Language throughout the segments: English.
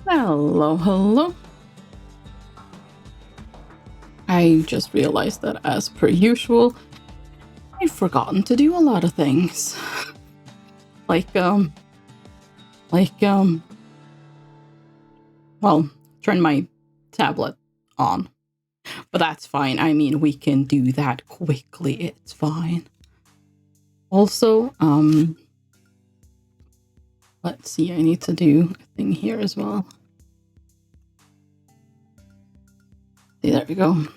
Hello, hello. I just realized that, as per usual, I've forgotten to do a lot of things. like, well, turn my tablet on. But that's fine. I mean, we can do that quickly. It's fine. Also, let's see. I need to do a thing here as well. See, there we go.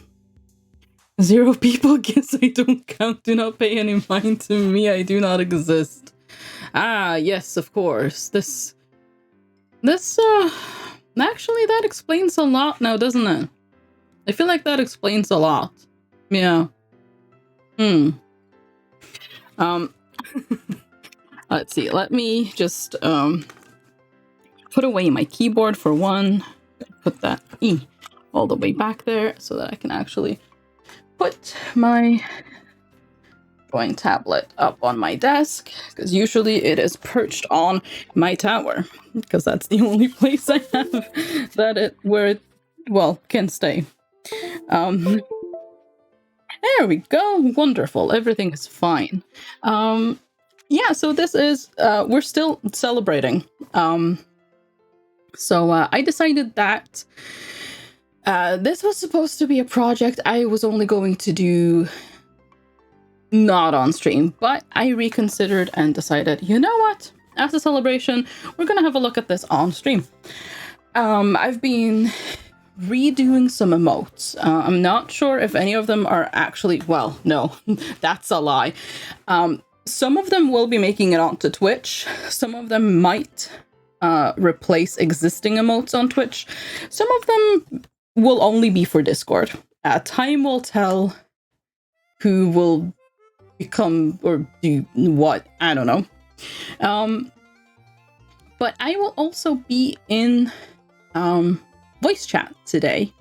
0 people. Guess I don't count. Do not pay any mind to me. I do not exist. Ah, yes, of course. This, actually, that explains a lot now, doesn't it? I feel like that explains a lot. Yeah. Let's see. Let me just, put away my keyboard for one. Put that all the way back there so that I can actually put my drawing tablet up on my desk, because usually it is perched on my tower, because that's the only place I have that it can stay. There we go. Wonderful. Everything is fine. Yeah, so this is we're still celebrating. So I decided that this was supposed to be a project I was only going to do not on stream, but I reconsidered and decided, you know what? As a celebration, we're gonna have a look at this on stream. I've been redoing some emotes. I'm not sure if any of them are actually, well, no, that's a lie. Some of them will be making it onto Twitch. Some of them might replace existing emotes on Twitch. Some of them will only be for Discord. Time will tell who will become or do what. I don't know. But I will also be in voice chat today.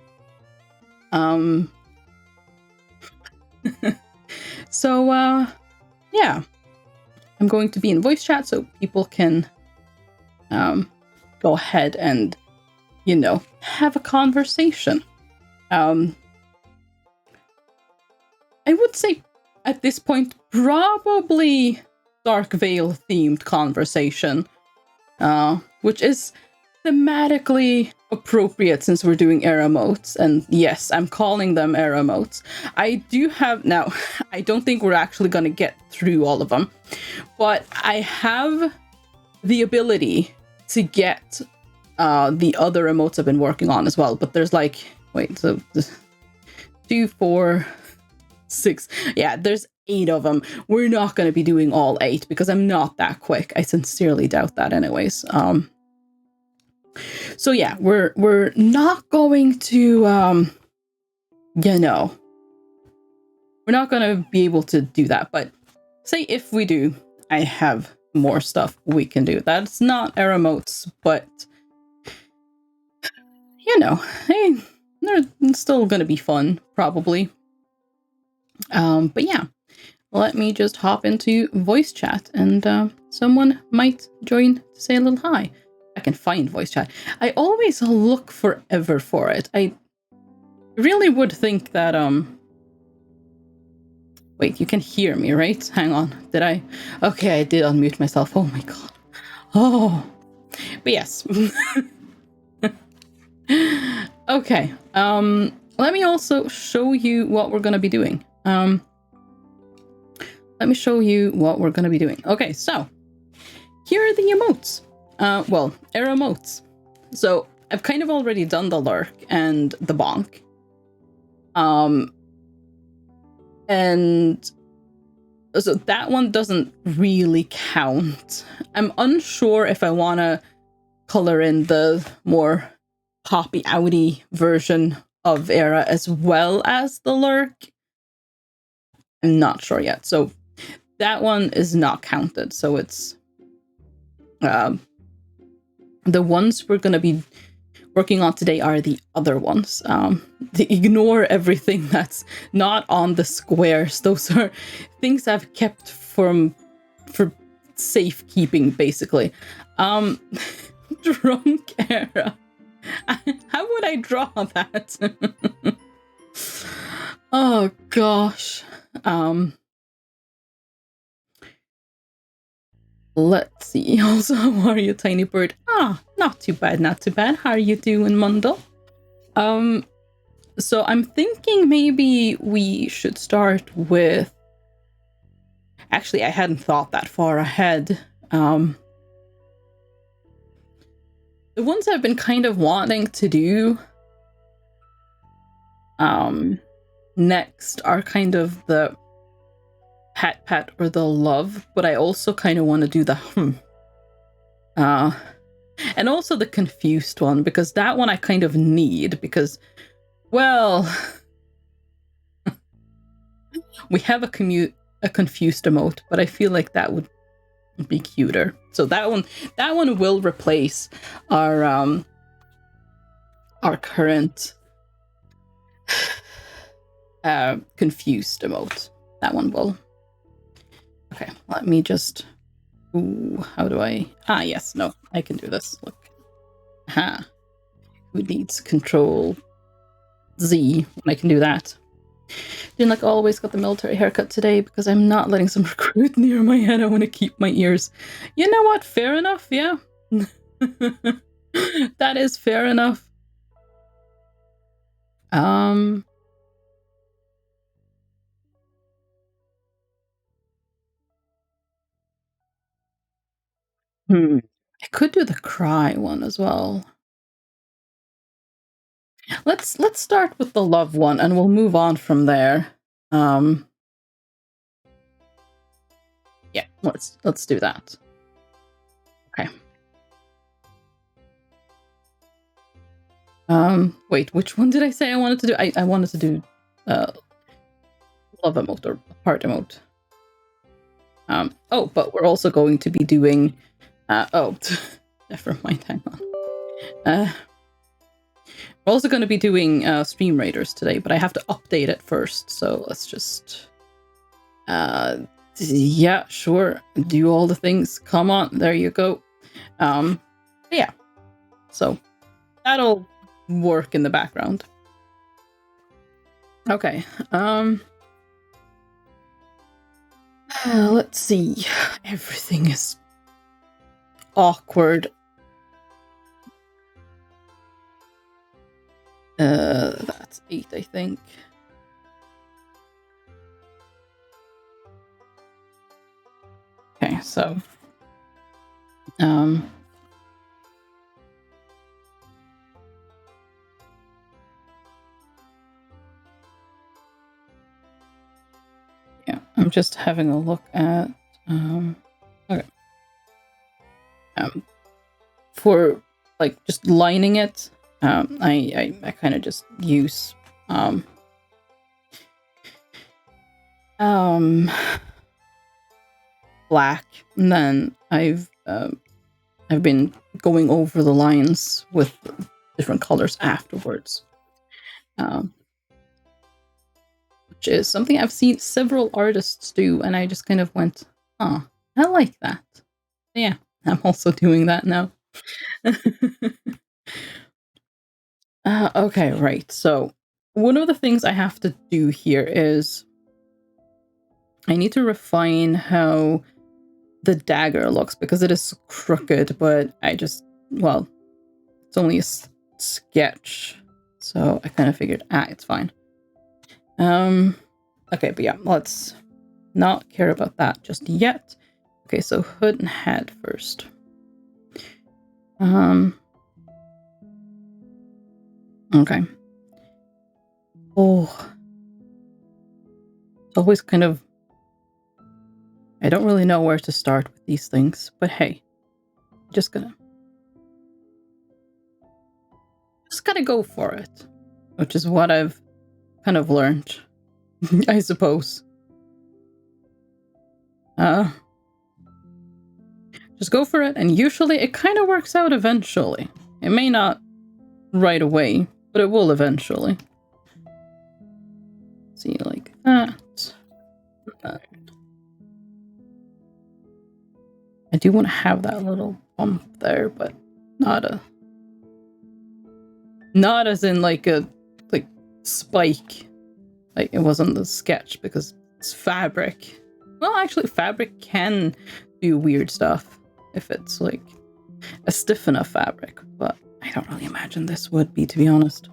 So yeah, I'm going to be in voice chat so people can go ahead and, you know, have a conversation. I would say at this point probably Dark Veil themed conversation, which is thematically appropriate since we're doing Aeramotes, and yes, I'm calling them Aeramotes. I do have now, I don't think we're actually going to get through all of them, but I have the ability to get the other emotes I've been working on as well. But there's like, wait, so 2, 4, 6, yeah, there's 8 of them. We're not going to be doing all 8 because I'm not that quick. I sincerely doubt that anyways. So yeah, we're not going to, you know, we're not going to be able to do that. But say if we do, I have more stuff we can do. That's not Aeramotes, but you know, hey, they're still going to be fun, probably. But yeah, let me just hop into voice chat, and someone might join to say a little hi. I can find voice chat. I always look forever for it. I really would think that, wait, you can hear me, right? Hang on. Did I? Okay, I did unmute myself. Oh my god. Oh. But yes. Okay. Let me also show you what we're going to be doing. Let me show you what we're going to be doing. Okay, so here are the emotes. Well, Aeramotes. So I've kind of already done the lurk and the bonk. And so that one doesn't really count. I'm unsure if I want to color in the more poppy outy version of Era as well as the lurk. I'm not sure yet. So that one is not counted. So it's the ones we're going to be working on today are the other ones. Ignore everything that's not on the squares. Those are things I've kept for safekeeping, basically. Drunk Era. How would I draw that? Oh gosh. Let's see. Also, how are you, tiny bird? Not too bad, not too bad. How are you doing, Mundle? So I'm thinking maybe we should start with... Actually, I hadn't thought that far ahead. The ones I've been kind of wanting to do next are kind of the pat or the love, but I also kind of want to do the and also the confused one, because that one I kind of need, because, well, we have a confused emote, but I feel like that would be cuter. So that one will replace our current confused emote. That one will. Okay, let me just... Ooh, how do I... yes, no, I can do this. Look. Aha. Who needs Control Z when I can do that? Didn't like always got the military haircut today because I'm not letting some recruit near my head. I want to keep my ears. You know what? Fair enough, yeah. That is fair enough. I could do the cry one as well. Let's start with the love one and we'll move on from there. Yeah, let's do that. Okay. Wait, which one did I say I wanted to do? I wanted to do love emote or heart emote. Oh, but we're also going to be doing never mind, hang on. We're also going to be doing Stream Raiders today, but I have to update it first, so let's just yeah, sure, do all the things. Come on, there you go. Yeah, so that'll work in the background. Okay, let's see. Everything is awkward. That's 8, I think. Okay, so yeah, I'm just having a look at okay. For like just lining it, I kind of just use black, and then I've been going over the lines with different colors afterwards, which is something I've seen several artists do, and I just kind of went, I like that. Yeah, I'm also doing that now. Okay, right. So one of the things I have to do here is I need to refine how the dagger looks, because it is crooked, but it's only a sketch, so I kind of figured, it's fine. Okay, but yeah, let's not care about that just yet. Okay, so hood and head first. Okay. Oh, it's always kind of... I don't really know where to start with these things, but hey, just gotta go for it, which is what I've kind of learned, I suppose. Just go for it, and usually it kind of works out eventually. It may not right away, but it will eventually. See, like that. I do want to have that little bump there, but not a... Not as in like a spike, like it wasn't the sketch, because it's fabric. Well, actually, fabric can do weird stuff if it's like a stiff enough fabric, but I don't really imagine this would be, to be honest.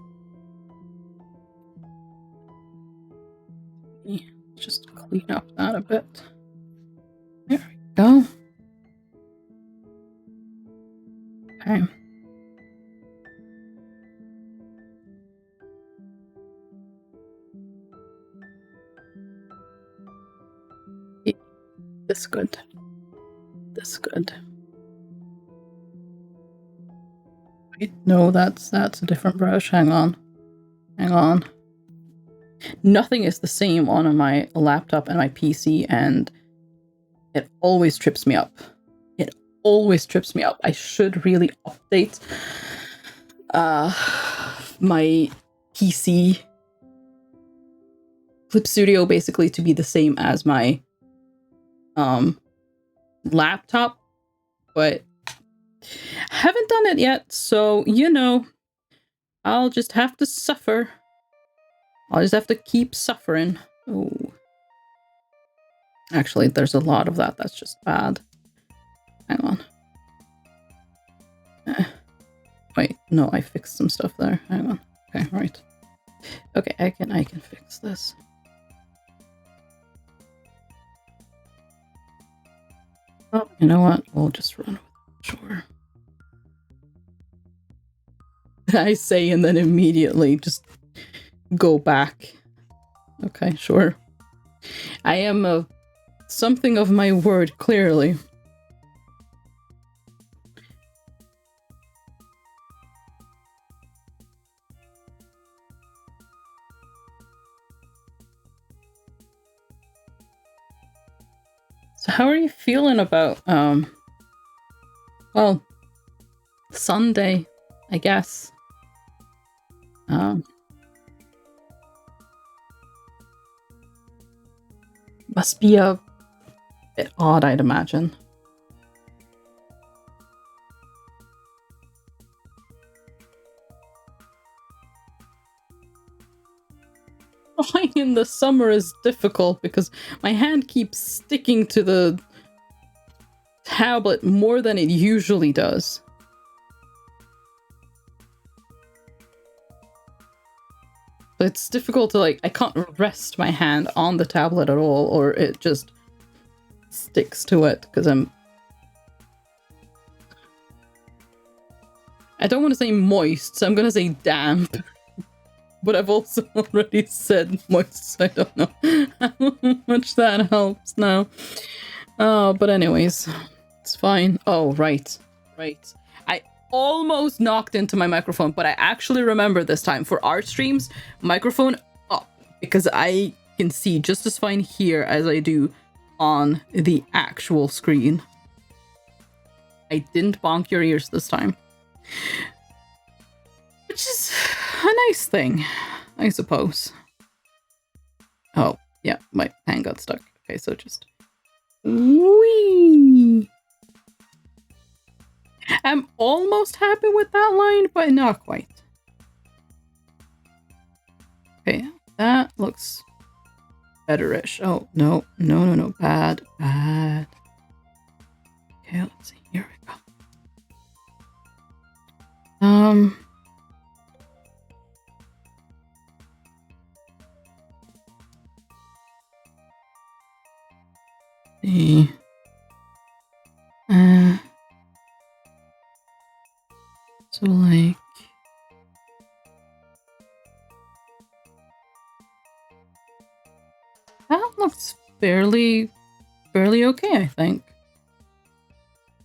Yeah, just clean up that a bit. There we go. Okay. This good. This good. Wait, no, that's a different brush. Hang on. Hang on. Nothing is the same on my laptop and my PC, and it always trips me up. It always trips me up. I should really update my PC Clip Studio basically to be the same as my laptop, but haven't done it yet, so you know, I'll just have to suffer. I'll just have to keep suffering. Oh, actually, there's a lot of that. That's just bad. Hang on. Wait, no, I fixed some stuff there. Hang on. Okay, right. Okay, I can fix this. Oh, you know what? We'll just run with it. Sure. I say and then immediately just go back. Okay, sure. I am something of my word, clearly. So how are you feeling about, well, Sunday, I guess. Must be a bit odd, I'd imagine. Flying in the summer is difficult because my hand keeps sticking to the tablet more than it usually does. But it's difficult to, like, I can't rest my hand on the tablet at all, or it just sticks to it because I don't want to say moist, so I'm going to say damp. But I've also already said moist, so I don't know how much that helps now. But anyways, it's fine. Oh, right. Right. I almost knocked into my microphone, but I actually remember this time for our streams, microphone up, because I can see just as fine here as I do on the actual screen. I didn't bonk your ears this time. Which is a nice thing, I suppose. Oh, yeah, my hand got stuck. Okay, so just... Whee! I'm almost happy with that line, but not quite. Okay, that looks better-ish. Oh, no, no, no, no, bad, bad. Okay, let's see, here we go. See. So like that looks fairly okay, I think.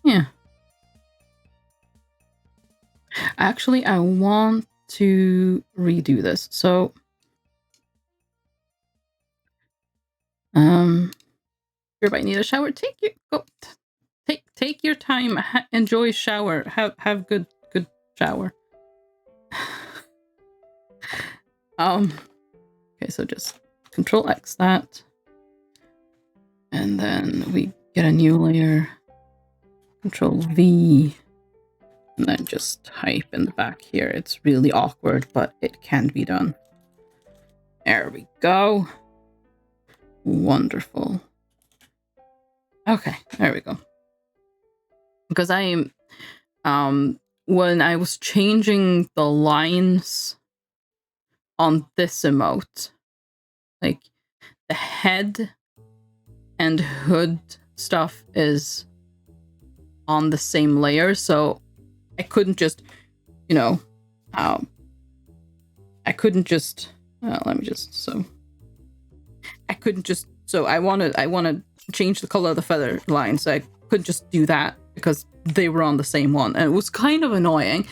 Yeah. Actually, I want to redo this. So everybody need a shower. Take your time. Enjoy shower. Have good shower. Okay, so just Control X that, and then we get a new layer. Control V, And then just type in the back here. It's really awkward, but it can be done. There we go. Wonderful. Okay, there we go. Because when I was changing the lines on this emote, like the head and hood stuff is on the same layer, so I couldn't just, I couldn't just, so I want to change the color of the feather line, so I couldn't just do that because they were on the same one, and it was kind of annoying,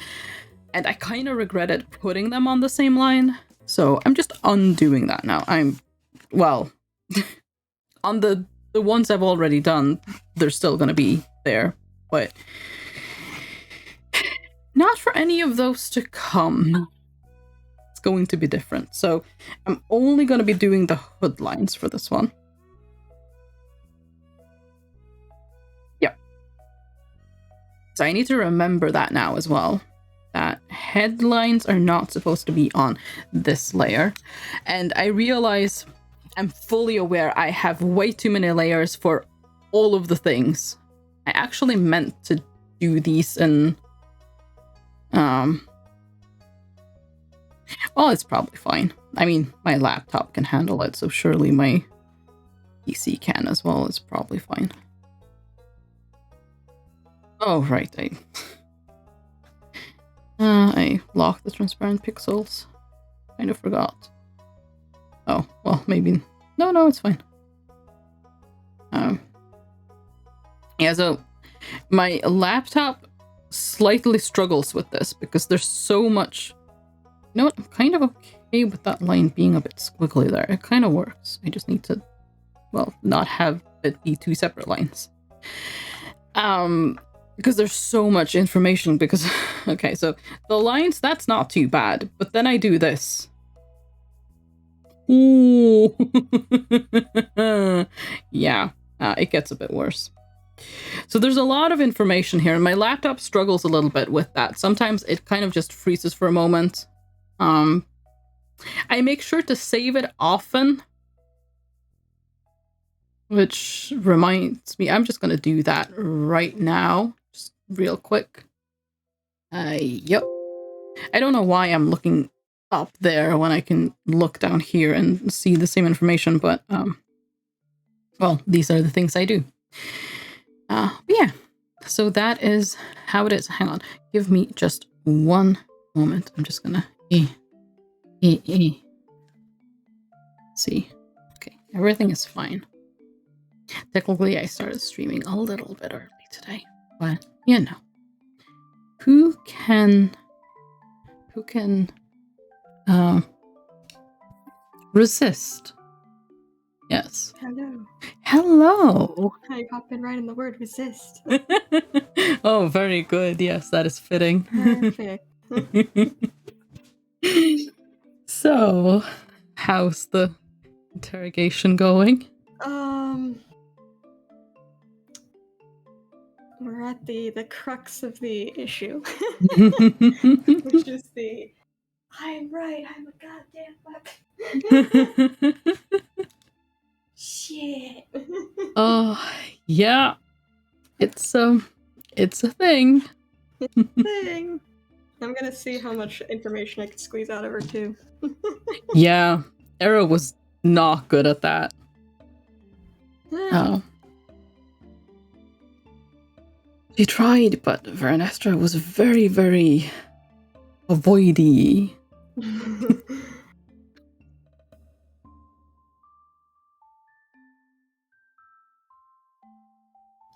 and I kind of regretted putting them on the same line, so I'm just undoing that now. On the ones I've already done, they're still going to be there, but not for any of those to come. It's going to be different, so I'm only going to be doing the hood lines for this one. So I need to remember that now as well, that headlines are not supposed to be on this layer. And I realize I'm fully aware I have way too many layers for all of the things. I actually meant to do these in... well, it's probably fine. I mean, my laptop can handle it, so surely my PC can as well. It's probably fine. Oh, right, I locked the transparent pixels. Kind of forgot. Oh, well, maybe... No, it's fine. Yeah, so my laptop slightly struggles with this because there's so much... You know what? I'm kind of okay with that line being a bit squiggly there. It kind of works. I just need to, well, not have it be two separate lines. Because there's so much information because... Okay, so the lines, that's not too bad. But then I do this. Ooh. Yeah, it gets a bit worse. So there's a lot of information here. And my laptop struggles a little bit with that. Sometimes it kind of just freezes for a moment. I make sure to save it often. Which reminds me, I'm just going to do that right now. Just real quick. Yep. I don't know why I'm looking up there when I can look down here and see the same information, but, well, these are the things I do. But yeah, so that is how it is. Hang on. Give me just one moment. I'm just going to... See. Okay, everything is fine. Technically, I started streaming a little bit early today, but you know, who can resist? Yes. Hello. I popped in right in the word resist. Oh, very good. Yes, that is fitting. Perfect. So, how's the interrogation going? We're at the crux of the issue, which is the I'm right, I'm a goddamn fuck. Shit. Oh, yeah. It's a thing. Thing. I'm gonna see how much information I can squeeze out of her too. Yeah, Era was not good at that. Oh. She tried, but Vernestra was very, very avoidy. I'm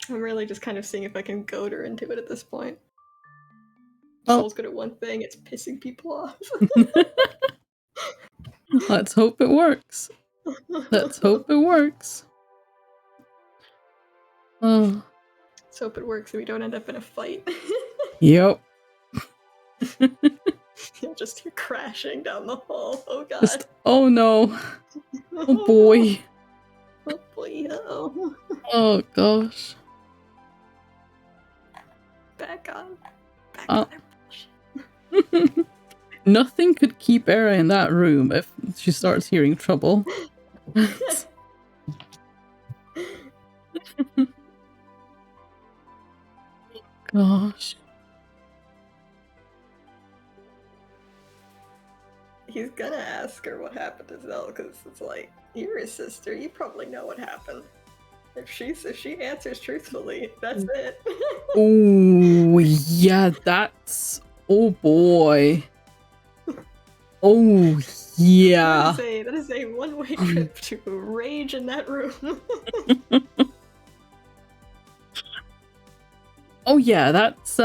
really just kind of seeing if I can goad her into it at this point. Oh. Soul's good at one thing, it's pissing people off. Let's hope it works. Let's hope it works. Oh. Let's hope it works and we don't end up in a fight. Yep. You'll just hear crashing down the hall. Oh god. Just, oh no. Oh boy. Oh boy. Oh gosh. Back on. back to their bullshit. Nothing could keep Era in that room if she starts hearing trouble. Gosh. He's gonna ask her what happened to Zell, because it's like, you're his sister, you probably know what happened. If she answers truthfully, that's it. Oh, yeah, that's... Oh, boy. Oh, yeah. That is a one-way trip to rage in that room. Oh, yeah, that's,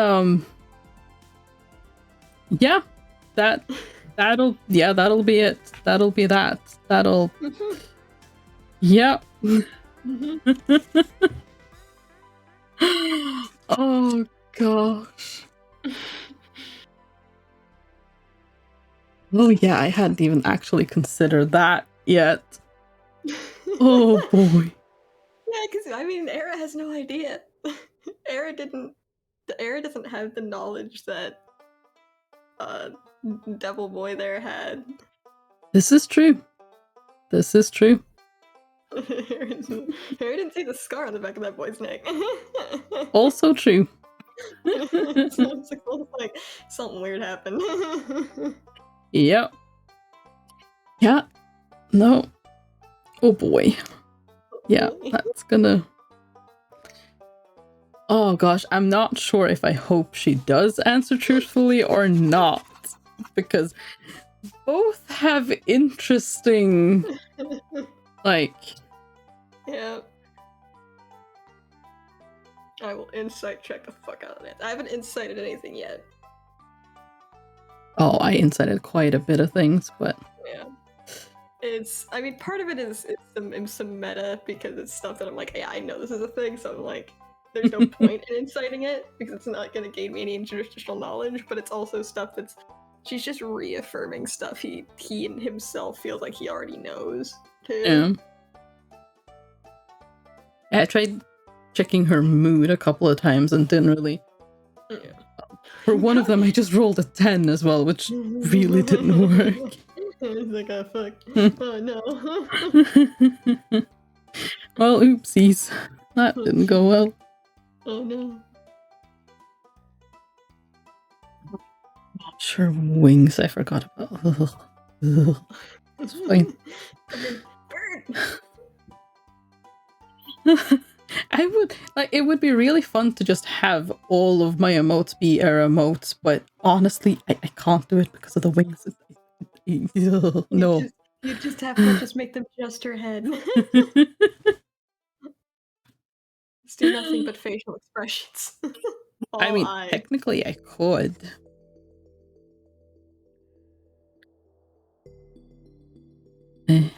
yeah, that'll be it. That'll be that. That'll... Yep. Oh, gosh. Oh, yeah, I hadn't even actually considered that yet. Oh, boy. Yeah, because, I mean, Era has no idea. Era doesn't have the knowledge that Devil Boy there had. This is true. This is true. Era didn't see the scar on the back of that boy's neck. Also true. So it's like something weird happened. Yep. Yeah. No. Oh boy. Yeah, that's gonna... Oh gosh, I'm not sure if I hope she does answer truthfully or not. Because both have interesting... like... Yeah. I will insight check the fuck out of it. I haven't incited anything yet. Oh, I incited quite a bit of things, but... Yeah. I mean, part of it is some meta, because it's stuff that I'm like, yeah, I know this is a thing, so I'm like, there's no point in inciting it, because it's not going to gain me any additional knowledge, but it's also stuff that's... She's just reaffirming stuff he and himself feels like he already knows, too. Yeah. I tried checking her mood a couple of times and didn't really... Yeah. For one of them, I just rolled a 10 as well, which really didn't work. It's like, oh, fuck. Oh, no. Well, oopsies. That didn't go well. Oh, no. Sure, wings, I forgot about. Ugh. It's fine. I would like. It would be really fun to just have all of my emotes be Aeramotes, but honestly, I can't do it because of the wings. No. You just have to just make them just her head. Just do nothing but facial expressions. I mean, technically, I could.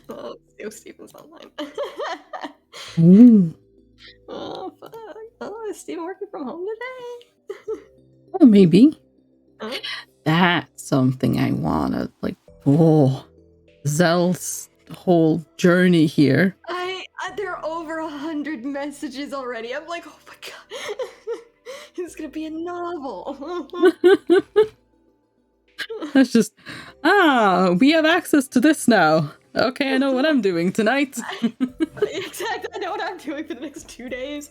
Oh, Steven's online. Ooh. Oh, fuck. Oh, is Steven working from home today? Oh, maybe. Huh? That's something I wanna, like, oh, Zell's whole journey here. There are over 100 messages already. I'm like, oh my god. It's gonna be a novel. That's just, we have access to this now. Okay, I know what I'm doing tonight. Exactly, I know what I'm doing for the next 2 days.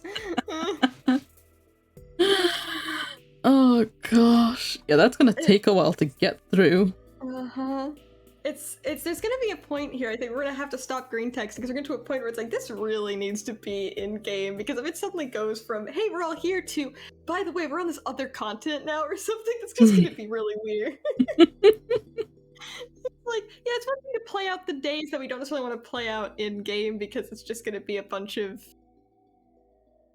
Oh gosh. Yeah, that's gonna take a while to get through. Uh-huh. There's gonna be a point here, I think we're gonna have to stop green text, because we're getting to a point where it's like, this really needs to be in-game, because if it suddenly goes from, hey, we're all here, to, by the way, we're on this other continent now, or something, it's just gonna be really weird. Like, yeah, it's one thing to play out the days that we don't necessarily want to play out in-game, because it's just gonna be a bunch of...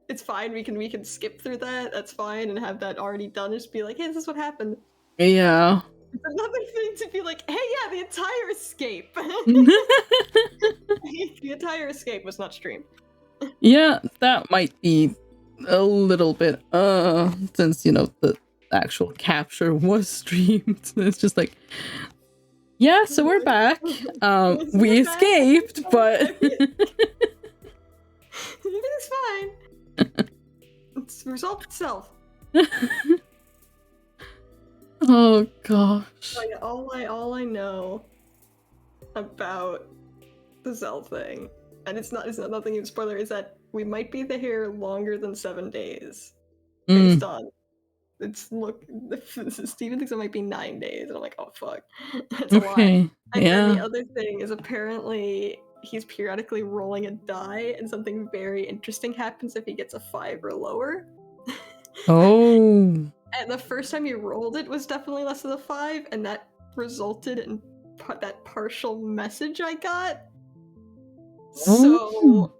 It's fine, we can skip through that, that's fine, and have that already done, just be like, hey, this is what happened. Yeah. It's another thing to be like, hey, yeah, the entire escape. The entire escape was not streamed. Yeah, that might be a little bit, since, you know, the actual capture was streamed. It's just like, yeah, so we're back. We escaped, but... Everything's fine. It's resolved itself. Oh gosh. Like, all I know about the Zell thing, and it's not nothing even spoiler, is that we might be here longer than 7 days. Based on Steven thinks it might be 9 days, and I'm like, oh fuck. That's a lot. And then the other thing is apparently he's periodically rolling a die, and something very interesting happens if he gets a 5 or lower. Oh. And the first time he rolled it was definitely less than a 5, and that resulted in that partial message I got. So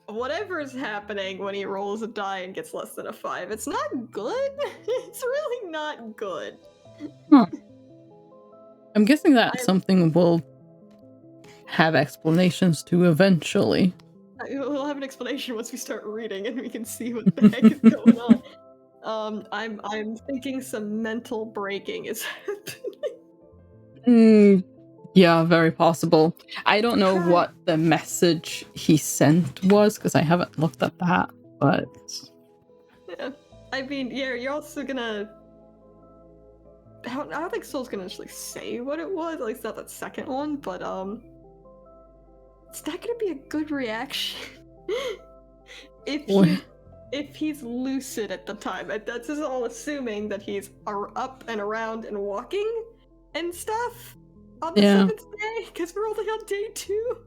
whatever is happening when he rolls a die and gets less than a 5, it's not good. It's really not good. Huh. I'm guessing that's something we'll have explanations to eventually. We'll have an explanation once we start reading and we can see what the heck is going on. I'm thinking some mental breaking is happening. Yeah, very possible. I don't know what the message he sent was because I haven't looked at that, but yeah, I mean, yeah, you're also gonna. I don't think Soul's gonna actually say what it was. At least not that second one, but it's not gonna be a good reaction if he's lucid at the time. That's just all assuming that he's up and around and walking and stuff on the 7th day, because we're only on day 2.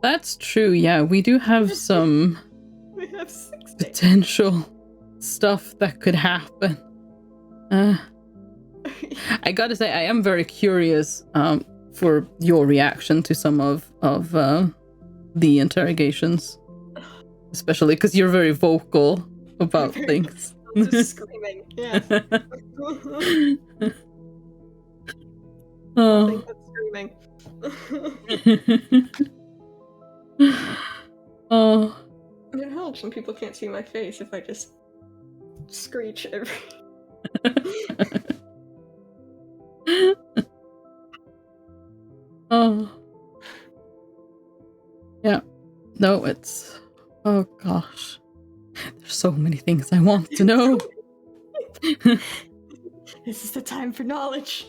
That's true. Yeah, we do have some we have 6 potential stuff that could happen. I gotta say, I am very curious for your reaction to some of the interrogations, especially because you're very vocal about things. Just screaming, yeah. Oh. Nothing but screaming. Oh. It helps when people can't see my face if I just screech every. Oh. Yeah. No, it's. Oh gosh. There's so many things I want to know. This is the time for knowledge.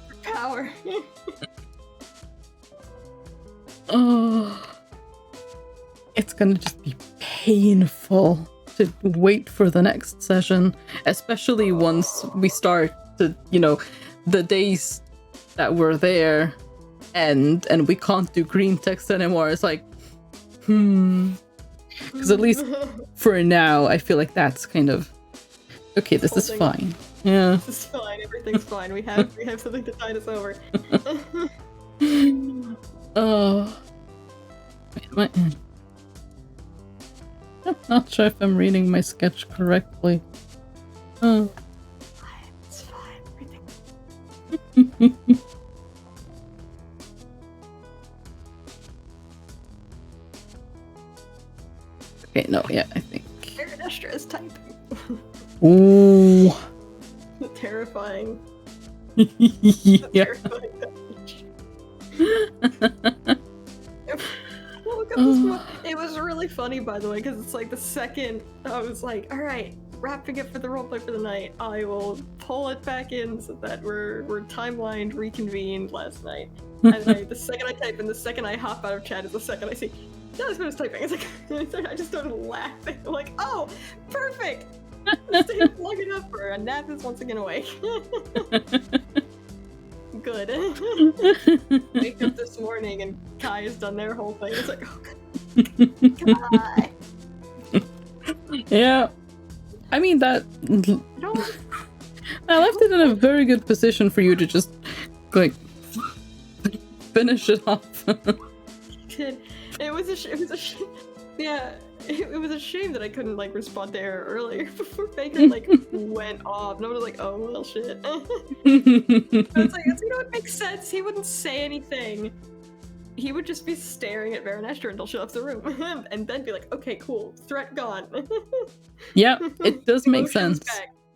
For power. Oh. It's gonna just be painful to wait for the next session, especially once we start to, the days that we're there and we can't do green text anymore. It's like, because at least for now, I feel like that's kind of okay. This is fine. Yeah, this is fine. Everything's fine. We have something to tide us over. Oh, wait, I'm not sure if I'm reading my sketch correctly. Oh. It's fine. Everything. Okay, no, yeah, I think. Aeramotes is typing. Ooh. Terrifying. Yeah. Terrifying message. Look at this. It was really funny, by the way, because it's like the second I was like, all right, wrapping it for the roleplay for the night, I will pull it back in so that we're timelined, reconvened last night. And the second I type and the second I hop out of chat is the second I see, no, this was typing. It's like, I just started laughing. I'm like, oh, perfect. Stay long enough for a nap is once again awake. Good. Wake up this morning and Kai has done their whole thing. It's like, oh, Kai. Yeah. I mean, that I left it in a very good position for you to just, like, finish it off. It was a shame. Yeah, it was a shame that I couldn't, like, respond to Era earlier before Baker, like, went off. And I was like, oh, well, shit. But it's like, it makes sense. He wouldn't say anything. He would just be staring at Baronester until she left the room. And then be like, okay, cool. Threat gone. Yeah, it does make sense.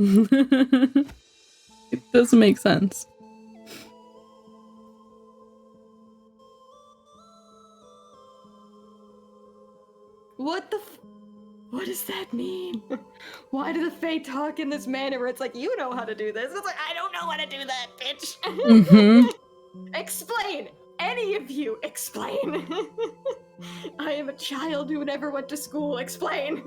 It does make sense. What the what does that mean? Why do the Fae talk in this manner where it's like, you know how to do this? It's like, I don't know how to do that, bitch. Mm-hmm. Explain! Any of you, explain! I am a child who never went to school. Explain!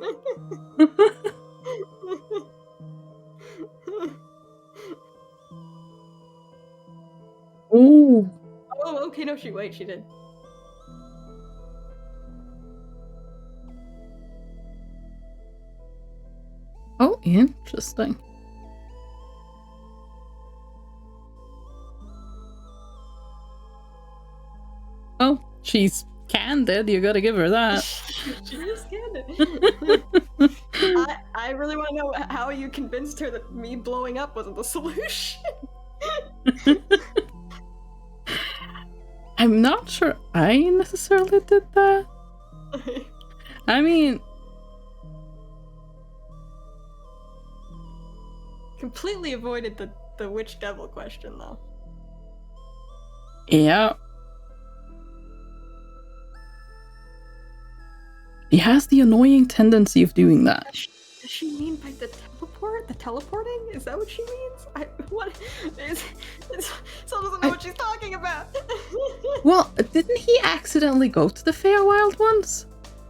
Ooh. Oh, okay, no, she did. Oh, interesting. Oh, she's candid. You gotta give her that. She is candid. I really want to know how you convinced her that me blowing up wasn't the solution. I'm not sure I necessarily did that. I mean, completely avoided the witch devil question though. yeah. He has the annoying tendency of doing that. Does she mean by the teleport? The teleporting? Is that what she means? What? Still doesn't know what she's talking about. Well, didn't he accidentally go to the Feywild once?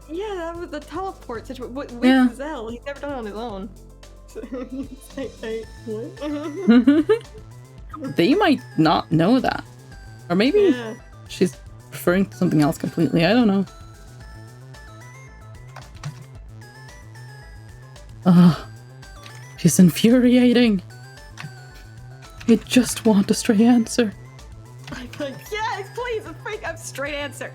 Yeah, that was the teleport situation with Yeah. Zell. He's never done it on his own. So, what? They might not know that. Or maybe Yeah. she's referring to something else completely. I don't know. Ugh. She's infuriating. I just want a straight answer. I'm like, yes, please, a straight answer.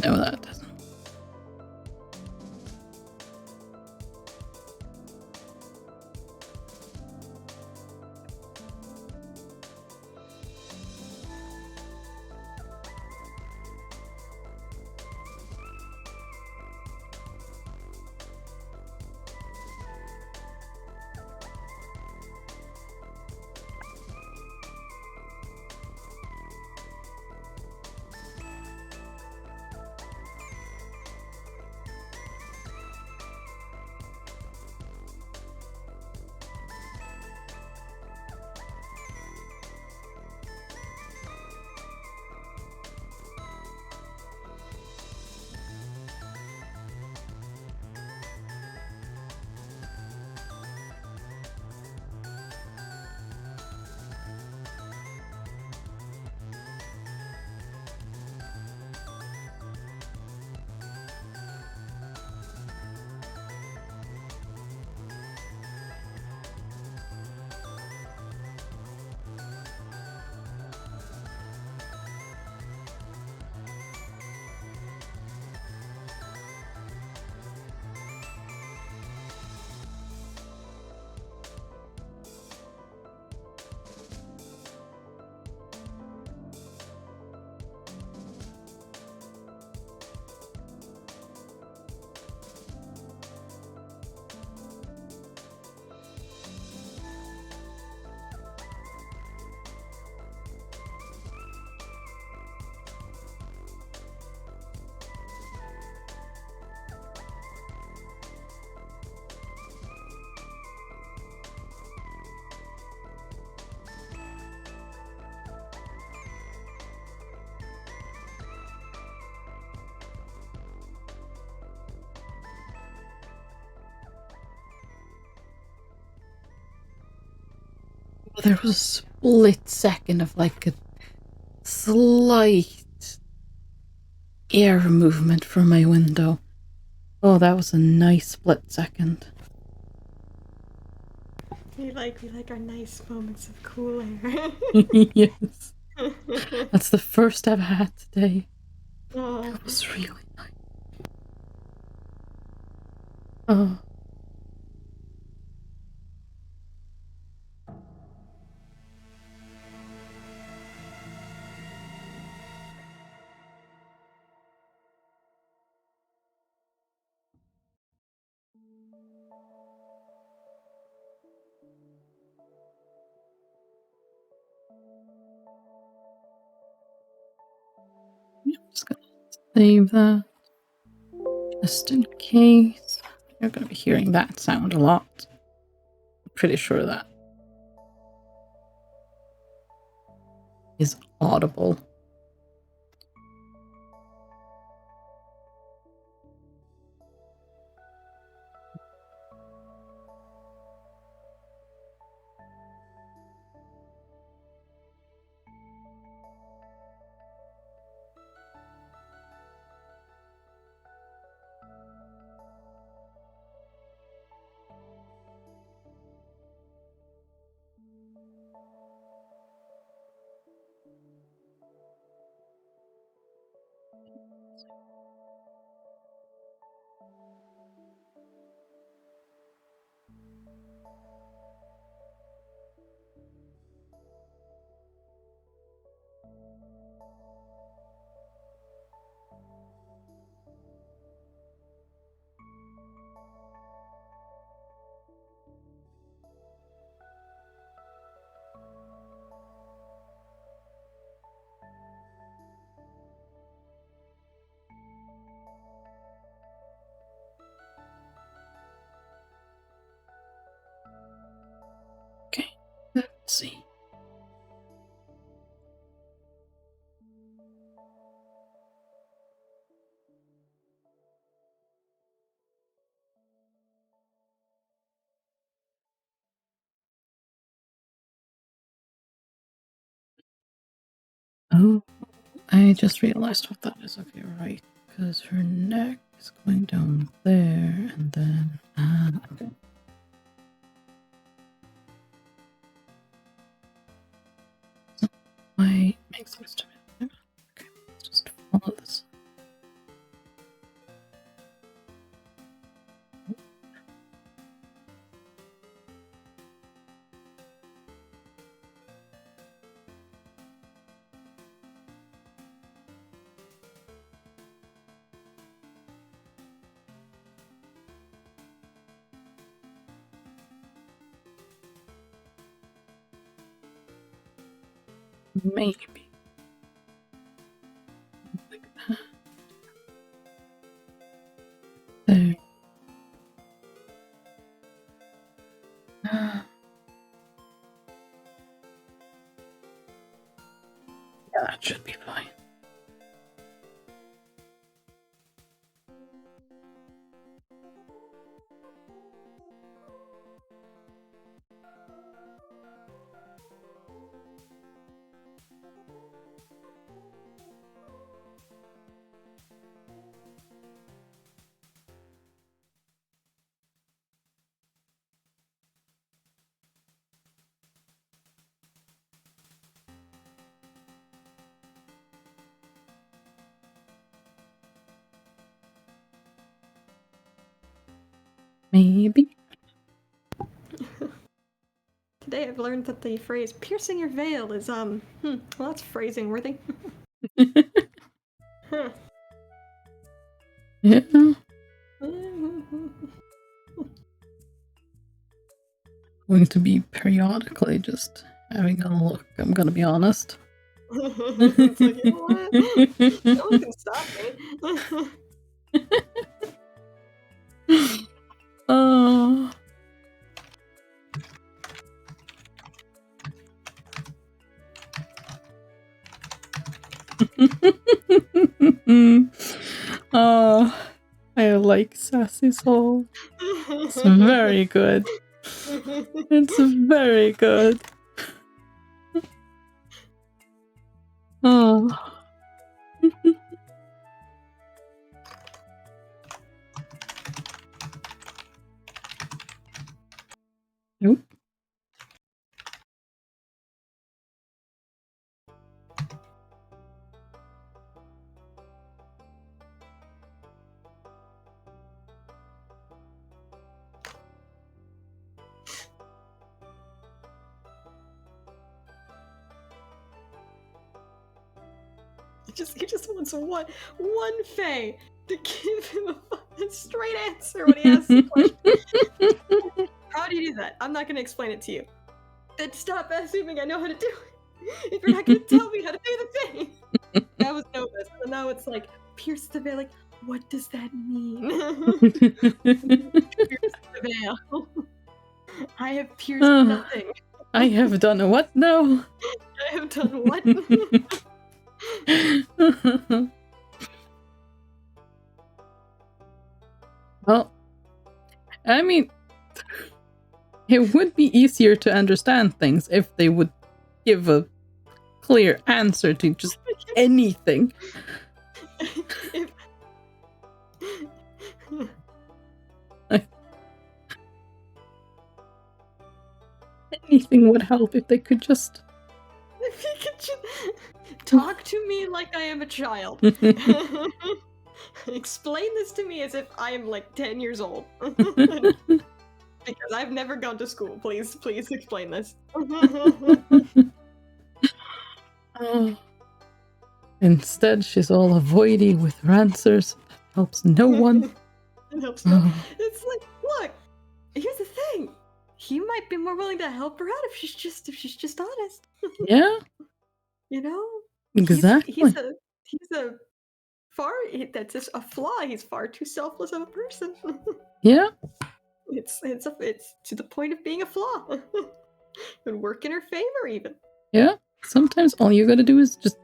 No, that doesn't. There was a split second of like a slight air movement from my window. Oh, that was a nice split second. We like our nice moments of cool air. Yes. That's the first I've had today. Oh. That was really nice. Oh. I'm just gonna save that just in case. You're gonna be hearing that sound a lot. I'm pretty sure that is audible. Okay, let's see. Oh, I just realized what that is. Okay, right. Because her neck is going down there, and then okay. So I make sense to me. Okay, let's just follow this. Maybe. Like that. There. Yeah, that should be fine. Maybe. Today I've learned that the phrase "piercing your veil" is well, that's phrasing worthy. Huh. Yeah. Going to be periodically just having a look. I'm gonna be honest. It's like, you know what? No one can stop me. Oh. Oh, I like Sassy Soul. It's very good. It's very good. Oh. Nope. He just wants one Fae to give him a straight answer when he asks the question. How do you do that? I'm not gonna explain it to you. Then stop assuming I know how to do it. If you're not gonna tell me how to do the thing. That was no now it's like pierce the veil. Like, what does that mean? Pierce the veil. I have pierced nothing. I have done what now? I have done what? Well, I mean, it would be easier to understand things if they would give a clear answer to just anything. Anything would help if they could just... If you could just talk to me like I am a child. Explain this to me as if I am like 10 years old. Because I've never gone to school. Please explain this. Instead, she's all avoidy with answers. That helps no one. It helps no. It's like, look, here's the thing. He might be more willing to help her out if she's just honest. Yeah. You know? Exactly. That's just a flaw. He's far too selfless of a person. Yeah. It's to the point of being a flaw. It would work in her favor even. Yeah. Sometimes all you gotta do is just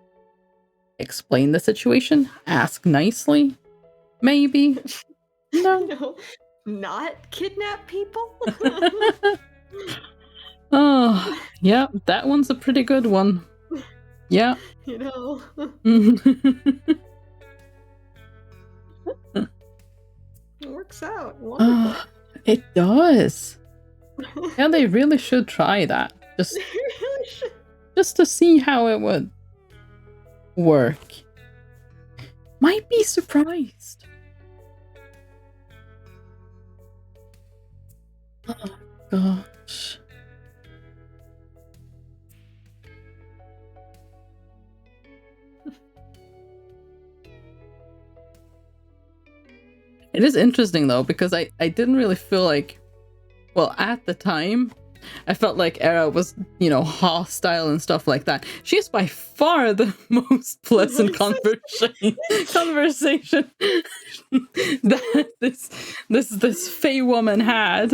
explain the situation, ask nicely, maybe. No. Not kidnap people. Oh, yeah, that one's a pretty good one. Yeah. You know. It works out. Wonderful. It does. Yeah, they really should try that. Just to see how it would work. Might be surprised. Oh gosh. It is interesting though, because I didn't really feel like, well, at the time, I felt like Era was, hostile and stuff like that. She's by far the most pleasant conversation that this Fey woman had.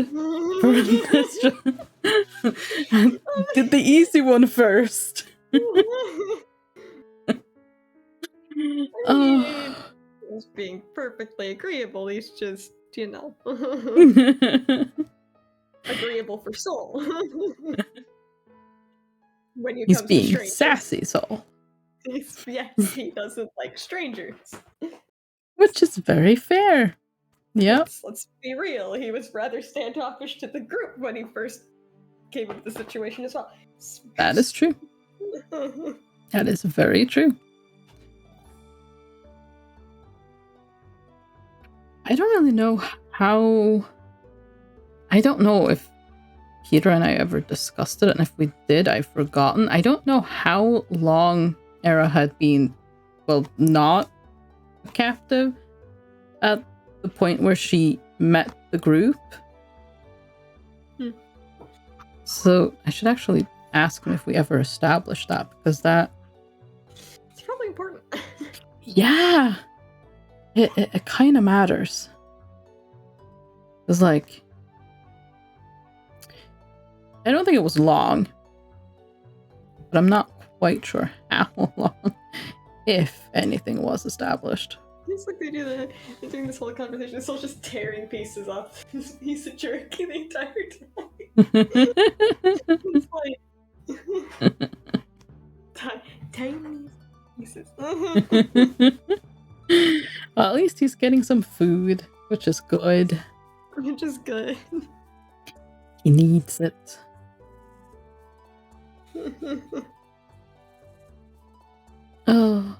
Did the easy one first. He's being perfectly agreeable. He's just, agreeable for Soul. He's being sassy, Soul. Yes, he doesn't like strangers. Which is very fair. Yep. Let's be real. He was rather standoffish to the group when he first came into the situation as well. That is true. That is very true. I don't really know how... I don't know if Peter and I ever discussed it, and if we did, I've forgotten. I don't know how long Era had been, well, not captive at the point where she met the group. So I should actually ask him if we ever established that, because that... It's probably important. Yeah! It kind of matters. It's like... I don't think it was long, but I'm not quite sure how long, if anything, was established. It's like they're doing this whole conversation. It's all just tearing pieces off this piece of jerky the entire time. It's like tiny pieces. Well, at least he's getting some food, which is good. Which is good. He needs it. Oh.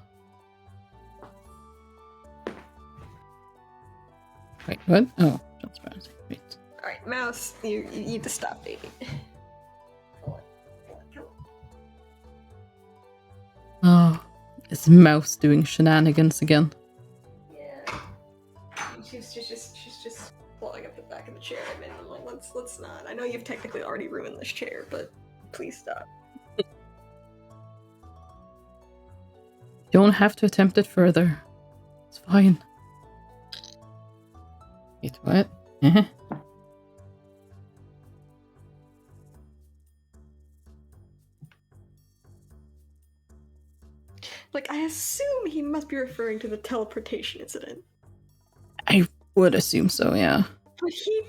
Wait, what? Oh, transparency. Wait. Alright, Mouse, you need to stop, baby. Oh, is Mouse doing shenanigans again? Yeah. She's just blowing up the back of the chair. I mean, I'm like, let's not. I know you've technically already ruined this chair, but please stop. Don't have to attempt it further. It's fine. Wait, what? Like, I assume he must be referring to the teleportation incident. I would assume so, yeah. But he,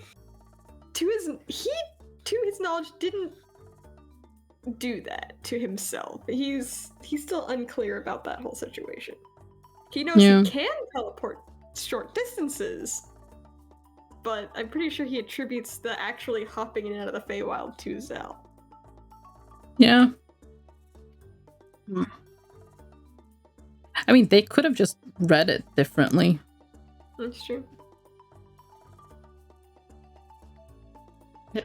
to his knowledge, didn't do that to himself. He's still unclear about that whole situation. He knows he can teleport short distances, but I'm pretty sure he attributes the actually hopping in and out of the Feywild to Zell. Yeah. I mean, they could have just read it differently. That's true. Yeah.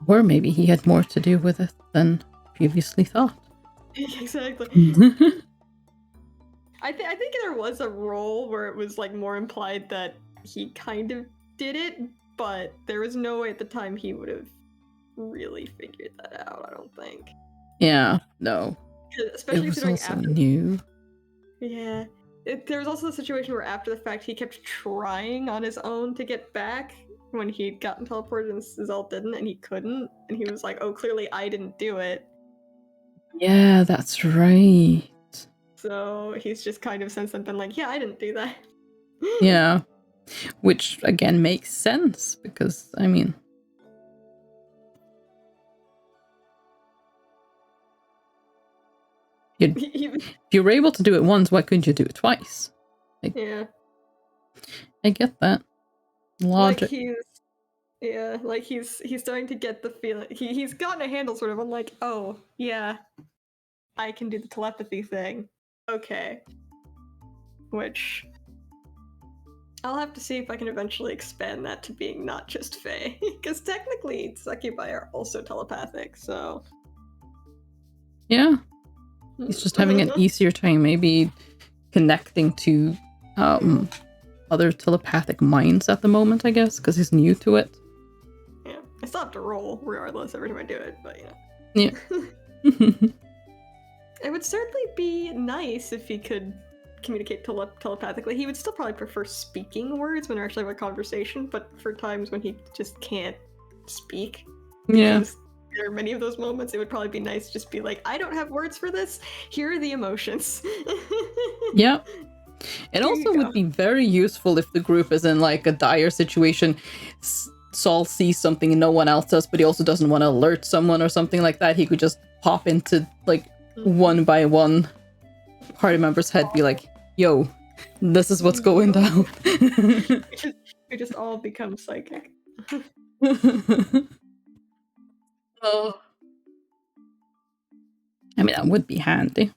Or maybe he had more to do with it than previously thought. Exactly. I think there was a role where it was like more implied that he kind of did it, but there was no way at the time he would have really figured that out, I don't think. Yeah, no. Especially it was also new. Yeah. There was also a situation where after the fact he kept trying on his own to get back when he'd gotten teleported and Zell didn't, and he couldn't, and he was like, oh, clearly I didn't do it. Yeah, that's right. So he's just kind of since then been like, yeah, I didn't do that. Yeah. Which, again, makes sense, because, I mean... If you were able to do it once, why couldn't you do it twice? Like, yeah. I get that. Logic. Like he's starting to get the feeling. He's gotten a handle sort of on like, oh, yeah, I can do the telepathy thing. Okay. Which... I'll have to see if I can eventually expand that to being not just Fae. Because technically, Succubi are also telepathic, so... Yeah. He's just having an easier time maybe connecting to other telepathic minds at the moment, I guess, because he's new to it. Yeah. I still have to roll, regardless, every time I do it, but, you know. Yeah. It would certainly be nice if he could communicate telepathically. He would still probably prefer speaking words when they're actually having a conversation, but for times when he just can't speak, yeah, there are many of those moments, it would probably be nice to just be like, I don't have words for this, here are the emotions. Yeah. It also would be very useful if the group is in like a dire situation. Saul sees something and no one else does, but he also doesn't want to alert someone or something like that. He could just pop into like one by one party member's head, be like, yo, this is what's going down. We just all become psychic. Oh. I mean, that would be handy.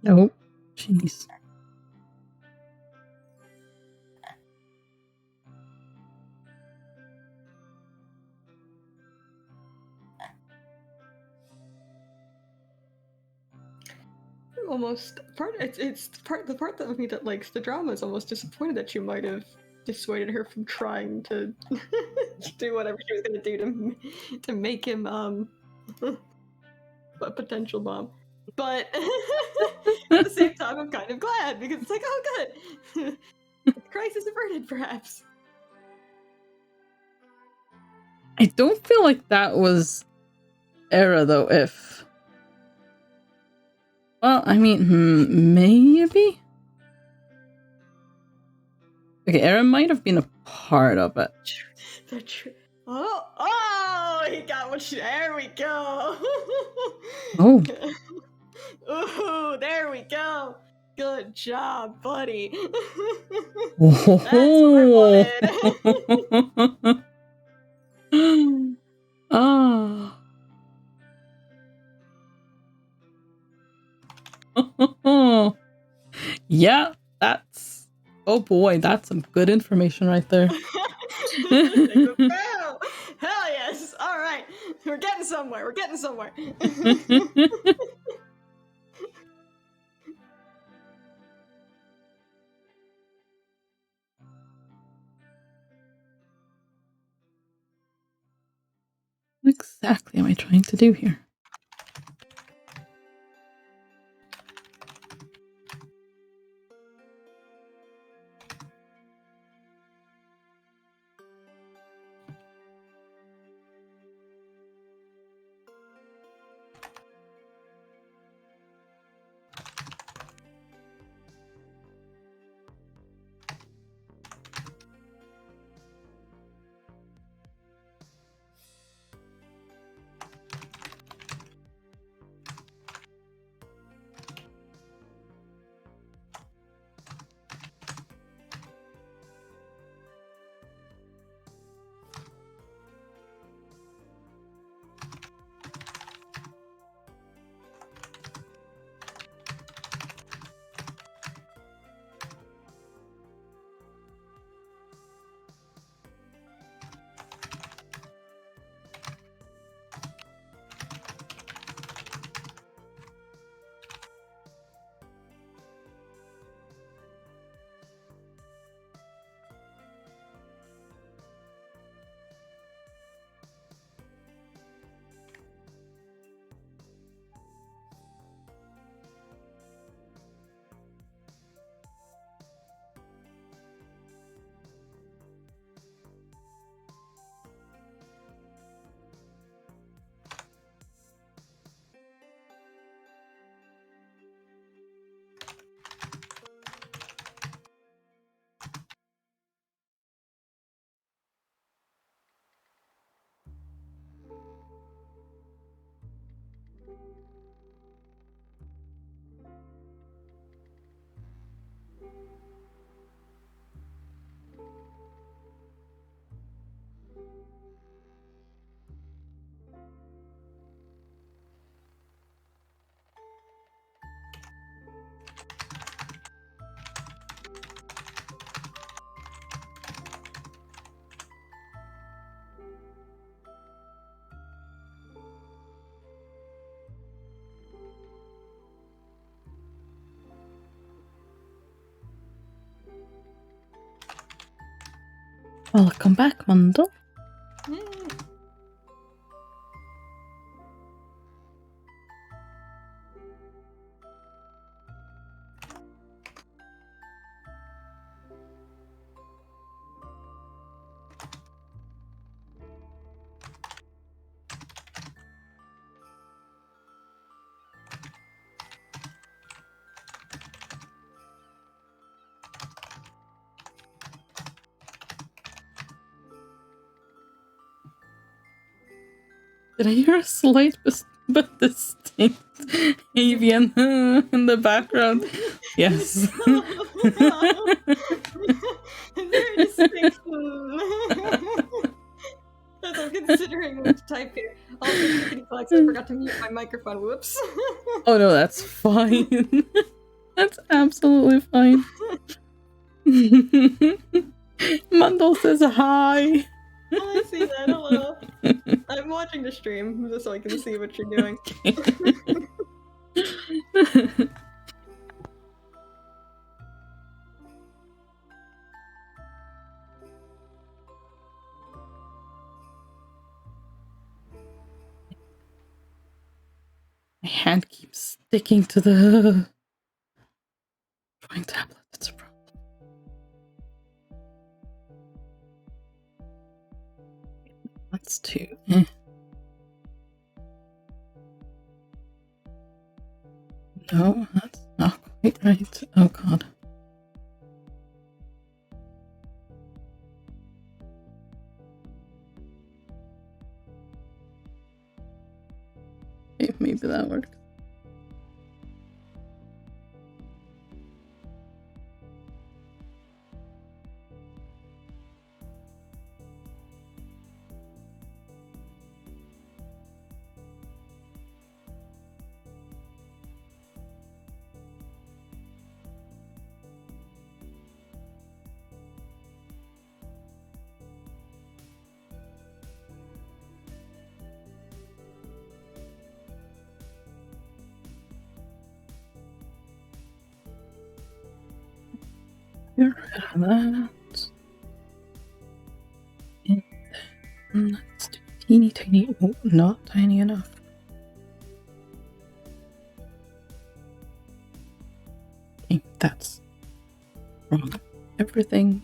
Oh, jeez. Almost the part that of me that likes the drama is almost disappointed that you might have dissuaded her from trying to do whatever she was going to do to make him a potential bomb. But at the same time, I'm kind of glad because it's like, oh, good, crisis averted, perhaps. I don't feel like that was Era though. If well, I mean, maybe. Okay, Era might have been a part of it. Oh, he got what there we go. Oh. Ooh, there we go. Good job, buddy. That's what I wanted. Oh. Yeah, that's... Oh boy, that's some good information right there. Hell We're getting somewhere. We're getting somewhere. What exactly am I trying to do here? Welcome back, Mando. Did I hear a slight but distinct avian in the background? Yes. Very distinct. As I'm considering what to type here. Also, Chickadee Flex, I forgot to mute my microphone. Whoops. Oh no, that's fine. That's absolutely fine. Mundle says hi. I see that. Hello. I'm watching the stream just so I can see what you're doing. My hand keeps sticking to the drawing tablet. That's a problem. That's two. No, that's not quite right. Oh god. Okay, maybe that works. Get rid of that. And then let's do teeny tiny. Oh, not tiny enough. Okay, that's wrong. Everything.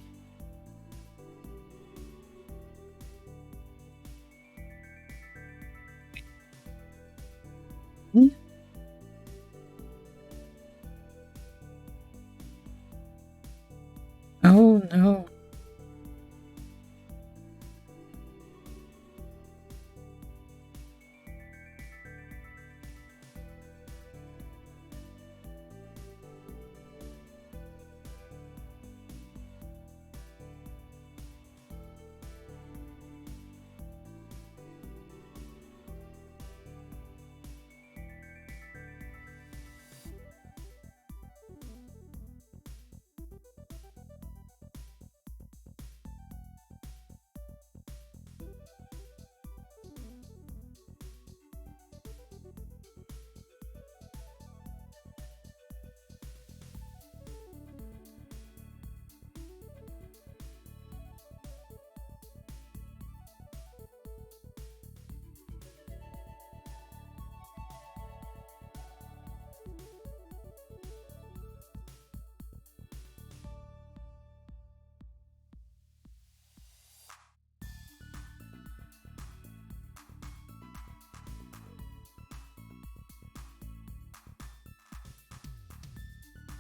Oh no.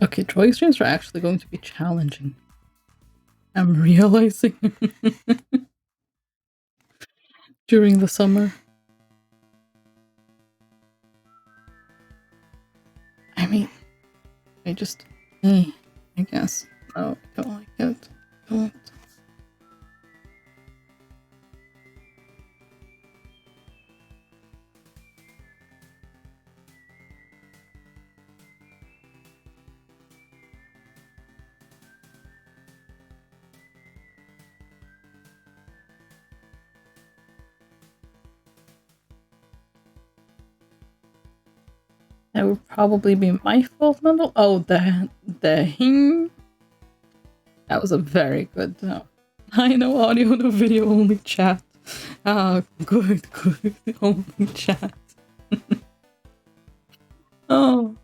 Okay, drawing streams are actually going to be challenging. I'm realizing during the summer. I mean, I just, I guess. No, I don't like it. Don't. That would probably be my fault, Mendel. Oh, the hing. That was a very good. No, I know audio, no video, only chat. Ah, good. Only chat. Oh.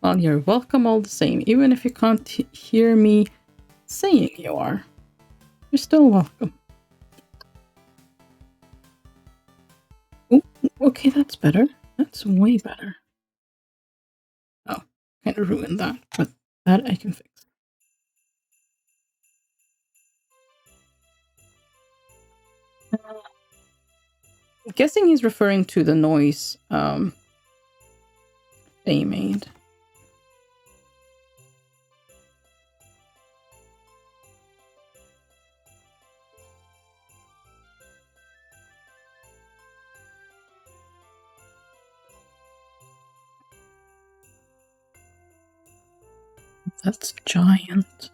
Well, you're welcome all the same. Even if you can't hear me saying you are, you're still welcome. Ooh, okay, that's better. That's way better. Oh, kind of ruined that, but that I can fix. I'm guessing he's referring to the noise they made. That's giant.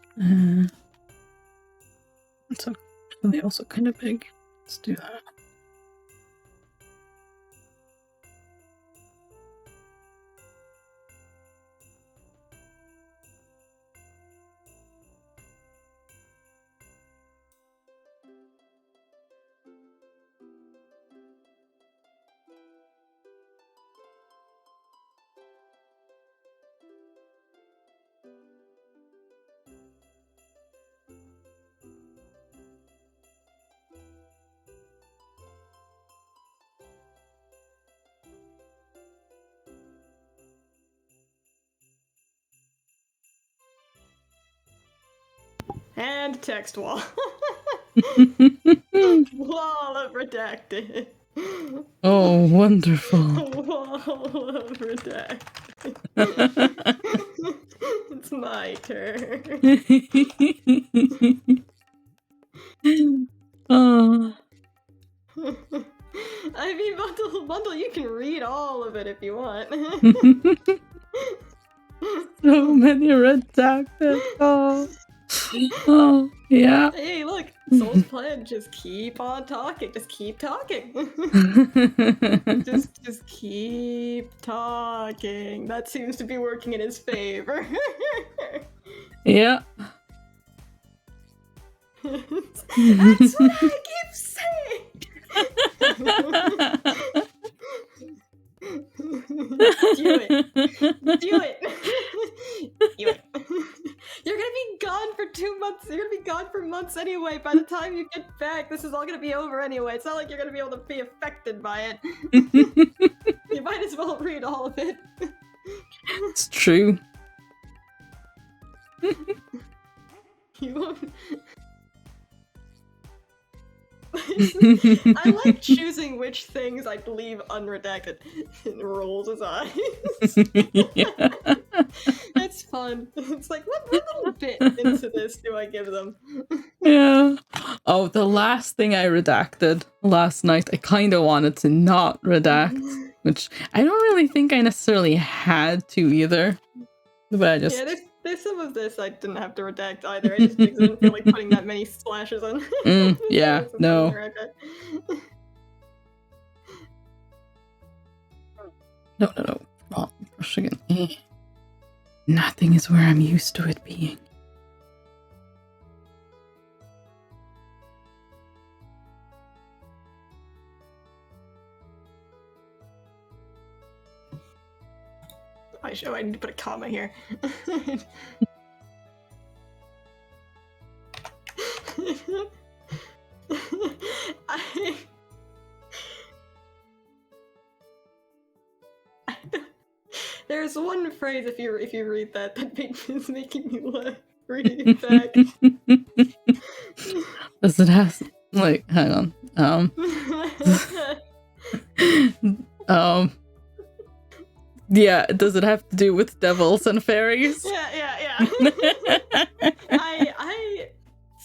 It's actually also kind of big. Let's do that. And text wall. Wall of redacted. Oh, wonderful. Wall of redacted. It's my turn. Oh. I mean, Bundle, you can read all of it if you want. So many redacted. Oh, yeah. Hey, look, Soul's Pledge. Just keep on talking. Just keep talking. just keep talking. That seems to be working in his favor. Yeah. That's what I keep saying. Do it. Do it. Do it. You're gonna be gone for 2 months. You're gonna be gone for months anyway. By the time you get back, this is all gonna be over anyway. It's not like you're gonna be able to be affected by it. You might as well read all of it. It's true. You won't. I like choosing which things I'd leave unredacted. It rolls his eyes. It's fun. It's like, what little bit into this do I give them? Yeah. Oh, the last thing I redacted last night, I kind of wanted to not redact, which I don't really think I necessarily had to either. But I just... Yeah, there's some of this I didn't have to redact either. I just didn't feel like putting that many slashes on. Yeah, no. No. Oh, brush again. Nothing is where I'm used to it being. I need to put a comma here. There's one phrase if you read that is making me laugh. Reading it back. Does it have like? Hang on. Yeah. Does it have to do with devils and fairies? Yeah. I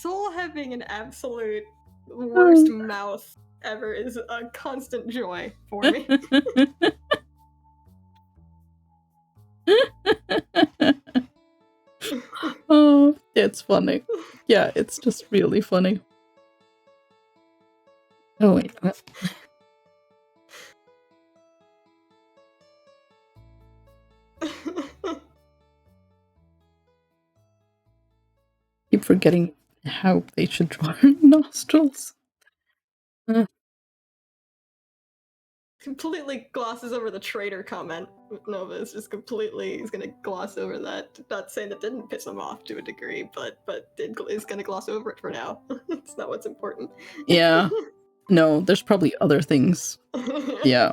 Soul having an absolute worst mouth ever is a constant joy for me. Oh, it's funny. Yeah, it's just really funny. Oh wait. Keep forgetting how they should draw her nostrils. Completely glosses over the traitor comment. Nova is just completely, he's gonna gloss over that. Not saying that didn't piss him off to a degree, but is gonna gloss over it for now. It's not what's important. Yeah. No, there's probably other things. Yeah.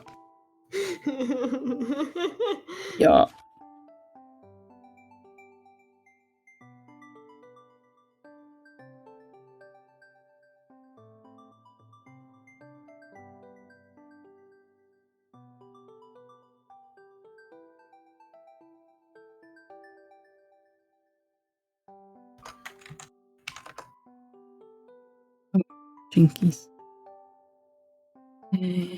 Yeah. Jinkies. I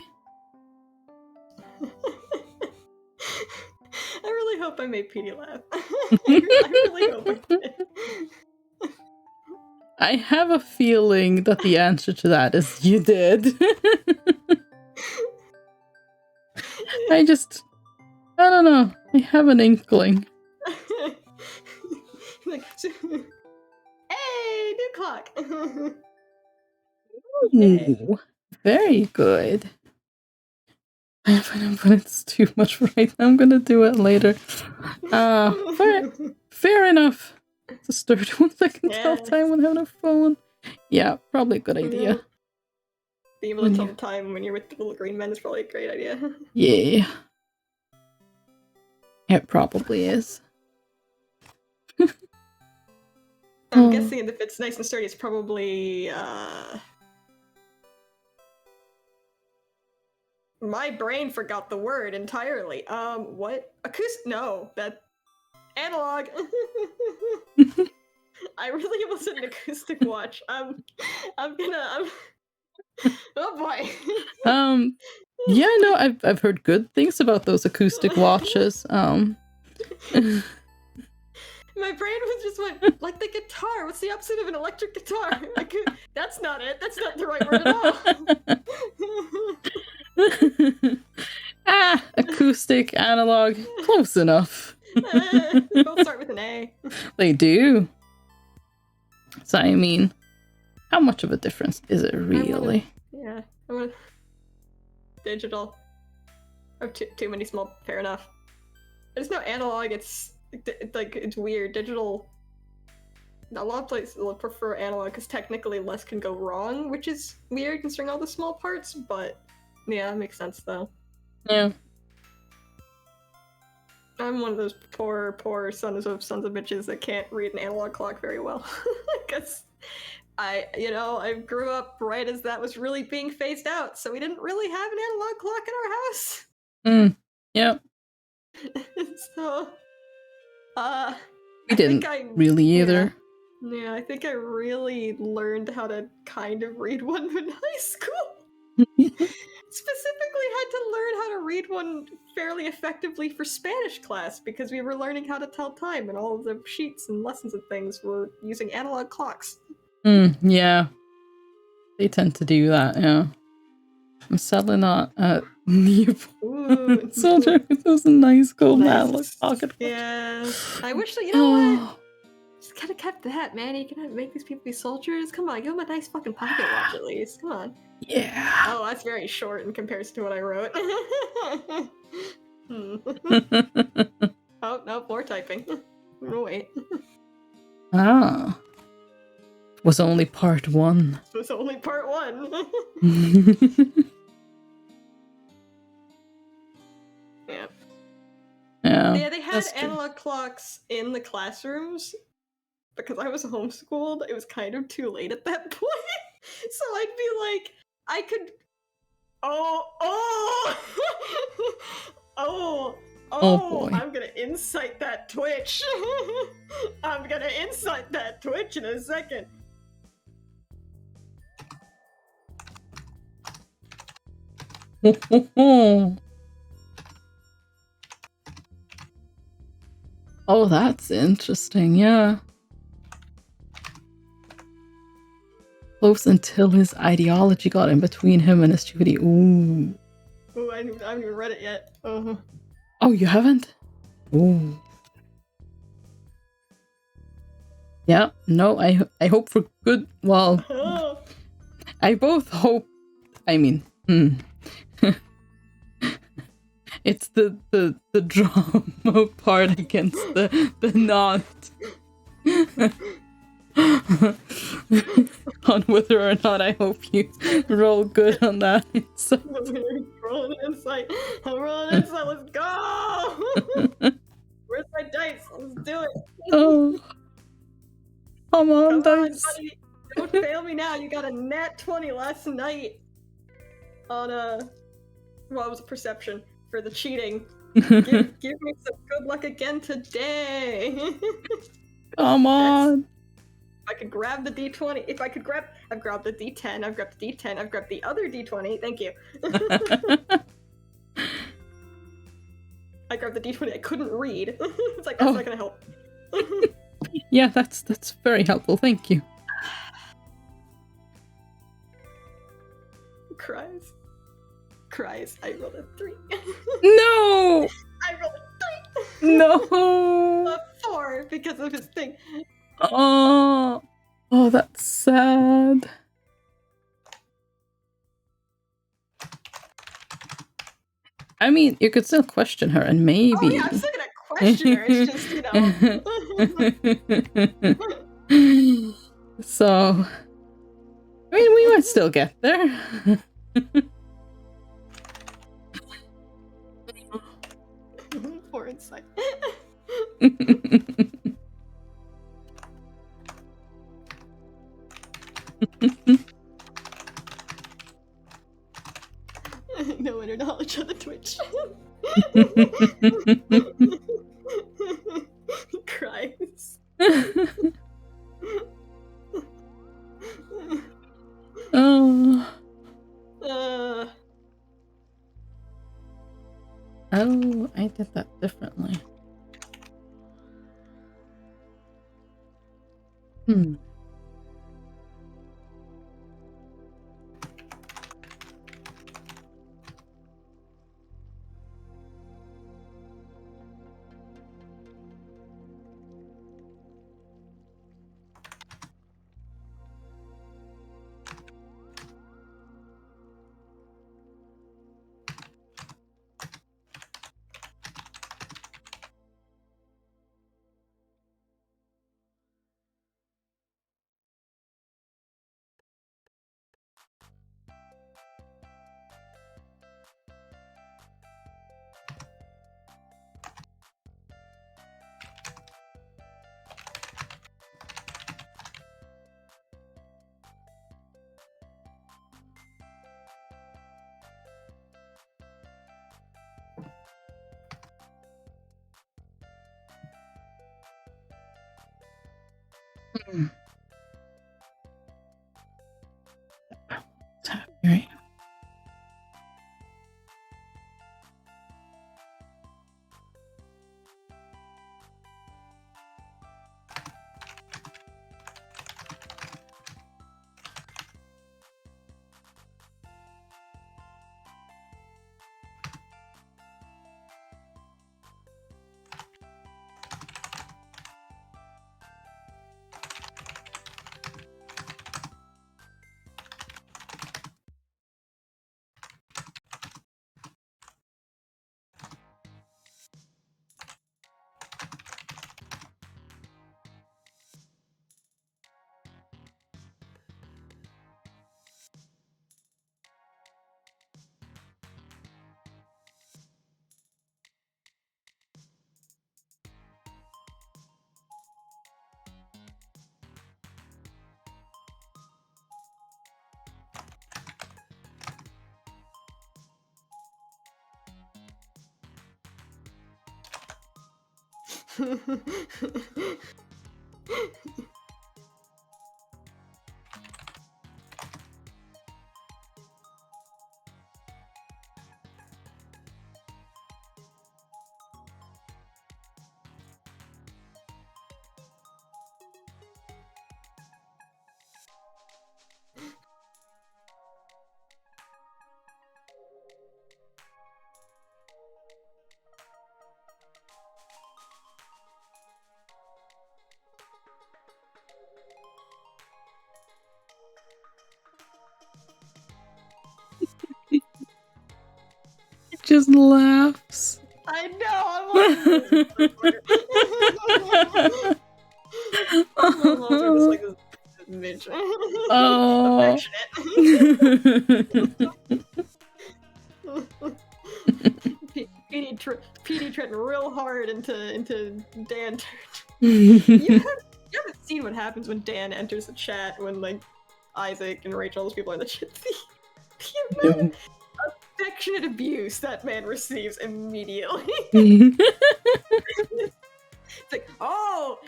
really hope I made Petey laugh. I really hope I did. I have a feeling that the answer to that is you did. I don't know. I have an inkling. Like, hey, new clock. Ooh, very good. But it's too much right now. I'm gonna do it later. Fair enough. It's a sturdy one that can tell time when having a phone. Yeah, probably a good idea. Being able to tell the time when you're with the little green men is probably a great idea. Yeah. It probably is. I'm guessing if it's nice and sturdy, it's probably, my brain forgot the word entirely. What? Acoustic? No, that... Analog! I really was an acoustic watch. Oh boy. Yeah, no, I've heard good things about those acoustic watches. My brain was just went, like the guitar. What's the opposite of an electric guitar? That's not it. That's not the right word at all. Acoustic, analog, close enough. Both start with an A. They do. So, I mean, how much of a difference is it really? I want digital. Oh, too many small. Fair enough. There's no analog. It's like it's weird. Digital. A lot of places will prefer analog because technically less can go wrong, which is weird considering all the small parts. But yeah, it makes sense though. Yeah. I'm one of those poor sons of bitches that can't read an analog clock very well. Because I grew up right as that was really being phased out, so we didn't really have an analog clock in our house. Yep. So, we didn't really either. Yeah, I think I really learned how to kind of read one in high school. Specifically had to learn how to read one fairly effectively for Spanish class because we were learning how to tell time and all of the sheets and lessons and things were using analog clocks. Yeah. They tend to do that, yeah. I'm selling that at Newport. So those nice gold analog pocket watch. Yeah. I wish that, you know what? Just kind of kept that, man. You can make these people be soldiers. Come on, give them a nice fucking pocket watch at least. Come on. Yeah. Oh, that's very short in comparison to what I wrote. Oh, no, more typing. Oh, wait. Ah. Was only part 1. This was only part 1. Yeah. Yeah, they had analog clocks in the classrooms. Because I was homeschooled, it was kind of too late at that point. So I'd be like, I could... Oh, boy. I'm gonna incite that Twitch. I'm gonna incite that Twitch in a second. Oh, that's interesting, yeah. Close until his ideology got in between him and his duty. Ooh. Ooh, I haven't even read it yet. Oh, you haven't? Ooh. Yeah, no, I hope for good. Well, I both hope. I mean, it's the drama part against the not. On whether or not I hope you roll good on that. So. Rolling insight. I'm rolling insight. Let's go. Where's my dice? Let's do it. Oh. Come on, dice. Buddy. Don't fail me now. You got a nat 20 last night on well, it was a perception for the cheating. Give me some good luck again today. Come on. If I could grab the D20, I've grabbed the D10, I've grabbed the D10, I've grabbed the other D20, thank you. I grabbed the D20 I couldn't read. It's like, that's not gonna help. Yeah, that's very helpful, thank you. Cries, I rolled a 3. No! I rolled a 3! No! A 4 because of his thing. Oh, that's sad. I mean, you could still question her, and maybe. Oh yeah, I'm still gonna question her. It's just, So, I mean, we might still get there. Poor insight. No inner knowledge on the Twitch. He cries. Oh, I did that differently. What's happening, right? It just laughs. I know. I'm just like this bitch. Oh. PD treading real hard into Dan. You haven't seen what happens when Dan enters the chat when like Isaac and Rachel, those people are in the chat. The amount of affectionate abuse that man receives immediately. It's like, oh,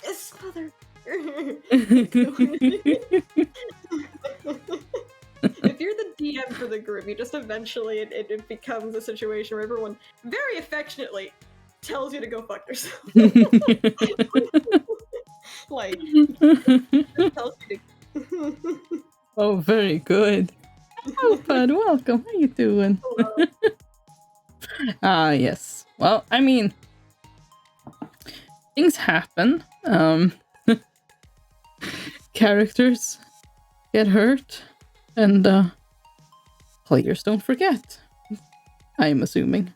it's mother. If you're the DM for the group, you just eventually it becomes a situation where everyone very affectionately tells you to go fuck yourself. Like, tells you to... Oh, very good. Oh, bud, welcome. How you doing? Yes. Well, I mean, things happen. Characters get hurt, and players don't forget. I'm assuming.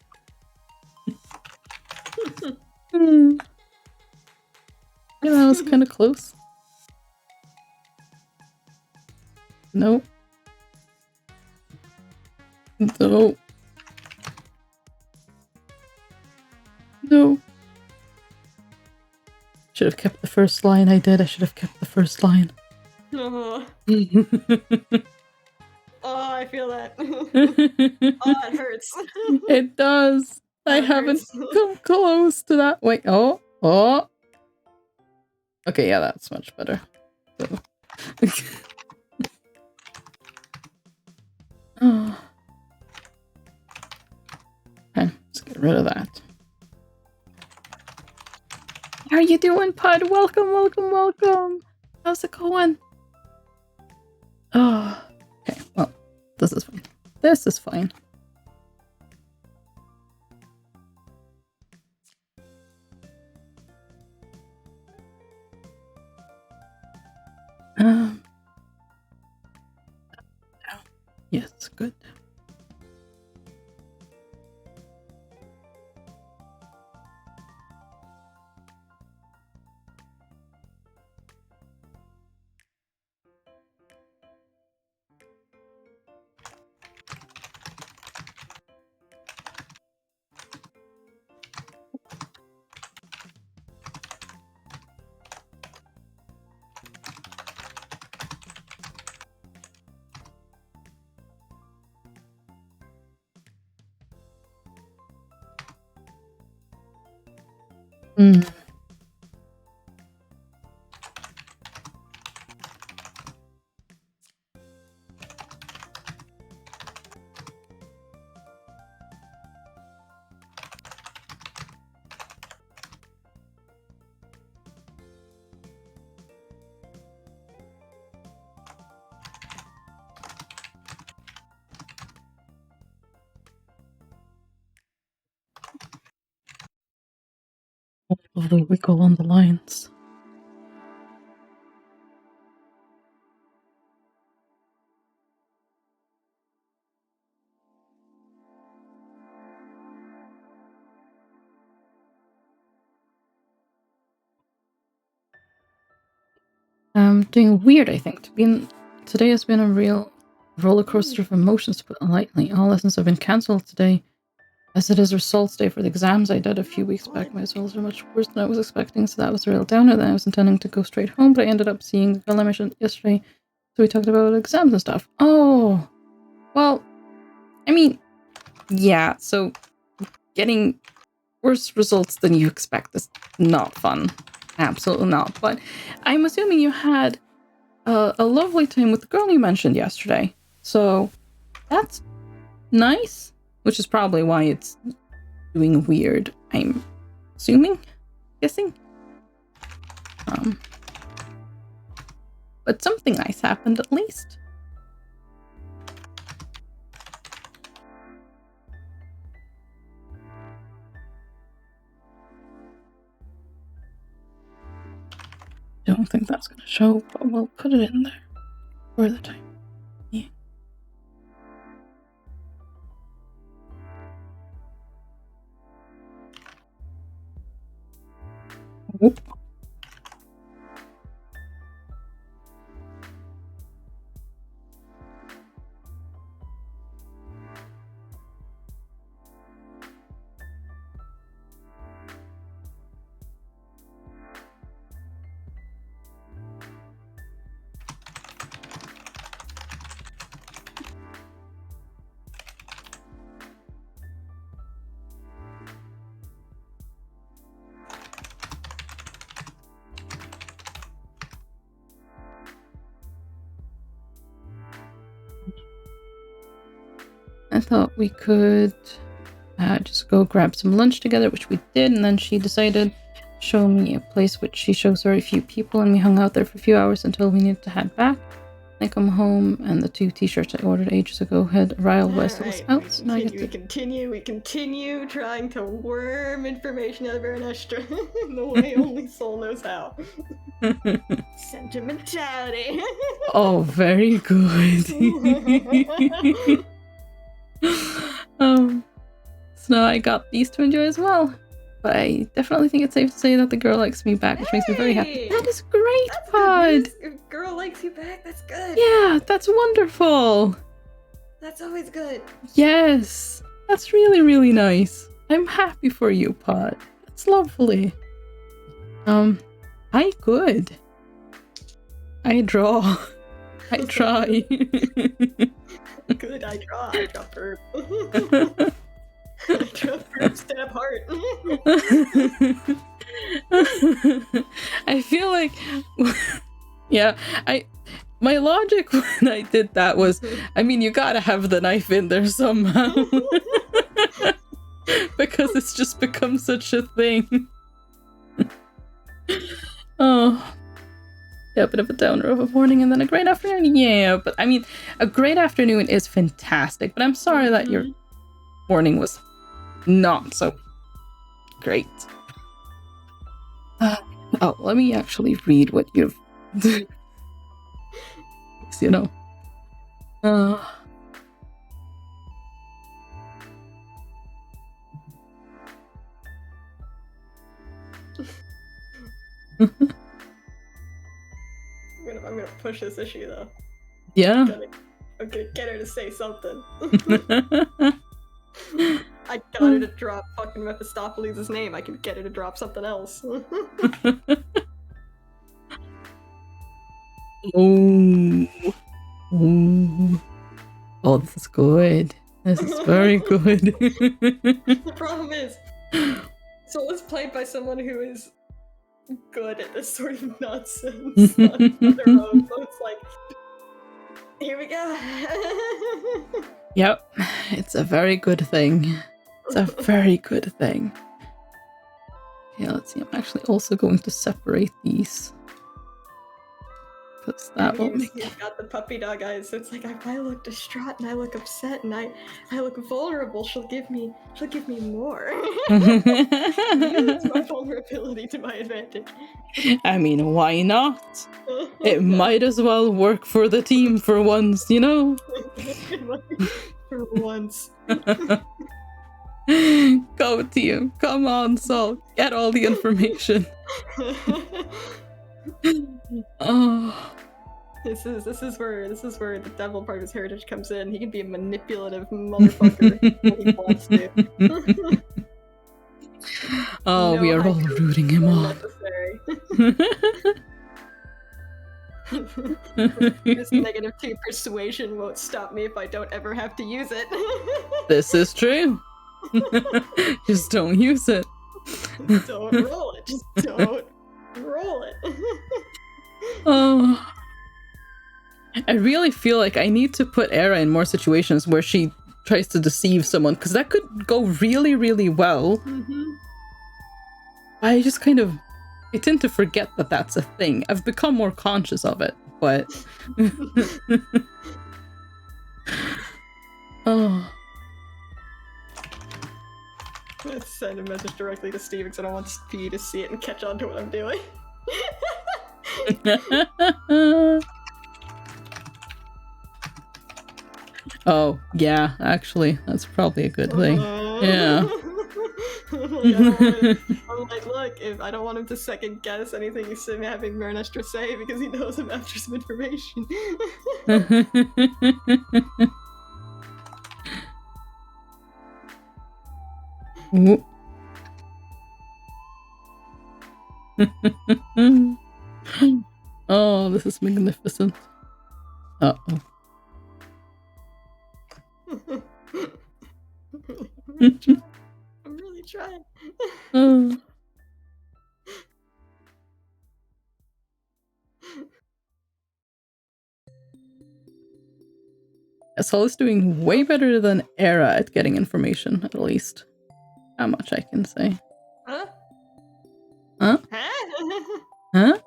Yeah, that was kind of close. No. No. No. Should have kept the first line. I did. I should have kept the first line. Oh, I feel that. Oh, it hurts. It does. I haven't come close to that. Wait. Oh. Oh. Okay, yeah, that's much better. So. Oh. Okay, let's get rid of that. How are you doing, Pud? Welcome, welcome, welcome. How's it going? Oh, okay. Well, this is fine. This is fine. Yes, good. Lovely wiggle on the lines. Doing weird, I think. Today has been a real roller coaster of emotions, to put it lightly. All lessons have been cancelled today, as it is results day for the exams I did a few weeks back. My results are much worse than I was expecting, so that was a real downer. Then I was intending to go straight home, but I ended up seeing the girl I mentioned yesterday, so we talked about exams and stuff. Oh, well, I mean, yeah, so getting worse results than you expect is not fun. Absolutely not. But I'm assuming you had a lovely time with the girl you mentioned yesterday. So that's nice, which is probably why it's doing weird, I'm guessing. But something nice happened at least. Don't think that's going to show, but we'll put it in there for the time. Yeah. Whoop. I thought we could just go grab some lunch together, which we did, and then she decided to show me a place which she shows very few people, and we hung out there for a few hours until we needed to head back. I come home, and the 2 t-shirts I ordered ages ago had arrived while I still was out. So now we continue trying to worm information out of Ernestra in the way only Soul knows how. Sentimentality. Oh, very good. So now I got these to enjoy as well. But I definitely think it's safe to say that the girl likes me back, which makes me very happy. That is great, Pod! If girl likes you back, that's good. Yeah, that's wonderful. That's always good. Yes, that's really, really nice. I'm happy for you, Pod. That's lovely. I could. I draw. I try. Good, I draw verb. I draw verb stab heart. I feel like, yeah, my logic when I did that was, I mean, you gotta have the knife in there somehow. Because it's just become such a thing. Oh. Yeah, a bit of a downer of a morning and then a great afternoon. Yeah, but I mean, a great afternoon is fantastic, but I'm sorry that your morning was not so great. Oh, let me actually read what you've... you know. I'm gonna push this issue though. Yeah. I'm gonna get her to say something. I got her to drop fucking Mephistopheles' name. I can get her to drop something else. Oh, this is good. This is very good. The problem is, Soul is played by someone who is good at this sort of nonsense on their own, so it's like, here we go. Yep, it's a very good thing. It's a very good thing. Okay, let's see. I'm actually also going to separate these. because that will make He's got the puppy dog eyes, so it's like if I look distraught and I look upset and I look vulnerable, she'll give me more. Use my vulnerability to my advantage. I mean, why not? It might as well work for the team for once, you know? For once. Go team, come on, Sol, get all the information. Oh. This is where the devil part of his heritage comes in. He can be a manipulative motherfucker when he wants to. Oh, no, we are all rooting him on. This -2 persuasion won't stop me if I don't ever have to use it. This is true. Just don't use it. Don't roll it. Just don't roll it. Oh. I really feel like I need to put Era in more situations where she tries to deceive someone, because that could go really, really well. I just kind of... I tend to forget that that's a thing. I've become more conscious of it, but... Oh. Let's send a message directly to Steve because I don't want Steve to see it and catch on to what I'm doing. Oh, yeah, actually, that's probably a good thing. Yeah. I'm like, look, if I don't want him to second guess anything he's having Mernestra say because he knows I'm after some information. Oh, this is magnificent. Uh-oh. I'm really trying. Sol is doing way better than Era at getting information, at least. How much I can say. Huh? Huh? Huh? Huh?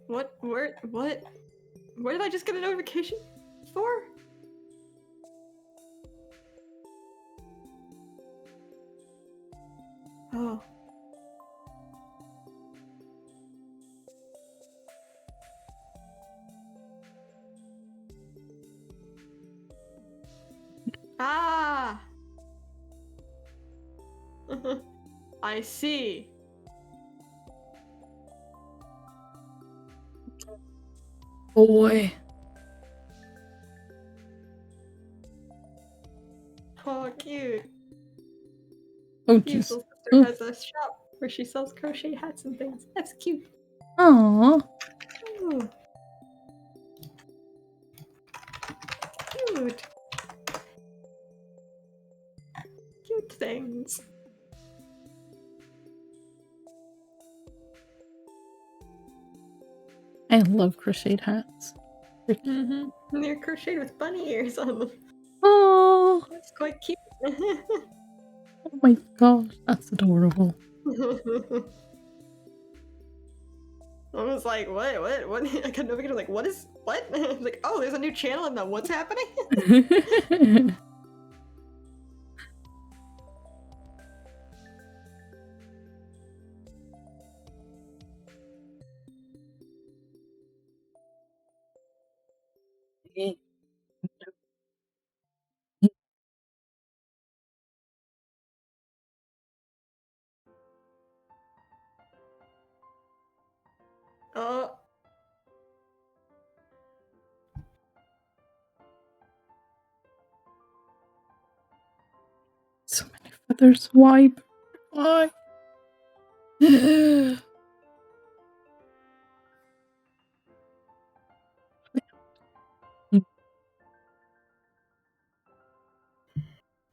What? Where? What? Where did I just get a notification for? Oh. Ah! I see. Boy. Oh, cute. Oh, Cute. jeez. Little sister has a shop where she sells crochet hats and things. That's cute. Aww. Ooh. Cute. Cute things. I love crocheted hats. And they're crocheted with bunny ears on them. Oh, That's quite cute. Oh my gosh, that's adorable. I was like, what? I got notification like, what? I was like, oh, there's a new channel and what's happening? Oh. So many feathers. Why? Why?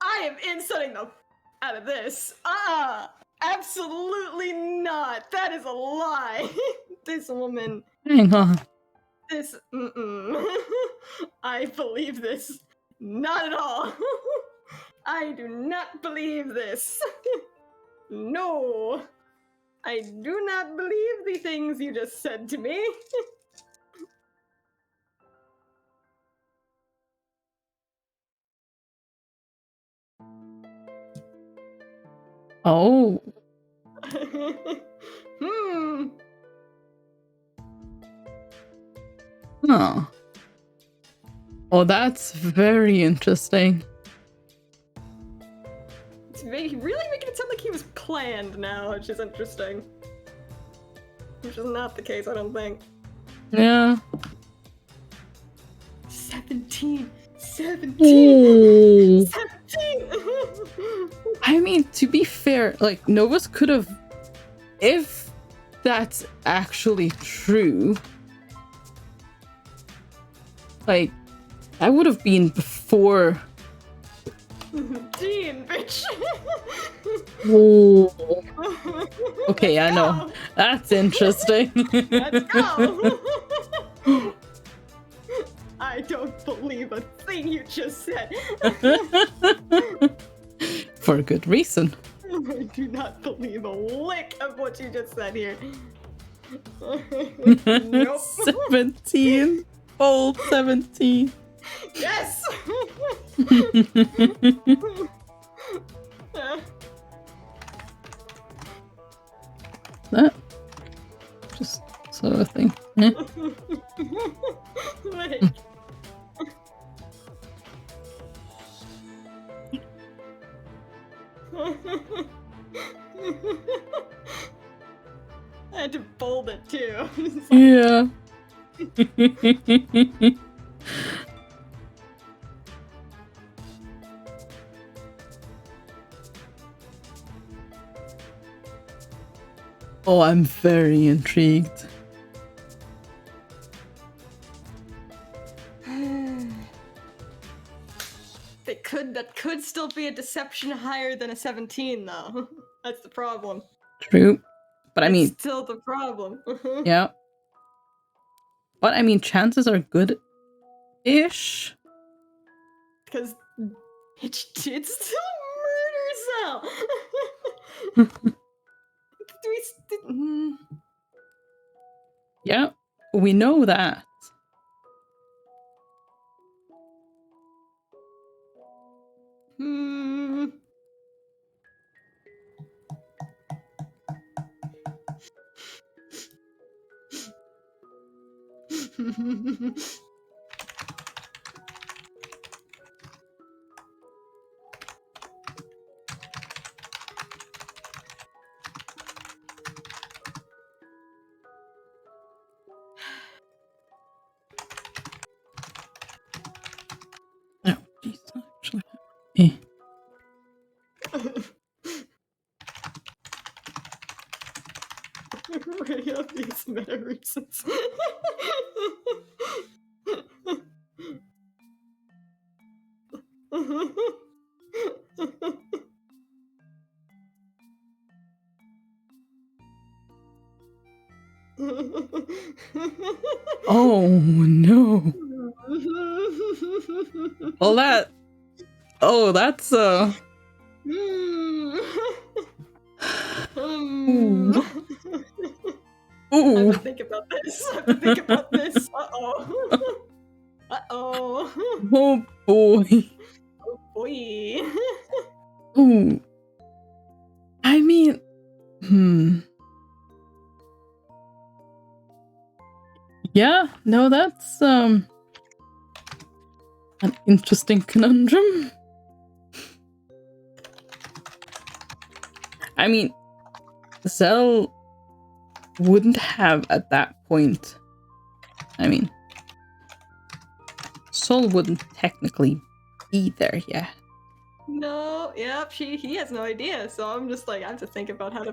I am inserting the out of this. Absolutely not. That is a lie. This woman. Hang on. This. I believe this. Not at all. I do not believe this. No. I do not believe the things you just said to me. Oh. Hmm. Huh. Oh, that's very interesting. It's really making it sound like he was planned now, which is interesting. Which is not the case, I don't think. Yeah. 17! 17! Ooh. 17! I mean, to be fair, like, Novus could have... If that's actually true, like, that would have been before... Gene, bitch! Ooh. Okay, Let's I know. go. That's interesting. Let's go! I don't believe a thing you just said. For good reason. I do not believe a lick of what you just said here. Nope. 17. Old 17. Yes! That just sort of thing. Eh? Wait. I had to bold it too. Yeah. Oh, I'm very intrigued. That could still be a deception higher than a 17 though. That's the problem. True. But I mean, still the problem. yeah. But I mean, chances are good-ish. Because it's still murder cell. Yeah, we know that. Hmm. Oh, geez, actually. Eh. Already have these meta reasons. Oh no. Well, that. Oh, that's Ooh. I have Ooh. to think about this. I have to think about this. Uh-oh. Uh-oh. Oh boy. Oh boy. Ooh. I mean, Yeah, no, that's an interesting conundrum. I mean, Zell wouldn't have at that point. I mean, Sol wouldn't technically be there yet. No, yep, he has no idea, so I'm just like, I have to think about how to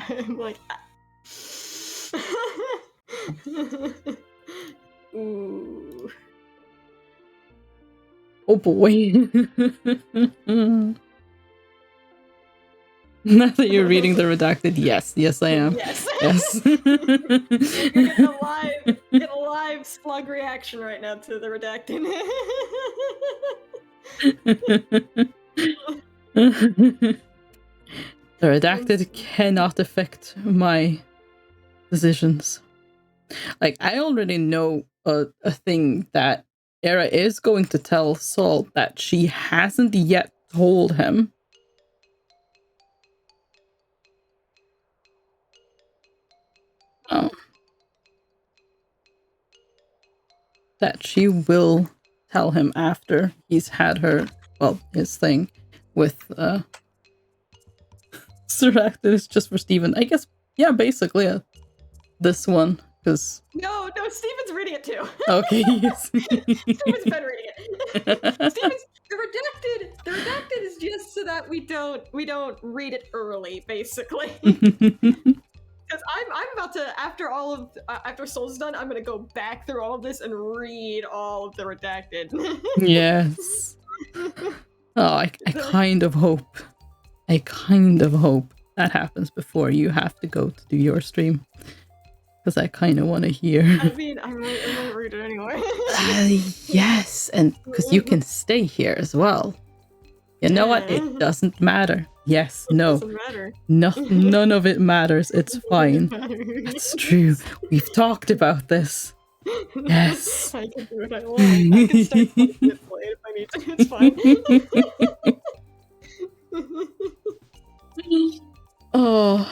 I'm like, ooh. Oh boy. Now that you're reading the redacted, yes, I am. Yes. Yes. You're getting a live slug reaction right now to the redacted. The redacted cannot affect my decisions. Like, I already know a thing that Era is going to tell Saul that she hasn't yet told him. That she will tell him after he's had his thing with Suracted is just for Steven. I guess, yeah, basically this one, because... No, Steven's reading it too. Okay, yes. Steven's been reading it. The redacted is just so that we don't read it early, basically. Because I'm about to, after Soul's done, I'm gonna go back through all of this and read all of the redacted. Yes. Oh, I kind of hope that happens before you have to go to do your stream. Because I kind of want to hear. I mean, I might read it anyway. Yes, and because you can stay here as well. You know what? It doesn't matter. Yes, no. It doesn't matter. None of it matters. It's fine. It's true. We've talked about this. Yes. I can do what I want. I can start playing it if I need to. It's fine. Oh,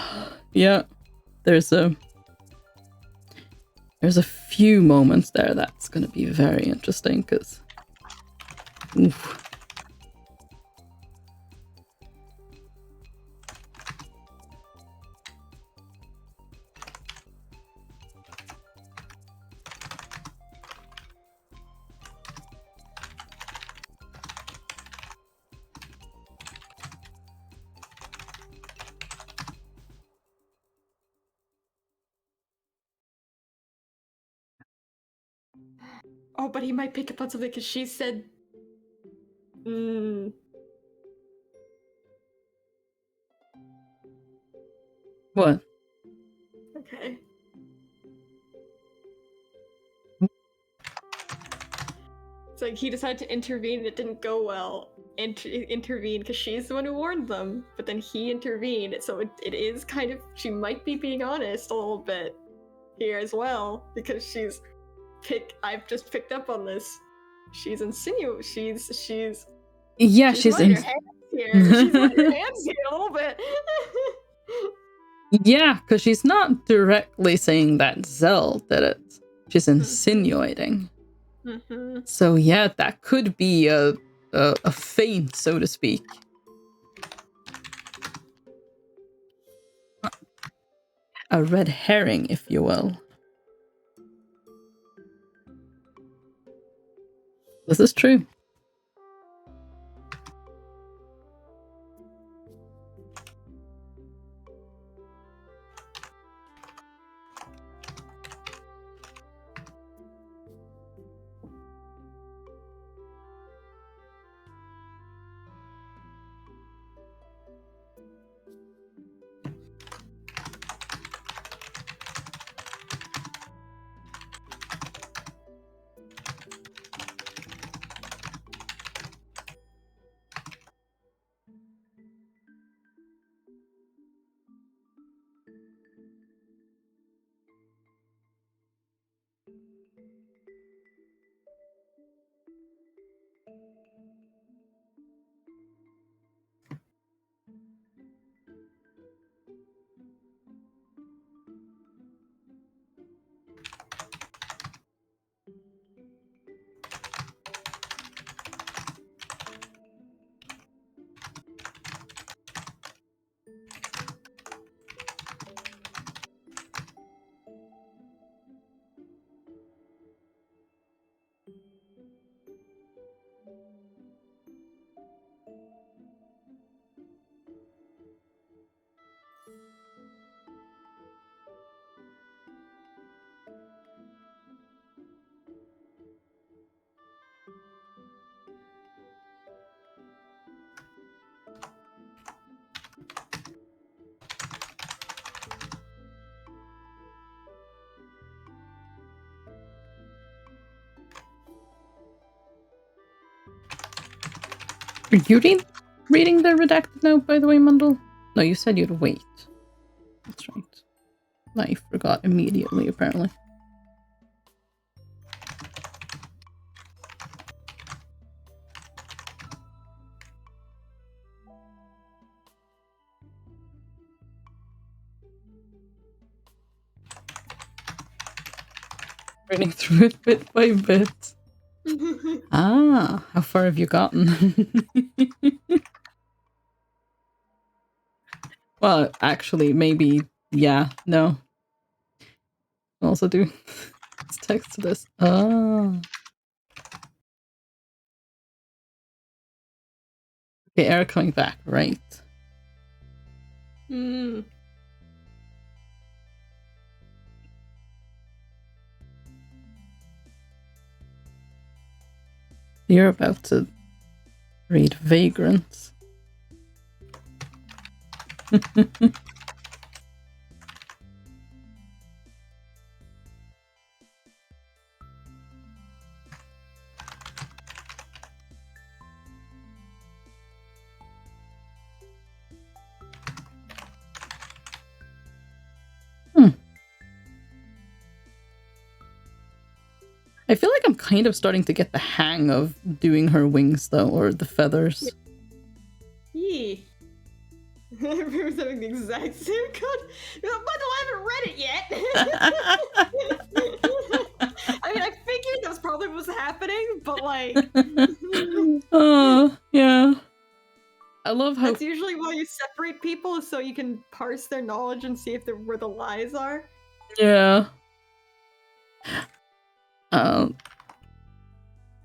yeah. There's a few moments there that's going to be very interesting because... Oh, but he might pick up on something because she said... What? Okay. It's like he decided to intervene and it didn't go well. Intervene because she's the one who warned them, but then he intervened, so it is kind of... She might be being honest a little bit here as well, because I've just picked up on this. She's insinuating. She's yeah, she's her hands here. She's letting her hands here a little bit. Yeah, because she's not directly saying that Zell did it. She's insinuating. So yeah, that could be a feint, so to speak. A red herring, if you will. This is true. Are you reading the redacted note, by the way, Mundle? No, you said you'd wait. That's right. I forgot immediately, apparently. Reading through it bit by bit. Ah, how far have you gotten? Well, actually, maybe, yeah, no. I'll also do let's text to this. Oh. Okay, Eric coming back, right. Mm. You're about to read Vagrants. I feel like I'm kind of starting to get the hang of doing her wings, though, or the feathers. Yee. Everyone's having the exact same code. Bundle, I haven't read it yet. I mean, I figured that was probably what was happening, but like. Oh, yeah. I love how. That's usually why you separate people, so you can parse their knowledge and see if where the lies are. Yeah.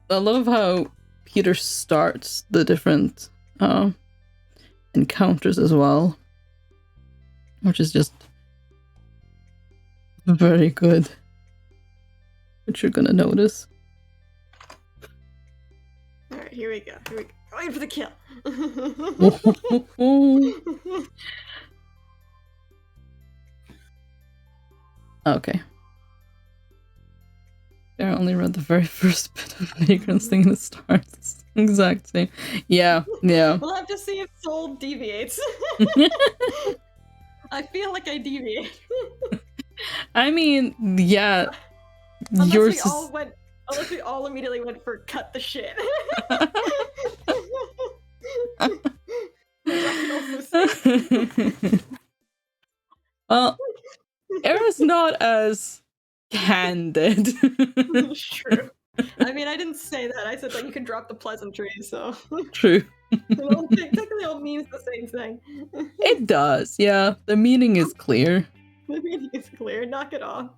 I love how Peter starts the different encounters as well, which is just very good, which you're gonna notice. Alright, here we go. Going for the kill. Okay. I only read the very first bit of Vagrant's thing that starts. Exact same. Yeah. We'll have to see if Soul deviates. I feel like I deviate. I mean, yeah. Unless we all immediately went for cut the shit. Well, Era's not as candid. True. I mean, I didn't say that. I said that you can drop the pleasantries, so. True. Technically, all means the same thing. It does, yeah. The meaning is clear. The meaning is clear. Knock it off.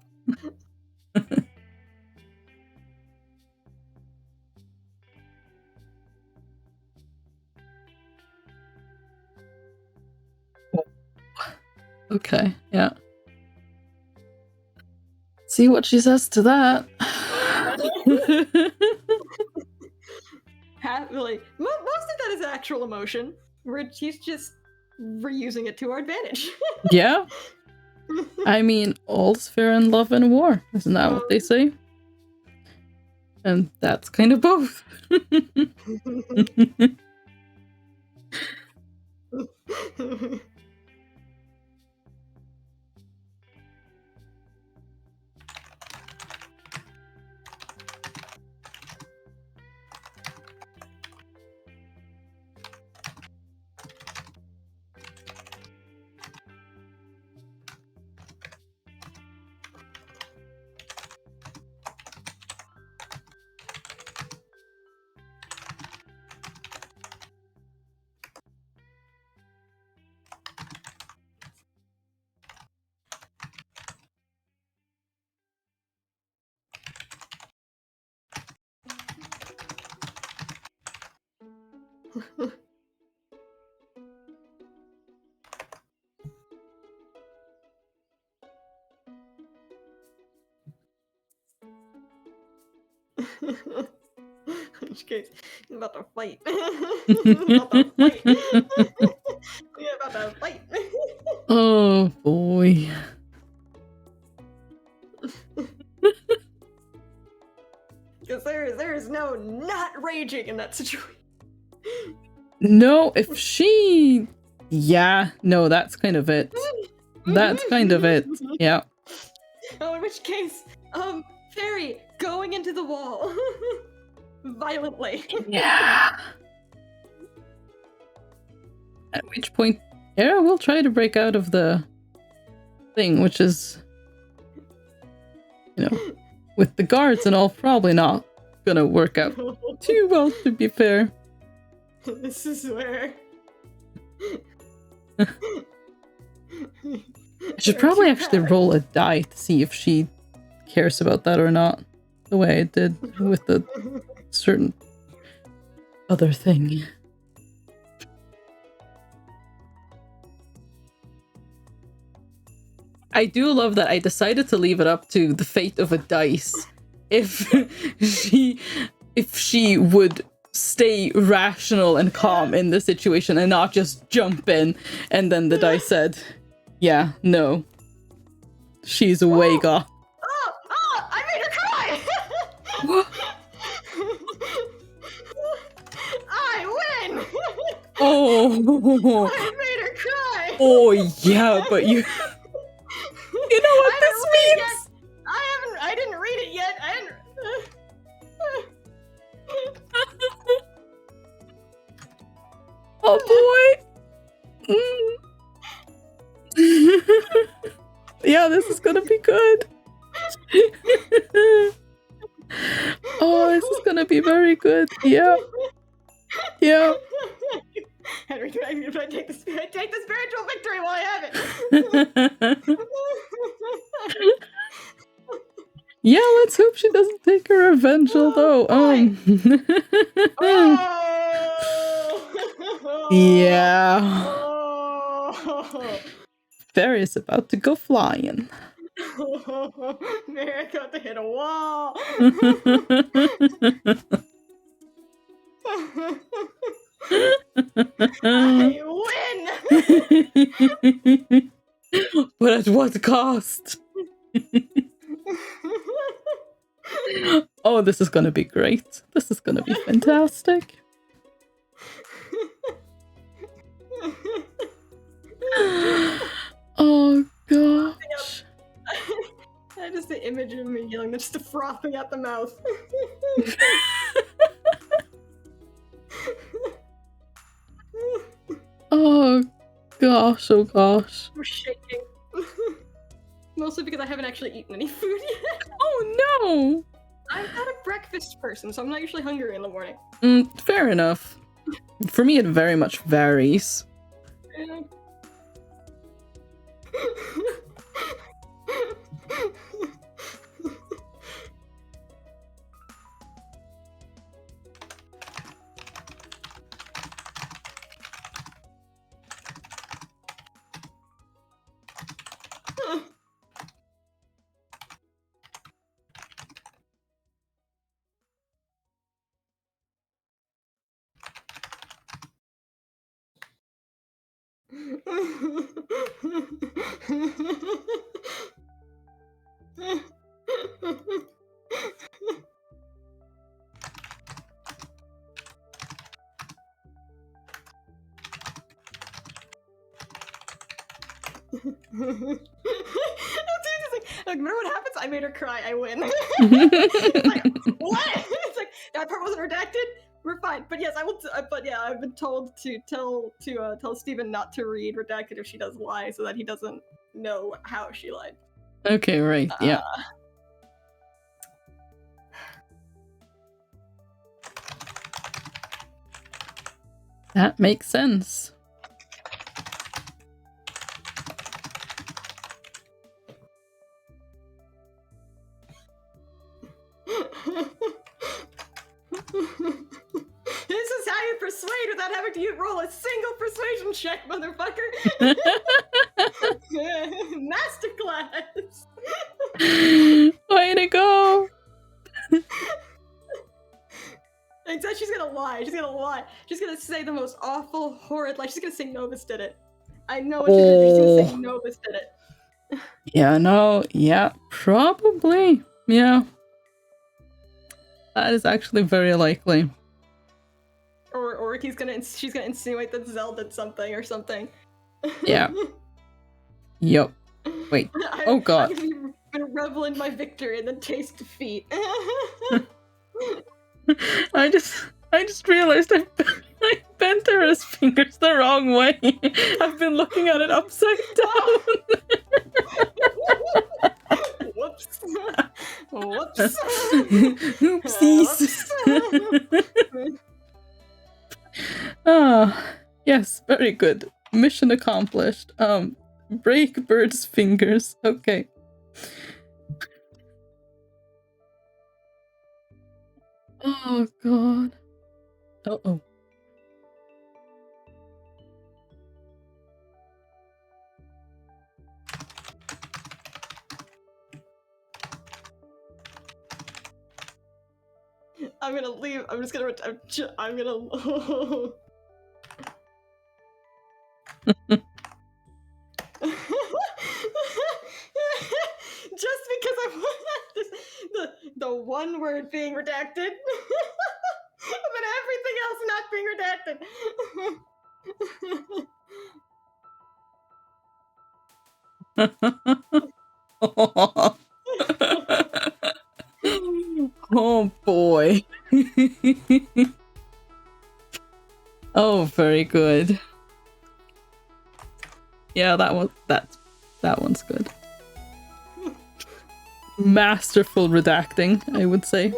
Okay, yeah. See what she says to that. Like, most of that is actual emotion. He's just reusing it to our advantage. Yeah. I mean, all's fair in love and war. Isn't that what they say? And that's kind of both. In which case, he's about to fight. About to fight. We're about to fight. Oh boy. Because there is no not raging in that situation. No, if she... Yeah, no, that's kind of it. That's kind of it. Yeah. Oh, in which case, fairy going into the wall. Violently. Yeah. At which point, Era will try to break out of the thing, which is, with the guards and all, probably not gonna work out too well, to be fair. This is where... I should probably actually roll a die to see if she cares about that or not, the way I did with the certain other thing. I do love that I decided to leave it up to the fate of a dice if she would stay rational and calm in the situation and not just jump in, and then the dice said, yeah, no. She's away, gone. Oh, I made her cry! What? I win! Oh. I made her cry! Oh, yeah, but you... You know what this means? I didn't read it yet. I didn't... Oh boy. Yeah, this is gonna be good. Oh, this is gonna be very good. Yeah. Yeah. Henry, I take the spiritual victory while I have it. Yeah, let's hope she doesn't take her revenge, although, yeah. Fairy is about to go flying. Mary got to hit a wall. I win! But at what cost? Oh, this is gonna be great. This is gonna be fantastic. Oh gosh. I just the image of me yelling, just the frothing at the mouth. Oh gosh, oh gosh. We're shaking. Mostly because I haven't actually eaten any food yet. Oh no! I'm not a breakfast person, so I'm not usually hungry in the morning. Fair enough. For me, it very much varies. Yeah. Like, remember what happens? I made her cry. I win. It's like, what? It's like that part wasn't redacted. We're fine. But yes, I will. But yeah, I've been told to tell Steven not to read redacted if she does lie, so that he doesn't know how she lied. Okay, right. Yeah. That makes sense. This is how you persuade without having to roll a single persuasion check, motherfucker. Masterclass. Way to go. Except she's gonna lie. She's gonna lie. She's gonna say the most awful, horrid lie. She's gonna say Novus did it. I know what she's gonna do. She's gonna say Novus did it. Yeah, no, yeah, probably. Yeah. That is actually very likely. or she's gonna insinuate that Zell did something or something. Yeah. Yep. Wait. Oh god. I'm gonna revel in my victory and then taste defeat. I just realized I bent Tara's fingers the wrong way. I've been looking at it upside down. Whoops. Whoops. Oopsies. Ah, yes, very good. Mission accomplished. Break bird's fingers. Okay. Oh god. Uh-oh. I'm gonna leave. I'm just gonna. I'm gonna. Just because I want the one word being redacted, but everything else not being redacted. Oh boy. Oh, very good. Yeah, that one's good. Masterful redacting, I would say.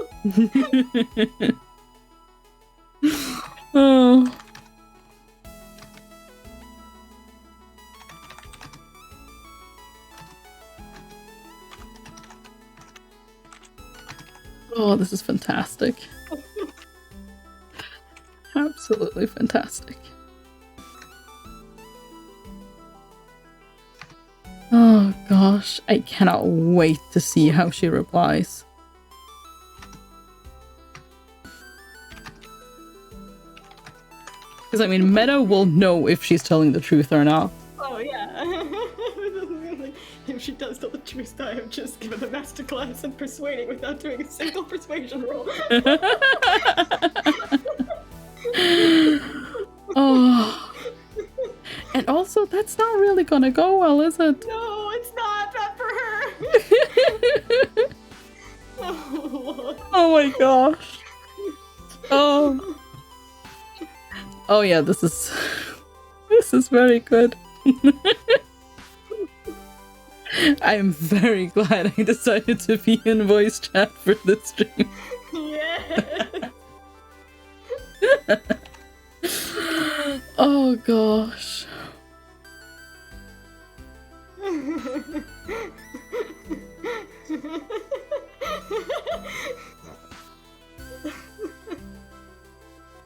Oh. Oh, this is fantastic. Absolutely fantastic. Oh gosh, I cannot wait to see how she replies. Because I mean, Meta will know if she's telling the truth or not. Oh yeah. If she does tell the truth, I have just given a masterclass in persuading without doing a single persuasion roll. Oh. And also, that's not really gonna go well, is it? No, it's not for her. Oh my gosh. Oh. Oh yeah, this is very good. I am very glad I decided to be in voice chat for this stream. Yes. Oh gosh.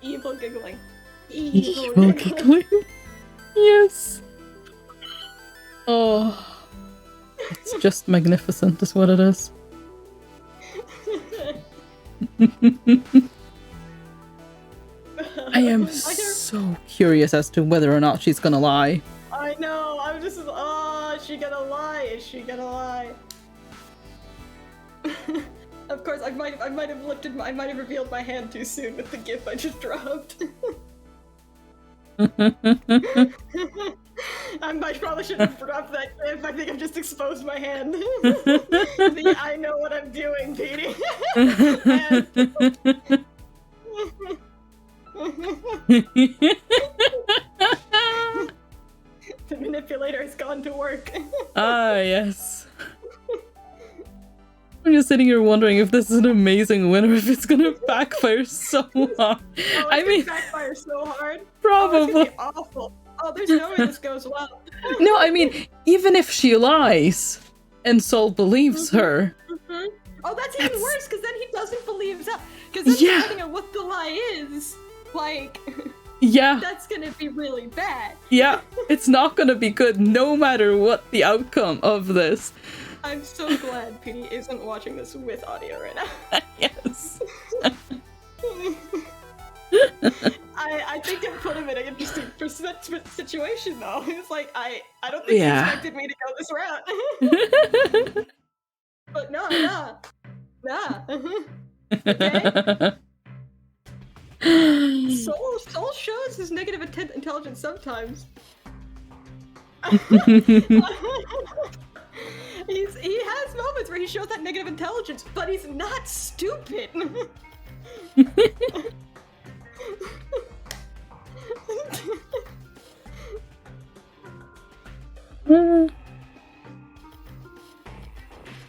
Evil giggling. Evil giggling. Yes. Oh. It's just magnificent, is what it is. I am so curious as to whether or not she's gonna lie. I know, I'm just, is she gonna lie? Is she gonna lie? Of course, I might have revealed my hand too soon with the gif I just dropped. I probably shouldn't have dropped that gif. I think I've just exposed my hand. I know what I'm doing, Petey. The manipulator has gone to work. Ah, yes. I'm just sitting here wondering if this is an amazing win or if it's gonna backfire so hard. Oh, I mean, backfire so hard. Probably. Oh, it's gonna be awful. Oh, there's no way this goes well. No, I mean, even if she lies and Sol believes her. Oh, that's even worse, because then he doesn't believe Zell. Because then depending on what the lie is, like, yeah, that's gonna be really bad. Yeah, it's not gonna be good no matter what the outcome of this. I'm so glad Petey isn't watching this with audio right now. Yes. I think it put him in an interesting situation, though. It's like, I don't think he expected me to go this route. But nah. Okay? Soul shows his negative intelligence sometimes. He has moments where he shows that negative intelligence, but he's not stupid.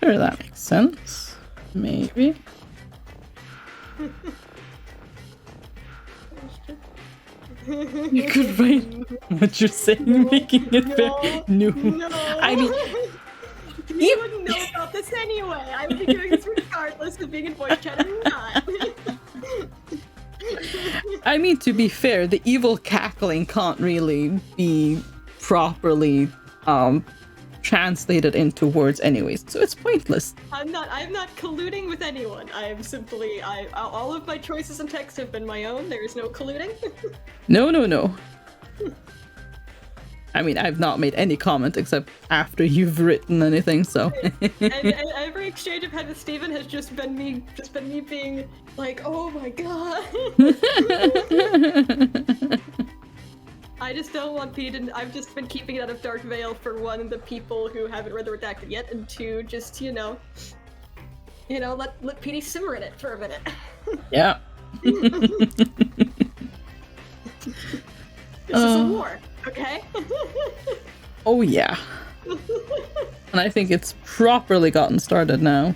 Sure, that makes sense. Maybe. You could write what you're saying, making it fair. No. I mean, you wouldn't know about this anyway. I would be doing this regardless of being in voice chat or not. I mean, to be fair, the evil cackling can't really be properly translated into words anyways, so it's pointless. I'm not colluding with anyone. I am simply all of my choices in text have been my own. There is no colluding. No. I mean, I've not made any comment except after you've written anything, so. and every exchange I've had with Steven has just been me being like, oh my god. I just don't want Petey to. I've just been keeping it out of Dark Veil for one, the people who haven't read the redacted yet, and two, just let Petey simmer in it for a minute. Yeah. This is a war, okay? Oh yeah. And I think it's properly gotten started now.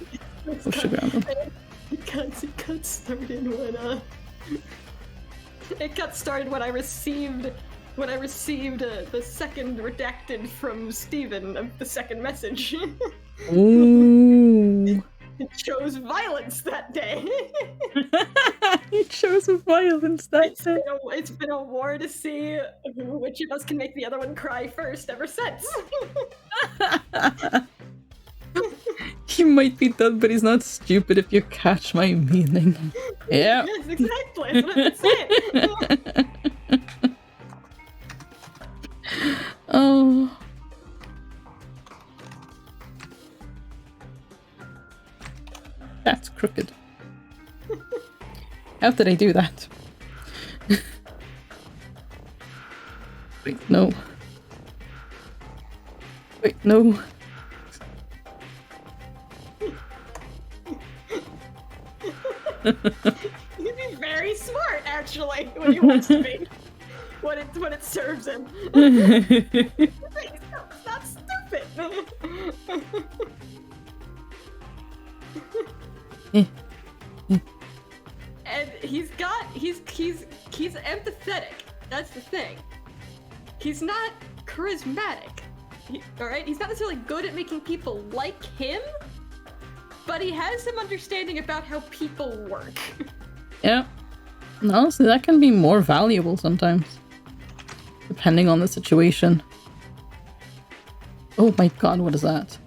It got started when I received the second redacted from Steven of the second message. Ooh. It chose violence that day. He chose violence that day. It's been a war to see which of us can make the other one cry first ever since. He might be dumb, but he's not stupid if you catch my meaning. Yeah. Yes, exactly. That's what I'm saying. Oh. That's crooked. How did I do that? Wait, no. Wait, no. He'd be very smart, actually, when he wants to be. When it serves him. It's not stupid. And he's empathetic. That's the thing. He's not charismatic. Alright? He's not necessarily good at making people like him, but he has some understanding about how people work. Yeah. And honestly, that can be more valuable sometimes. Depending on the situation. Oh my god, what is that?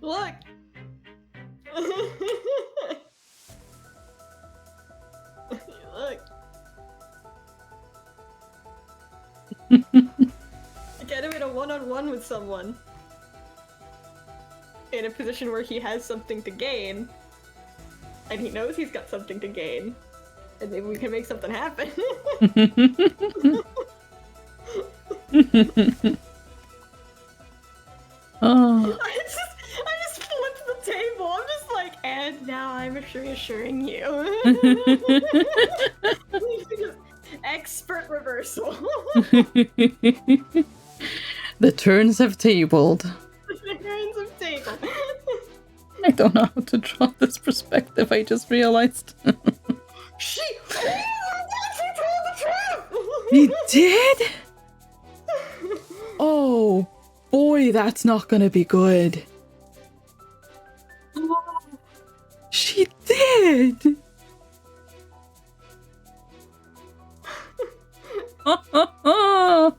Look! Look. Get him in a one-on-one with someone. In a position where he has something to gain. And he knows he's got something to gain. And maybe we can make something happen. Oh. I just flipped the table. I'm just like, and now I'm reassuring you. Just expert reversal. The turns have tabled. The turns have tabled. I don't know how to draw this perspective, I just realized. She told the truth! He did? Oh boy, that's not gonna be good. She did! Oh.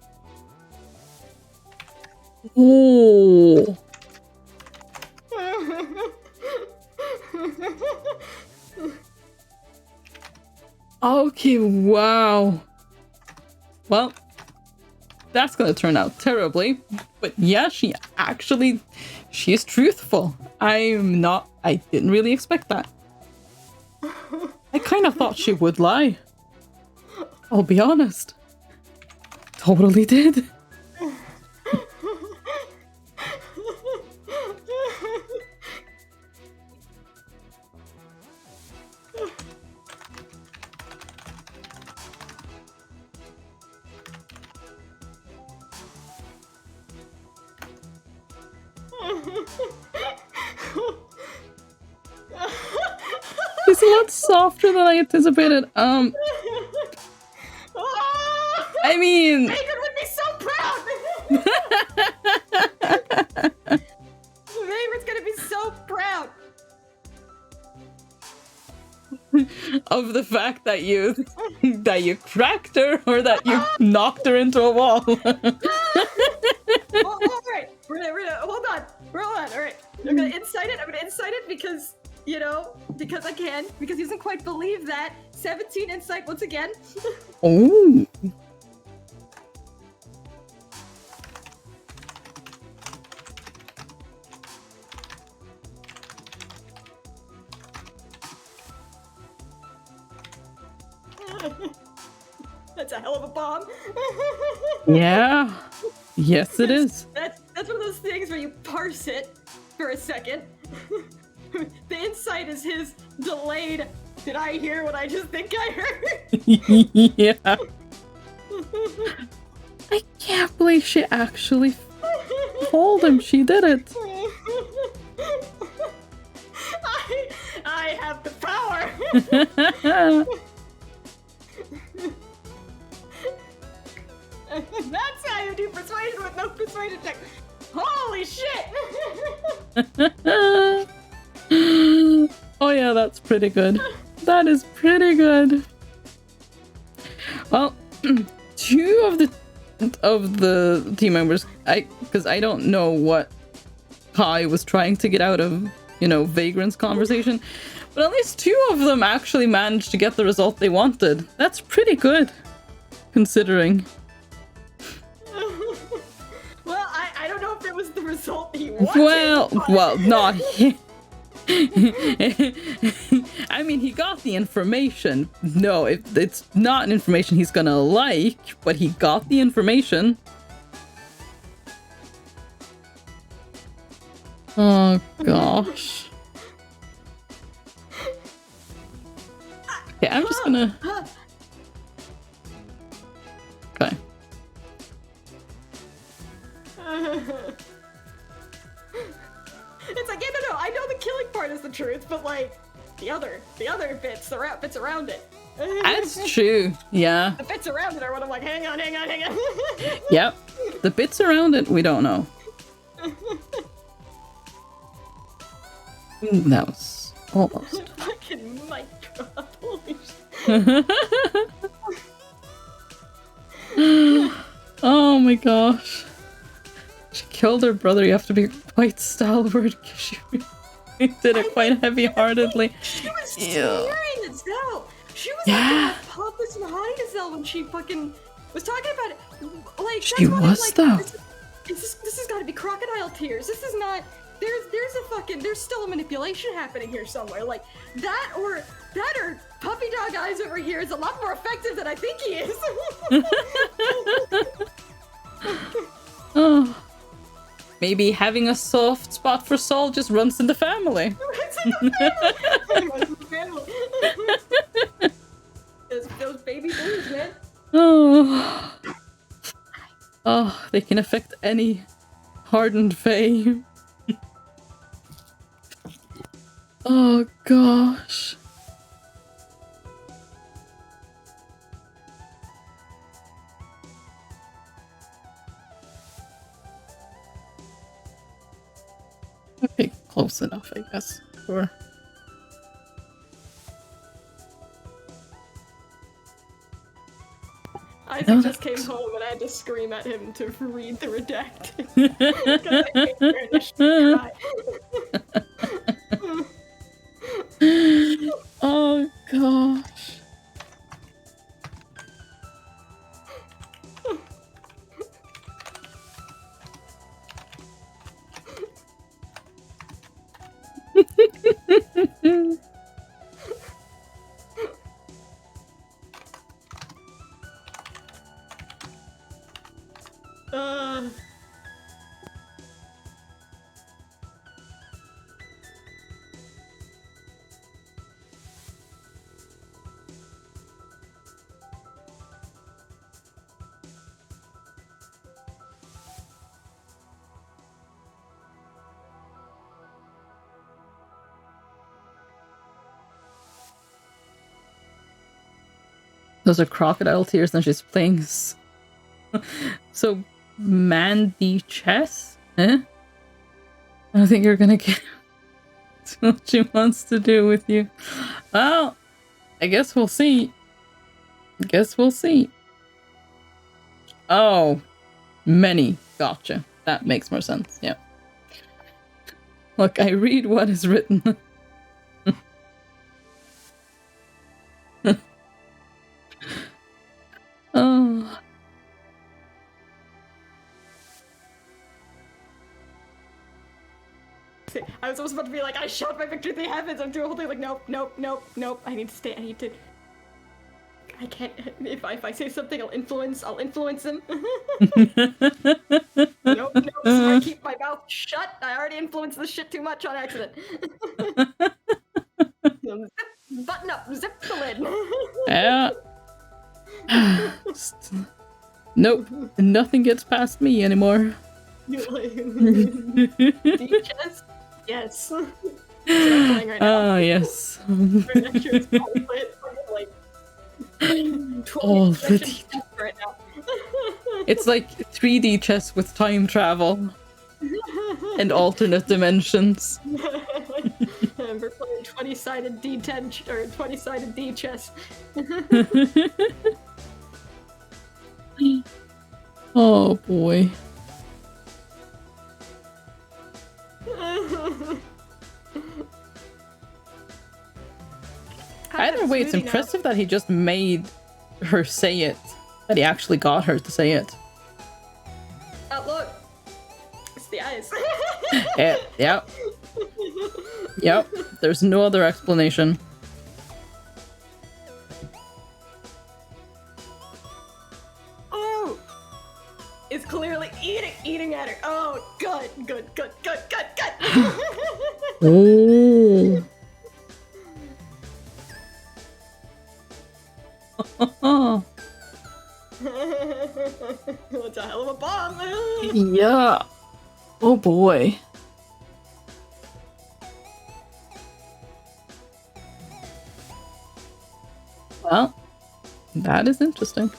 Okay, wow. Well, that's gonna turn out terribly. But yeah, she is truthful. I didn't really expect that. I kind of thought she would lie. I'll be honest. Totally did. She's a lot softer than I anticipated. I mean, Megan would be so proud. Megan's gonna be so proud of the fact that you cracked her or that you knocked her into a wall. All right, we're gonna hold on. All right, I'm gonna incite it because, you know, because I can, because he doesn't quite believe that. 17 insight once again. Oh. That's a hell of a bomb. Yeah. Yes, it is. That's one of those things where you parse it for a second. The insight is his delayed. Did I hear what I just think I heard? Yeah. I can't believe she actually told him she did it. I have the power. That's how you do persuasion with no persuasion check. Holy shit! Oh yeah, that's pretty good. That is pretty good. Well, two of the team members, because I don't know what Kai was trying to get out of, you know, Vagrant's conversation, but at least two of them actually managed to get the result they wanted. That's pretty good, considering. Well, I don't know if it was the result he wanted. Well, not he. I mean, he got the information. No, it's not an information he's gonna like, but he got the information. Oh gosh. Okay, I'm just gonna. Okay. It's like, yeah, no, I know the killing part is the truth, but like the other bits, the bits around it. That's true. Yeah. The bits around it are what I'm like, hang on. Yep. The bits around it, we don't know. Ooh, that was almost. Fucking mic drop. Holy shit. Oh my gosh. She killed her brother. You have to be quite stalwart because she did it quite heavy-heartedly. She was tearing as hell. She was like pompous and high as hell when she fucking was talking about it. Like, she was though. This has got to be crocodile tears. This is not. There's still a manipulation happening here somewhere. Like that or puppy dog eyes over here is a lot more effective than I think he is. Oh. Maybe having a soft spot for Saul just runs in the family. Those baby blues, man. Oh, they can affect any hardened fae. Oh gosh. close enough, I guess. Sure. Isaac just came home and I had to scream at him to read the redacted. Because I hate hearing this shit cry. Oh gosh. Those are crocodile tears and she's playing. So, Mandy chess? Eh? I don't think you're gonna get what she wants to do with you. Well, I guess we'll see. Oh, many. Gotcha. That makes more sense. Yeah. Look, I read what is written. Oh. I was almost about to be like, I shout my victory to the heavens. I'm doing a whole thing like, nope. I need to stay. I can't. If I say something, I'll influence him. Nope. So I keep my mouth shut. I already influenced this shit too much on accident. Button up, zip the lid. Yeah. Nope. Nothing gets past me anymore. D-chess? Yes. That's what I'm playing right now. Oh, yes. Oh, the right now. It's like 3D chess with time travel and alternate dimensions. We're playing 20-sided D10 or 20-sided D chess. Oh boy. Either way, it's impressive that he just made her say it. That he actually got her to say it. Oh, look. It's the eyes. Yep. There's no other explanation. Oh! It's clearly eating at her. Oh, good. Oh. That's a hell of a bomb. Yeah. Oh boy. Well, that is interesting.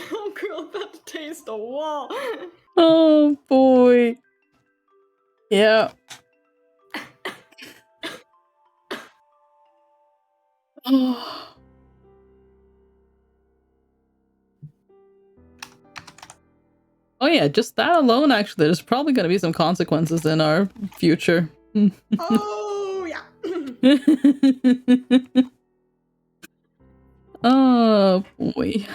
Oh, girl, about to taste a wall. Oh boy. Yeah. Oh. Oh yeah, just that alone, actually, there's probably going to be some consequences in our future. Oh, yeah. Oh boy.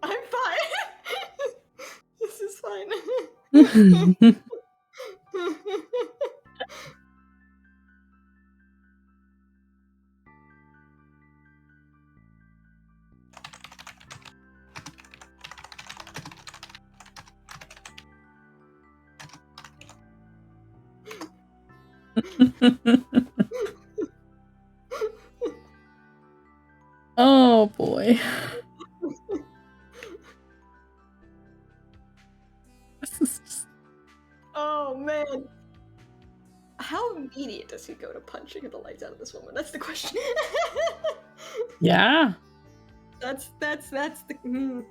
I'm fine. This is fine. Oh boy. This is just... Oh man. How immediate does he go to punching the lights out of this woman? That's the question. Yeah. That's the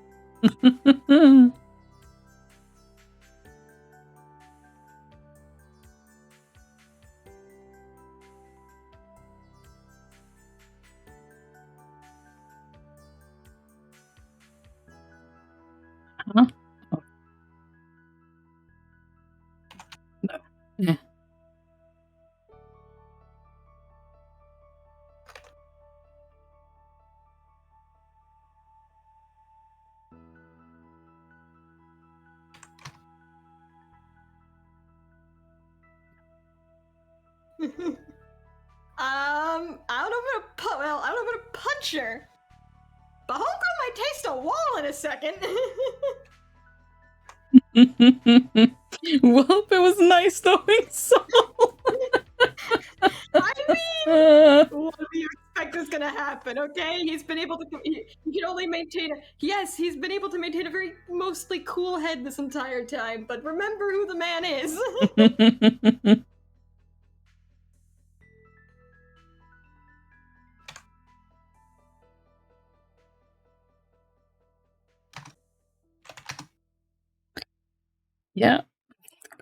Huh? Oh. No. Yeah. I don't know if I'm gonna punch her. But homegirl might taste a wall in a second. Well, it was nice knowing Saul. I mean, what do you expect is gonna happen? Okay, he's been able to. He can only maintain a. Yes, he's been able to maintain a very mostly cool head this entire time. But remember who the man is. Yeah.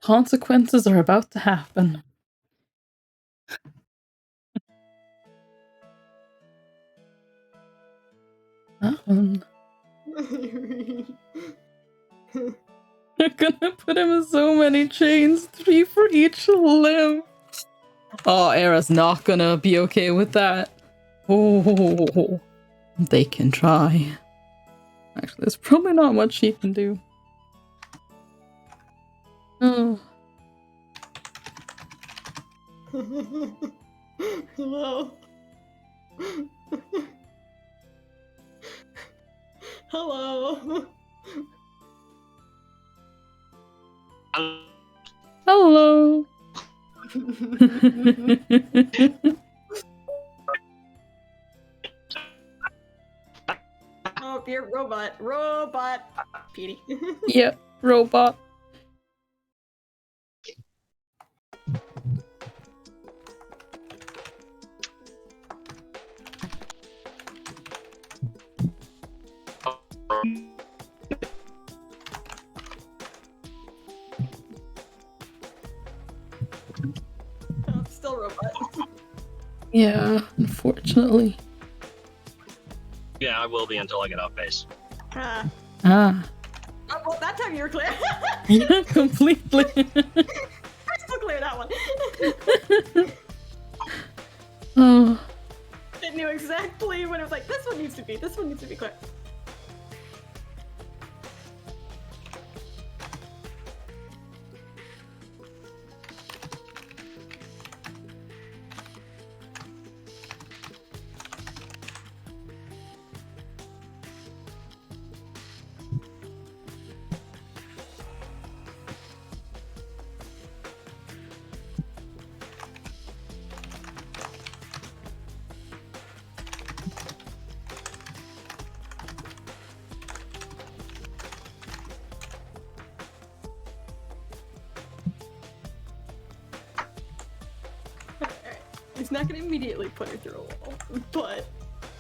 Consequences are about to happen. That one. They're gonna put him in so many chains, 3 for each limb. Oh, Aera's not gonna be okay with that. Oh, they can try. Actually, there's probably not much she can do. Oh. Hello. Hello. Hello. Oh, you're robot, Petey. Yep, robot. Oh, still robot. Yeah, unfortunately. Yeah, I will be until I get off base. Ah. Ah. Oh, well, that time you were clear. Yeah, completely. Crystal clear that one. Oh. It knew exactly when it was like, this one needs to be clear. He's not gonna immediately put her through a wall, but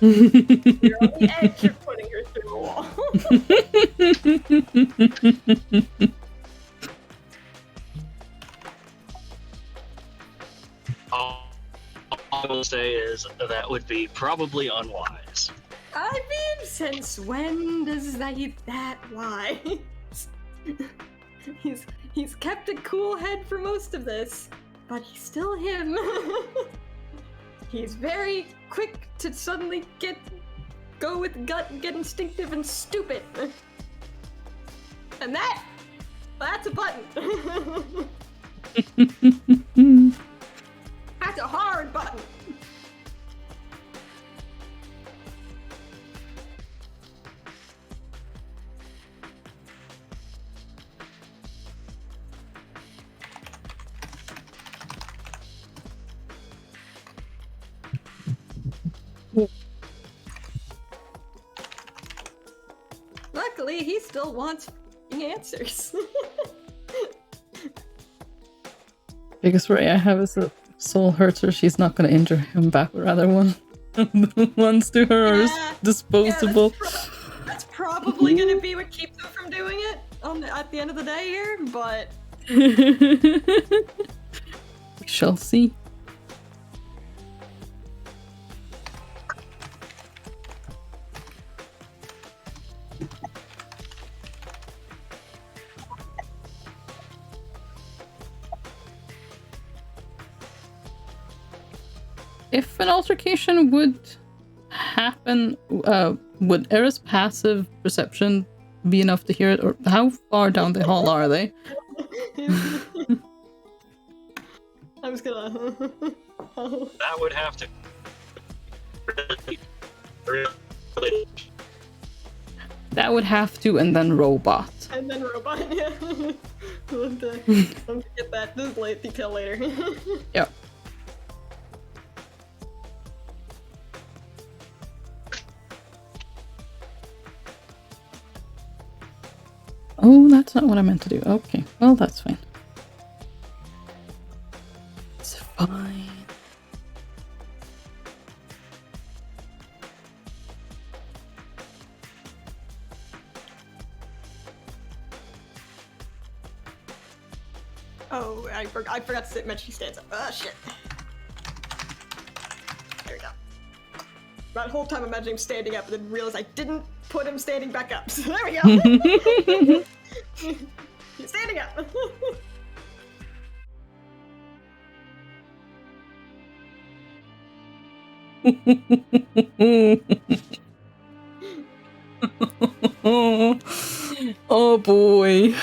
you're on the edge of putting her through a wall. All I will say is that would be probably unwise. I mean, since when does that wise? He's kept a cool head for most of this, but he's still him. He's very quick to suddenly go with gut and get instinctive and stupid. And that's a button. That's a hard button. Luckily, he still wants answers. Biggest worry I have is that Soul hurts her. She's not going to injure him back, but rather one. The ones to her are disposable. That's probably going to be what keeps him from doing it at the end of the day here, but... We shall see. If an altercation would happen, would Era's passive perception be enough to hear it? Or how far down the hall are they? I was gonna... That would have to... That would have to, and then robot. And then robot, yeah. We'll have to get that detail later. Yep. Oh, that's not what I meant to do. Okay, well, that's fine. It's fine. Oh, I forgot to mention he stands up. Ah, shit. There we go. That whole time imagining him standing up, and then realized I didn't put him standing back up. So there we go. He's standing up. Oh boy.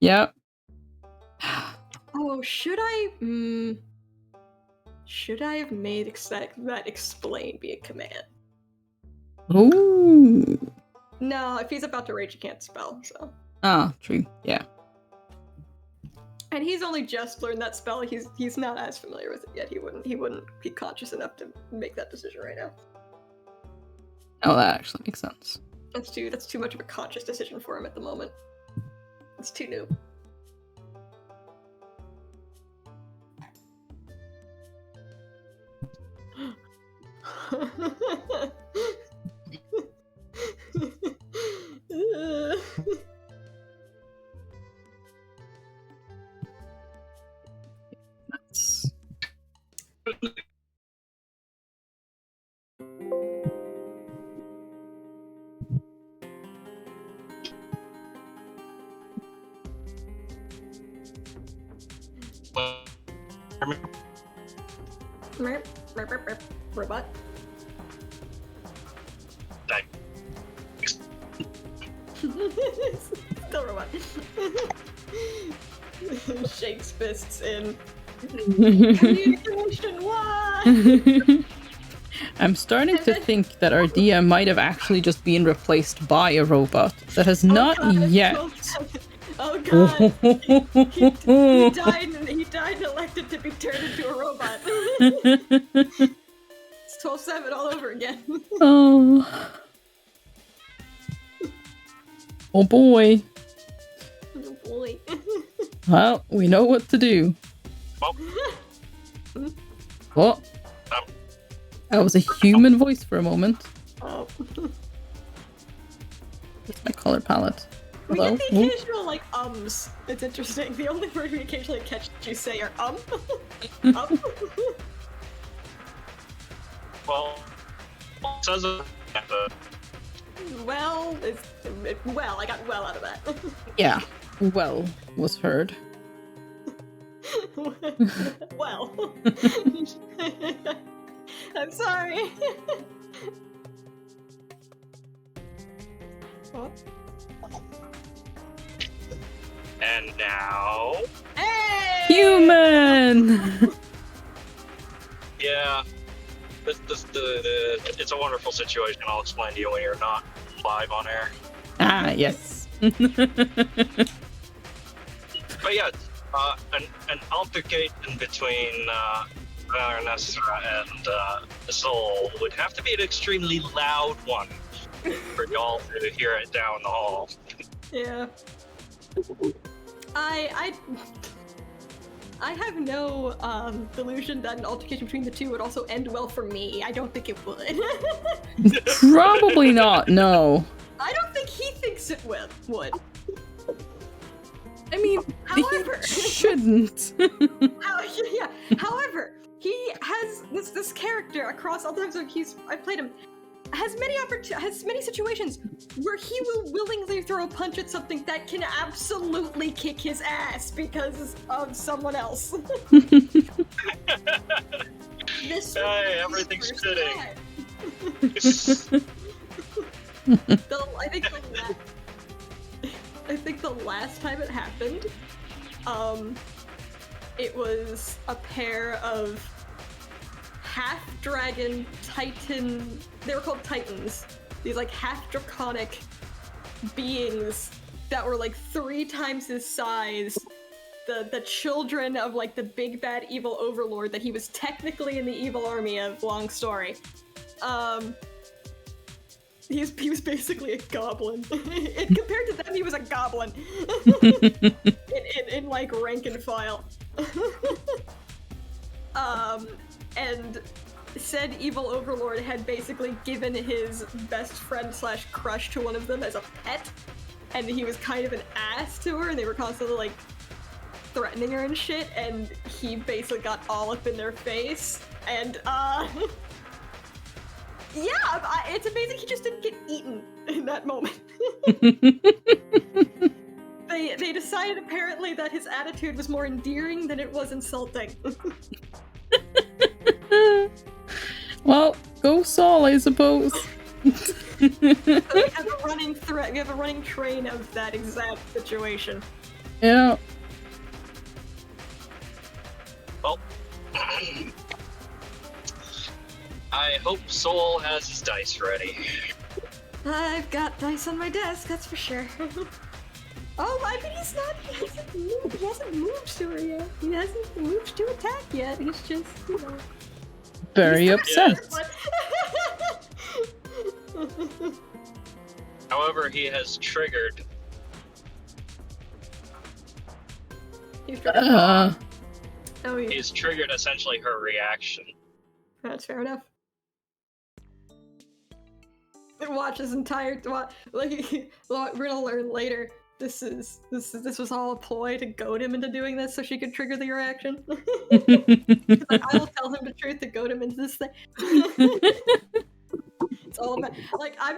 Yep. Oh, should I have made that explain be a command? Ooh. No, if he's about to rage, he can't spell, so. Ah, true. Yeah. And he's only just learned that spell. He's not as familiar with it yet. He wouldn't be conscious enough to make that decision right now. Oh, that actually makes sense. That's too much of a conscious decision for him at the moment. It's too new. That's... Robot. Still robot. Shakes fists in communication. What? I'm starting to think that our DM might have actually just been replaced by a robot that has not yet. Oh god! He died and elected to be turned into a robot. It's 12/7 all over again. Oh. Oh boy. Oh boy. Well, we know what to do. Well, What? That was a human voice for a moment. Oh. It's my color palette. We Hello? get the occasional, like, ums. It's interesting. The only word we occasionally catch you say are Well, it says Well, well, I got well out of that. Yeah. Well was heard. Well. I'm sorry. Oh. And now, Hey! Human! yeah, it's a wonderful situation. I'll explain to you when you're not live on air. Ah, yes. But yeah, an altercation between Vanessa and Soul would have to be an extremely loud one for y'all to hear it down the hall. Yeah. I have no delusion that an altercation between the two would also end well for me. I don't think it would. Probably not, no. I don't think he thinks it would. I mean, However, he shouldn't. yeah. However, he has this character across all the times I've played him has many situations where he will willingly throw a punch at something that can absolutely kick his ass because of someone else. Everything's fitting. I think the last time it happened, it was a pair of half-dragon titan. They were called titans. These like half-draconic beings that were like 3 times his size. The children of like the big bad evil overlord that he was technically in the evil army of. Long story. He was basically a goblin. Compared to them, he was a goblin. in like rank and file. And said evil overlord had basically given his best friend / crush to one of them as a pet, and he was kind of an ass to her, and they were constantly like threatening her and shit, and he basically got all up in their face, and yeah, it's amazing he just didn't get eaten in that moment. They decided apparently that his attitude was more endearing than it was insulting. Well, go Saul, I suppose. So we have a running thread. We have a running train of that exact situation. Yeah. Well, I hope Soul has his dice ready. I've got dice on my desk, that's for sure. Oh, I mean, he hasn't moved to her yet. He hasn't moved to attack yet. He's just, you know. Very upset. However, he has triggered. Oh, yeah. He's triggered essentially her reaction. That's fair enough. Watch his entire like we're gonna learn later. This was all a ploy to goad him into doing this so she could trigger the reaction. Like, I will tell him the truth to goad him into this thing. It's all about like I'm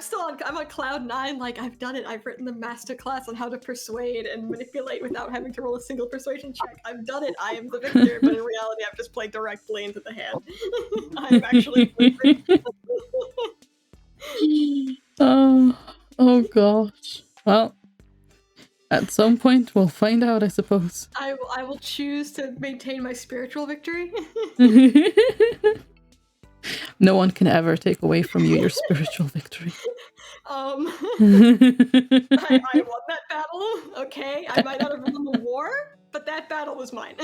on cloud 9. Like I've done it. I've written the master class on how to persuade and manipulate without having to roll a single persuasion check. I've done it. I am the victor, but in reality, I've just played directly into the hand. I'm actually. Oh gosh. Well, at some point we'll find out, I suppose. I will choose to maintain my spiritual victory. No one can ever take away from you your spiritual victory. I won that battle. Okay, I might not have won the war, but that battle was mine.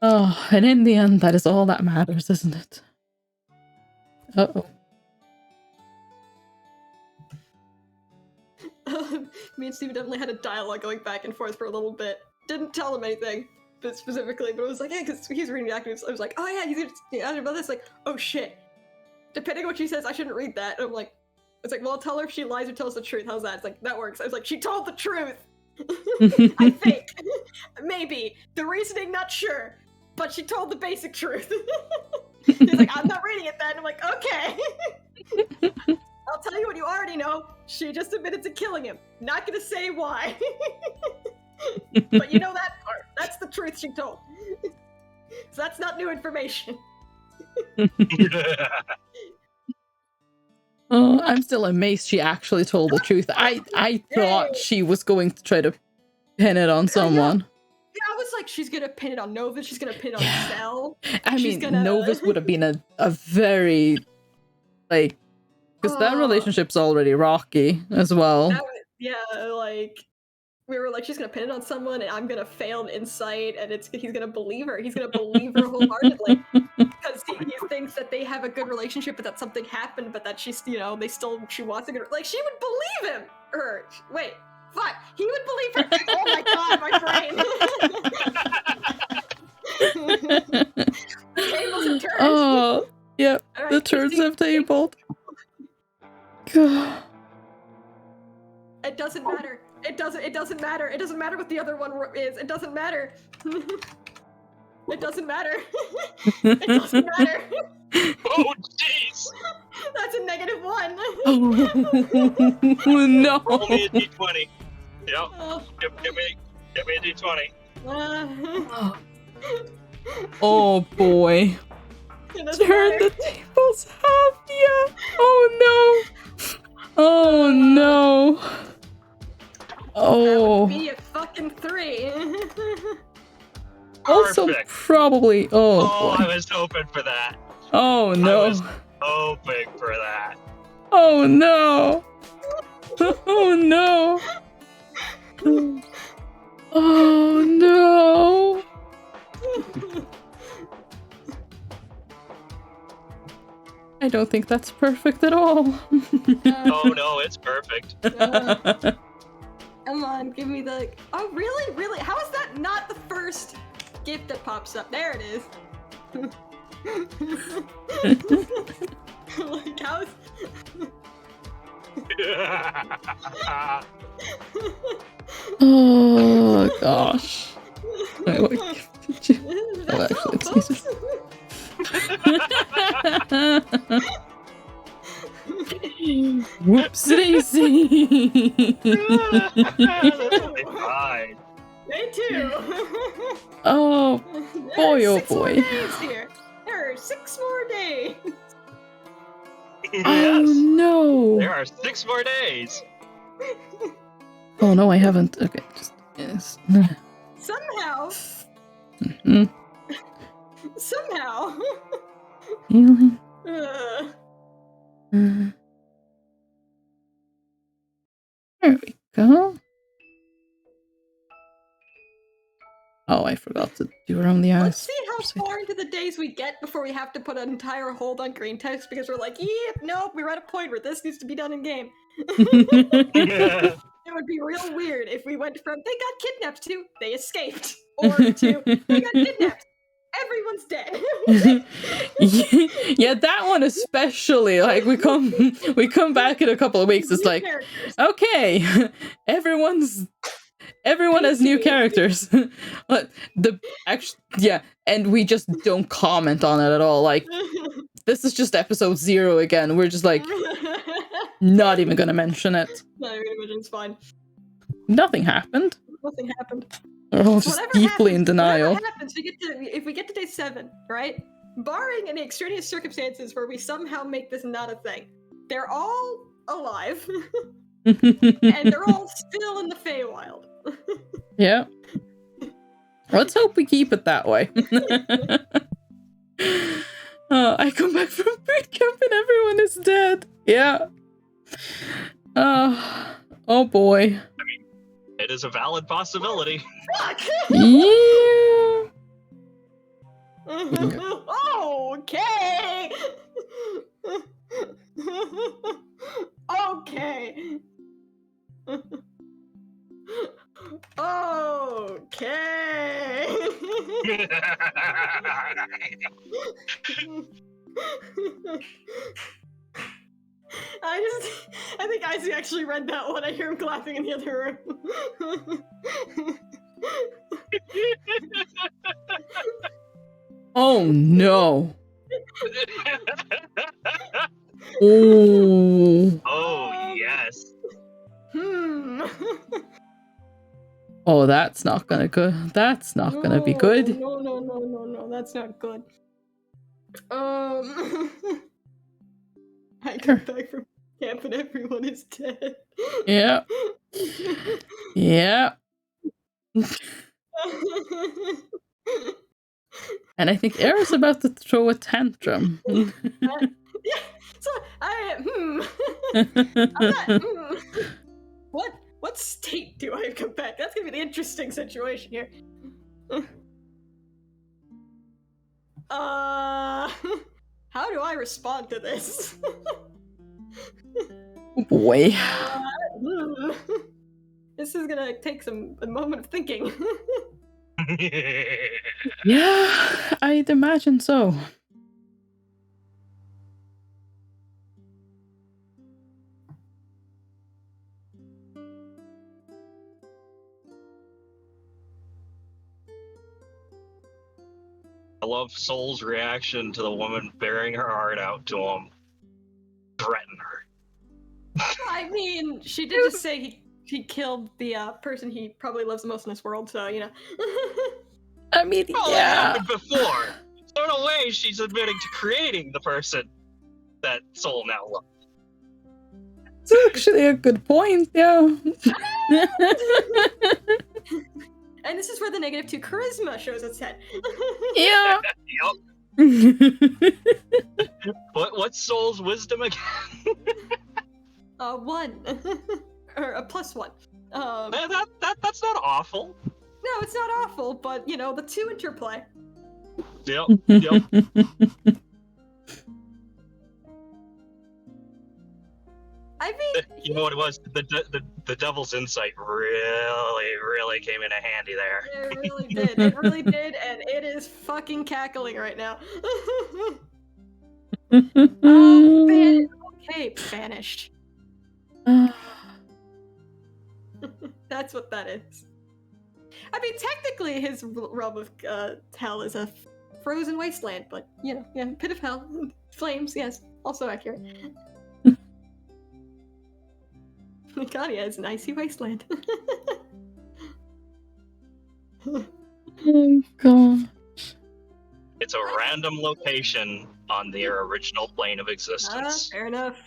Oh, and in the end, that is all that matters, isn't it? Uh-oh. Me and Steven definitely had a dialogue going back and forth for a little bit. Didn't tell him anything. specifically, but it was like, yeah, because he's reading the actives. I was like, oh yeah, he's asking about this. Like, oh shit. Depending on what she says, I shouldn't read that. And I'm like, it's like, well, I'll tell her if she lies or tells the truth. How's that? It's like, that works. I was like, she told the truth. I think. Maybe. The reasoning, not sure. But she told the basic truth. He's like, I'm not reading it then. I'm like, okay. I'll tell you what you already know. She just admitted to killing him. Not gonna say why. But you know that part. That's the truth she told. So that's not new information. Oh, I'm still amazed she actually told the truth. I thought she was going to try to pin it on someone. Yeah, I was like, she's gonna pin it on Novus, she's gonna pin it on Cell. I mean, Novus would have been a very, like, because that relationship's already rocky as well. Like, we were like, she's gonna pin it on someone, and I'm gonna fail an insight, and he's gonna believe her. He's gonna believe her wholeheartedly. Because he thinks that they have a good relationship, but that something happened, but that she's, she wants a good, like, she would believe him. Wait, fuck, he would believe her. Oh my god, my brain. The tables have turned. Oh, yep, right, the turns have tabled. God. It doesn't matter. It doesn't matter. It doesn't matter what the other one is. It doesn't matter. It doesn't matter. It doesn't matter. Oh, jeez! That's a -1. Oh, no. Roll me a d20. Yep. Give me a d20. Oh, boy. Turn the tables up, yeah. Oh, no. Oh, no. Oh. That would be a fucking 3. Also, probably. Oh, boy. I was hoping for that. Oh, no. I was hoping for that. Oh, no. Oh, no. Oh, no. I don't think that's perfect at all. Oh, no, it's perfect. Come on, give me the... Oh, really? Really? How is that not the first gift that pops up? There it is. Like, how is... Oh, gosh. Wait, what gift did you... Oh, actually, it's Jesus. Whoops, Daisy. Fine. Day 2. Oh boy, oh boy. There are 6 more days. Yes. Oh no. There are 6 more days. Oh no, I haven't. Okay, just yes. Somehow. Mm-hmm. Somehow. Healing. There we go. Oh, I forgot to do around the eyes. Let's see how far into the days we get before we have to put an entire hold on green text because we're like, yep, nope, we're at a point where this needs to be done in game. It would be real weird if we went from they got kidnapped to they escaped, or to they got kidnapped. Everyone's dead. Yeah, that one especially. Like we come back in a couple of weeks. It's like, okay, everyone has new characters. But and we just don't comment on it at all. Like this is just episode 0 again. We're just like not even gonna mention it. Not even gonna mention it's fine. Nothing happened. Nothing happened. We're all just deeply in denial. Whatever happens, if we get to day 7, right? Barring any extraneous circumstances where we somehow make this not a thing, they're all alive. And they're all still in the Feywild. Yeah. Let's hope we keep it that way. I come back from boot camp and everyone is dead. Yeah. Oh boy. I mean, it is a valid possibility. Fuck! Yeah. Okay. Okay. Okay. I think Isaac actually read that one. I hear him laughing in the other room. Oh no. Oh. Oh, yes. Oh, that's not gonna go. That's not gonna be good. No, that's not good. I come back from camp and everyone is dead. Yeah. Yeah. And I think Air's about to throw a tantrum. Yeah, so I'm not, what state do I come back? That's gonna be the interesting situation here. How do I respond to this? Oh boy. This is gonna take a moment of thinking. Yeah, I'd imagine so. I love Soul's reaction to the woman bearing her heart out to him. Threaten her. I mean, she did just say he killed the person he probably loves the most in this world, so, you know. I mean, Well, yeah. that happened before. So in a way, she's admitting to creating the person that Soul now loves. It's actually a good point, yeah. And this is where the -2 charisma shows its head. Yeah. Yep. What's Soul's wisdom again? 1. Or a +1. That's not awful. No, it's not awful, but, you know, the 2 interplay. Yep. I mean, You know what it was? The devil's insight really came in handy there. it really did. It really did, and it is fucking cackling right now. Oh, okay, vanished. That's what that is. I mean, technically, his realm of hell is a frozen wasteland, but, you know, yeah, pit of hell, flames, yes, also accurate. God, yeah, it's an icy wasteland. Oh god. It's a random location on their original plane of existence. Fair enough.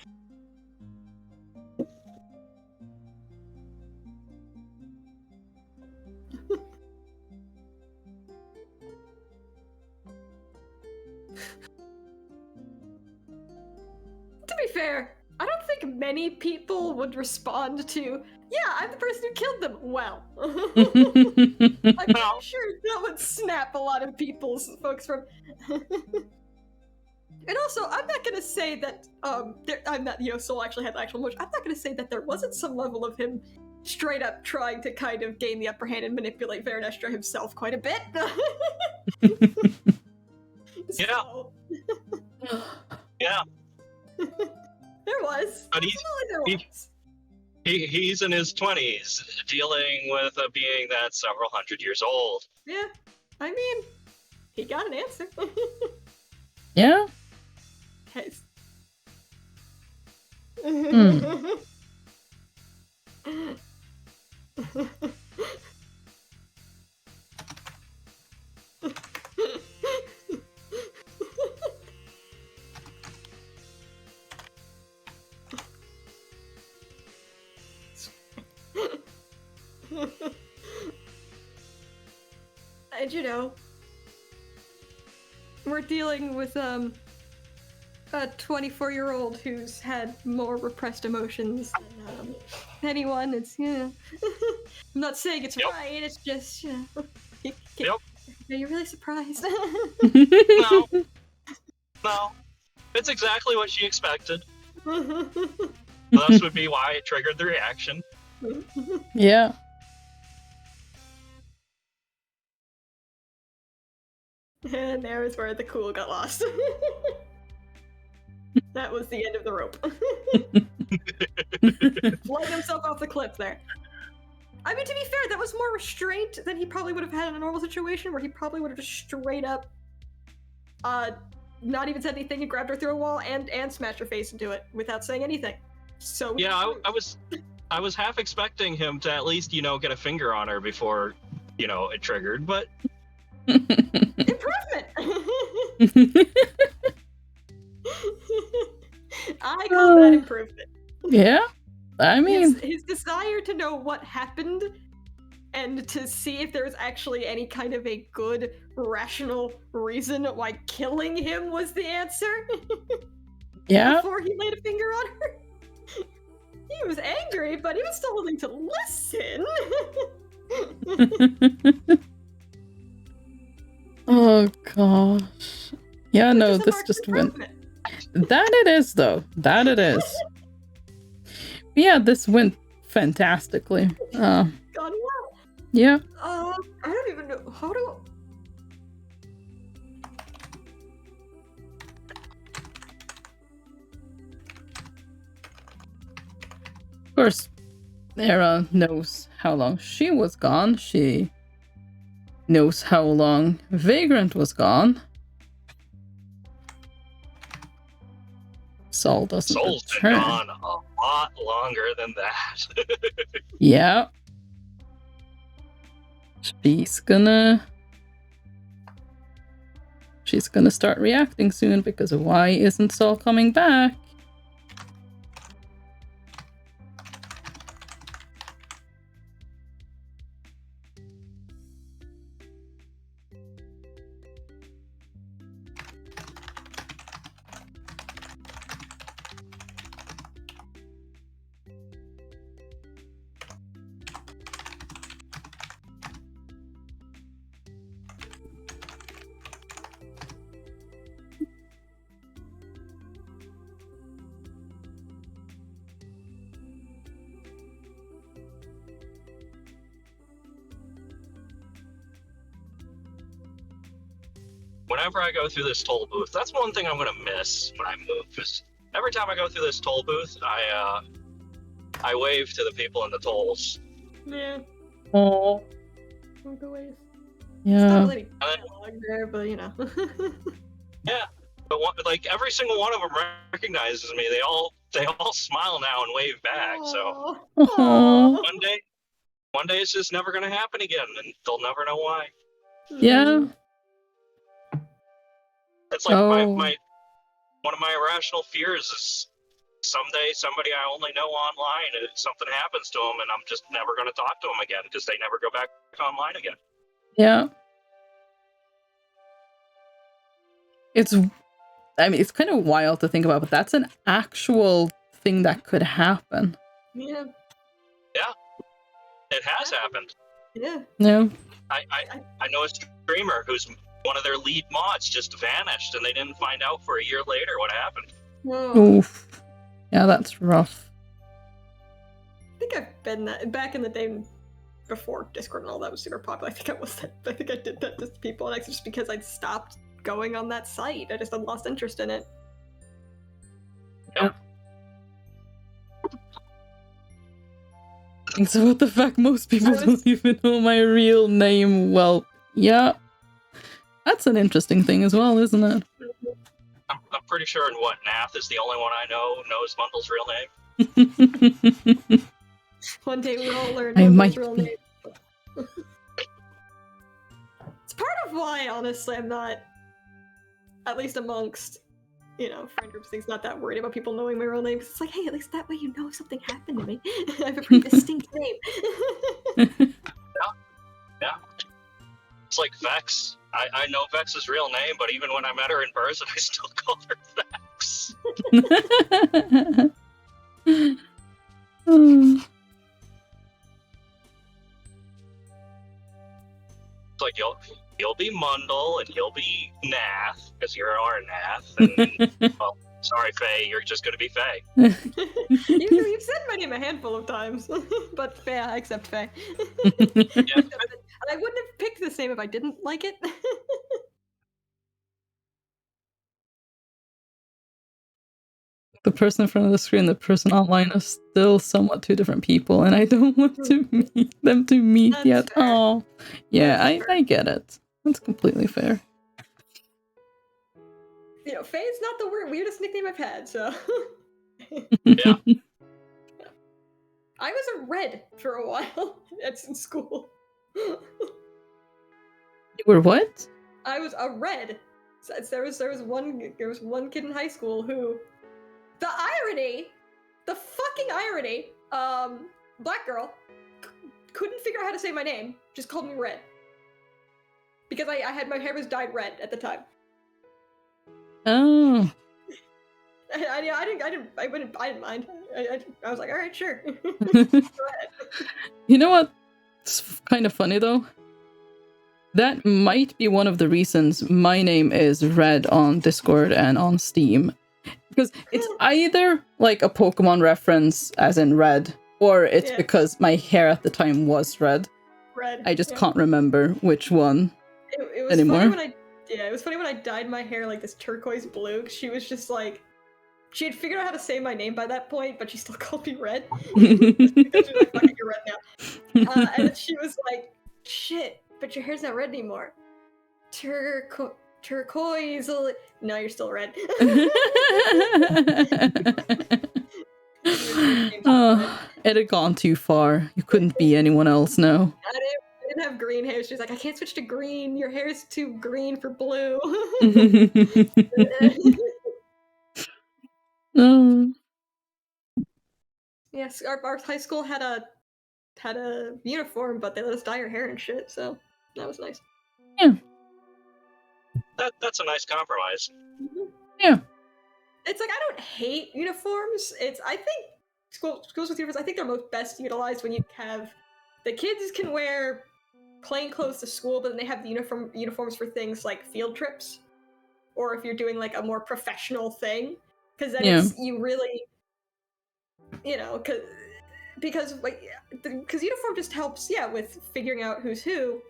To be fair, I don't think many people would respond to, yeah, I'm the person who killed them. Well, I'm sure that would snap a lot of folks from. And also, I'm not gonna say that I'm not, you know, Soul actually had the actual emotion. I'm not gonna say that there wasn't some level of him straight up trying to kind of gain the upper hand and manipulate Veranestra himself quite a bit. So, Yeah. there was. But There was. he's in his 20s, dealing with a being that's several hundred years old. Yeah, I mean, he got an answer. Yeah? Guys. And you know, we're dealing with a 24-year-old who's had more repressed emotions than anyone. It's, you know, I'm not saying it's right. It's just, you know, are you really surprised? No, it's exactly what she expected. Thus would be why it triggered the reaction. Yeah. And there is where the cool got lost. That was the end of the rope. Flung himself off the cliff there. I mean, to be fair, that was more restraint than he probably would have had in a normal situation, where he probably would have just straight up, not even said anything and grabbed her through a wall and smashed her face into it without saying anything. So yeah, I was half expecting him to at least, get a finger on her before, it triggered, but improvement. I call that improvement. Yeah, I mean, his desire to know what happened and to see if there's actually any kind of a good, rational reason why killing him was the answer. Yeah. Before he laid a finger on her. He was angry, but he was still willing to listen. Oh gosh. Yeah, no, this just went. That it is, though. That it is. Yeah, this went fantastically. Gone well. Yeah. I don't even know how to. Of course, Era knows how long she was gone. She knows how long Vagrant was gone. Sol doesn't Sol's return. been gone a lot longer than that. Yeah. She's gonna start reacting soon because why isn't Sol coming back? Whenever I go through this toll booth, that's one thing I'm gonna miss when I move. Is every time I go through this toll booth, I wave to the people in the tolls. Yeah. Oh. Yeah. Yeah. It's not really dialogue there, but you know. Yeah, but like every single one of them recognizes me. They all smile now and wave back. So Oh. one day it's just never gonna happen again, and they'll never know why. Yeah. It's like my one of my irrational fears is someday somebody I only know online, something happens to them, and I'm just never going to talk to them again because they never go back online again. Yeah. It's kind of wild to think about, but that's an actual thing that could happen. Yeah. Yeah. It has happened. Yeah. No. I know a streamer who's one of their lead mods just vanished, and they didn't find out for a year later what happened. Whoa. Oof. Yeah, that's rough. I think I've been that back in the day before Discord and all that was super popular. I think I did that to people, and it's just because I'd stopped going on that site. I just had lost interest in it. Yeah. Thinks about the fact most people don't even know my real name. Well, yeah. That's an interesting thing as well, isn't it? I'm pretty sure in Nath is the only one I know knows Mundle's real name. One day we all learn Mundle's real name. It's part of why, honestly, I'm not, at least amongst, friend groups, things, not that worried about people knowing my real name. Because it's like, hey, at least that way you know if something happened to me. I have a pretty distinct name. Yeah. It's like Vex. I know Vex's real name, but even when I met her in person, I still call her Vex. It's like you'll be Mundle and you'll be Nath because you're our Nath. And well, sorry, Faye, you're just gonna be Faye. You've said my name a handful of times, but Faye, I accept Faye. Yeah. I wouldn't have picked this name if I didn't like it. the person in front of the screen, the person online are still somewhat two different people, and I don't want to meet them to meet That's yet. fair. Oh, yeah, That's fair. I get it. That's completely fair. You know, Faye's not the weirdest nickname I've had, so. Yeah. I was a Red for a while. That's in school. You were what? I was a Red. There was one kid in high school who, the fucking irony, black girl, couldn't figure out how to say my name. Just called me Red. Because I had my hair was dyed red at the time. Oh. I didn't mind. I was like, all right, sure. You know what? It's kind of funny though. That might be one of the reasons my name is Red on Discord and on Steam. Because it's either like a Pokemon reference, as in red, or it's because my hair at the time was red. Red. I just can't remember which one It was anymore. funny when it was funny when I dyed my hair like this turquoise blue. 'Cause she was just like, she had figured out how to say my name by that point, but she still called me Red. Because she's like, fuck it, you're red now. And she was like, shit, but your hair's not red anymore. Turquoise. No, you're still red. Oh, it had gone too far. You couldn't be anyone else now. I didn't have green hair. She's like, I can't switch to green. Your hair is too green for blue. Yes, our high school had a uniform, but they let us dye our hair and shit, so that was nice. Yeah. That's a nice compromise. Yeah. It's like, I don't hate uniforms. I think schools with uniforms, I think they're most best utilized when you have the kids can wear plain clothes to school, but then they have the uniforms for things like field trips, or if you're doing like a more professional thing, because then you really, you know, because uniform just helps, with figuring out who's who,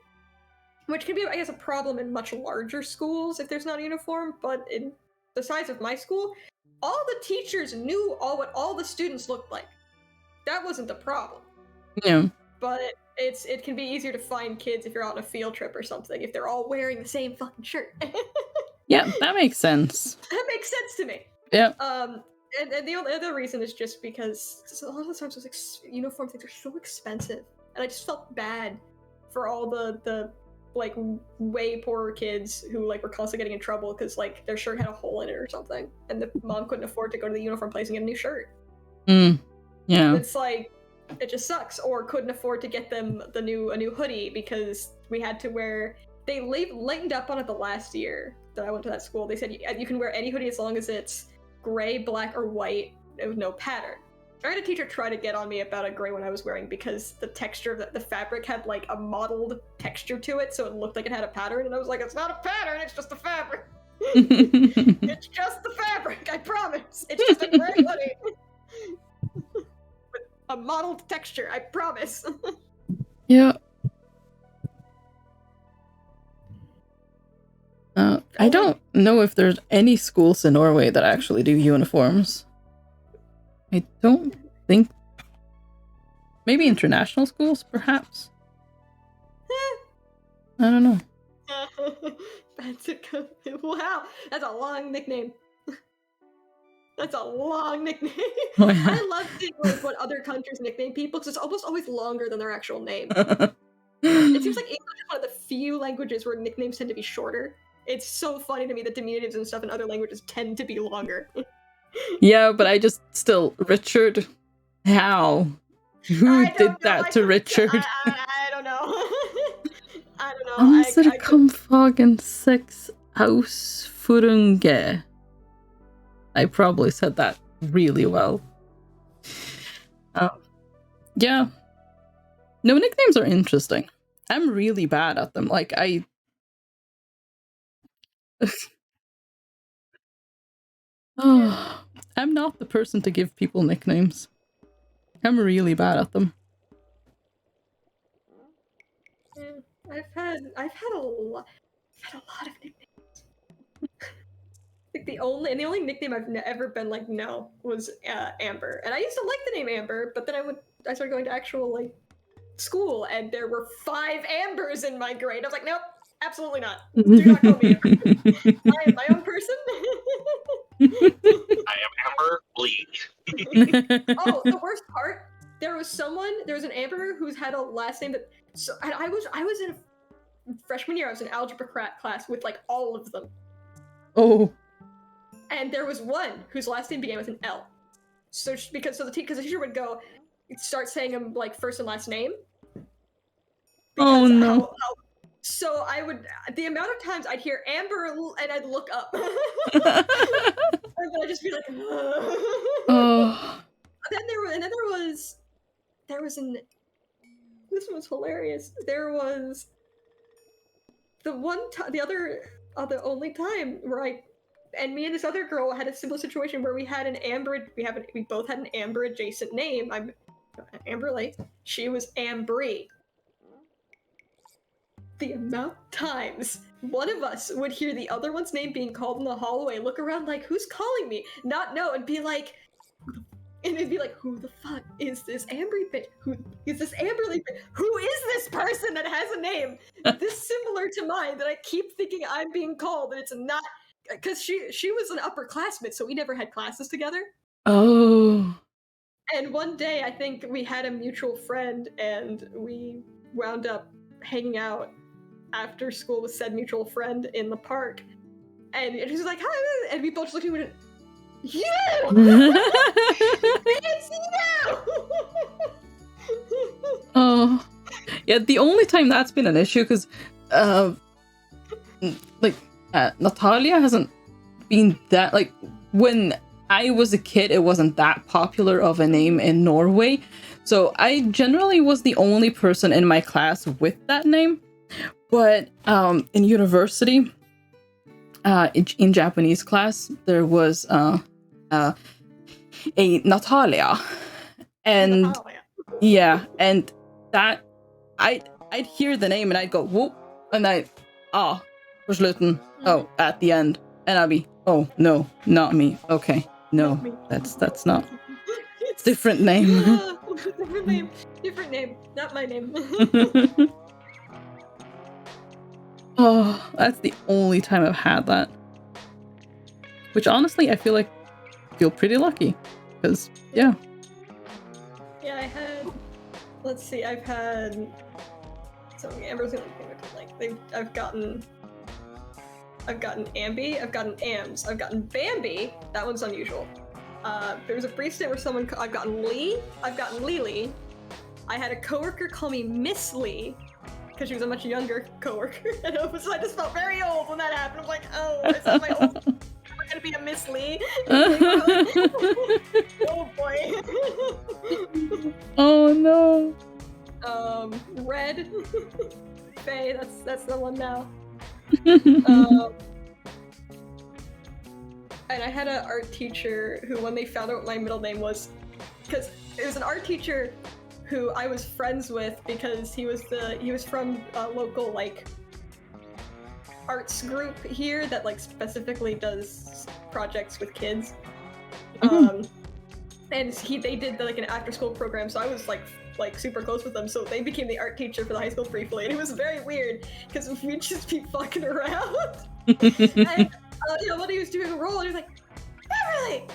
which can be, I guess, a problem in much larger schools if there's not a uniform. But in the size of my school, all the teachers knew what all the students looked like. That wasn't the problem. Yeah. But it can be easier to find kids if you're out on a field trip or something, if they're all wearing the same fucking shirt. Yeah, that makes sense. That makes sense to me. Yeah. And the other reason is just because a lot of the times those uniform things are so expensive, and I just felt bad for all the like way poorer kids who like were constantly getting in trouble because like their shirt had a hole in it or something, and the mom couldn't afford to go to the uniform place and get a new shirt. Yeah. It's like, it just sucks. Or couldn't afford to get them a new hoodie because we had to wear. They lightened up on it the last year that I went to that school. They said you can wear any hoodie as long as it's gray, black, or white with no pattern. I had a teacher try to get on me about a gray one I was wearing because the texture of the fabric had like a mottled texture to it, so it looked like it had a pattern, and I was like, it's not a pattern, it's just a fabric. It's just the fabric, I promise. It's just a gray hoodie. With a mottled texture, I promise. Yeah. I don't know if there's any schools in Norway that actually do uniforms. I don't think. Maybe international schools, perhaps. I don't know. Wow, that's a long nickname. That's a long nickname. Oh, yeah. I love seeing like what other countries nickname people because it's almost always longer than their actual name. It seems like English is one of the few languages where nicknames tend to be shorter. It's so funny to me that diminutives and stuff in other languages tend to be longer. Yeah, but I just still Richard. How? Who did that to Richard? I don't know. I don't know. Answer kom fagen sex ausfurunge. I probably said that really well. Yeah. No, nicknames are interesting. I'm really bad at them. Like, I'm not the person to give people nicknames. I'm really bad at them. I've had a lot of nicknames. Like the only nickname I've ever been like no was Amber, and I used to like the name Amber, but then I started going to actual like school, and there were 5 Ambers in my grade. I was like, nope, absolutely not. Do not call me Amber. I am my own person. I am Amber Lee. Oh, the worst part, there was an Amber who's had a last name that. So and I was in freshman year. I was in algebra class with like all of them. Oh. And there was one whose last name began with an L. So because the teacher would go start saying him like first and last name. Oh no. So the amount of times I'd hear Amber and I'd look up. And then I'd just be like, Oh. This was hilarious. There was the only time where me and this other girl had a similar situation where we had we both had an Amber adjacent name. I'm Amber Lake. She was Ambry. The amount of times one of us would hear the other one's name being called in the hallway, look around like, who's calling me? Not know, and be like, who the fuck is this Ambry bitch? Who is this Amberly bitch? Who is this person that has a name this similar to mine that I keep thinking I'm being called, and it's not, because she was an upperclassman, so we never had classes together. Oh. And one day, I think we had a mutual friend, and we wound up hanging out after school with said mutual friend in the park, and she was like, hi, and we both just looked at him and went, you! Fancy now! Oh. Yeah, the only time that's been an issue, because Natalia hasn't been that, like, when I was a kid, it wasn't that popular of a name in Norway, so I generally was the only person in my class with that name. But in university, in Japanese class, there was a Natalia, and yeah, and that I'd hear the name and I'd go whoop, and for slutten, at the end, and I'd be, oh no, not me, okay, no, that's not, different name. different name, not my name. Oh, that's the only time I've had that. Which honestly, I feel pretty lucky. Because, yeah. Yeah, I've had so Amber's the only thing I like. I've gotten Ambi, I've gotten Ams, I've gotten Bambi, that one's unusual. There was a brief stint where I've gotten Lee, I've gotten Lily. I had a coworker call me Miss Lee, because she was a much younger coworker, and I just felt very old when that happened. I'm like, oh, is that my old? Am I gonna be a Miss Lee? Oh boy. Oh no. Red. Faye, that's the one now. And I had an art teacher who, when they found out what my middle name was, because it was an art teacher who I was friends with because he was from a local like arts group here that like specifically does projects with kids. And they did like an after school program, so I was like super close with them, so they became the art teacher for the high school briefly, and it was very weird because we'd just be fucking around. And when he was doing a role, and he was like, Beverly,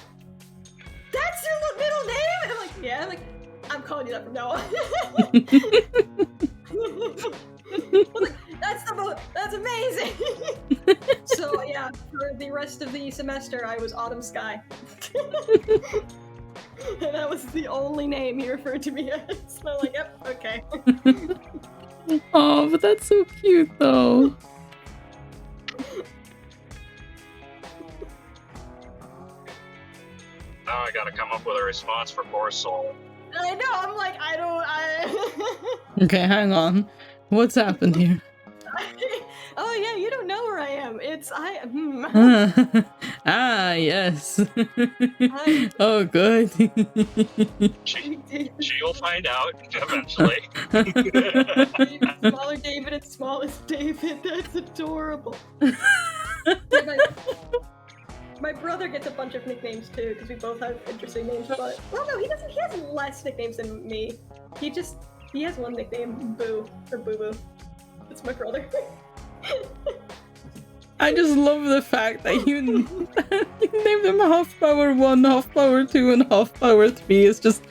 that's your middle name? And I'm like, yeah. I'm like, I'm calling you that from now on. I was like, that's amazing. So yeah, for the rest of the semester, I was Autumn Sky. And that was the only name he referred to me as. So I'm like, yep, okay. Oh, but that's so cute though. Now I gotta come up with a response for poor soul. I know, I'm like, Okay, hang on. What's happened here? Oh yeah, you don't know where I am. Yes. Oh, good. She'll find out eventually. Smaller David and smallest David. That's adorable. My brother gets a bunch of nicknames too, because we both have interesting names. But well, no, he doesn't. He has less nicknames than me. He has one nickname, Boo or Boo Boo. It's my brother. I just love the fact that you named him Half Power 1, Half Power 2, and Half Power 3. It's just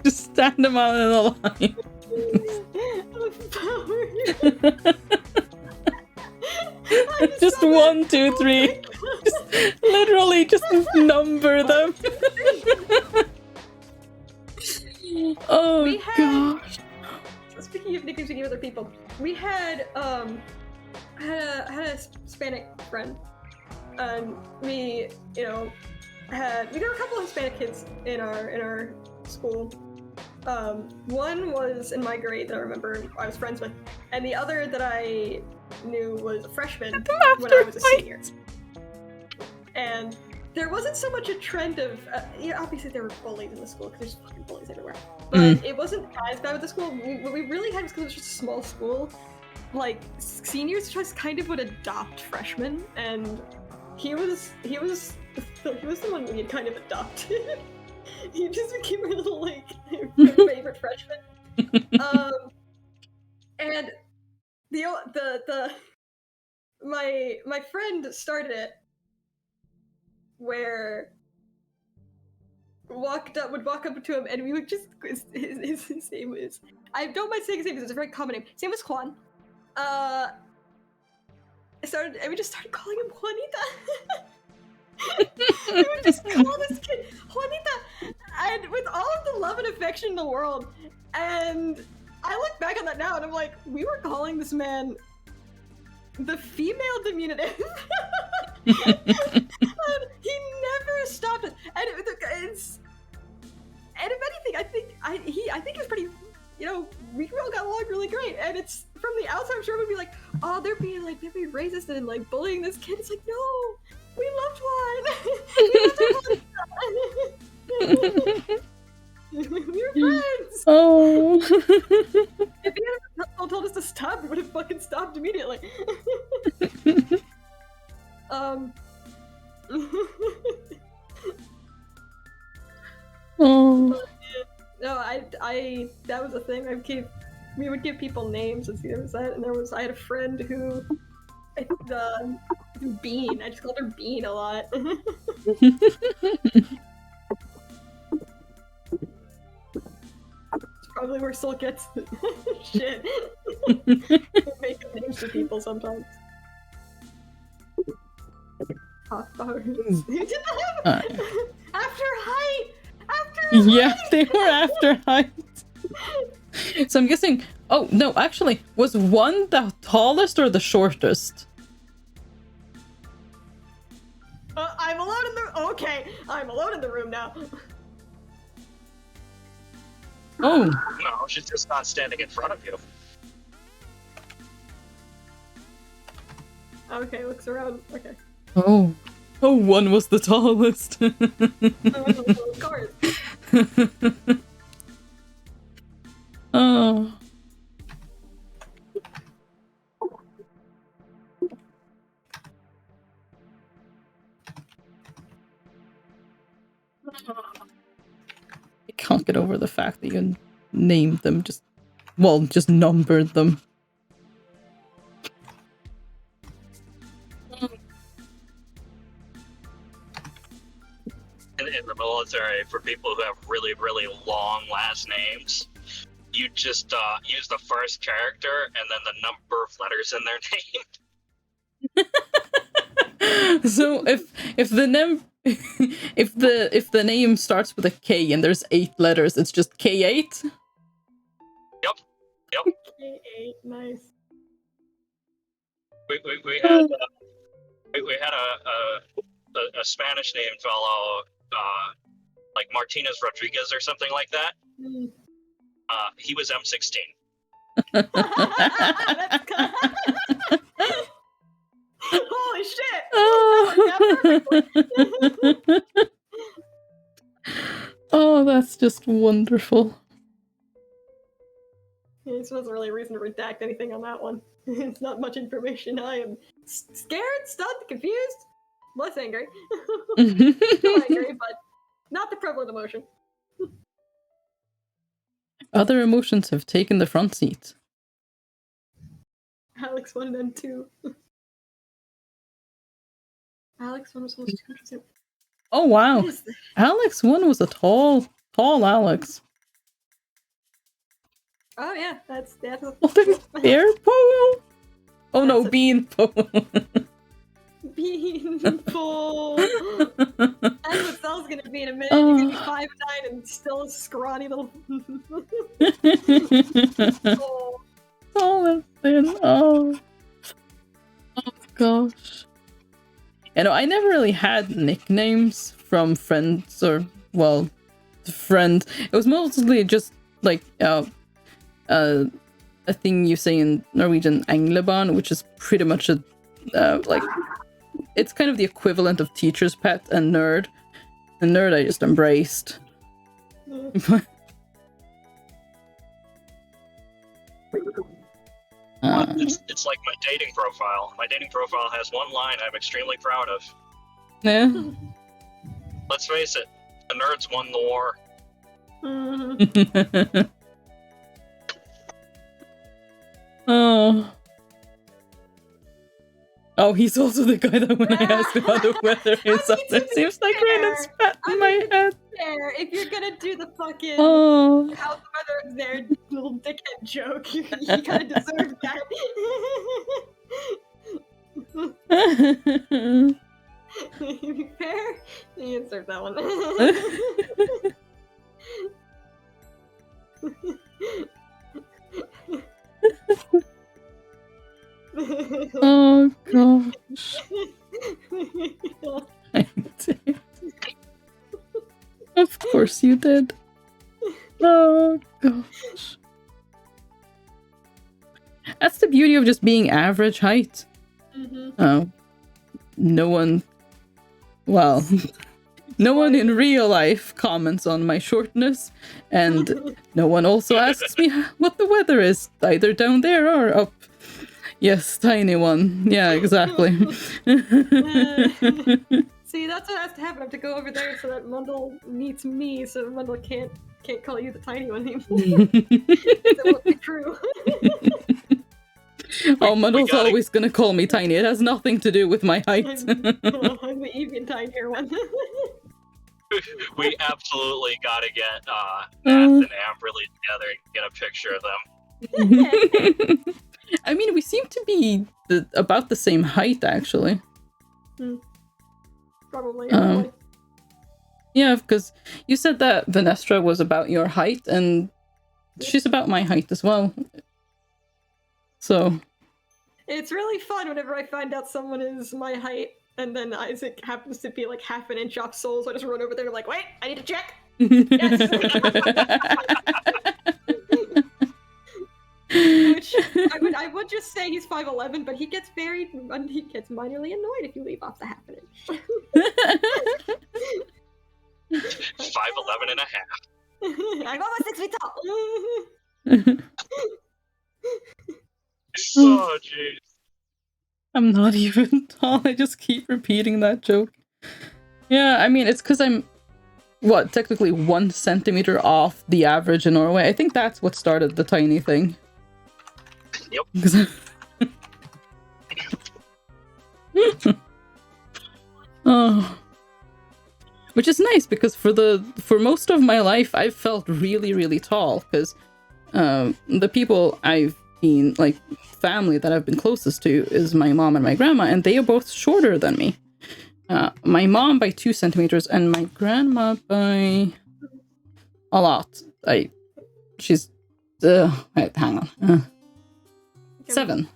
stand them out in a line. Just 1, 2, 3. Just literally just number them. Oh gosh. Speaking of nicknames we gave other people, we had a Hispanic friend, and we got a couple of Hispanic kids in our school. One was in my grade that I remember I was friends with, and the other that I knew was a freshman when I was a senior. And there wasn't so much a trend of, obviously there were bullies in the school, because there's fucking bullies everywhere. But it wasn't as bad with the school. What we really had was, because it was just a small school, like, seniors just kind of would adopt freshmen, and he was the one we had kind of adopted. He just became our little, like, favorite freshman. And my friend started it, where would walk up to him, and we would just his name was, I don't mind saying his name because it's a very common name. His name was Juan. We just started calling him Juanita. We would just call this kid Juanita, and with all of the love and affection in the world. And I look back on that now, and I'm like, we were calling this man the female diminutive. And he never stopped it. And and if anything, I think he was pretty, we all got along really great. And it's from the outside, I'm sure we'd be like, oh, they're being racist and like bullying this kid. It's like, no, we loved one. We were friends. Oh. If he had told us to stop, we would have fucking stopped immediately. Oh. No, that was a thing. We would give people names, and there was that, and I had a friend who, I think Bean. I just called her Bean a lot. It's probably where Soul gets shit. Make up names for people sometimes. Who did that? After height. Yeah, they were after height. So I'm guessing. Oh no, actually, was one the tallest or the shortest? I'm alone in the. Okay, I'm alone in the room now. Oh. No, she's just not standing in front of you. Okay, looks around. Okay. Oh. Oh, one was the tallest. Of course. Oh. I can't get over the fact that you named them, just numbered them. In the military, for people who have really, really long last names, you just use the first character and then the number of letters in their name. So if the name starts with a K and there's 8 letters, it's just K8? Yep. K8, nice. We had a Spanish named fellow, like Martinez Rodriguez or something like that. He was M16. Holy shit! Oh, that's just wonderful. This wasn't really a reason to redact anything on that one. It's not much information. I am scared, stunned, confused. less angry. Still angry, but not the prevalent emotion. Other emotions have taken the front seat. Alex 1 and then 2. Alex 1 was almost 200%. Oh wow. Alex 1 was a tall Alex. Oh yeah, that's a Oh, there's bear pole. Oh no, bean pole. Bean pole. That's what Cell's gonna be in a minute. He's gonna be 5'9" and still a scrawny little. Oh. Oh, that's thin. Oh gosh. You know, I never really had nicknames from friends or, well, friends. It was mostly just like a thing you say in Norwegian, englebarn, which is pretty much a like, it's kind of the equivalent of teacher's pet and nerd. And nerd I just embraced. It's like my dating profile. My dating profile has one line I'm extremely proud of. Yeah. Let's face it, the nerds won the war. Oh. Oh, he's also the guy that when I asked him how the weather is, it seems like rain is spat in my head. There, if you're gonna do the fucking how the weather is there little dickhead joke, you kind of deserve that. To be fair, you deserve that one. Oh gosh. I did. Of course you did. Oh gosh. That's the beauty of just being average height. Oh. No one in real life comments on my shortness, and no one also asks me what the weather is, either down there or up. Yes, tiny one. Yeah, exactly. See, that's what has to happen. I have to go over there so that Mundle meets me, so Mundle can't call you the tiny one anymore. It won't be true. Oh, Mundle's always gonna call me tiny. It has nothing to do with my height. I'm the even tinier one. We absolutely gotta get Nath and Amberly together and get a picture of them. I mean, we seem to be about the same height, actually. Probably. Yeah, because you said that Venestra was about your height, and she's about my height as well. So. It's really fun whenever I find out someone is my height, and then Isaac happens to be like half an inch off Soul, so I just run over there and like, wait, I need to check. Yes. Which I would just say he's 5'11", but he gets minorly annoyed if you leave off the half an inch. 5'11" and a half. I'm almost 6 feet tall. Oh jeez. I'm not even tall. I just keep repeating that joke. Yeah, I mean, it's because I'm technically 1 centimeter off the average in Norway. I think that's what started the tiny thing. Yep. Oh. Which is nice because for most of my life I've felt really, really tall because the people I've been like family that I've been closest to is my mom and my grandma, and they are both shorter than me. My mom by 2 centimeters and my grandma by a lot. She's wait, hang on. 7.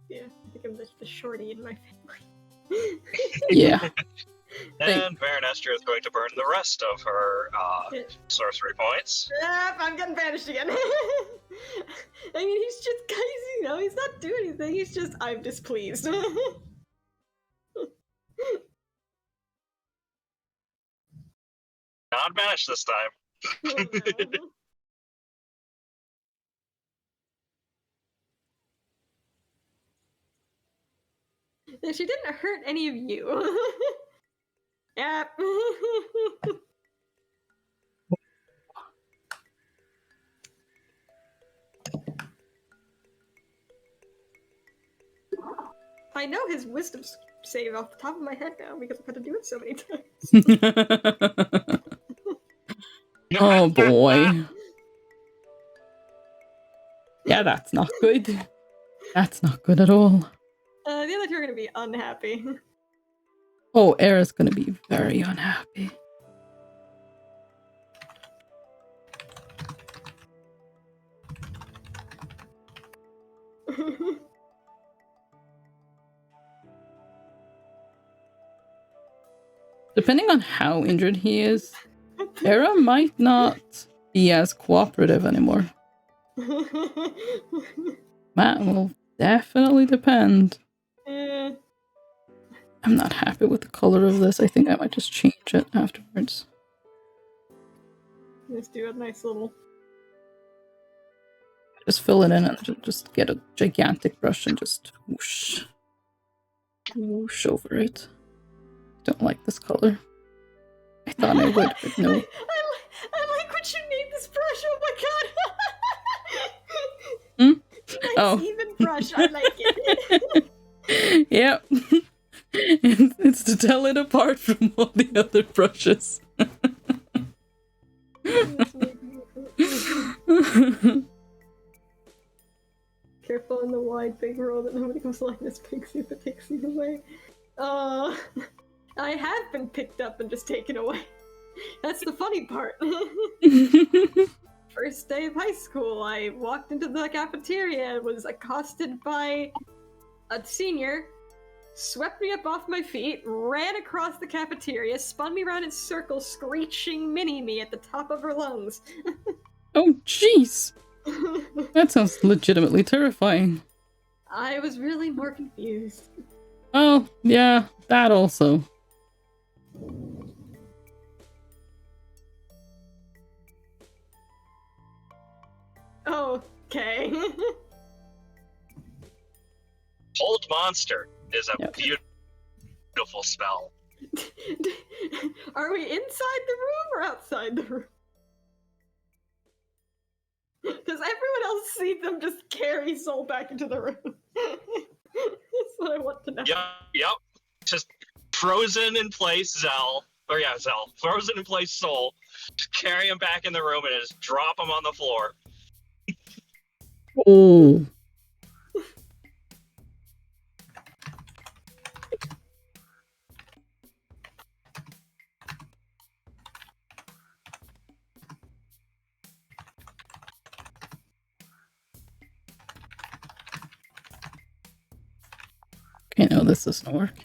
Yeah, I think I'm the shorty in my family. Yeah. And Baronestra is going to burn the rest of her sorcery points. Yep, I'm getting banished again. I mean, he's just, guys, he's not doing anything. He's just, I'm displeased. Not banished this time. She didn't hurt any of you. Yep. I know his wisdom save off the top of my head now because I've had to do it so many times. Oh boy. Yeah, that's not good. That's not good at all. The other two are gonna be unhappy. Oh, Aira's gonna be very unhappy. Depending on how injured he is, Aira might not be as cooperative anymore. That will definitely depend. I'm not happy with the color of this. I think I might just change it afterwards. Let's do a nice little... Just fill it in and just get a gigantic brush and just whoosh. Whoosh over it. Don't like this color. I thought I would, but no. I like what you named this brush. Oh my god. Nice even brush. I like it. Yep. It's to tell it apart from all the other brushes. Careful in the wide big road that nobody comes along this pixie if it takes you away. I have been picked up and just taken away. That's the funny part. First day of high school, I walked into the cafeteria and was accosted by a senior, swept me up off my feet, ran across the cafeteria, spun me around in circles, screeching mini-me at the top of her lungs. Oh, jeez! That sounds legitimately terrifying. I was really more confused. Oh, yeah, that also. Okay. Hold Monster is a Yep. beautiful spell. Are we inside the room or outside the room? Does everyone else see them just carry Soul back into the room? That's what I want to know. Yep. Just frozen in place, Zell. Or yeah, Zell. Frozen in place, Soul. Just carry him back in the room and just drop him on the floor. Oh. Okay, no, this doesn't work.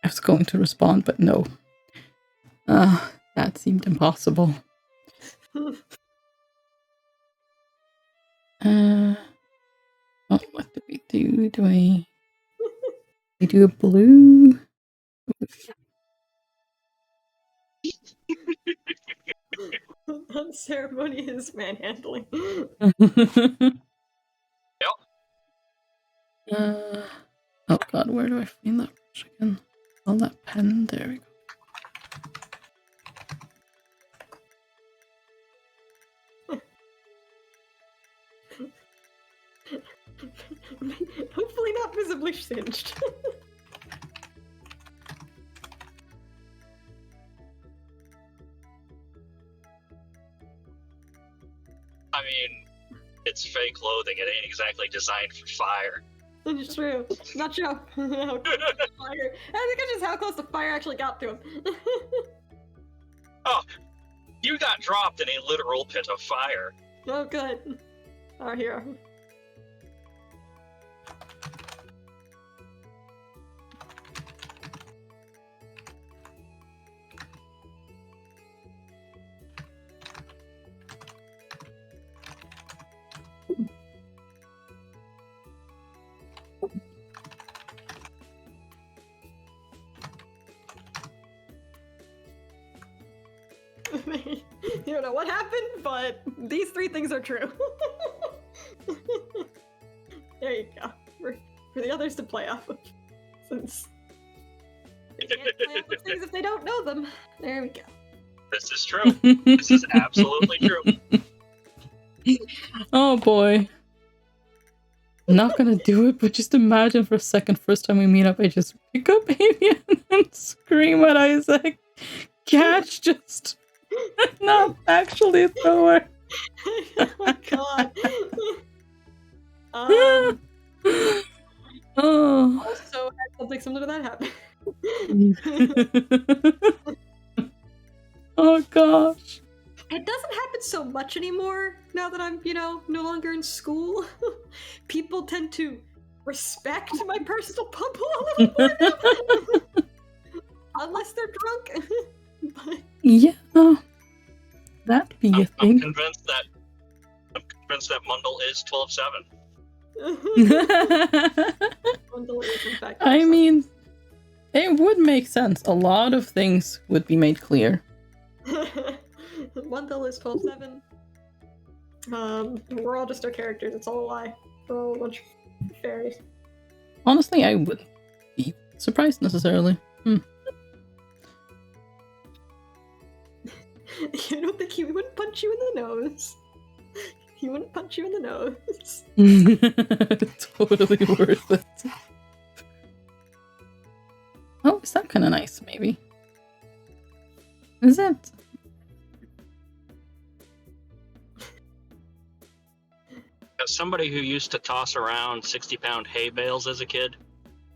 I was going to respond, but no. That seemed impossible. Oh, what do we do? Do I do a blue? Unceremonious manhandling. Yep. Oh god, where do I find that brush again? Oh, that pen. There we go. Hopefully not visibly singed. I mean, it's fake clothing. It ain't exactly designed for fire. It's true. Not sure how close to fire. I think it's just how close the fire actually got to him. Oh, you got dropped in a literal pit of fire. Oh, good. Our hero. You don't know what happened, but these 3 things are true. There you go. For the others to play off of. Since they can't play off of things if they don't know them. There we go. This is true. This is absolutely true. Oh boy. I'm not gonna do it, but just imagine for a second, first time we meet up, I just pick up Avian and scream at Isaac. Catch, just not actually throw her. Oh my god. Oh. Also had something similar to that happen. Oh gosh. It doesn't happen so much anymore now that I'm, no longer in school. People tend to respect my personal bubble a little more now. Unless they're drunk. But... Yeah. That'd be a thing. I'm convinced that Mundle is 12/7. Mundle is in fact I mean, it would make sense. A lot of things would be made clear. Mundle is 12/7. We're all just our characters. It's all a lie. We're all a bunch of fairies. Honestly, I wouldn't be surprised necessarily. You don't think he wouldn't punch you in the nose? He wouldn't punch you in the nose. Totally worth it. Oh, is that kind of nice? Maybe. Is it? As somebody who used to toss around 60-pound hay bales as a kid,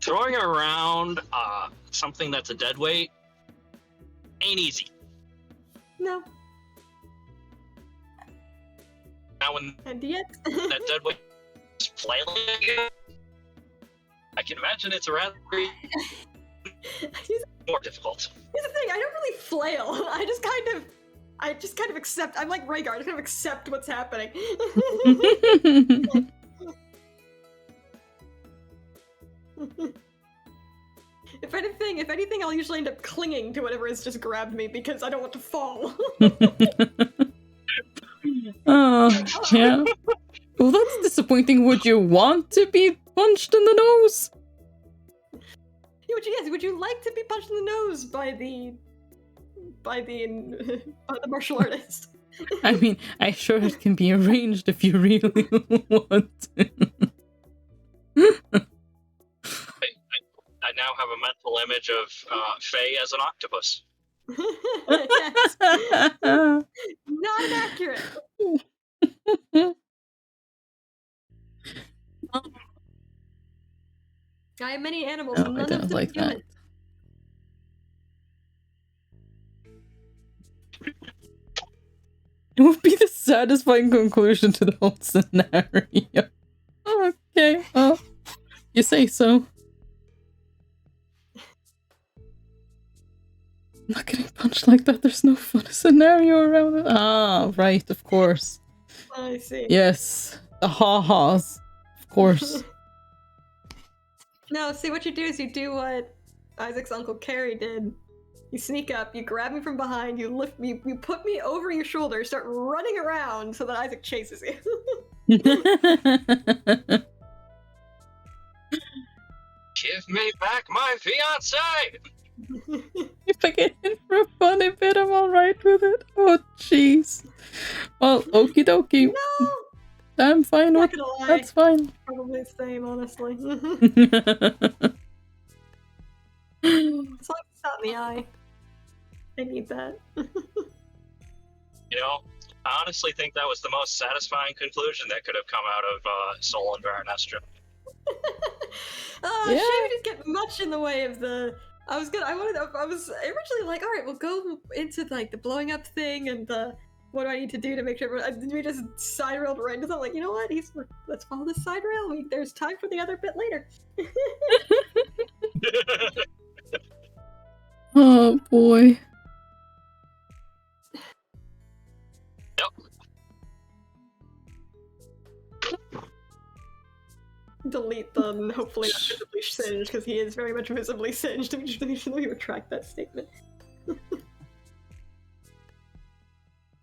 throwing around something that's a dead weight ain't easy. No. Now when And yet... that dead weight is flailing again, I can imagine it's a rather more difficult. Here's the thing, I don't really flail. I just kind of accept. I'm like Rhaegar, I just kind of accept what's happening. If anything, I'll usually end up clinging to whatever has just grabbed me because I don't want to fall. Oh, yeah. Well, that's disappointing. Would you want to be punched in the nose? Would you like to be punched in the nose by the martial artist? I mean, I'm sure it can be arranged if you really want to. I now have a mental image of Faye as an octopus. Yes. Not inaccurate. I have many animals. No, None I of don't them like that. human. It would be the satisfying conclusion to the whole scenario. Okay, well, you say so. Not getting punched like that, there's no fun scenario around it. Ah, right, of course. I see. Yes, the ha-has. Of course. No, see, what you do is you do what Isaac's Uncle Carrie did. You sneak up, you grab me from behind, you lift me, you put me over your shoulder, start running around so that Isaac chases you. Give me back my fiance! If I get in for a funny bit, I'm alright with it. Oh, jeez. Well, okie dokie. No! I'm fine Not with gonna lie. That's fine. Probably the same, honestly. As long as it's not in the eye. I need that. You know, I honestly think that was the most satisfying conclusion that could have come out of Sol and Varanestra. Oh, Yeah. Shame didn't get much in the way of the. I was originally like, all right, we'll go into like the blowing up thing and what do I need to do to make sure we just side railed right into something. Like, you know what? Let's follow this side rail. There's time for the other bit later. Oh, boy. delete them, hopefully not visibly singed, because he is very much visibly singed. Should we retract that statement?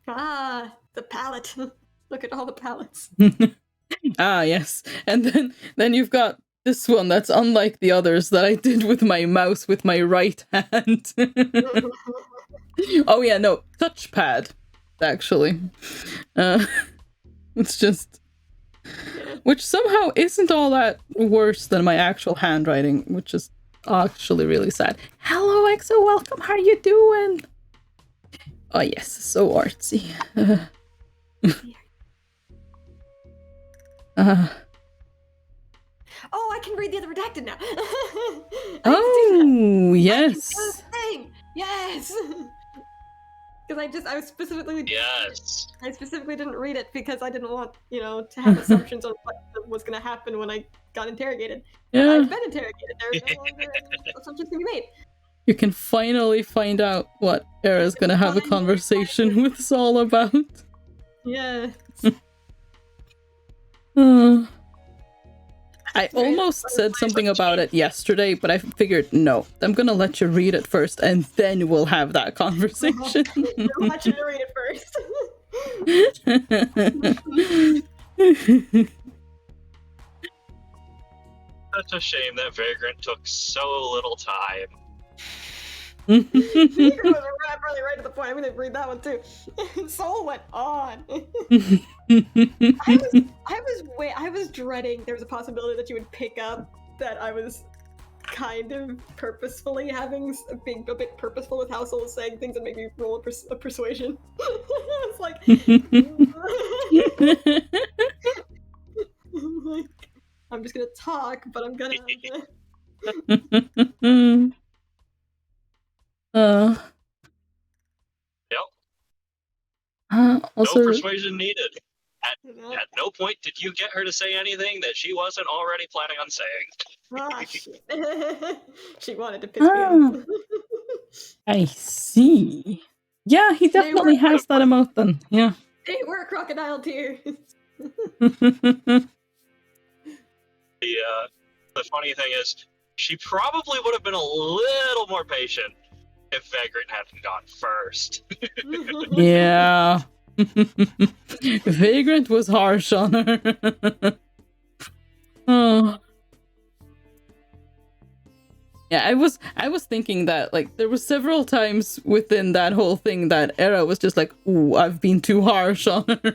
Ah, the palette. Look at all the palettes. Ah, yes. And then you've got this one that's unlike the others that I did with my mouse with my right hand. Oh yeah, no, touchpad, actually. It's just... Which somehow isn't all that worse than my actual handwriting, which is actually really sad. Hello, EXO, welcome, how are you doing? Oh yes, so artsy. Oh, I can read the other redacted now. Oh, yes. Yes. Because I specifically didn't read it because I didn't want, to have assumptions on what was going to happen when I got interrogated. Yeah. I've been interrogated. There's no longer any assumptions can be made. You can finally find out what Era's going to have a conversation with Saul about. Yeah. I almost said something about it yesterday, but I figured, no, I'm gonna let you read it first, and then we'll have that conversation. I'll let you read it first. Such a shame that Vagrant took so little time. Vagrant was really right to the point. I'm gonna read that one too. Soul went on. I was dreading there was a possibility that you would pick up that I was kind of purposefully being a bit purposeful with how Soul was saying things and make me roll a persuasion. It's like, I'm just gonna talk, but I'm gonna. Also, no persuasion needed. At no point did you get her to say anything that she wasn't already planning on saying. Ah, shit. She wanted to piss me off. I see. Yeah, he definitely has that emote then. Yeah. They were crocodile tears. The funny thing is, she probably would have been a little more patient if Vagrant hadn't gone first. Yeah. Vagrant was harsh on her. Oh. Yeah, I was thinking that, like, there were several times within that whole thing that Era was just like, ooh, I've been too harsh on her.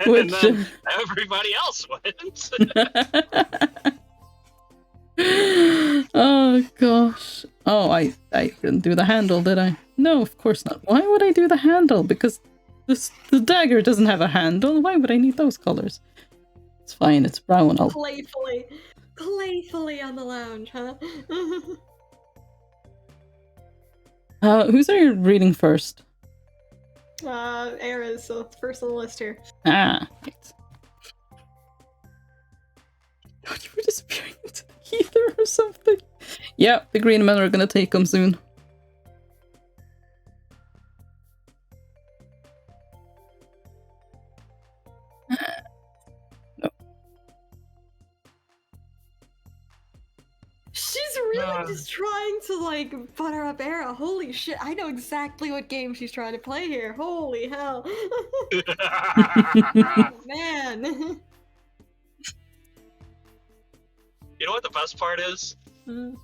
And then everybody else went. Oh gosh. Oh, I didn't do the handle, did I? No, of course not. Why would I do the handle? Because the dagger doesn't have a handle. Why would I need those colors? It's fine, it's brown. I'll... Playfully on the lounge, huh? Who's are you reading first? Era's, so it's first on the list here. Ah, right. Oh, you were disappearing into the ether or something. Yeah, the green men are gonna take them soon. No. She's really just trying to, like, butter up Era. Holy shit, I know exactly what game she's trying to play here. Holy hell. Oh, man. You know what the best part is? Mm.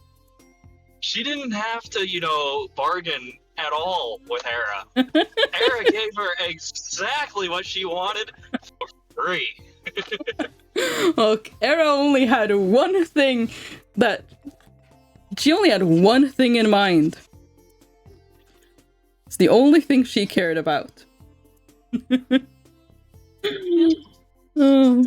She didn't have to, bargain at all with Era. Era gave her exactly what she wanted for free. Look, Era only had one thing that... She only had one thing in mind. It's the only thing she cared about. Oh.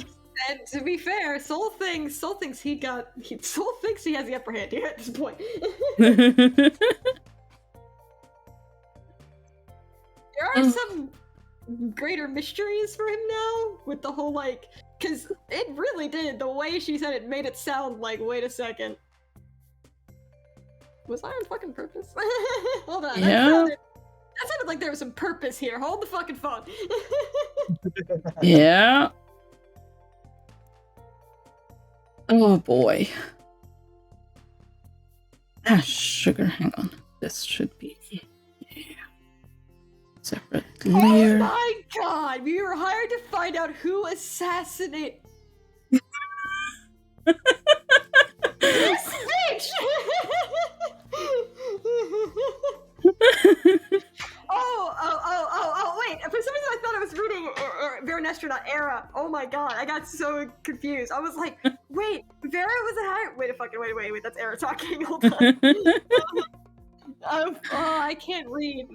And to be fair, Soul thinks he has the upper hand here at this point. There are some greater mysteries for him now, with the whole, like, because it really did, the way she said it made it sound like, wait a second. Was I on fucking purpose? Hold on. Yeah. That sounded like there was some purpose here. Hold the fucking phone. Yeah. Oh boy. Sugar, hang on. This should be separate layer. Oh my god! We were hired to find out who assassinated this bitch! Oh, wait. For some reason I thought I was reading Veronestra, not Era. Oh my god, I got so confused. I was like, wait, Vera was a hired. Wait, that's Era talking. Hold on. I can't read.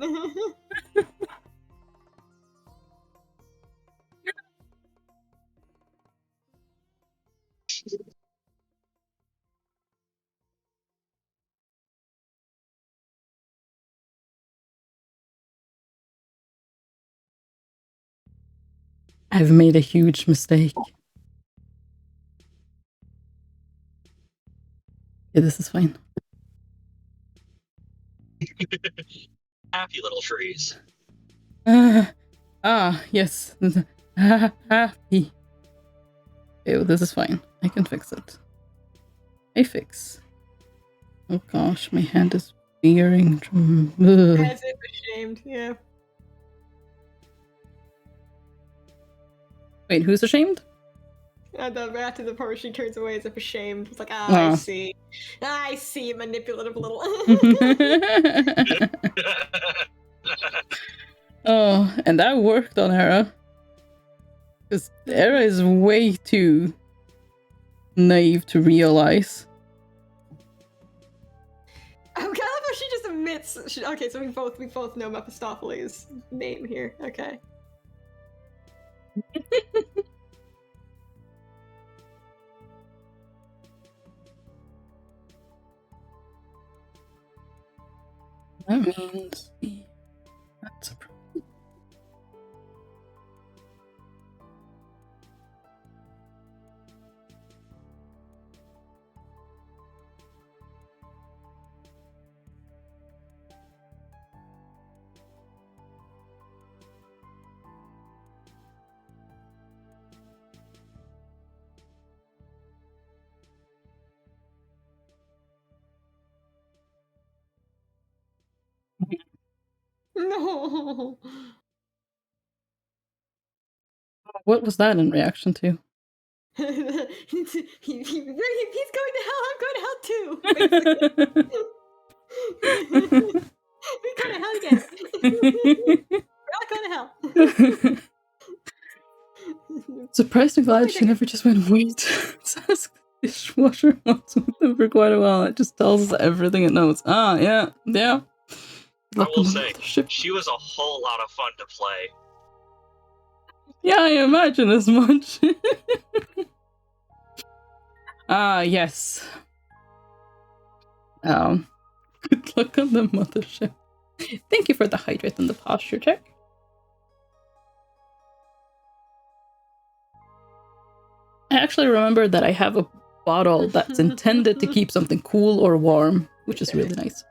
I've made a huge mistake. Yeah, this is fine. Happy little trees. Yes. Happy. Okay, well, this is fine. I can fix it. Fix. Oh gosh, my hand is veering. As if ashamed, yeah. Wait, who's ashamed? After the part where she turns away as if ashamed. It's like, I see. I see, manipulative little. Oh, and that worked on Era. Because Era is way too naive to realize. I love how she just admits. Okay, so we both know Mephistopheles' name here. Okay. That means that's a problem. No. What was that in reaction to? He's going to hell. I'm going to hell too. Basically. We're going to hell again. We're not going to hell. Surprisingly glad she never just went, wait, let's ask the dishwasher once with them for quite a while. It just tells us everything it knows. Yeah. I will say, she was a whole lot of fun to play. Yeah, I imagine as much. Yes. Good luck on the mothership. Thank you for the hydrate and the posture check. I actually remember that I have a bottle that's intended to keep something cool or warm, which is really nice.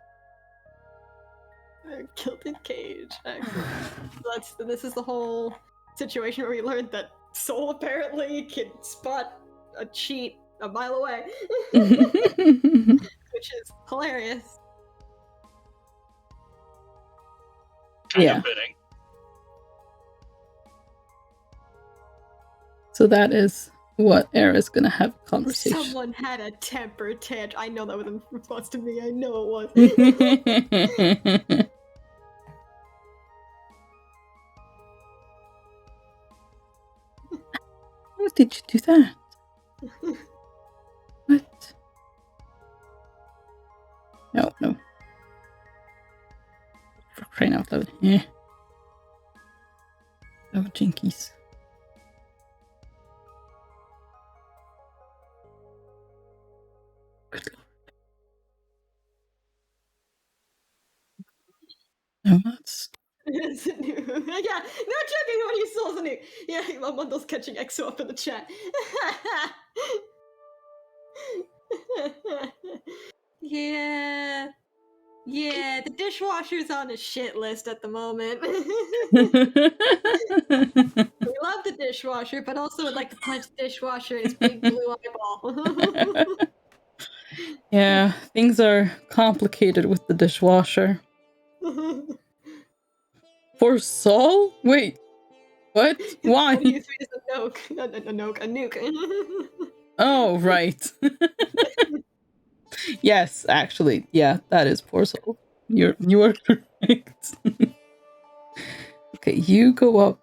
Gilded cage. Excellent. This is the whole situation where we learned that Soul apparently can spot a cheat a mile away. Which is hilarious. Kind of fitting. So that is what Era's gonna have a conversation. Someone had a temper tantrum. I know that was in response to me. I know it was. How did you do that? What? No. For crying out loud. Yeah. Oh, jinkies. Good lord. No, that's... It's a new. Yeah, no joking when you saw the new. Yeah, Mundle's catching EXO up in the chat. Yeah, the dishwasher's on a shit list at the moment. We love the dishwasher, but also would like to punch the dishwasher in its big blue eyeball. Yeah, things are complicated with the dishwasher. For Saul? Wait, what? Why? He used me as a nuke. Oh, right. Yes, actually, yeah, that is poor Saul. You are correct. Okay, you go up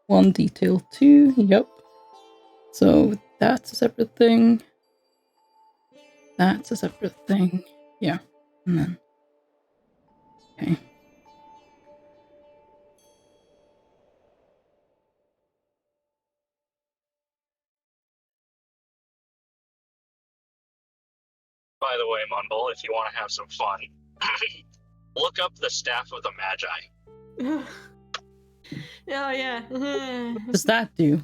one detail too. Yep. So that's a separate thing. That's a separate thing. Yeah. And then okay. By the way, Mundle, if you want to have some fun, look up the Staff of the Magi. Oh yeah. What does that do?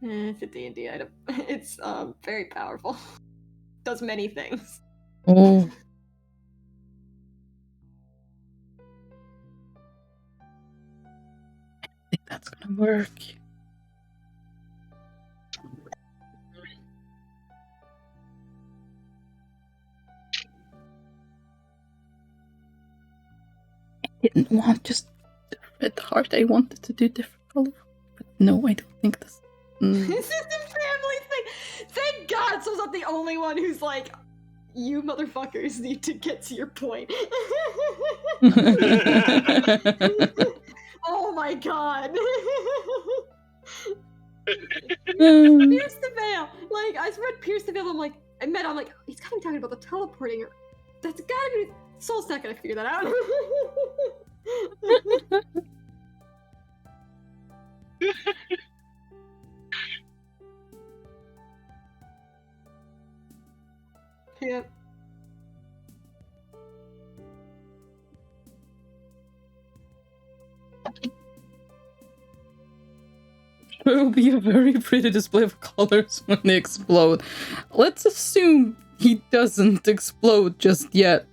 It's a D&D item. It's very powerful. Does many things. Oh. I think that's gonna work. I didn't want just the red heart. I wanted to do different color. But no, I don't think this. This is a family thing. Thank God Soul's not the only one who's like, you motherfuckers need to get to your point. Oh my God. Pierce the veil. Like, I read Pierce the veil. I'm like, I'm like, he's gotta be talking about the teleporting. Or that's gotta be. Soul's not gonna figure that out. Yep. It will be a very pretty display of colors when they explode. Let's assume he doesn't explode just yet.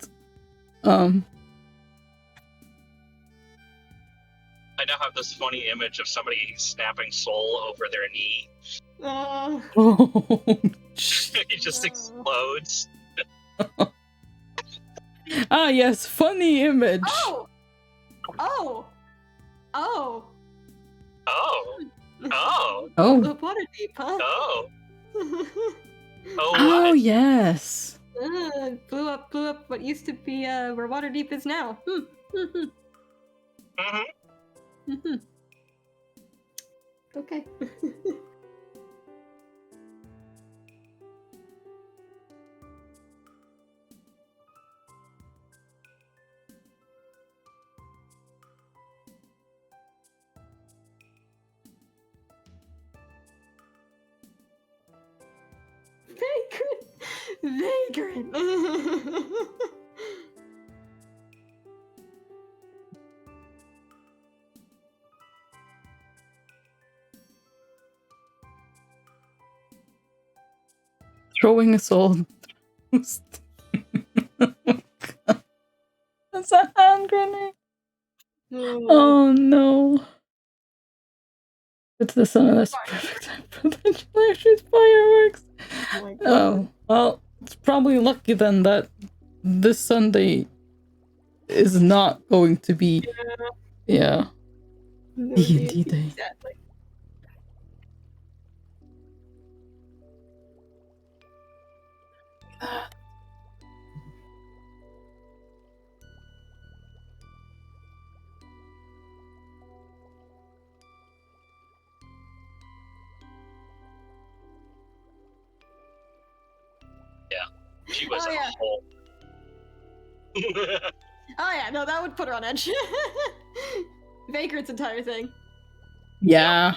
I now have this funny image of somebody snapping Soul over their knee. Oh, He just explodes. Ah, yes, funny image. Oh! Oh! Oh! Oh. Oh. Oh. The water deep, huh? Oh. Oh, Oh, what? yes. Blew up what used to be where water deep is now. Mm-hmm. Okay. Vagrant. Throwing a soul. That's a hand grenade. Oh no. It's the sun and that's perfect time for the flashes fireworks. Oh my God. Oh, well, it's probably lucky then that this Sunday is not going to be. Yeah. No, D&D day. Exactly. She was Oh, a yeah. whole. Oh yeah, no, that would put her on edge. Vagrant's entire thing. Yeah.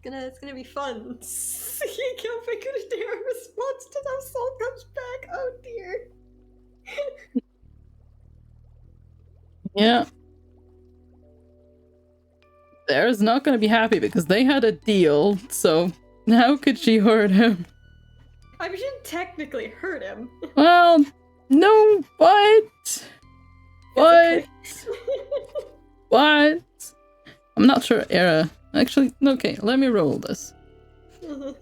It's gonna be fun. You can't figure a dare response to how Soul comes back. Oh dear. Yeah. Era's not going to be happy because they had a deal, so how could she hurt him? I mean, she didn't technically hurt him. Well, no, but... Okay. What? I'm not sure Era... Actually, okay, let me roll this. No,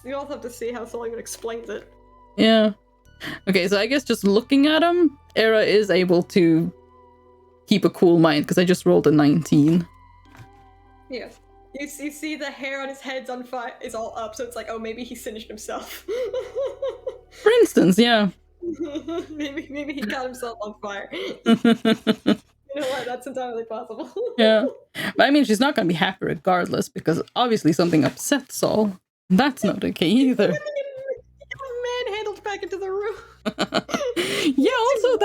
you'll have to see how Soul even explains it. Yeah. Okay, so I guess just looking at him, Era is able to keep a cool mind, because I just rolled a 19. Yeah. You see the hair on his head's on fire, is all up, so it's like, oh, maybe he singed himself. For instance, yeah. maybe he got himself on fire. You know what? That's entirely possible. Yeah. But I mean, she's not going to be happy regardless, because obviously something upset Saul. That's not okay either. He manhandled back into the room. Yeah, also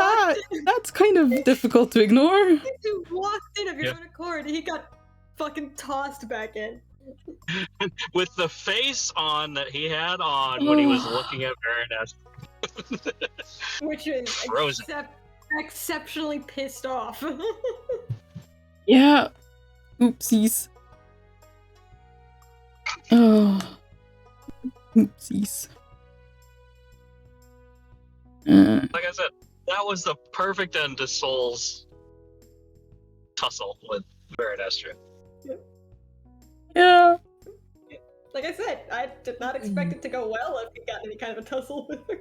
that's kind of difficult to ignore. He walked in of your own accord. He got fucking tossed back in. With the face on that he had on when he was looking at Baroness. Which is Frozen. exceptionally pissed off. Yeah. Oopsies. Oh. Oopsies. Like I said, that was the perfect end to Soul's tussle with Baroness. Yeah. Like I said, I did not expect it to go well if he got any kind of a tussle with her.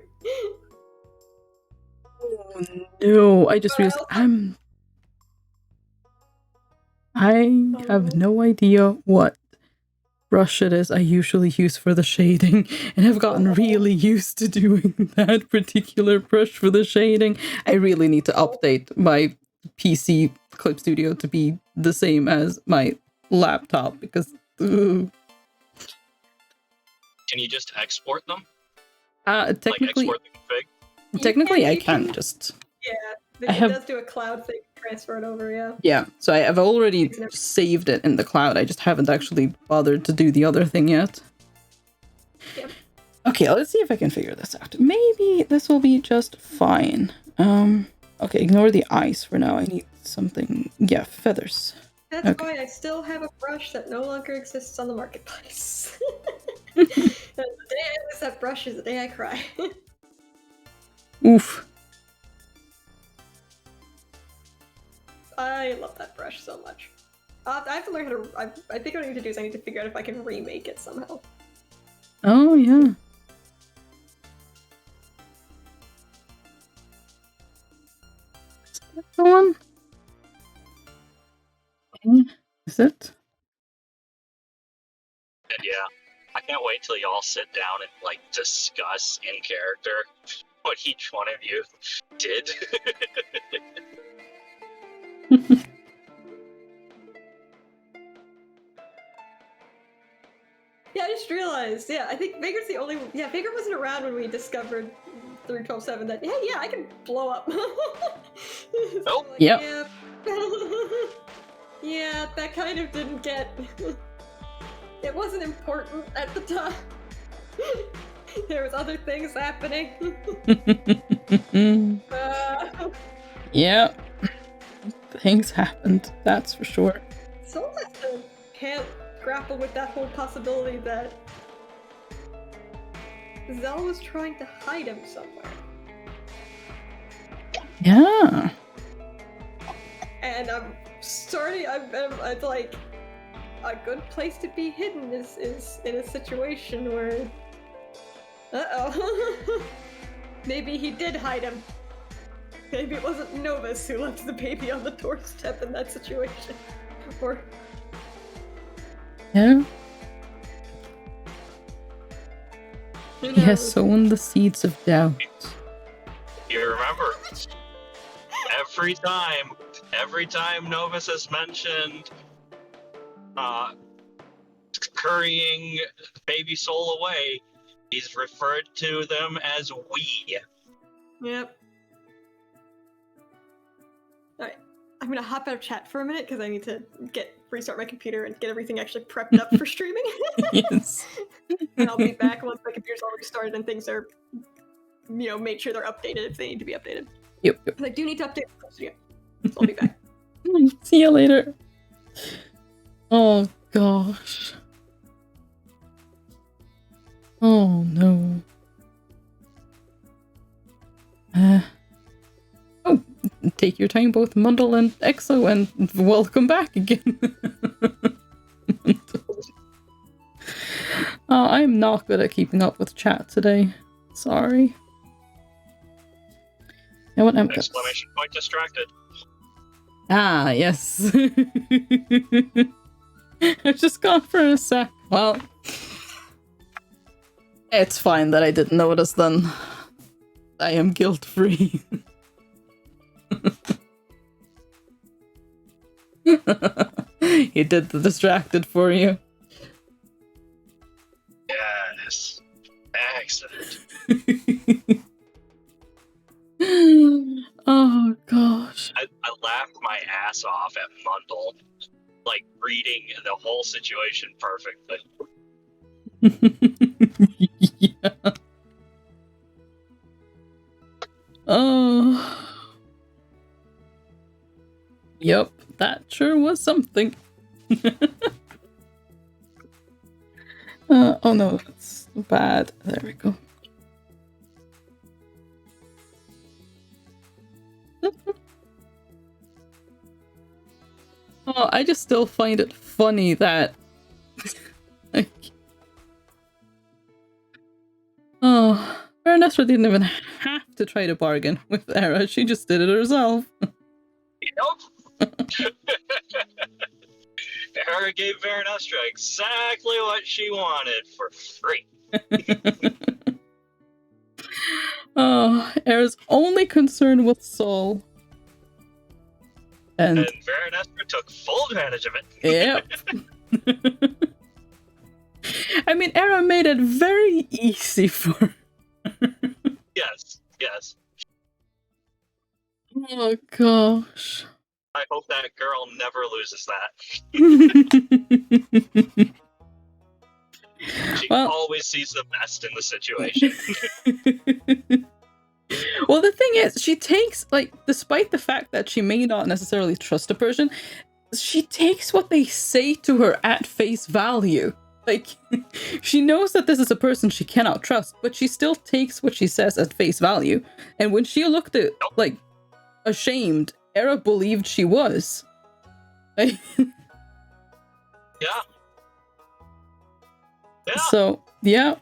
Oh no, I just realized I have no idea what brush it is I usually use for the shading, and I've gotten really used to doing that particular brush for the shading. I really need to update my PC Clip Studio to be the same as my laptop, because Can you just export them? technically, Like export the config? technically I can just... Yeah, it does do a cloud thing, transfer it over, yeah. Yeah, so I've already saved it in the cloud, I just haven't actually bothered to do the other thing yet. Yep. Okay, let's see if I can figure this out. Maybe this will be just fine. Okay, ignore the eyes for now, I need something... Yeah, feathers. That's why I still have a brush that no longer exists on the marketplace. The day I lose that brush is the day I cry. Oof. I love that brush so much. I have to learn how to... I think what I need to do is I need to figure out if I can remake it somehow. Oh, yeah. Is that the one? Is it? Yeah. I can't wait till y'all sit down and like discuss in character what each one of you did. Yeah, I just realized. Yeah, I think Vagrant's the only... Yeah, Vagrant wasn't around when we discovered 3.12.7 that, hey, yeah, I can blow up. Nope. Like, Yep. Yeah. Yeah, that kind of didn't get... It wasn't important at the time. There was other things happening. Yeah. Things happened, that's for sure. Soul can't grapple with that whole possibility that Zell was trying to hide him somewhere. Yeah. And I'm like, a good place to be hidden is in a situation where... Uh-oh. Maybe he did hide him. Maybe it wasn't Novus who left the baby on the doorstep in that situation. Or... Yeah. who He has knows? sown the seeds of doubt. You remember, every time Novus has mentioned currying baby Soul away, he's referred to them as we. Yep. Alright, I'm gonna hop out of chat for a minute because I need to restart my computer and get everything actually prepped up for streaming. Yes. And I'll be back once my computer's all restarted and things are, made sure they're updated if they need to be updated. Yep. Because I do need to update the studio. So I'll be back. See you later. Oh gosh. Oh no. Oh, take your time, both Mundle and Exo, and welcome back again. Oh, I'm not good at keeping up with chat today. Sorry. You know what? I'm Exclamation point distracted. Ah, yes. I've just gone for a sec. Well, it's fine that I didn't notice then. I am guilt-free. He did the distracted for you. Yes. Excellent. Oh gosh. I laughed my ass off at Mundle, like reading the whole situation perfectly. Yeah. Oh. Yep, that sure was something. Oh no, that's bad. There we go. Oh, I just still find it funny that like, oh, Ernestra didn't even have to try to bargain with Era. She just did it herself. Yep. Era gave Veranestra exactly what she wanted for free. Oh, Era's only concern with Soul. And Veranestra took full advantage of it. Yep. I mean, Era made it very easy for her. Yes, yes. Oh gosh. I hope that girl never loses that. She always sees the best in the situation. Well, the thing is, she takes, like, despite the fact that she may not necessarily trust a person, she takes what they say to her at face value. Like, she knows that this is a person she cannot trust, but she still takes what she says at face value. And when she looked at, like, ashamed, Era believed she was. Like, Yeah. Yeah. So, yeah.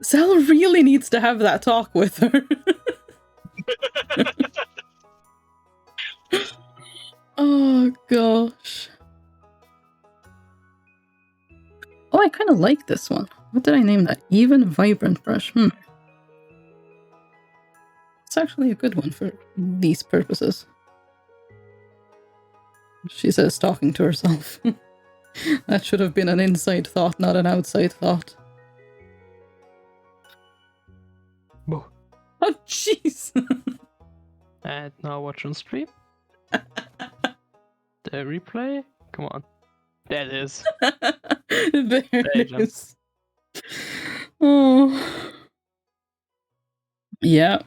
Zell really needs to have that talk with her. Oh, gosh. Oh, I kind of like this one. What did I name that? Even Vibrant Brush. It's actually a good one for these purposes. She says talking to herself. That should have been an inside thought, not an outside thought. Whoa. Oh, jeez! And now watch on stream. The replay? Come on. There it is. There it is. Oh. Yeah.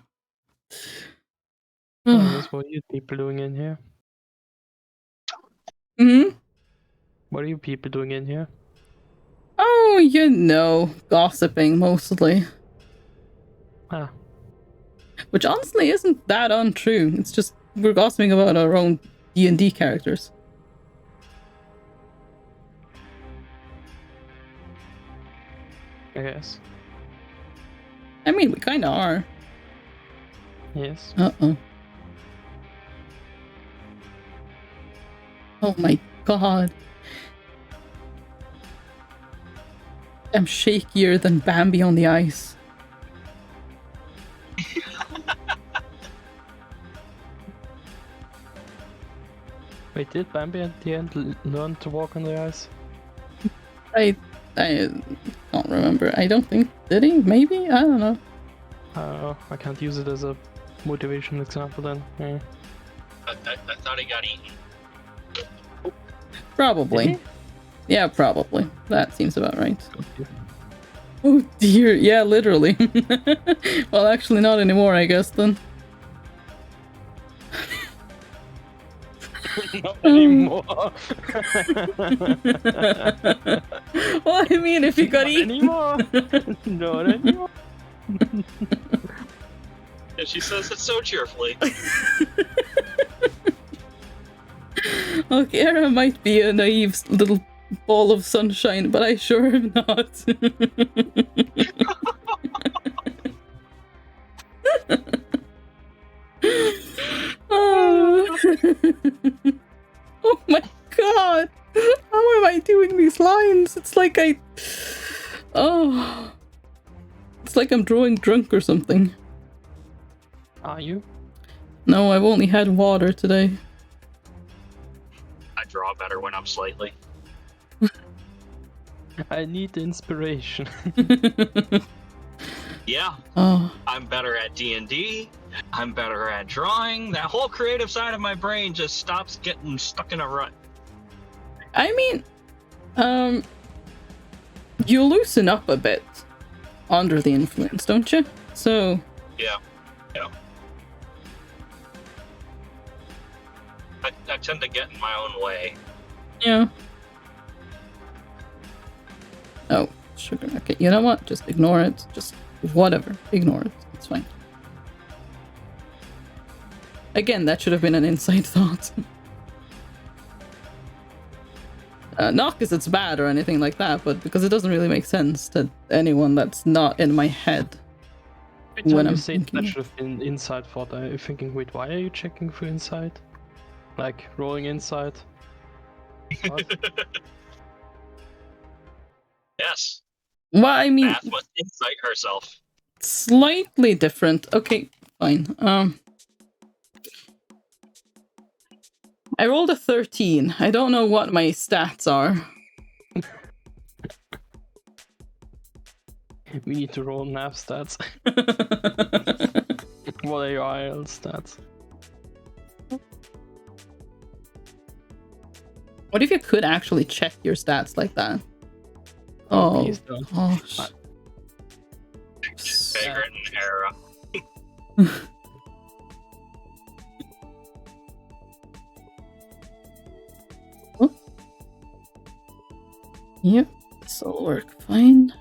What are you people doing in here? Mm-hmm. What are you people doing in here? Oh, you know, gossiping mostly. Ah. Which honestly isn't that untrue. It's just we're gossiping about our own D&D characters. I guess. I mean, we kind of are. Yes. Uh-oh. Oh my god. I'm shakier than Bambi on the ice. Wait, did Bambi at the end learn to walk on the ice? I don't remember. I don't think... Did he? Maybe? I don't know. I can't use it as a motivation example then. Yeah. I thought he got eaten. Probably. Yeah, probably. That seems about right. Oh dear, yeah, literally. Well, actually not anymore, I guess, then. Not anymore. Well, I mean, if you got Not eaten. anymore. Not anymore. And she says it so cheerfully. Okay, Era might be a naive little ball of sunshine, but I sure am not. Oh. Oh my god! How am I doing these lines? It's like Oh. It's like I'm drawing drunk or something. Are you? No, I've only had water today. I draw better when I'm slightly. I need the inspiration. Yeah, Oh. I'm better at D&D. I'm better at drawing. That whole creative side of my brain just stops getting stuck in a rut. I mean, you loosen up a bit under the influence, don't you? So... Yeah. I tend to get in my own way. Yeah. Oh, sugar. Okay, you know what? Just ignore it. Just whatever. Ignore it. It's fine. Again, that should have been an inside thought. Not because it's bad or anything like that, but because it doesn't really make sense to anyone that's not in my head. When I'm thinking that it. should have been inside thought. I'm thinking, wait, why are you checking for inside? Like rolling inside? Yes. Well, I mean, Math must incite herself. slightly different. Okay, fine. I rolled a 13. I don't know what my stats are. We need to roll nav stats. What are your IELTS stats? What if you could actually check your stats like that? Oh, Please don't. gosh. Vagrant and Era. Yep, this will work fine.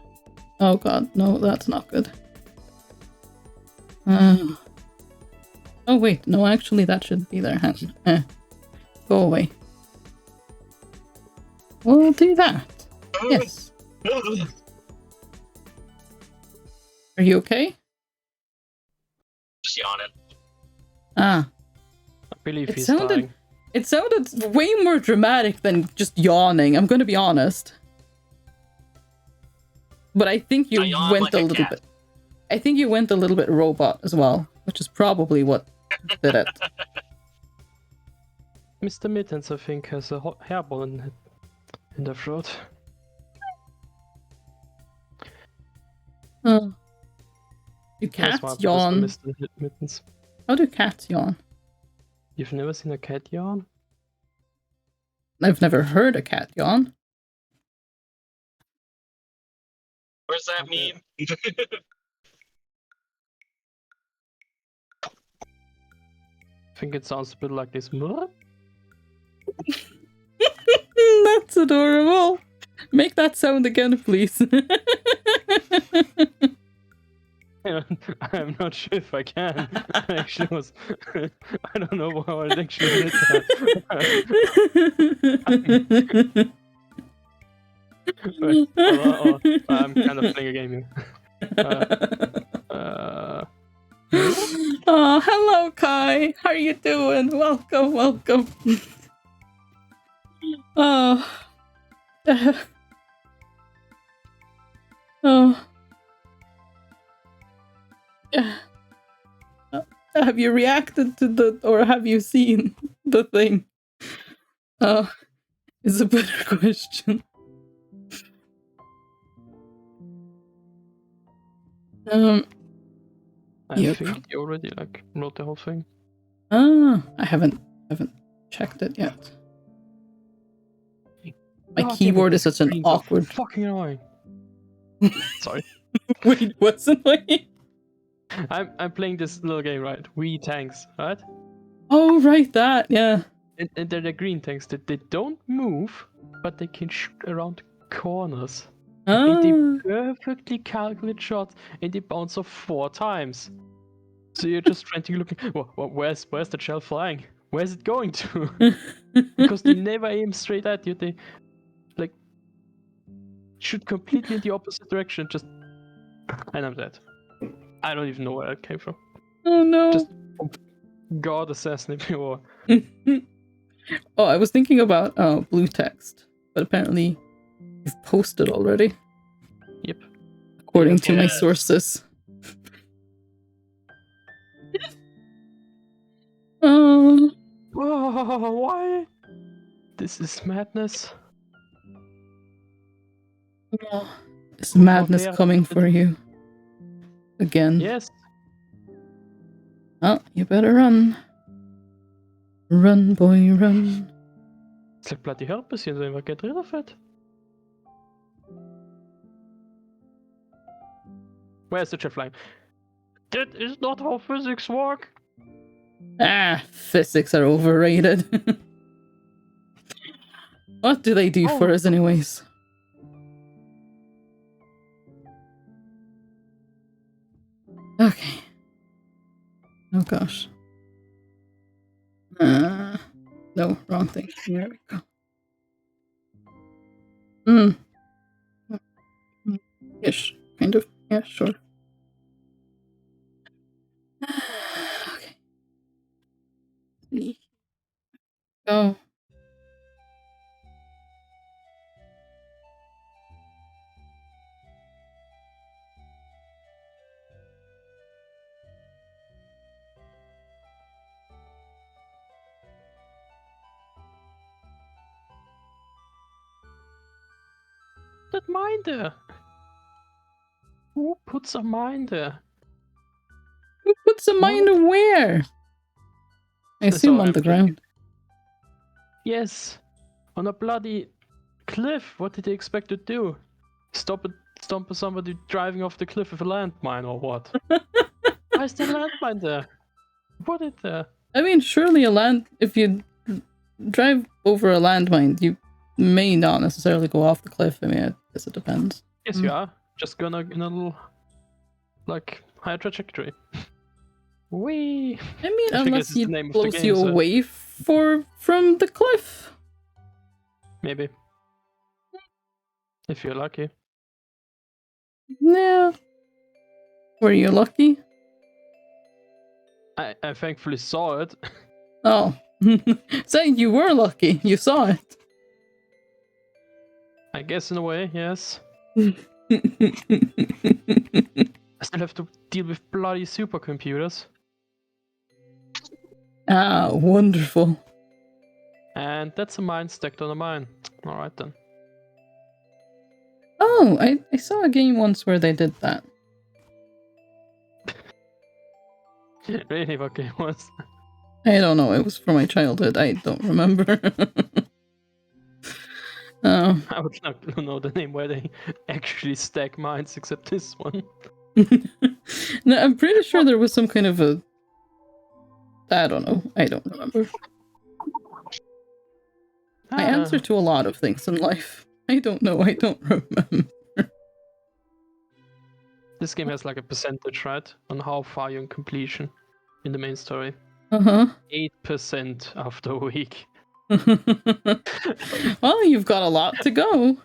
Oh god, no, that's not good. Oh wait, no, actually that should be there. Hang on. Go away. We'll do that. Yes. Are you okay? Just yawning. Ah. I believe It he's sounded- dying. It sounded way more dramatic than just yawning, I'm gonna be honest. But I think you I yawn went like a a little cat. bit. I think you went a little bit robot as well, which is probably what did it. Mr. Mittens, I think, has a hairball in the throat. Oh. Do That's cats why I put yawn? Mr. Mittens. How do cats yawn? You've never seen a cat yawn? I've never heard a cat yawn. Where's that Okay. meme? I think it sounds a bit like this. That's adorable. Make that sound again, please. I'm not sure if I can. I actually was. I don't know how I actually did that. I'm kind of playing a game here. Oh, hello, Kai. How are you doing? Welcome, welcome. Oh. Oh. Have you reacted to or have you seen the thing? Is a better question. I Yep. think you already wrote the whole thing. I haven't checked it yet. My God damn it, keyboard the is such an screens are awkward. Fucking annoying. Sorry. Wait, what's annoying? I'm playing this little game, right? We tanks, right? Oh, right, that, yeah. And they're the green tanks that they don't move, but they can shoot around corners. And they perfectly calculate shots, and they bounce off 4 times. So you're just frantically looking, where's the shell flying? Where's it going to? Because they never aim straight at you. They like shoot completely in the opposite direction. Just, and I'm dead. I don't even know where it came from. Oh no! Just God assassinate me or. Oh, I was thinking about blue text, but apparently you've posted already. Yep. According to my Yes. sources. Oh. Oh, why? This is madness. Is madness Okay, coming for you? Again. Yes. Oh, you better run. Run, boy, run. It's like bloody helpless, you know, get rid of it. Where's the jet flying? That is not how physics work. Ah, physics are overrated. What do they do for us anyways? Okay. Oh gosh. No, wrong thing. There we go. Yes, kind of. Yeah, sure. Okay. Go. That mine there? Who puts a mine there? Who puts a mine where? I assume on the ground. Yes. On a bloody cliff. What did they expect to do? Stomp somebody driving off the cliff with a landmine or what? Why is there a landmine there? Put it there. I mean, surely if you drive over a landmine, you may not necessarily go off the cliff. I mean, I guess it depends. Yes, you are. Just gonna in a little, like, higher trajectory. Whee! I mean, I unless think it the name of the blows game, you so- away from the cliff. Maybe. If you're lucky. Yeah. Were you lucky? I thankfully saw it. Oh. So you were lucky. You saw it. I guess in a way, yes. I still have to deal with bloody supercomputers. Ah, wonderful. And that's a mine stacked on a mine. Alright then. Oh, I saw a game once where they did that. Really, what game was? I don't know. It was from my childhood. I don't remember. Oh. I would like to know the name where they actually stack mines, except this one. No, I'm pretty sure there was some kind of a... I don't know. I don't remember. I answer to a lot of things in life. I don't know. I don't remember. This game has like a percentage, right? On how far you're in completion in the main story. 8% after a week. Well, you've got a lot to go.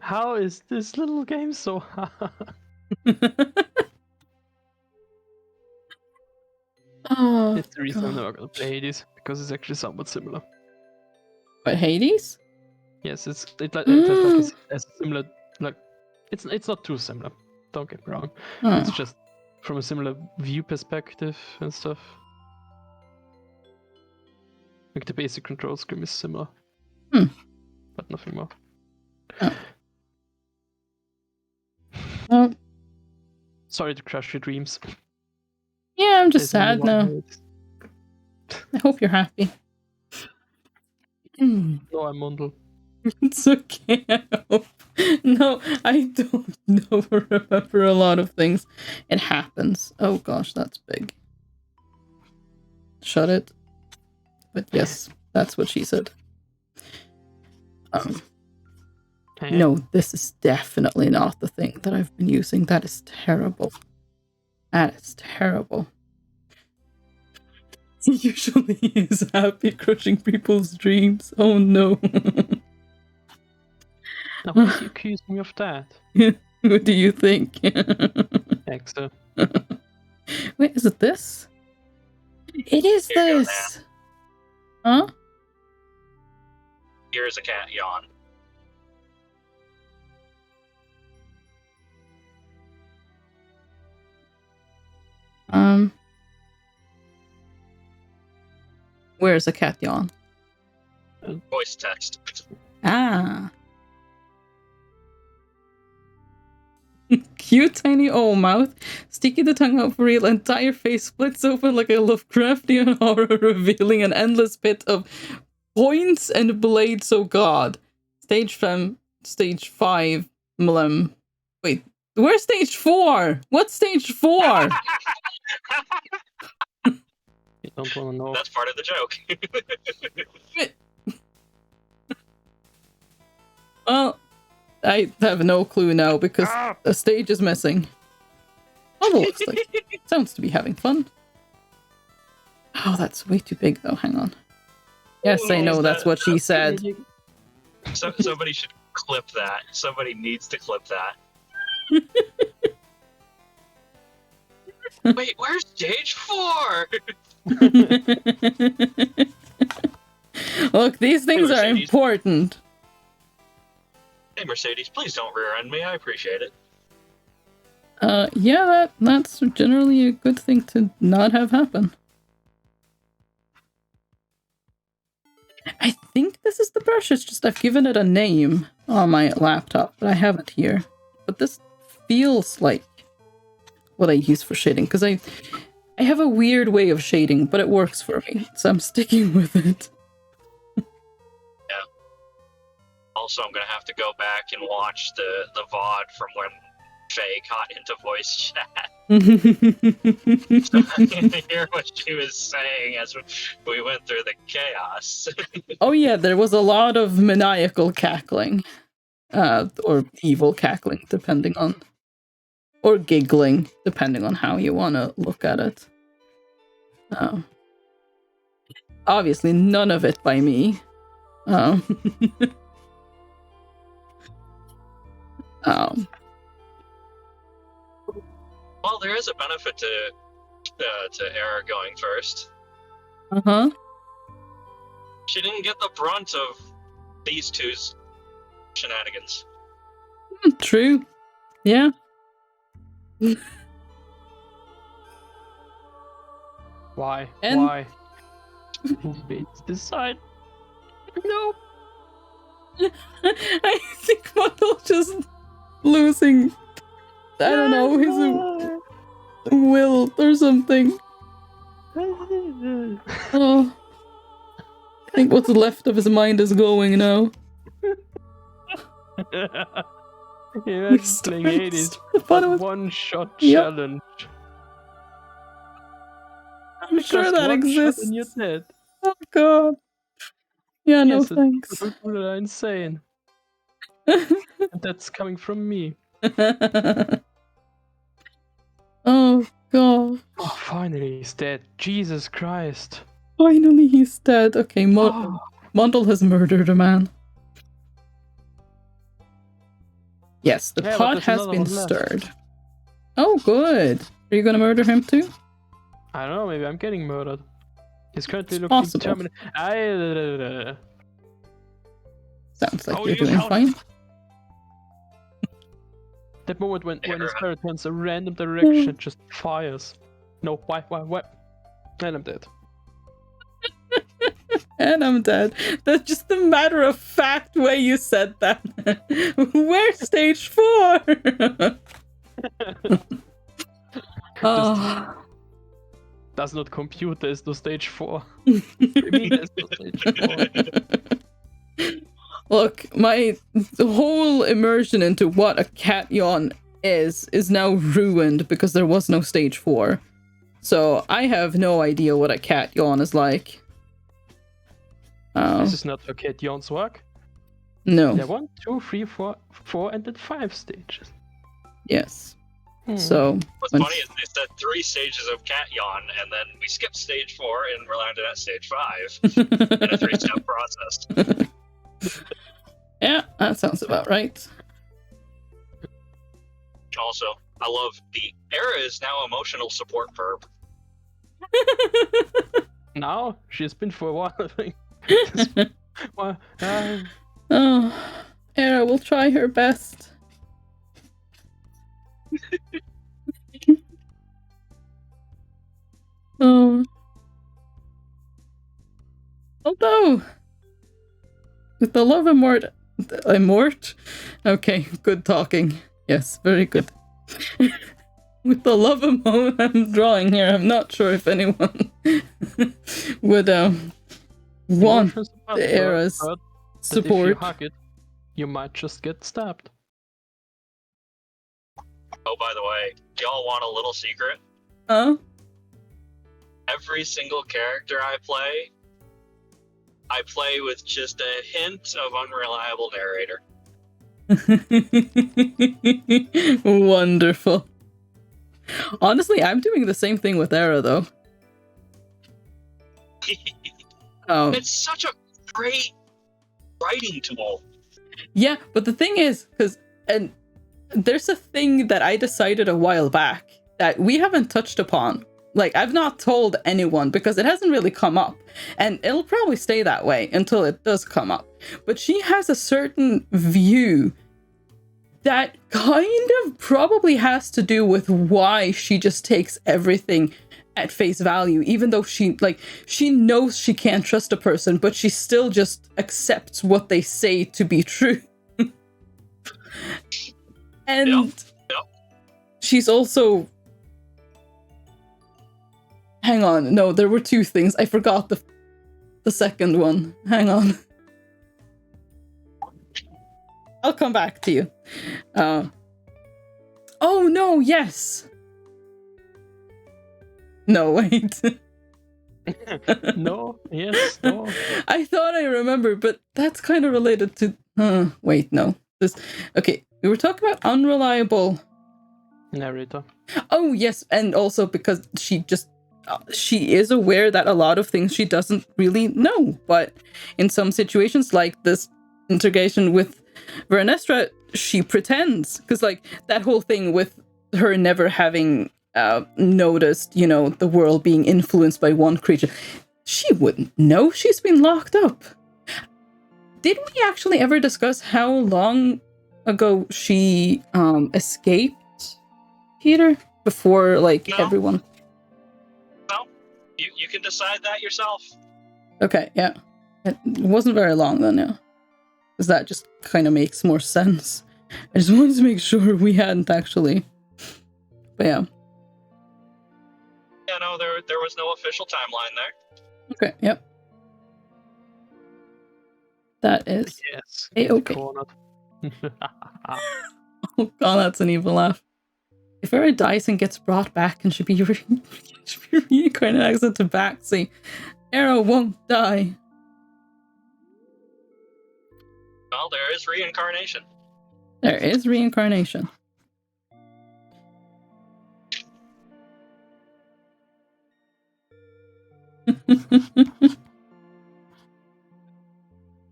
How is this little game so hard? Oh, It's the reason I'm God. never gonna play Hades, because it's actually somewhat similar. But Hades? Yes, it has a similar, like, it's not too similar. Don't get me wrong. Oh. It's just from a similar view perspective and stuff. Like the basic control scheme is similar, but nothing more. Oh. Well, Sorry to crush your dreams. yeah, I'm just There's only sad one now. way. I hope you're happy. No, I'm Mundel. It's okay. I hope. No, I don't know or remember a lot of things. It happens. Oh gosh, that's big. Shut it. But yes, that's what she said. Hey. No, this is definitely not the thing that I've been using. That is terrible. That is terrible. Usually is happy crushing people's dreams. Oh no. Now, who's accusing me of that? What do you think? Exa. Wait, is it this? It is Here you go, this! Huh? Here's a cat yawn. Where's a cat yawn? Voice text. Ah. Cute tiny owl mouth, sticky the tongue out for real, entire face splits open like a Lovecraftian horror, revealing an endless pit of points and blades. Oh god. Stage 5 mlem. Wait, where's stage 4? What's stage 4? You don't want to know. That's part of the joke. Well, I have no clue now because a stage is missing. Oh, looks like sounds to be having fun. Oh, that's way too big though. Hang on. Yes, I know that's what she said. So, somebody should clip that. Somebody needs to clip that. Wait, where's stage 4? Look, these things are Mercedes. important. Hey, Mercedes, please don't rear end me. I appreciate it. Yeah, that's generally a good thing to not have happen. I think this is the brush. It's just I've given it a name on my laptop, but I have it here. But this feels like what I use for shading, because I have a weird way of shading, but it works for me, so I'm sticking with it. Also, I'm gonna have to go back and watch the VOD from when Faye got into voice chat. I can hear what she was saying as we went through the chaos. Oh yeah, there was a lot of maniacal cackling. Or evil cackling, depending on... Or giggling, depending on how you want to look at it. Obviously, none of it by me. Well, there is a benefit to Era going first. Uh-huh. She didn't get the brunt of these two's shenanigans. True. Yeah. Why? And- Why? It's this side. No. I think Muddle's just losing, I don't know, his will or something. Oh. I think what's left of his mind is going now. Yeah, playing Hades. One-shot Yep. challenge. I'm sure Just that one shot exists. and you're dead. Oh god. Yeah, no Yes, thanks. People are insane. And that's coming from me. Oh god. Oh, finally he's dead. Jesus Christ. Finally he's dead. Okay, Oh. Mundle has murdered a man. Yes, the Yeah, but pot there's has another been one left. stirred. Oh, good. Are you gonna murder him too? I don't know, maybe I'm getting murdered. He's currently It's looking possible. determined. Sounds like Oh, you're you doing found fine. That moment when his Never. spirit turns a random direction, it just fires. No, why? And I'm dead. And I'm dead. That's just the matter of fact way you said that. Where's stage 4? Oh. Does not compute, there's no stage 4. I mean, there's no stage 4. Look, my whole immersion into what a cat yawn is now ruined because there was no stage 4. So I have no idea what a cat yawn is like. This is not how cations work. No. There are 1, 2, 3, 4, and then 5 stages. Yes. Hmm. So What's funny is they said 3 stages of Cat-Yon, and then we skipped stage 4 and we're landed at stage 5 in a 3-step process. Yeah, that sounds about right. Also, I love the Era is now emotional support verb. Now she's been for a while, I think. Well, Oh, Era will try her best. Oh. Although, with the love Immort? Okay, good talking. Yes, very good. With the love emote I'm drawing here, I'm not sure if anyone would want the Era's support. If you hug it, you might just get stabbed. Oh, by the way, y'all want a little secret? Huh? Every single character I play with just a hint of unreliable narrator. Wonderful. Honestly, I'm doing the same thing with Era, though. It's such a great writing tool. Yeah, but the thing is, and there's a thing that I decided a while back that we haven't touched upon. Like, I've not told anyone because it hasn't really come up. And it'll probably stay that way until it does come up. But she has a certain view that kind of probably has to do with why she just takes everything at face value, even though she knows she can't trust a person, but she still just accepts what they say to be true. And Yep. She's also... Hang on, no, there were 2 things. I forgot the second one. Hang on. I'll come back to you. Oh, no, yes! No, wait. No, yes, no. I thought I remembered, but that's kind of related to... wait, no. Okay, we were talking about unreliable... Narrator. Oh, yes, and also because she is aware that a lot of things she doesn't really know, but in some situations, like this integration with Vernestra, she pretends, because like that whole thing with her never having noticed, the world being influenced by one creature, she wouldn't know. She's been locked up. Did we actually ever discuss how long ago she escaped, Peter? Before, like, No. everyone... No, you can decide that yourself. Okay, yeah. It wasn't very long then, yeah. Because that just kind of makes more sense. I just wanted to make sure we hadn't actually... But yeah. Yeah, no, there was no official timeline there. Okay, yep. That is... Yes. A-okay. Cornered. Oh god, that's an evil laugh. If Era dies and gets brought back and should be reincarnated to Baxi, Era won't die. Well, there is reincarnation. There is reincarnation.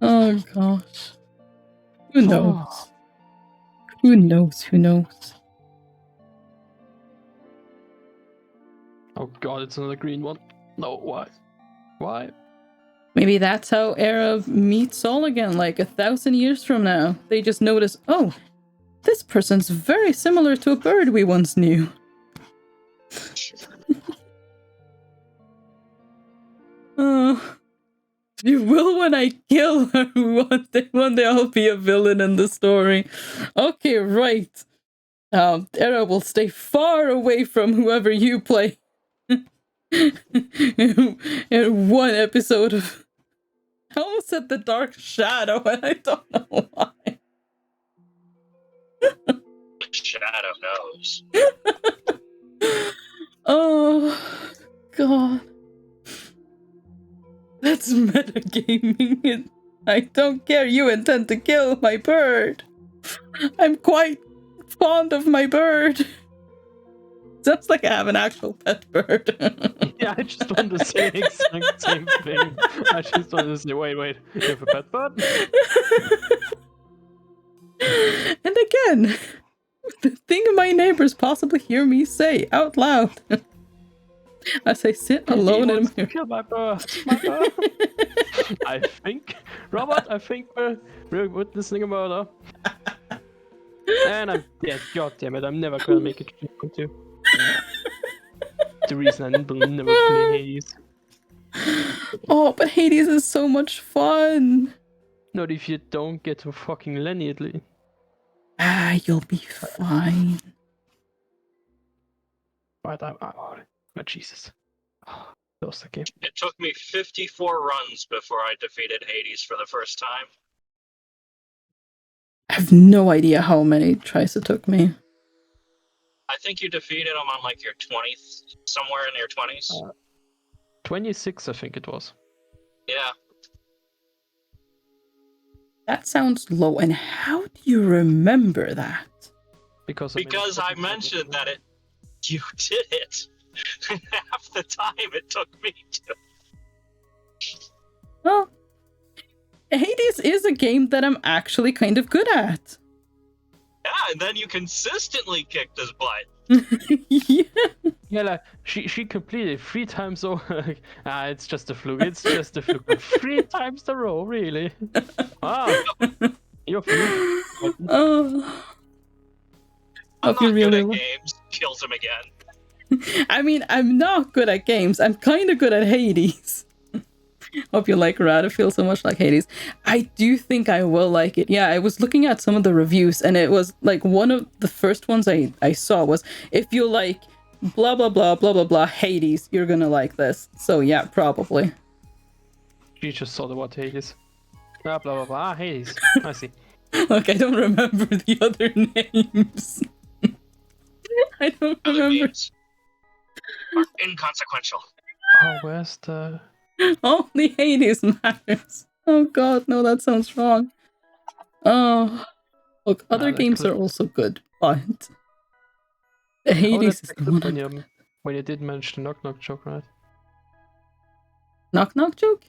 Oh gosh. Who knows? Who knows? Who knows? Oh god, it's another green one. No, why? Why? Maybe that's how Era meets Sol again, like 1,000 years from now. They just notice, oh, this person's very similar to a bird we once knew. You will when I kill her. One day I'll be a villain in the story. Okay, right. Era will stay far away from whoever you play. in one episode of... I almost said The Dark Shadow, and I don't know why. Shadow knows. Oh, God. That's metagaming. I don't care. You intend to kill my bird. I'm quite fond of my bird. Sounds like I have an actual pet bird. Yeah, I just want to say the exact same thing. I just want to say, wait, you have a pet bird? And again, the thing my neighbors possibly hear me say out loud as I sit alone He in wants my to kill my bird. My bird. I think, Robert, we're witnessing a murder. And I'm dead. God damn it! I'm never gonna make it to. The reason I will never play Hades. Oh, but Hades is so much fun. Not if you don't get to fucking Lenny at least. Ah, you'll be fine. But but Jesus. Lost the game. It took me 54 runs before I defeated Hades for the first time. I have no idea how many tries it took me. I think you defeated him on like your 20th, somewhere in your 20s. 26, I think it was. Yeah. That sounds low. And how do you remember that? Because I mentioned that you did it. Half the time it took me to. Well, Hades is a game that I'm actually kind of good at. Yeah, and then you consistently kicked his butt. Yeah. Yeah, like she completed 3 times over. It's just a fluke. It's just a fluke. 3 times in a row, really. Wow. You're fluke. Oh. I'm Hope you not good really at will. games. Kills him again. I mean, I'm not good at games. I'm kind of good at Hades. Hope you like Rad. It feels so much like Hades. I do think I will like it. Yeah, I was looking at some of the reviews, and it was like one of the first ones I saw was, if you like blah blah blah blah blah blah Hades, you're gonna like this. So yeah, probably. She just saw the word Hades. Blah blah blah blah. Hades. I see. Look, I don't remember the other names. I don't Other remember. games are inconsequential. Oh, where's the... Only Hades matters. Oh god, no, that sounds wrong. Oh, look, other that games clip. are also good, but Hades is the one. When you did mention the knock knock joke, right? Knock knock joke?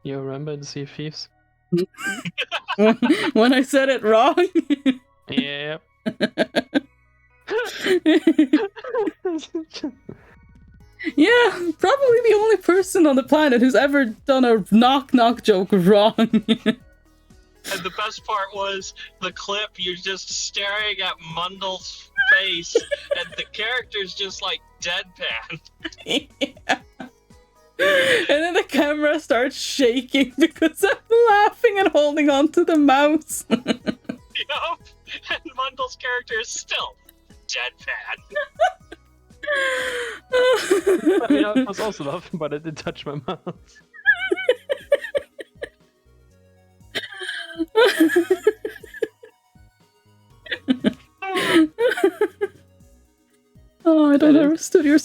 You remember in Sea of Thieves? When I said it wrong? Yeah. Yeah, probably the only person on the planet who's ever done a knock knock joke wrong. And the best part was the clip, you're just staring at Mundle's face, and the character's just like deadpan. Yeah. And then the camera starts shaking because I'm laughing and holding on to the mouse. Yup. And Mundle's character is still deadpan. I mean, I was also laughing, but I didn't touch my mouth. Oh, I don't understand. You're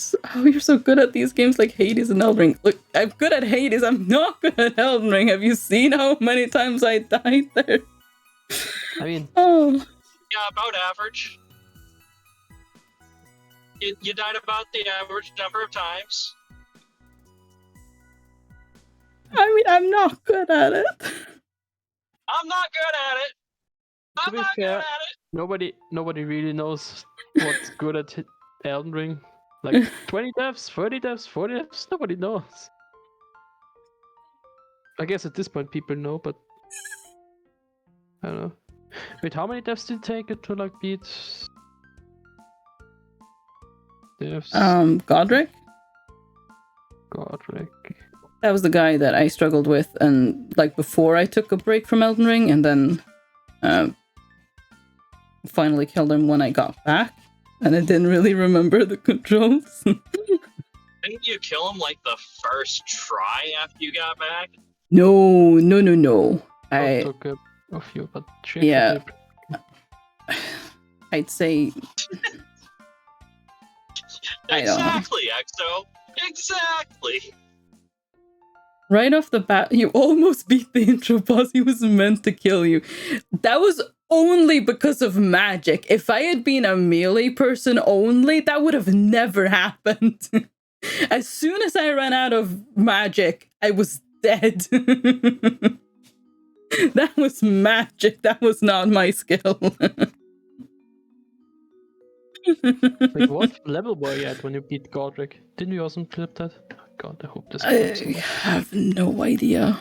so good at these games like Hades and Elden Ring. Look, I'm good at Hades. I'm not good at Elden Ring. Have you seen how many times I died there? I mean, Oh, Yeah, about average. You died about the average number of times. I mean, I'm not good at it. I'm not good at it. To I'm be not good fair, at it. nobody really knows what's good at Elden Ring. Like 20 deaths, 30 deaths, 40 deaths, nobody knows. I guess at this point people know, but I don't know. Wait, how many deaths did it take it to like beat deaths? Godric? Godric. That was the guy that I struggled with, and like before I took a break from Elden Ring, and then finally killed him when I got back, and I didn't really remember the controls. Didn't you kill him like the first try after you got back? No. I took a few, but Yeah. I'd say I don't know. Exactly, Exo. Exactly. Right off the bat, you almost beat the intro boss. He was meant to kill you. That was only because of magic. If I had been a melee person only, that would have never happened. As soon as I ran out of magic, I was dead. That was magic. That was not my skill. Like, what level were you at when you beat Godric? Didn't you also clip that? God, I hope this I works. have no idea.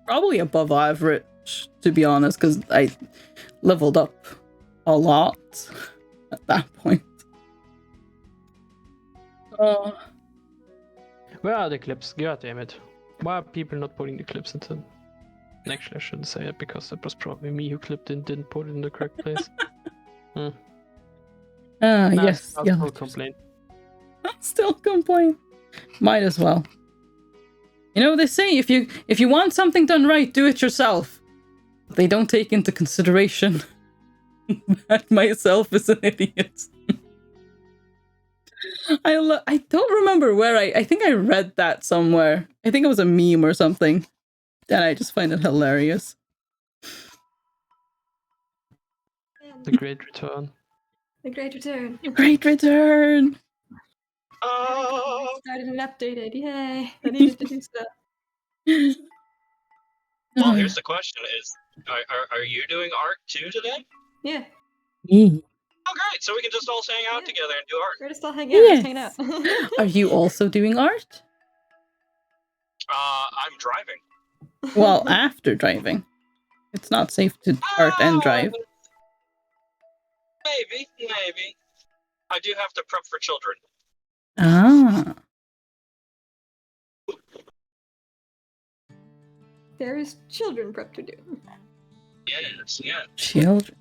Probably above average, to be honest, because I leveled up a lot at that point. Where are the clips? God damn it. Why are people not putting the clips into... Actually, I shouldn't say it, because it was probably me who clipped it and didn't put it in the correct place. Yes. I'll Yeah. still complain. Still complain. Might as well. You know, they say if you want something done right, do it yourself. They don't take into consideration that myself is an idiot. I don't remember where I think I read that somewhere. I think it was a meme or something. And I just find it hilarious. The Great Return. The Great Return. Great return! Oh, Started and updated. Yay! I needed to do stuff. well, here's the question: are you doing art too today? Yeah, Oh, great! So we can just all hang out together and do art. we're just all hanging out. Yes. Just hanging out. Are you also doing art? I'm driving. Well, after driving. It's not safe to art and drive. Maybe. I do have to prep for children. Ah. There's children prep to do. Yes. Children.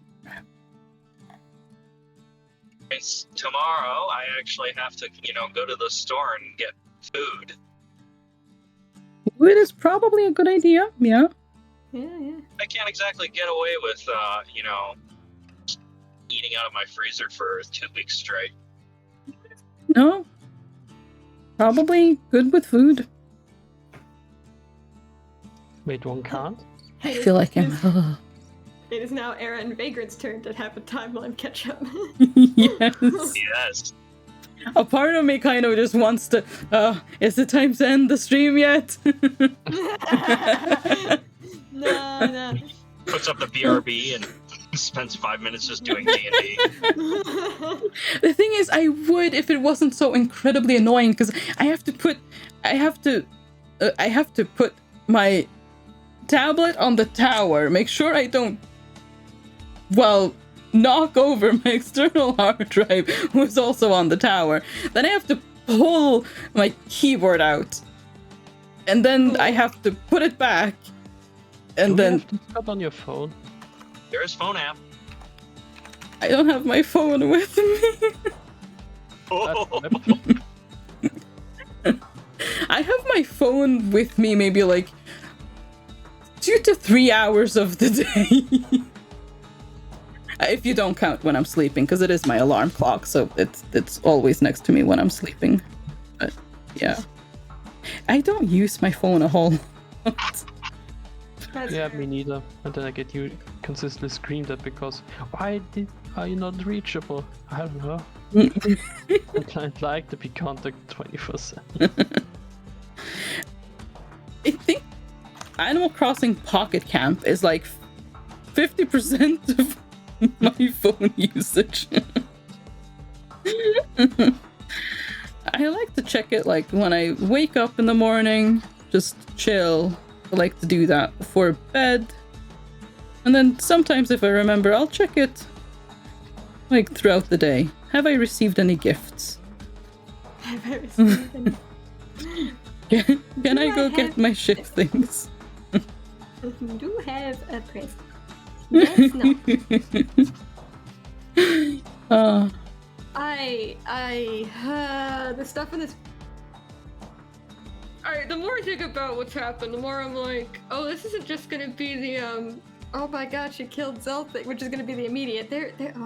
It's tomorrow. I actually have to, go to the store and get food. It is probably a good idea, yeah. Yeah. I can't exactly get away with, eating out of my freezer for 2 weeks straight. No. Probably good with food. Wait, one can't? I feel like I'm... It is now Era and Vagrant's turn to have a timeline catch up. Yes. Yes. A part of me kind of just wants to... is it time to end the stream yet? No. Puts up the BRB and spends 5 minutes just doing D&D. The thing is, I would if it wasn't so incredibly annoying, because I have to put my tablet on the tower, make sure I don't, knock over my external hard drive, who's also on the tower. Then I have to pull my keyboard out, and then I have to put it back, and then you have to cut on your phone. There is phone app. I don't have my phone with me. I have my phone with me maybe like 2 to 3 hours of the day. If you don't count when I'm sleeping, because it is my alarm clock, so it's always next to me when I'm sleeping. But yeah, I don't use my phone a whole lot. Yeah, me neither. And then I get you consistently screamed at because are you not reachable? I don't know. The client like to be contacted 24/7. I think Animal Crossing Pocket Camp is like 50% of my phone usage. I like to check it like when I wake up in the morning, just chill. I like to do that before bed. And then sometimes if I remember, I'll check it like throughout the day. Have I received any gifts? Have I received any? Can I go get my ship things? Do have a present. Yes, no. The stuff in this. Alright, the more I think about what's happened, the more I'm like, oh, this isn't just gonna be the, oh my god, she killed Zelda, which is gonna be the immediate. There's a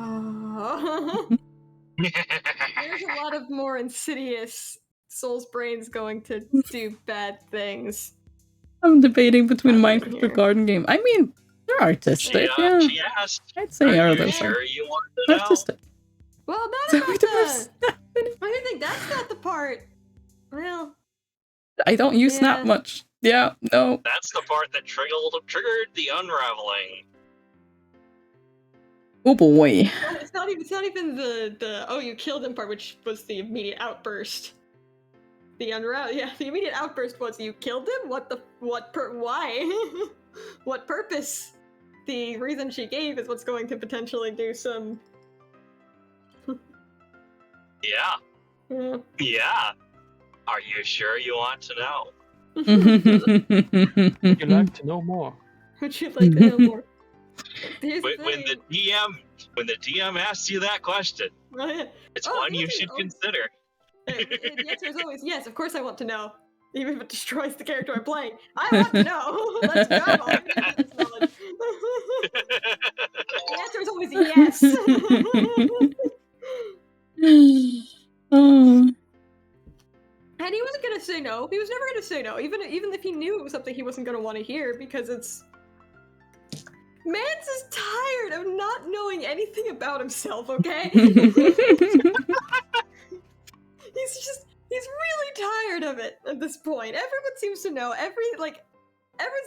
lot of more insidious Soul's brain's going to do bad things. I'm debating between Not Minecraft or here. garden game. I mean, they're artistic, yeah. She asked, I'd say are are you those sure you want to know? artistic. Well, Is that's that not what the the. first happening? I think that's not the part. Well, I don't use Snap Yeah. much. Yeah, no. That's the part that triggered the unraveling. Oh boy. it's not even the oh you killed him part, which was the immediate outburst. The immediate outburst was you killed him. Why? What purpose? The reason she gave is what's going to potentially do some. Yeah, Yeah. yeah. Are you sure you want to know? Would you like to know more? Would you like to know more? Here's the When the DM asks you that question, it's Oh, one the you answer- should oh. consider. The answer is always yes. Of course, I want to know, even if it destroys the character I'm playing. I want to know. Let's go. I'm gonna do this knowledge. The answer is always yes. Oh. And he wasn't gonna say no. He was never gonna say no, even if he knew it was something he wasn't gonna want to hear, because it's. Mans is tired of not knowing anything about himself. Okay. He's really tired of it at this point. Everyone seems to know. Everyone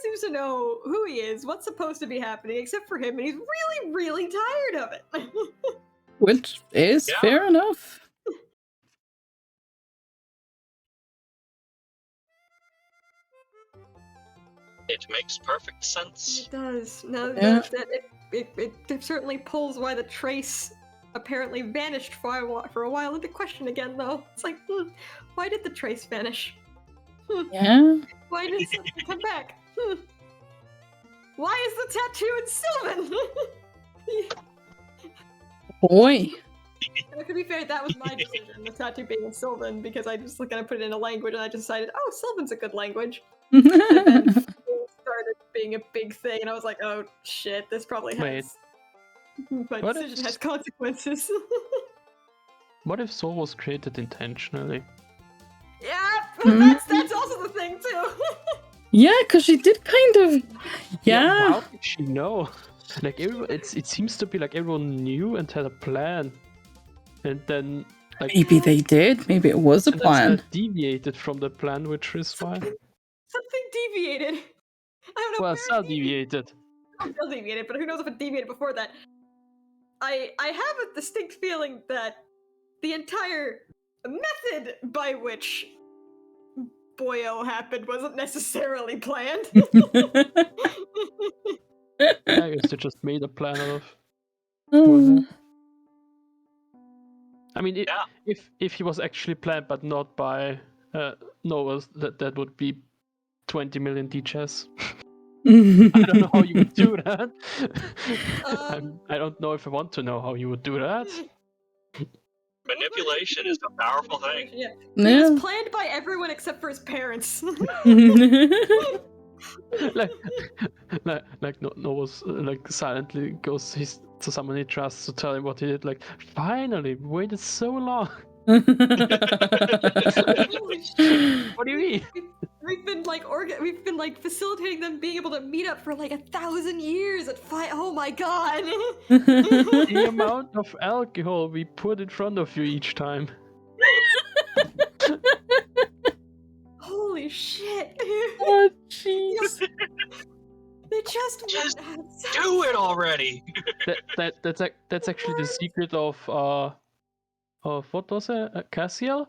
seems to know who he is, what's supposed to be happening, except for him, and he's really, really tired of it. Which is Yeah. fair enough. It makes perfect sense. It does. No, Yeah. it certainly pulls why the trace apparently vanished for a while into question again, though. It's like, why did the trace vanish? Yeah. Why did something come back? Why is the tattoo in Sylvan? Boy. And to be fair, that was my decision, the tattoo being in Sylvan, because I just kind of put it in a language, and I decided, oh, Sylvan's a good language. And then it started being a big thing, and I was like, oh shit, this probably has. My What decision if- has consequences. What if Soul was created intentionally? Yeah, Hmm? that's also the thing too. Yeah, because she did kind of. Yeah. How did she know? Like everyone, it seems to be like everyone knew and had a plan, and then like Maybe they did. Maybe it was a and then plan. deviated from the plan, which is fine. Something deviated. I don't know. Well, where Cell it deviated. deviated. Still deviated, but who knows if it deviated before that. I have a distinct feeling that the entire method by which Boyo happened wasn't necessarily planned. I guess they just made a plan out of. Oh. I mean, Yeah. if he was actually planned, but not by Noah, that would be 20 million DChess. I don't know how you would do that. I don't know if I want to know how you would do that. Manipulation is a powerful thing. Yeah. It Yeah. was planned by everyone except for his parents. like Noah's like silently goes to someone he trusts to tell him what he did. Like, finally, we waited so long. Holy shit. What do you mean? We've been like facilitating them being able to meet up for like 1,000 years at oh my god. The amount of alcohol we put in front of you each time. Holy shit. Oh, jeez. They just Just want to have sex. Do it already. That's actually the secret of what was it? Cassiel?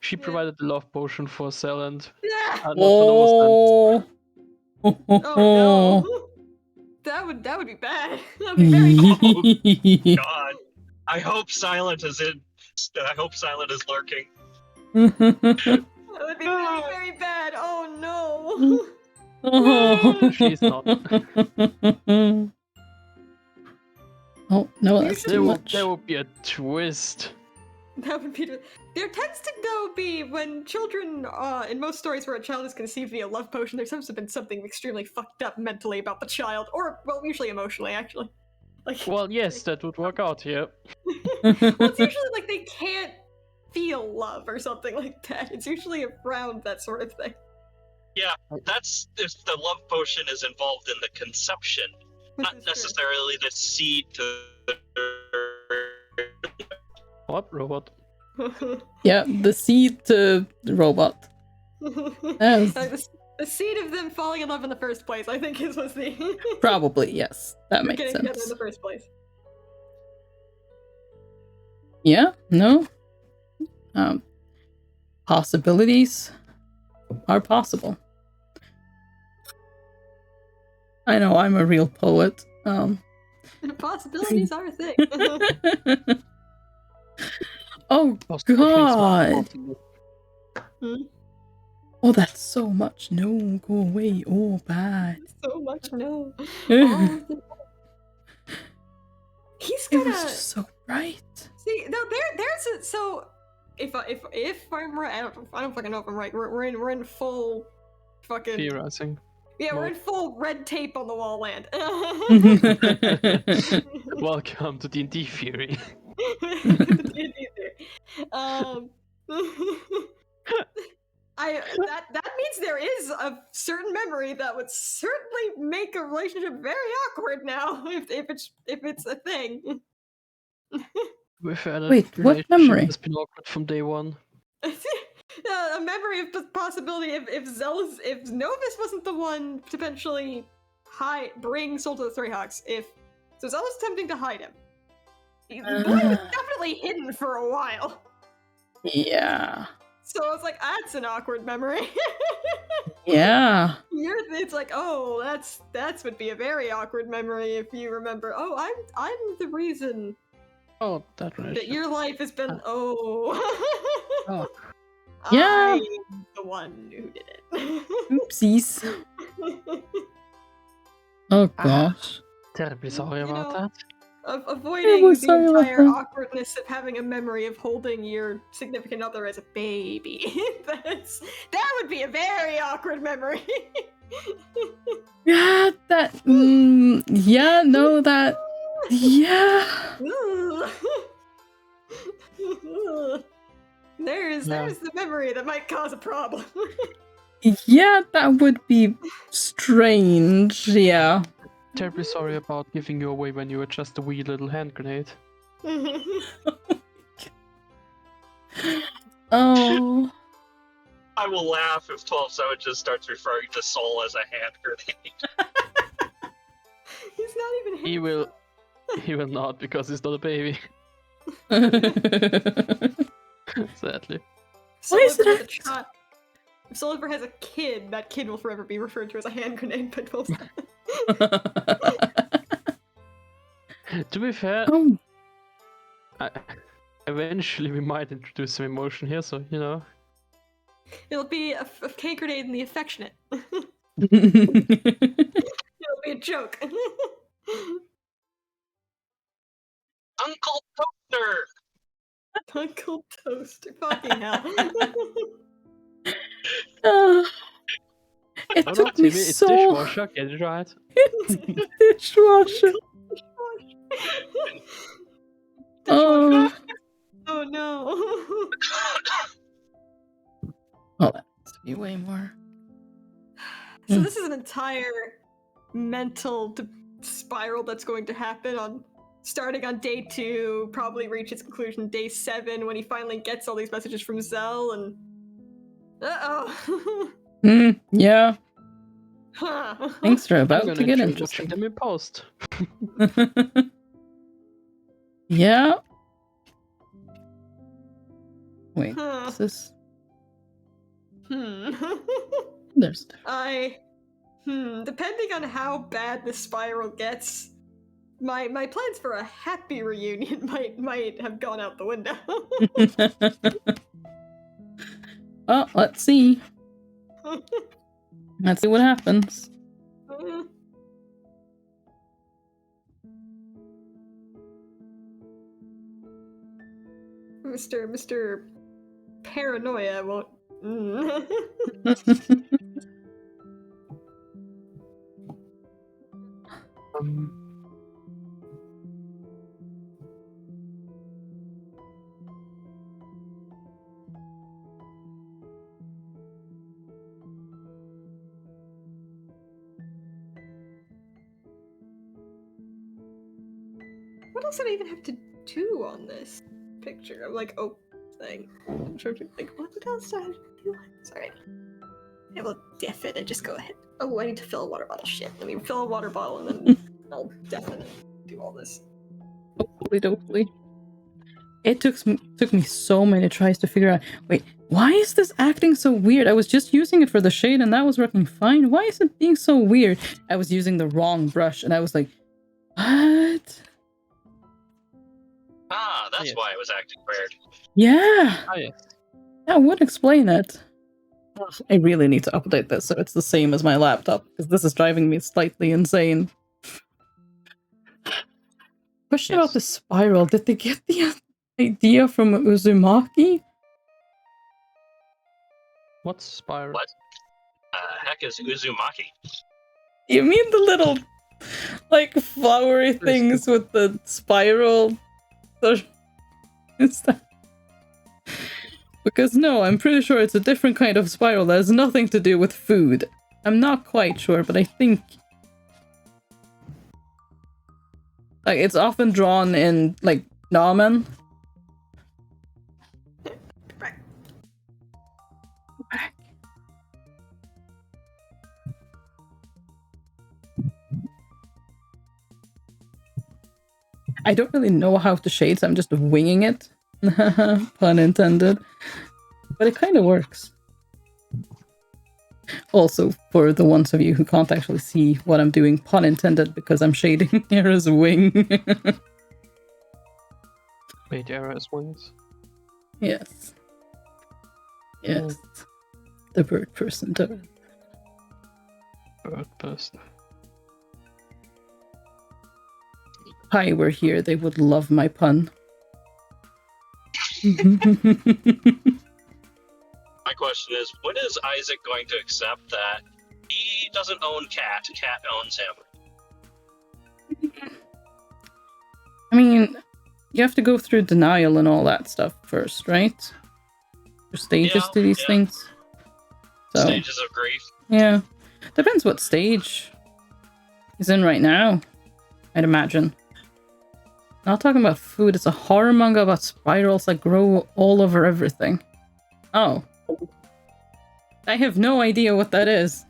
She Yeah. provided the love potion for Cell and Yeah. not for Noah's then. Oh. Oh no. That would be bad. That would be very bad. God. I hope Silent is lurking. That would be very, very bad. Oh no. Oh. She's not. Oh, no, that's There too will, much. there will be a twist. That would be. There tends to though be when children, in most stories where a child is conceived via love potion, there seems to have been something extremely fucked up mentally about the child, or well, usually emotionally, actually. Like, Well, yes, that would work out here. well, it's usually like they can't feel love or something like that. It's usually around that sort of thing. Yeah, that's if the love potion is involved in the conception, not necessarily the seed to. What robot? Yeah, the seed to the robot. Yes. The seed of them falling in love in the first place, I think, was the Probably, yes. That makes getting together in sense. the first place. Yeah, no. Possibilities are possible. I know I'm a real poet. Possibilities are a thing. Oh God! Oh, that's so much. No, go away. Oh, bad. So much no. He's It gonna. was just so right. See, no, there's a, so if I'm right, I don't fucking know if I'm right. We're in full fucking Theorizing. yeah, we're in full red tape on the wall land. Welcome to D&D theory. That means there is a certain memory that would certainly make a relationship very awkward now if it's a thing. We've had a Wait, what relationship memory? that's been awkward from day one. A memory of the possibility if Novus wasn't the one to potentially bring Soul to the Three Hawks, so Zell was attempting to hide him. The boy was definitely hidden for a while. Yeah. So I was like, that's an awkward memory. Yeah. It's like, oh, that's would be a very awkward memory if you remember. Oh, I'm the reason Oh, that relationship. that your life has been. Oh. Yeah. I'm the one who did it. Oopsies. Oh gosh. Terribly sorry about that. Avoiding was the sorry about entire that. awkwardness of having a memory of holding your significant other as a baby. That would be a very awkward memory. Yeah, that. Yeah, no, that. Yeah. There's the memory that might cause a problem. Yeah, that would be strange. Yeah. Terribly sorry about giving you away when you were just a wee little hand grenade. Oh. I will laugh if 12 Savages starts referring to Soul as a hand grenade. He's not even. He will not because he's not a baby. Sadly. Why is it If Soliver has a kid, that kid will forever be referred to as a hand grenade by 12 To be fair, Oh. eventually we might introduce some emotion here, so you know. It'll be a K grenade in the affectionate. It'll be a joke. Uncle Toaster! Uncle Toaster. Fucking hell. It Oh, took no, me Timmy, it's so. dishwasher, get it right. It's dishwasher. Oh. Oh no. Oh, that has to be way more. So this is an entire mental spiral that's going to happen starting on day 2, probably reach its conclusion day 7 when he finally gets all these messages from Zell and Yeah. Huh. Things are I'm about gonna to get enjoy interesting. watching them in post. Yeah. Wait, Huh. is this? There's. Depending on how bad the spiral gets, my plans for a happy reunion might have gone out the window. Well, let's see. Let's see what happens. Mr. Paranoia won't. What else did I even have to do on this picture? I'm like, oh, thing. I'm trying to think, what else do I have to do? Sorry. I will def it and just go ahead. Oh, I need to fill a water bottle. Shit. Let me fill a water bottle and then I'll definitely do all this. Hopefully. It took me so many tries to figure out, wait, why is this acting so weird? I was just using it for the shade and that was working fine. Why is it being so weird? I was using the wrong brush and I was like, what? Ah, that's why it was acting weird. Yeah. Oh, yeah. That would explain it. I really need to update this so it's the same as my laptop, because this is driving me slightly insane. Question about the spiral. Did they get the idea from Uzumaki? What's spiral? What? Heck is Uzumaki? You mean the little, like, flowery things with the spiral? Is that... Because no, I'm pretty sure it's a different kind of spiral that has nothing to do with food. I'm not quite sure, but I think... Like, it's often drawn in, like, ramen. I don't really know how to shade, so I'm just winging it. Pun intended. But it kind of works. Also, for the ones of you who can't actually see what I'm doing, pun intended, because I'm shading Era's wing. Wait, Era's wings? Yes. Yes. The bird person does. Bird person. If I were here, they would love my pun. My question is, when is Isaac going to accept that he doesn't own Cat, Cat owns him? I mean, you have to go through denial and all that stuff first, right? There's stages to these things. So, stages of grief. Yeah. Depends what stage he's in right now, I'd imagine. Not talking about food, it's a horror manga about spirals that grow all over everything. Oh. I have no idea what that is.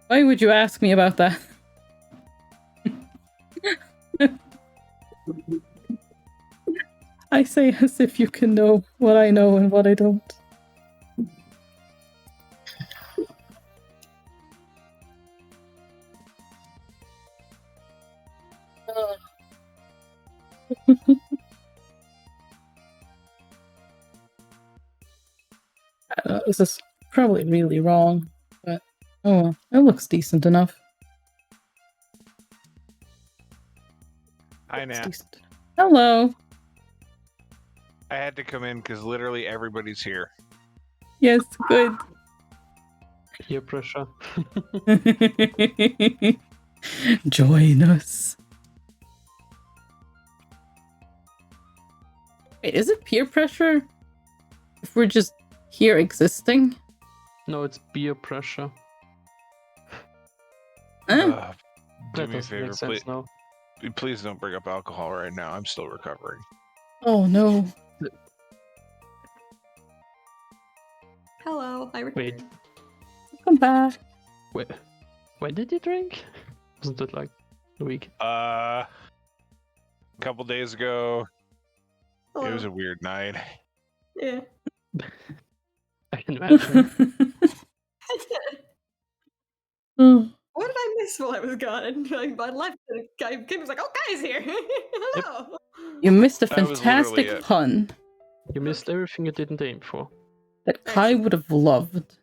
Why would you ask me about that? I say as if you can know what I know and what I don't. This is probably really wrong, but oh well, it looks decent enough. Hi, Nat. Hello. I had to come in because literally everybody's here. Yes, good. Peer pressure. Join us. Wait, is it peer pressure? If we're just here existing? No, it's beer pressure. Do That me a doesn't favor, make sense now. please don't bring up alcohol right now. I'm still recovering. Oh no. Hello, I Wait, Come back. wait. When did you drink? Wasn't it like a week? A couple days ago. Hello. It was a weird night. Yeah. I can imagine. What did I miss while I was gone? I left and the guy came and was like, oh, Guy's here! Hello! You missed a That was literally fantastic it. pun You missed everything you didn't aim for. that Kai would have loved.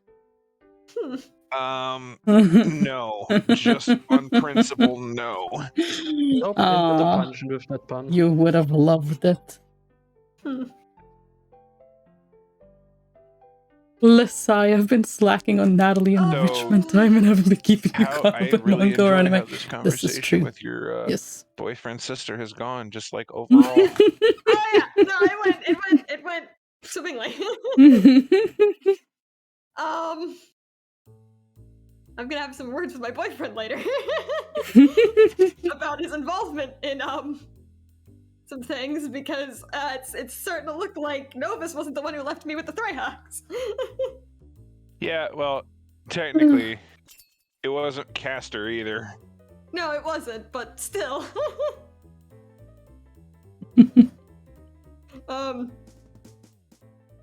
No. Just on principle, no. Nope, into the Aw, punch with that pun. you would have loved it. Lissa, I've been slacking on Nathalie Oh. enrichment time and haven't been keeping you How caught I up in really manga or enjoy anime. how this This is conversation true. with your Yes. boyfriend's sister has gone, just like overall. Oh yeah, no, it went swimmingly. I'm gonna have some words with my boyfriend later about his involvement in some things because it's starting to look like Novus wasn't the one who left me with the Thryhawks. Yeah, well, technically, it wasn't Castor either. No, it wasn't, but still.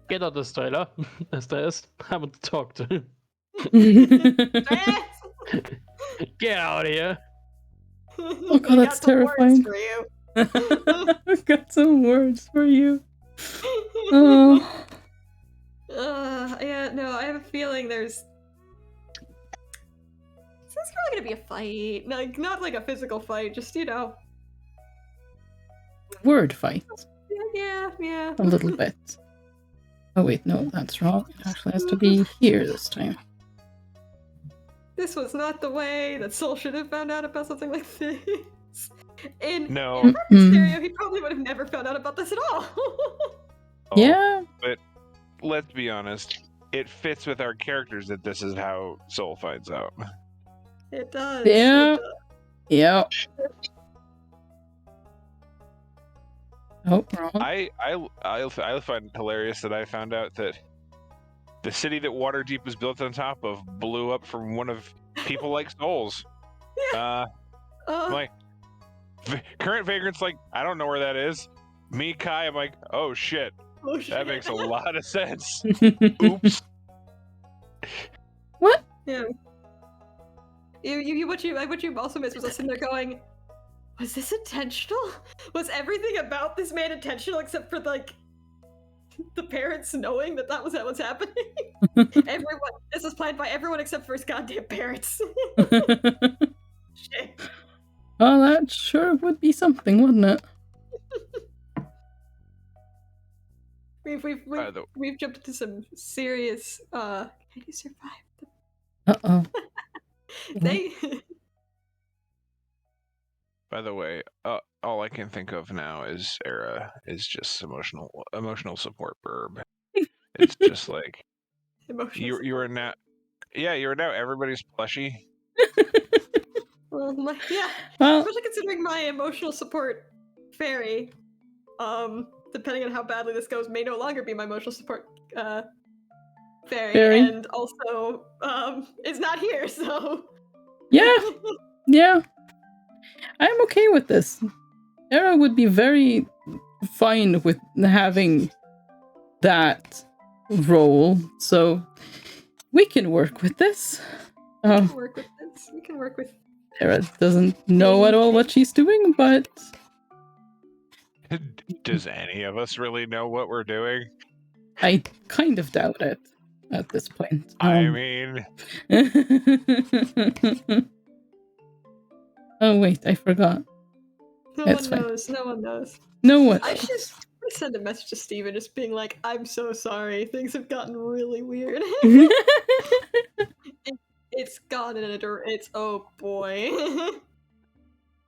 Get out this trailer. Estes, I want to talk to him. Get out of here. Oh god, that's terrifying. For you. I've got some words for you. Oh. Yeah, no, I have a feeling there's probably gonna be a fight. Like, not like a physical fight, just, Word fight. Yeah. A little bit. Oh wait, no, that's wrong. It actually has to be here this time. This was not the way that Soul should have found out about something like this. No. In perfect scenario, he probably would have never found out about this at all. Yeah. But let's be honest, it fits with our characters that this is how Soul finds out. It does. Yeah. It does. Yep. Oh, wrong. I find it hilarious that I found out that the city that Waterdeep was built on top of blew up from one of people like Soul's. Like, current vagrant's like, I don't know where that is. Me, Kai, I'm like, oh shit. Oh, shit. That makes a lot of sense. Oops. What? Yeah. What you also missed was us sitting there going, was this intentional? Was everything about this man intentional except for, like, the parents knowing that was what's happening? Everyone. This was planned by everyone except for his goddamn parents. Shit. Well, that sure would be something, wouldn't it? We've jumped into some serious can you survive? Uh-oh. They By the way, all I can think of now is Era is just emotional support verb. It's just like you are now, yeah, you are now everybody's plushie. Well, yeah. Well, Especially considering my emotional support fairy, depending on how badly this goes, may no longer be my emotional support fairy, and also is not here. So yeah. I'm okay with this. Era would be very fine with having that role, so we can work with this. We can work with this. We can work with. Era doesn't know at all what she's doing, but Does any of us really know what we're doing? I kind of doubt it at this point. I mean, oh wait, I forgot. No That's one fine. knows. No one knows. No one. I should send a message to Steven just being like, I'm so sorry. Things have gotten really weird. It's gone in a it's oh boy.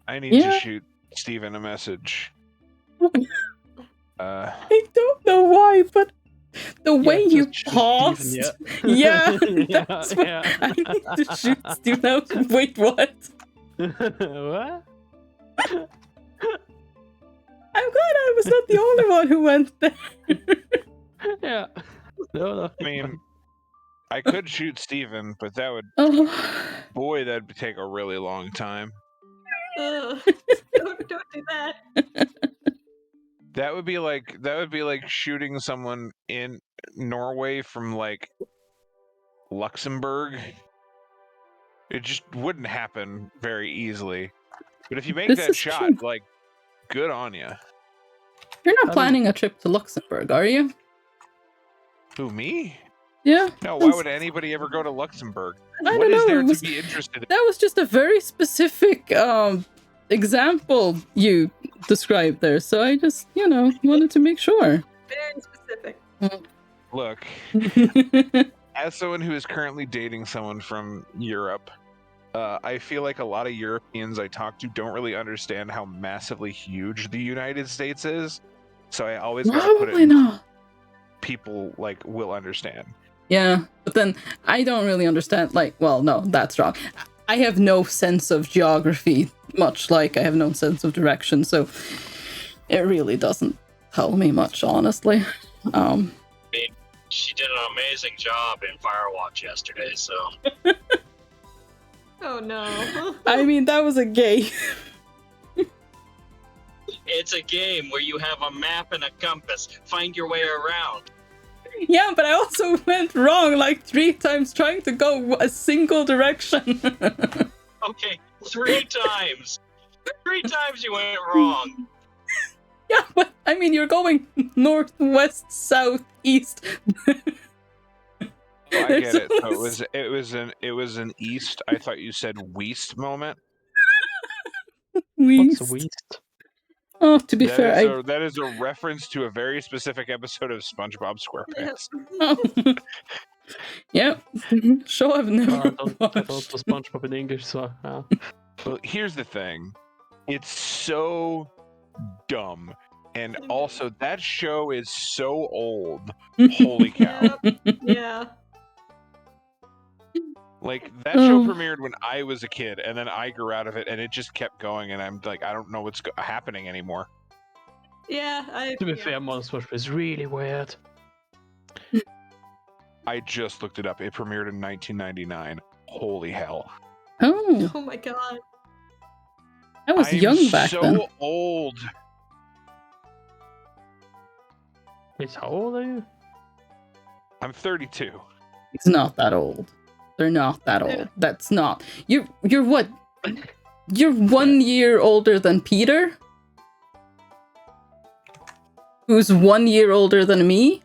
I need to shoot Steven a message. I don't know why, but the way you paused. That's what I need to shoot Steven. Wait, what? What? I'm glad I was not the only one who went there. Yeah. No. I mean, I could shoot Steven, but that would, boy, that'd take a really long time. Don't do that. That would be like shooting someone in Norway from like Luxembourg. It just wouldn't happen very easily. But if you make that shot, like, good on you. You're not planning a trip to Luxembourg, are you? Who, me? Yeah. No, why would anybody ever go to Luxembourg? I What don't is know. there to be interested in? That was just a very specific example you described there, so I just, wanted to make sure. Very specific. Look, as someone who is currently dating someone from Europe, I feel like a lot of Europeans I talk to don't really understand how massively huge the United States is. So I always gotta put it in people like will understand. Yeah, but then I don't really understand, no, that's wrong. I have no sense of geography, much like I have no sense of direction, so It really doesn't tell me much, honestly. I mean, she did an amazing job in Firewatch yesterday, so. Oh no. I mean, that was a game. It's a game where you have a map and a compass. Find your way around. Yeah, but I also went wrong like 3 times trying to go a single direction. Okay, 3 times. 3 times you went wrong. Yeah, but I mean, you're going north, west, south, east. Oh, I There's get it. So always- it was an east. I thought you said west moment. What's a West. waste? Oh, to be fair, That is a reference to a very specific episode of SpongeBob SquarePants. Oh. Yeah, show I've never I thought it watched. was SpongeBob in English, so yeah. Well, here's the thing. It's so dumb. And also, that show is so old. Holy cow. Yeah. Like, that show Oh. premiered when I was a kid, and then I grew out of it, and it just kept going, and I'm like, I don't know what's happening anymore. Yeah. To be fair, Monster is really weird. I just looked it up. It premiered in 1999. Holy hell. Oh, Oh my god. I was I'm young back so then. old. Wait, how old are you? I'm 32. It's not that old. They're not that old. Yeah. That's not. You're what? You're 1 year older than Peter? Who's 1 year older than me?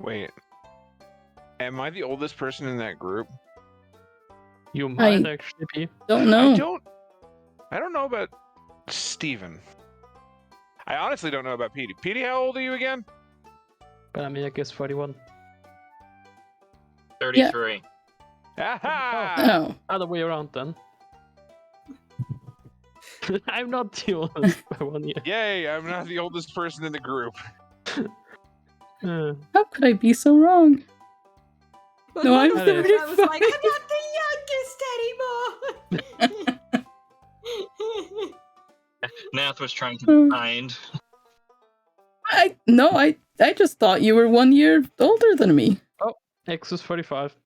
Wait. Am I the oldest person in that group? You might actually be. Don't know. I don't know about Steven. I honestly don't know about Petey. Petey, how old are you again? But I mean, I guess 41. 33. Aha! Oh. Other way around then. I'm not the oldest by 1 year. Yay, I'm not the oldest person in the group. How could I be so wrong? But No, one I'm of them, I was like, 35. I'm not the youngest anymore. Nath was trying to Hmm. be kind. I just thought you were 1 year older than me. X is 45.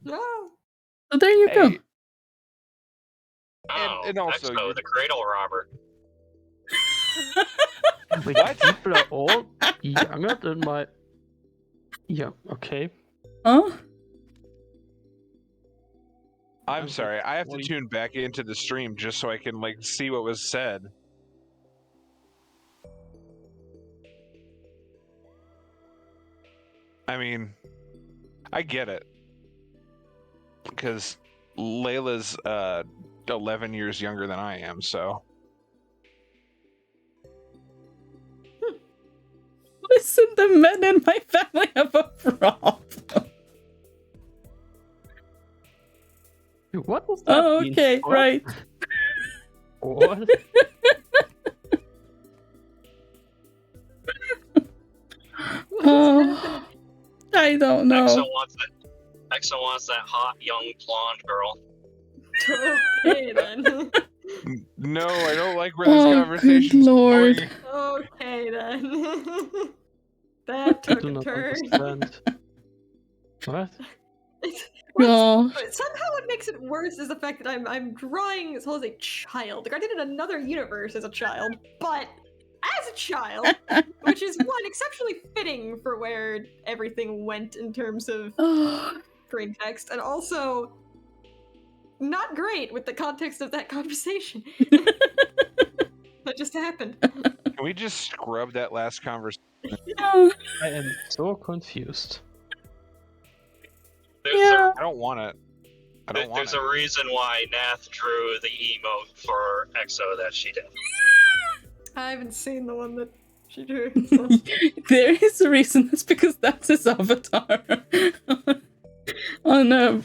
No. So there you go. Hey, Oh, and also Expo, you- the cradle robber. Wait, What? people are all younger than my... Yeah, okay. Huh? I'm Okay. sorry. I have to Well, you- tune back into the stream just so I can like see what was said. I mean, I get it. Because Layla's 11 years younger than I am, so. Listen, the men in my family have a problem. What does that Oh, mean? okay, What? right. What? Oh, I don't Exo know. wants that hot young blonde girl. Okay then. No, I don't like where this Oh, conversation's good lord. going. Okay then. That I took do a not turn. understand. What? Oh, But somehow what makes it worse is the fact that I'm drawing Soul as a child. Like I did in another universe as a child, but as a child, which is one exceptionally fitting for where everything went in terms of oh. screen text, and also not great with the context of that conversation. That just happened. Can we just scrub that last conversation? Oh, I am so confused. There's, yeah. I don't want it. I don't want there's it. a reason why Nath drew the emote for Exo that she did. I haven't seen the one that she drew. So. There is a reason. It's because that's his avatar. On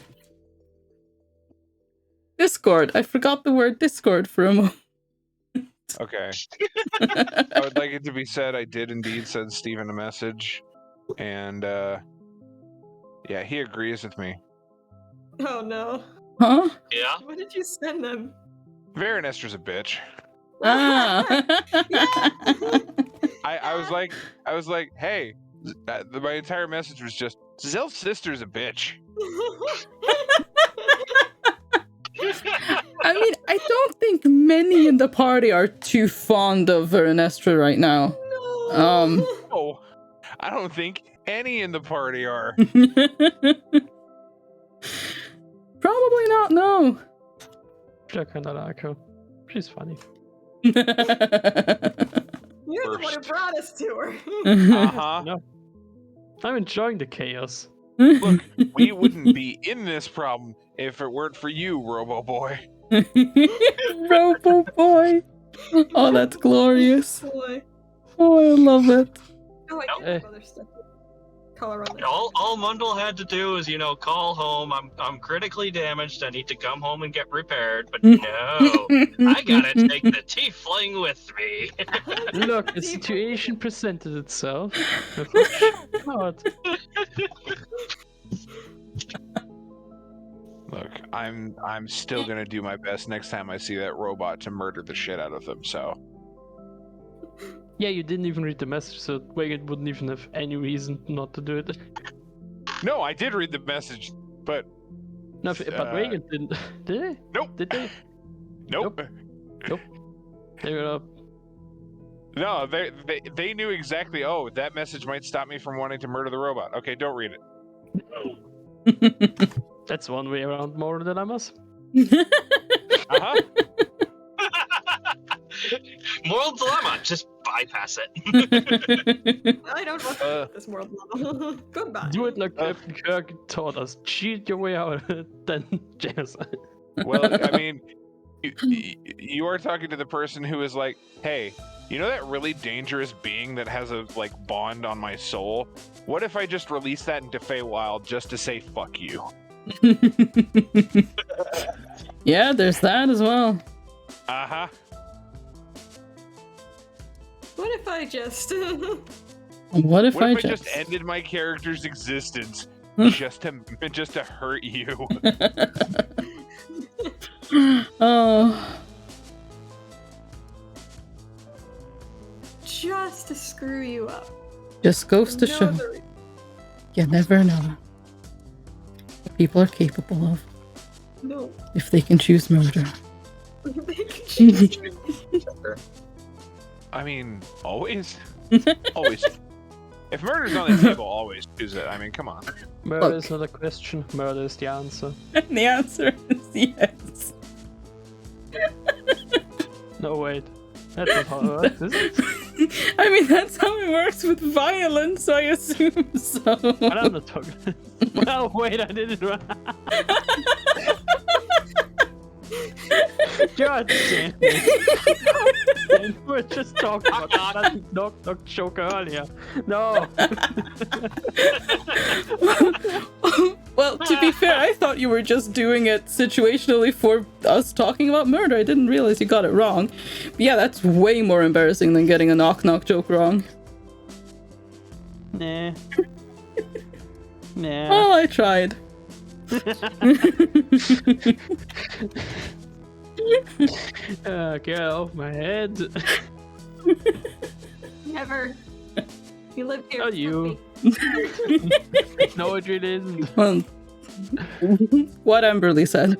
Discord. I forgot the word Discord for a moment. Okay. I would like it to be said I did indeed send Steven a message. And yeah, he agrees with me. Oh no. Huh? Yeah? What did you send them? Veranestra's a bitch. Ah. I was like, hey, my entire message was just, Zelf's sister's a bitch. I mean, I don't think many in the party are too fond of Veranestra right now. Oh, I don't think any in the party are. Probably not, no. I kinda like her. She's funny. You're the one who First. brought us to her. Uh-huh. No. I'm enjoying the chaos. Look, we wouldn't be in this problem if it weren't for you, Robo Boy. Robo Boy. Oh, that's glorious. Boy. Oh, I love it. Oh, I did have other stuff. Color on this. All Mundle had to do is, call home. I'm critically damaged. I need to come home and get repaired. But no, I gotta take the tiefling with me. Look, the situation presented itself. God. Look, I'm still gonna do my best next time I see that robot to murder the shit out of them, so. Yeah, you didn't even read the message, so Wagon wouldn't even have any reason not to do it. No, I did read the message, but No, but Wagon didn't. Did they? nope. Did they? Nope. They were No, they knew exactly, oh, that message might stop me from wanting to murder the robot. Okay, don't read it. That's one way around more dilemmas. Uh-huh. Moral dilemma: just bypass it. I don't want to this world level. Goodbye. Do it like Captain Kirk taught us. Cheat your way out of it, then genocide. Well, I mean, you are talking to the person who is like, hey, you know that really dangerous being that has a, bond on my soul? What if I just release that into Feywild just to say fuck you? Yeah, there's that as well. Uh-huh. What if I just... What if I just ended my character's existence just to hurt you? Oh. Just to screw you up. Just goes to show. You never know what people are capable of. No. If they can choose murder. They can choose. I mean, always? Always. If murder's on the table, always choose it. I mean, come on. Murder is not a question, murder is the answer. And the answer is yes. No, wait. That's not how it works, is it? I mean, that's how it works with violence, I assume so. But I'm not talking. Well, wait, I didn't. God damn it. We were just talking about that knock joke earlier. No. Well, to be fair, I thought you were just doing it situationally for us talking about murder. I didn't realize you got it wrong. But yeah, that's way more embarrassing than getting a knock joke wrong. Nah. Nah. Well, I tried. Get off my head. Never. You live here. Not you. No, it really isn't. Well, what Amberly said.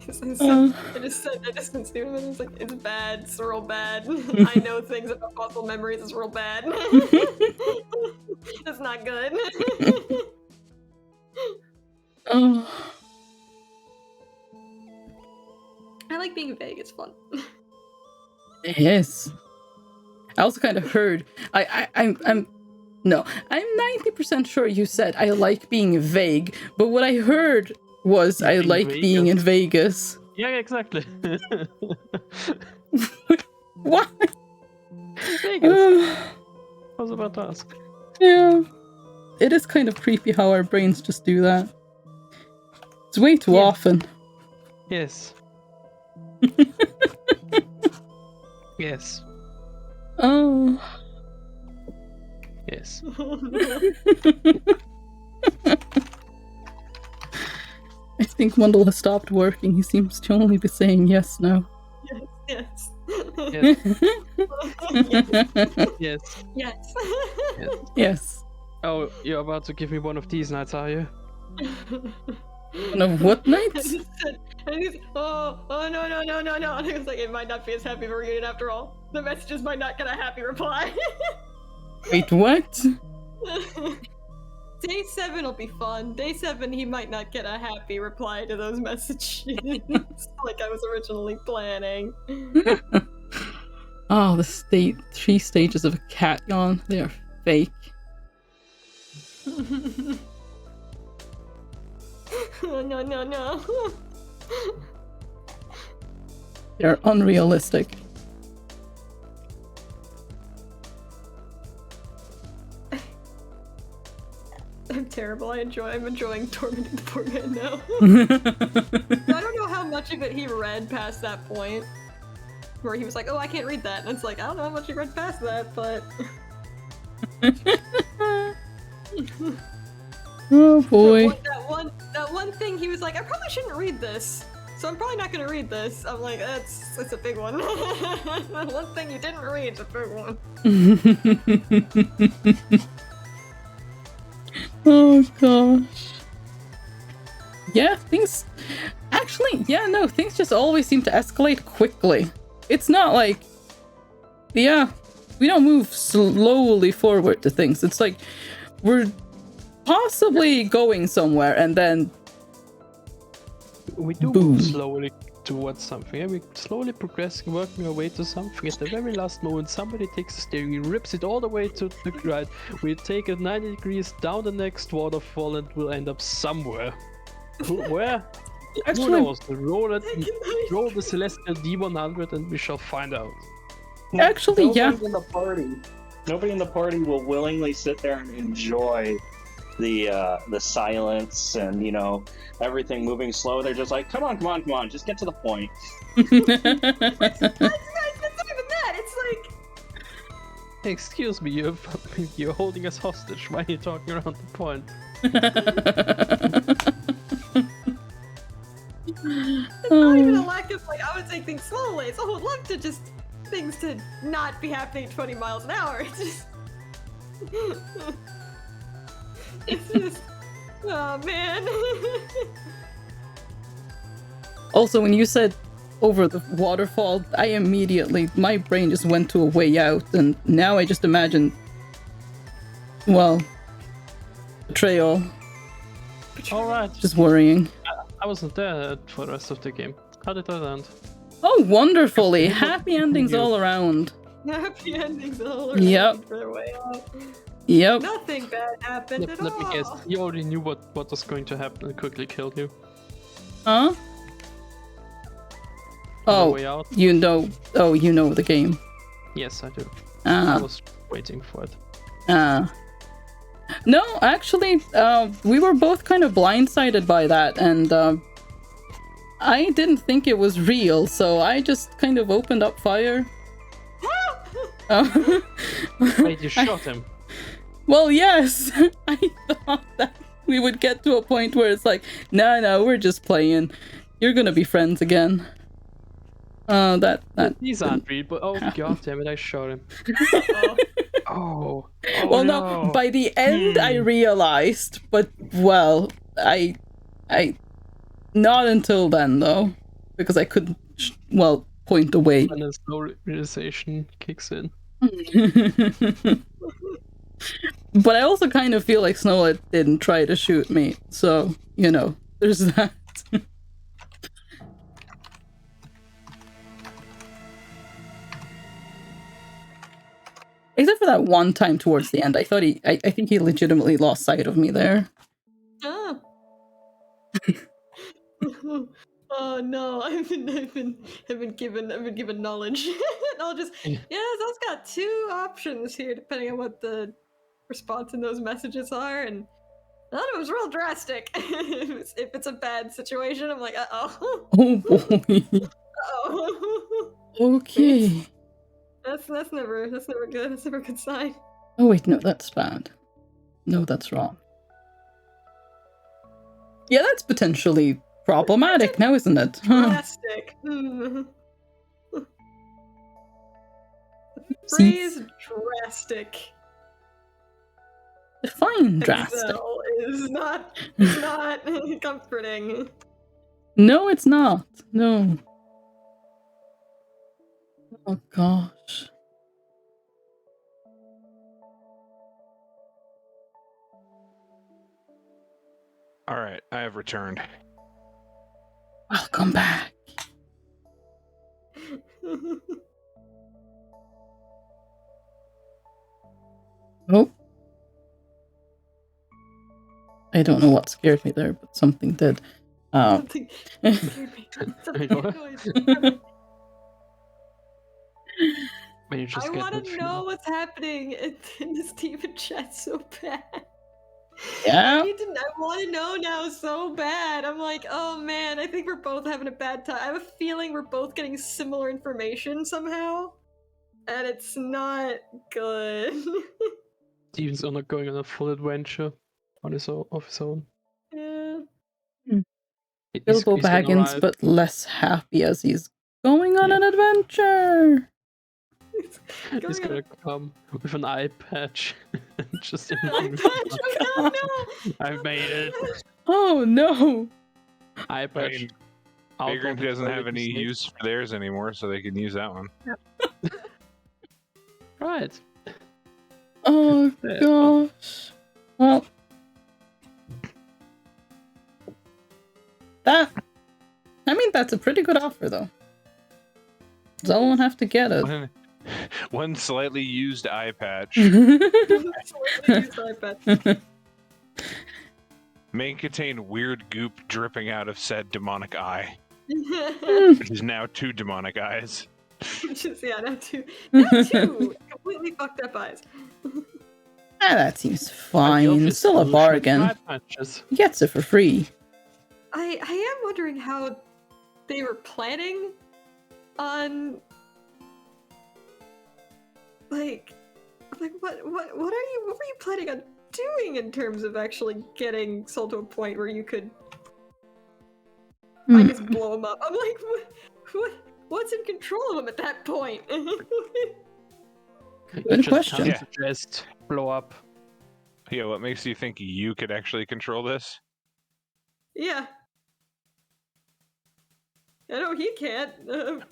I just sent Steven and it's like, it's bad, it's real bad. I know things about fossil memories, it's real bad. It's not good. Oh. I like being vague, it's fun. Yes. I also kind of heard. I'm 90% sure you said I like being vague, but what I heard was I like being in Vegas. Yeah, exactly. What? Vegas. I was about to ask. Yeah. It is kind of creepy how our brains just do that. It's way too often. Yes. Yes. Oh. Yes. think Wendell has stopped working. He seems to only be saying yes now. Yes. Yes. Yes. Yes. Yes. Yes. Oh, you're about to give me one of these nights, are you? One of what nights? Oh no. And he was like, it might not be as happy of a reunion after all. The messages might not get a happy reply. Wait, what? Day 7 will be fun. Day 7, he might not get a happy reply to those messages like I was originally planning. Oh, the 3 stages of a cat yawn. They are fake. No. They're unrealistic. I'm terrible. I'm enjoying tormenting the poor man now. I don't know how much of it he read past that point. Where he was like, oh, I can't read that. And it's like, I don't know how much he read past that, but... Oh boy. That one thing he was like, I probably shouldn't read this. So I'm probably not gonna read this. I'm like, that's a big one. That one thing you didn't read is a big one. Oh gosh. Yeah, things just always seem to escalate quickly. It's not like, we don't move slowly forward to things. It's like we're possibly going somewhere and then we do boom. move slowly towards something. And we slowly progressing, working our way to something. At the very last moment, somebody takes the steering, rips it all the way to the right. We take it 90 degrees down the next waterfall and we'll end up somewhere. Where? Actually, who knows? Roll the Celestial D100 and we shall find out. Actually, Nobody in the party will willingly sit there and enjoy the silence and, you know, everything moving slow. They're just like, come on, just get to the point. It's not even that. It's like, Excuse me, you're holding us hostage. Why are you talking around the point? it's not even a lack of, like, I would take things slowly. It's, I would love to just things to not be happening at 20 miles an hour. It's just... it's just... Oh, man. Also, when you said over the waterfall, my brain just went to a way out, and now I just imagine, well, betrayal. Alright. Just worrying. I wasn't there for the rest of the game. How did that end? Oh, wonderfully! Happy endings all around. Happy endings all around. Yep. For their way out. Yep. Nothing bad happened at Let all. me guess, you already knew what was going to happen and quickly killed you. Huh? On the way out? You know the game. Yes, I do. I Ah. was waiting for it. No, actually, we were both kind of blindsided by that, and I didn't think it was real, so I just kind of opened up fire. Wait, you shot him? Well, yes. I thought that we would get to a point where it's like, no, we're just playing. You're gonna be friends again. These aren't real, but oh god damn it, I shot him. Oh well, no. by the end I realized, but well, I not until then though, because I couldn't point away. When the slow realization kicks in. But I also kind of feel like Snowlet didn't try to shoot me, so there's that. Except for that one time towards the end, I think he legitimately lost sight of me there. Oh. Oh no, I've been given knowledge. I'll just I've got 2 options here depending on what the response in those messages are, and none of them's real drastic. If it's a bad situation, I'm like, uh-oh. Oh boy. Uh-oh. Okay. That's never good. That's never a good sign. Oh wait, no, that's bad. No, that's wrong. Yeah, that's potentially problematic now, isn't it? Drastic. Phrase drastic. Define drastic. Excel is not comforting. No, it's not. No. Oh gosh. All right, I have returned. Welcome back. Oh. I don't know what scared me there, but something did. Something scared me. Something annoyed. I want to know what's happening in the Steven chat so bad. Yeah. I want to know now so bad. I'm like, oh man, I think we're both having a bad time. I have a feeling we're both getting similar information somehow, and it's not good. Steven's not going on a full adventure on his own, of his own. Yeah. Bilbo Baggins, but less happy as he's going on an adventure. He's gonna come with an eye patch. Just Eye patch? Oh no! I made it. Oh no! Eye patch. Vagrant doesn't have any use for theirs anymore, so they can use that one. Right. Oh gosh. Well, that's a pretty good offer, though. Does anyone have to get it? One slightly used eye patch. May contain weird goop dripping out of said demonic eye. Which is now 2 demonic eyes. Which is, now 2 completely fucked up eyes. That seems fine. Still a bargain. He gets it for free. I am wondering how they were planning on like what were you planning on doing in terms of actually getting Soul to a point where you could I guess blow him up? I'm like what's in control of him at that point? Good question. Yeah. Just blow up. Yeah, what makes you think you could actually control this? Yeah. I know he can't.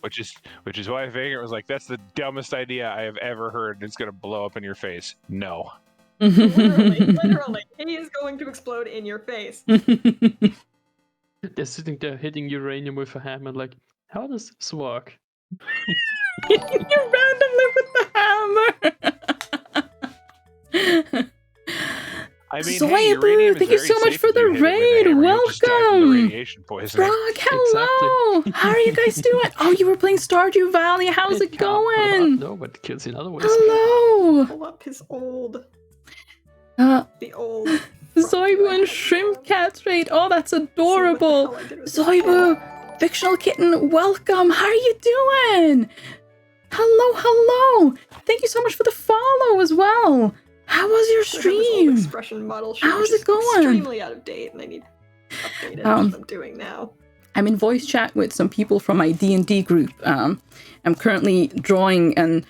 Which is why Vagrant was like, "That's the dumbest idea I have ever heard. It's gonna blow up in your face." No. Literally, he is going to explode in your face. They're sitting there hitting uranium with a hammer. Like, how does this work? You randomly with the hammer. I mean, Zoibu, thank you so much for the raid. Welcome. Frog, hello. Exactly. How are you guys doing? Oh, you were playing Stardew Valley. How's it going? No, but kills in other ways. Hello. Pull up his old. The old. Zoibu and Shrimp Cat's raid. Oh, that's adorable. Zoibu, fictional kitten, welcome. How are you doing? Hello. Thank you so much for the follow as well. How was your stream? Expression model. How's it going? Extremely out of date, and I need to update it. Which I'm doing now. I'm in voice chat with some people from my D&D group. I'm currently drawing an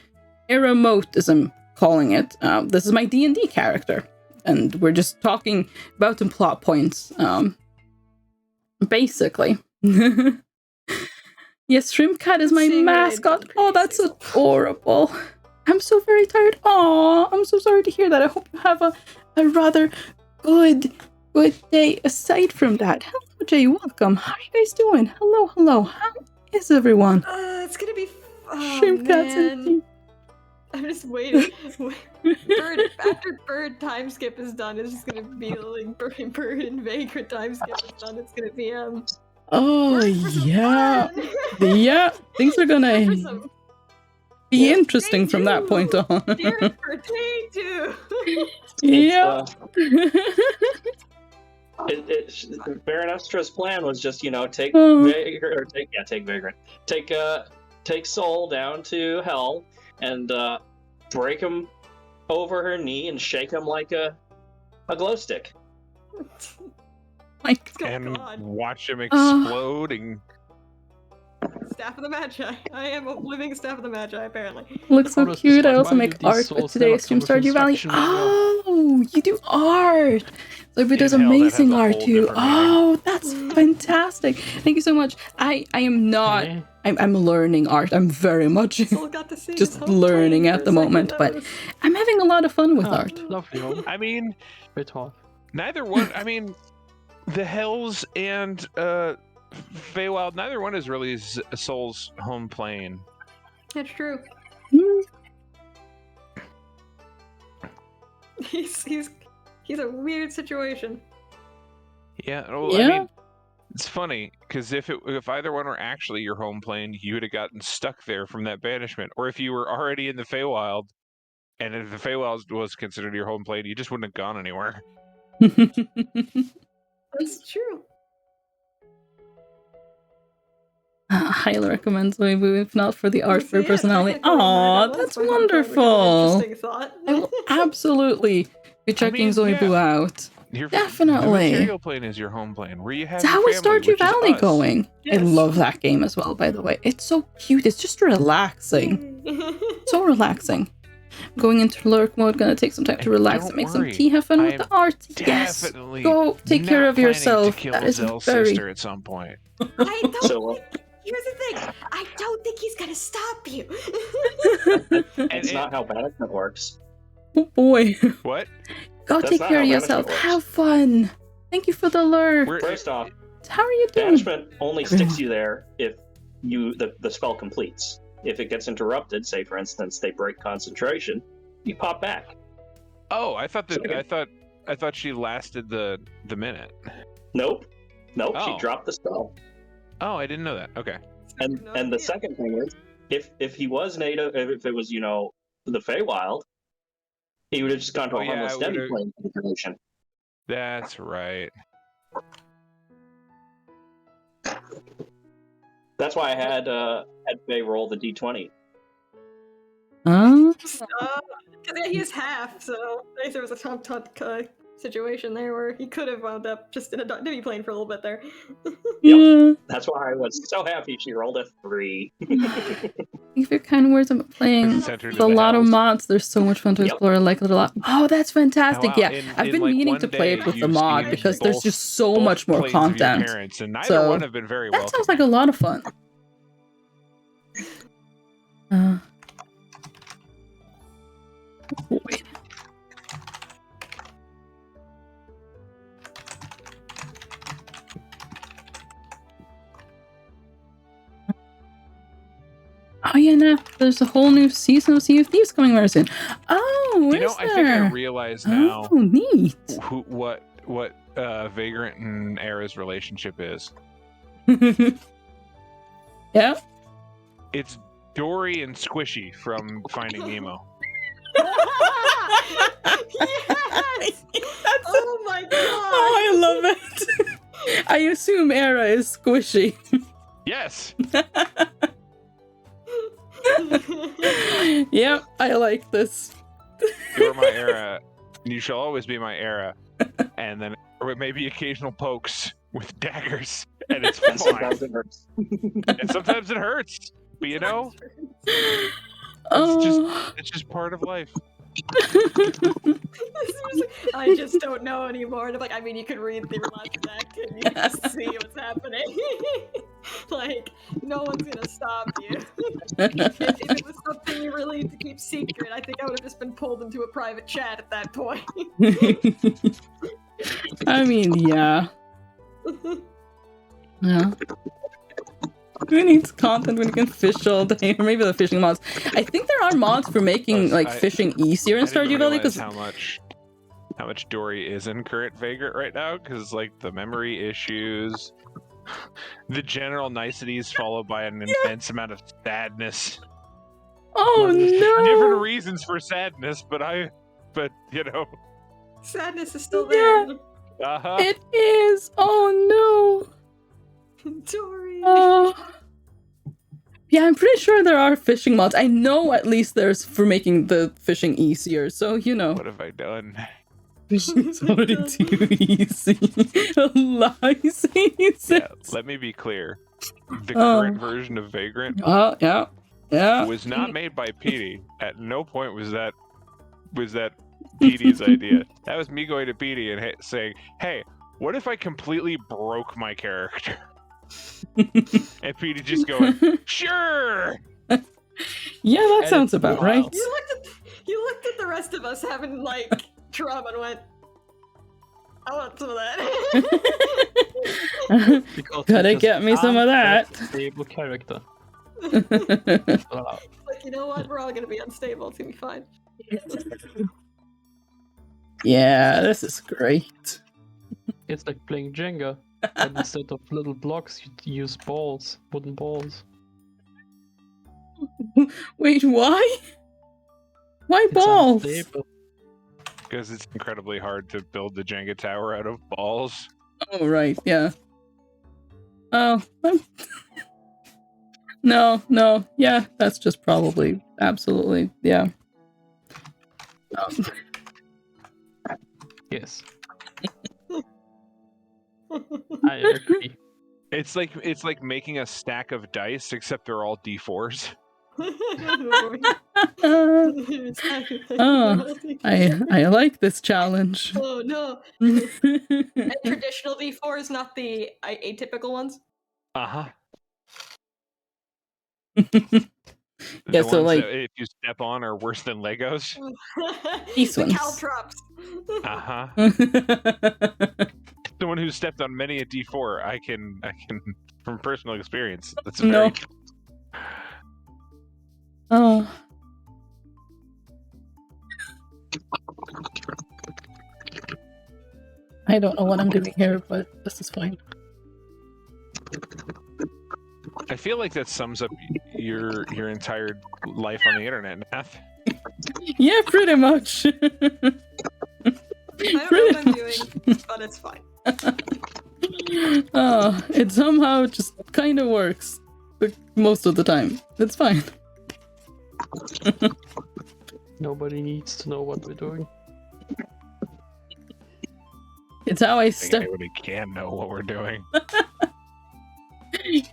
Aeramote, as I'm calling it. This is my D&D character, and we're just talking about some plot points. Basically. Yes, Shrimp Cat is my mascot. Oh, that's adorable. I'm so very tired. Aw, I'm so sorry to hear that. I hope you have a rather good day aside from that. Hello, Jay. Welcome. How are you guys doing? Hello. How is everyone? It's gonna be... Shrimp Cat's in. I'm just waiting. After Bird time skip is done, it's just gonna be like Bird and Vagrant time skip is done. It's gonna be Oh yeah. Yeah. Things are gonna be interesting from that point on. Yeah. Baronestra's plan was just, take Vagrant. Take Soul down to hell and break him over her knee and shake him like a glow stick. Like, Oh, and God. watch him explode and Staff of the Magi. I am a living Staff of the Magi, apparently. looks so Honest, cute. I despite also my make youth, these art, but souls today never stream come with Stardew Valley. inspection manual. Oh, you do art. So does In hell, that has amazing a art whole too. different meaning. Oh, that's fantastic. Thank you so much. I am not. Eh? I'm learning art. I'm very much Soul got to see just his home learning plane at for the a second. moment, That but was- I'm having a lot of fun with Ah, art. lovely home. I mean, Bit hard. neither one. I mean, the Hells and Feywild. Neither one is really Soul's home plane. That's true. Hmm. He's a weird situation. Yeah. Well, Yeah. I mean, it's funny because if either one were actually your home plane, you would have gotten stuck there from that banishment. Or if you were already in the Feywild, and if the Feywild was considered your home plane, you just wouldn't have gone anywhere. That's true. Highly recommend Zoe, if not for the art, for Yeah, personality. technically, Aw, that was that's my home plane, which is an wonderful. interesting thought. I will absolutely be checking mean, Zoe yeah. Boo out. The Definitely. material plane is your home plane, where you have So your how is family, Stardew which is Valley us. going? I Yes. love that game as well, by the way. It's so cute. It's just relaxing. So relaxing. Going into lurk mode, gonna take some time to And relax don't and make some worry, tea, have fun I with am the art. Yes. Definitely. Go take care not of planning yourself. To kill That is Zell's very. sister at some point. I don't So, think, here's the thing. I don't think he's gonna stop you. That's not how banishment works. Oh boy. What? Go That's take not care how of yourself. banishment works. Have fun. Thank you for the lure. We're, First off, How are you doing? banishment only sticks you there if the spell completes. If it gets interrupted, say for instance they break concentration, you pop back. oh, I thought that. So- I thought she lasted the minute. Nope. She Oh. dropped the spell. Oh, I didn't know that. Okay. And No the idea. second thing is, if he was native, if it was the Feywild, he would have just gone to Oh, a yeah, harmless I would've- demi-plane configuration. That's right. That's why I had Faye roll the d20. Huh? Because yeah, he is half, so I guess there was a top situation there where he could have wound up just in a demi-plane for a little bit there. Yeah. That's why I was so happy she rolled a 3. Thank you for your kind words. I'm playing Centered with a in the lot of Hells. mods. There's so much fun to Yep. explore. I like it a lot. Oh, that's fantastic. wow. Yeah, In- I've in, been like, meaning one to play day, it with the you've mod seen because there's both- just so both much more planes of your content. parents, and neither So, one have been very That sounds like a lot of fun. Boy. Oh yeah, no, there's a whole new season of Sea of Thieves coming very soon. Oh, You know, is I think there? I realize now Oh, neat. what Vagrant and Era's relationship is. Yeah. It's Dory and Squishy from Finding Nemo. Yes! Oh my god! Oh, I love it. I assume Era is squishy. Yes. Yep, I like this. You're my Era. You shall always be my Era. And then or maybe occasional pokes with daggers, and it's And fine. sometimes it hurts. And sometimes it hurts. But you know, Oh. it's just part of life. I just don't know anymore. And I'm like, I mean, you could read the last act and you can see what's happening. Like, no one's gonna stop you. If it was something you really need to keep secret, I think I would have just been pulled into a private chat at that point. I mean, yeah. Yeah. Who needs content when you can fish all day? Or maybe the fishing mods. I think there are mods for making like fishing easier in I didn't Stardew Valley realize because how much Dory is in current Vagrant right now, because like the memory issues, the general niceties followed by an immense amount of sadness. oh Different no. reasons for sadness, but you know, Sadness is still Yeah. there. uh-huh. It is. Oh no. Dory. Yeah, I'm pretty sure there are fishing mods. I know at least there's for making the fishing easier, so you know. What have I done? It's already too easy. License. Yeah, let me be clear. The current version of Vagrant Oh, yeah. was not made by Petey. At no point was that Petey's idea. That was me going to Petey and saying, "Hey, what if I completely broke my character?" And Petey just going, "Sure." Yeah, that sounds about right. You looked at the rest of us having like trauma and went, I want some of that. Because Gotta you just get me some of can't that. have a stable character. Like, you know what? We're all gonna be unstable. It's gonna be fine. Yeah, this is great. It's like playing Jenga, but instead of little blocks, you use balls, wooden balls. Wait, why? Why It's balls? unstable. Because it's incredibly hard to build the Jenga tower out of balls. Oh, right, yeah. Oh, no, yeah, that's just probably, absolutely, yeah. Yes. I agree. It's like making a stack of dice, except they're all D4s. I like this challenge. Oh no! And traditional D4s, not the atypical ones. Uh-huh. Yeah, The so ones like that if you step on are worse than Legos. These the ones. caltrops. Uh-huh. Someone who stepped on many a D4, I can from personal experience. That's very No. Oh. I don't know what I'm doing here, but this is fine. I feel like that sums up your entire life on the internet, Nath. Yeah, pretty much. I don't know what I'm doing, but it's fine. Oh, it somehow just kind of works. But most of the time. It's fine. Nobody needs to know what we're doing. It's how I I think step. everybody can know what we're doing.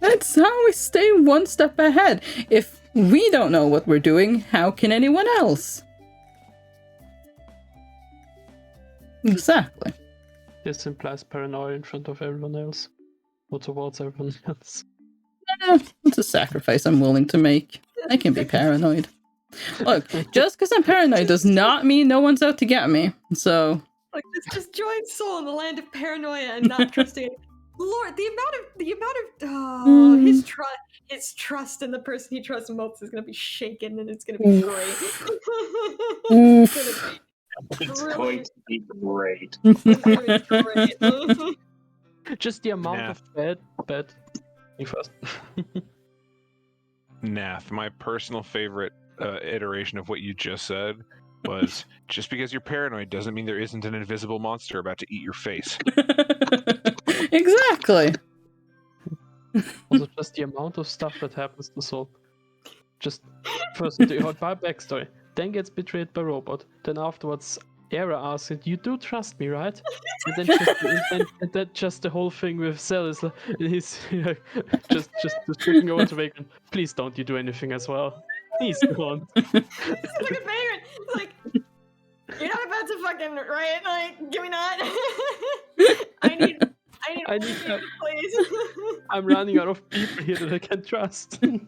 That's how we stay one step ahead. If we don't know what we're doing, how can anyone else? Exactly. This implies paranoia in front of everyone else. Or towards everyone else. It's a sacrifice I'm willing to make. I can be paranoid. Look, just because I'm paranoid does not mean no one's out to get me. So, Like this disjointed soul in the land of paranoia and not trusting. Lord, the amount of his trust in the person he trusts most is gonna be shaken, and it's gonna be great. oof. It's Really? going to be great. It's gonna be great. Just the amount Nah. of bad. You first. Nath, my personal favorite iteration of what you just said was just because you're paranoid doesn't mean there isn't an invisible monster about to eat your face. Exactly. Also, just the amount of stuff that happens to Soul. Just first, the backstory, then gets betrayed by Robot, then afterwards, Era asks it, "You do trust me, right?" And then just the whole thing with Cell is like, he's just looking over to Vagrant. Please don't you do anything as well. Please don't. Look at Vagrant. It's like, you're not about to fucking right? Like, give me that. I need help. please. I'm running out of people here that I can trust. I mean,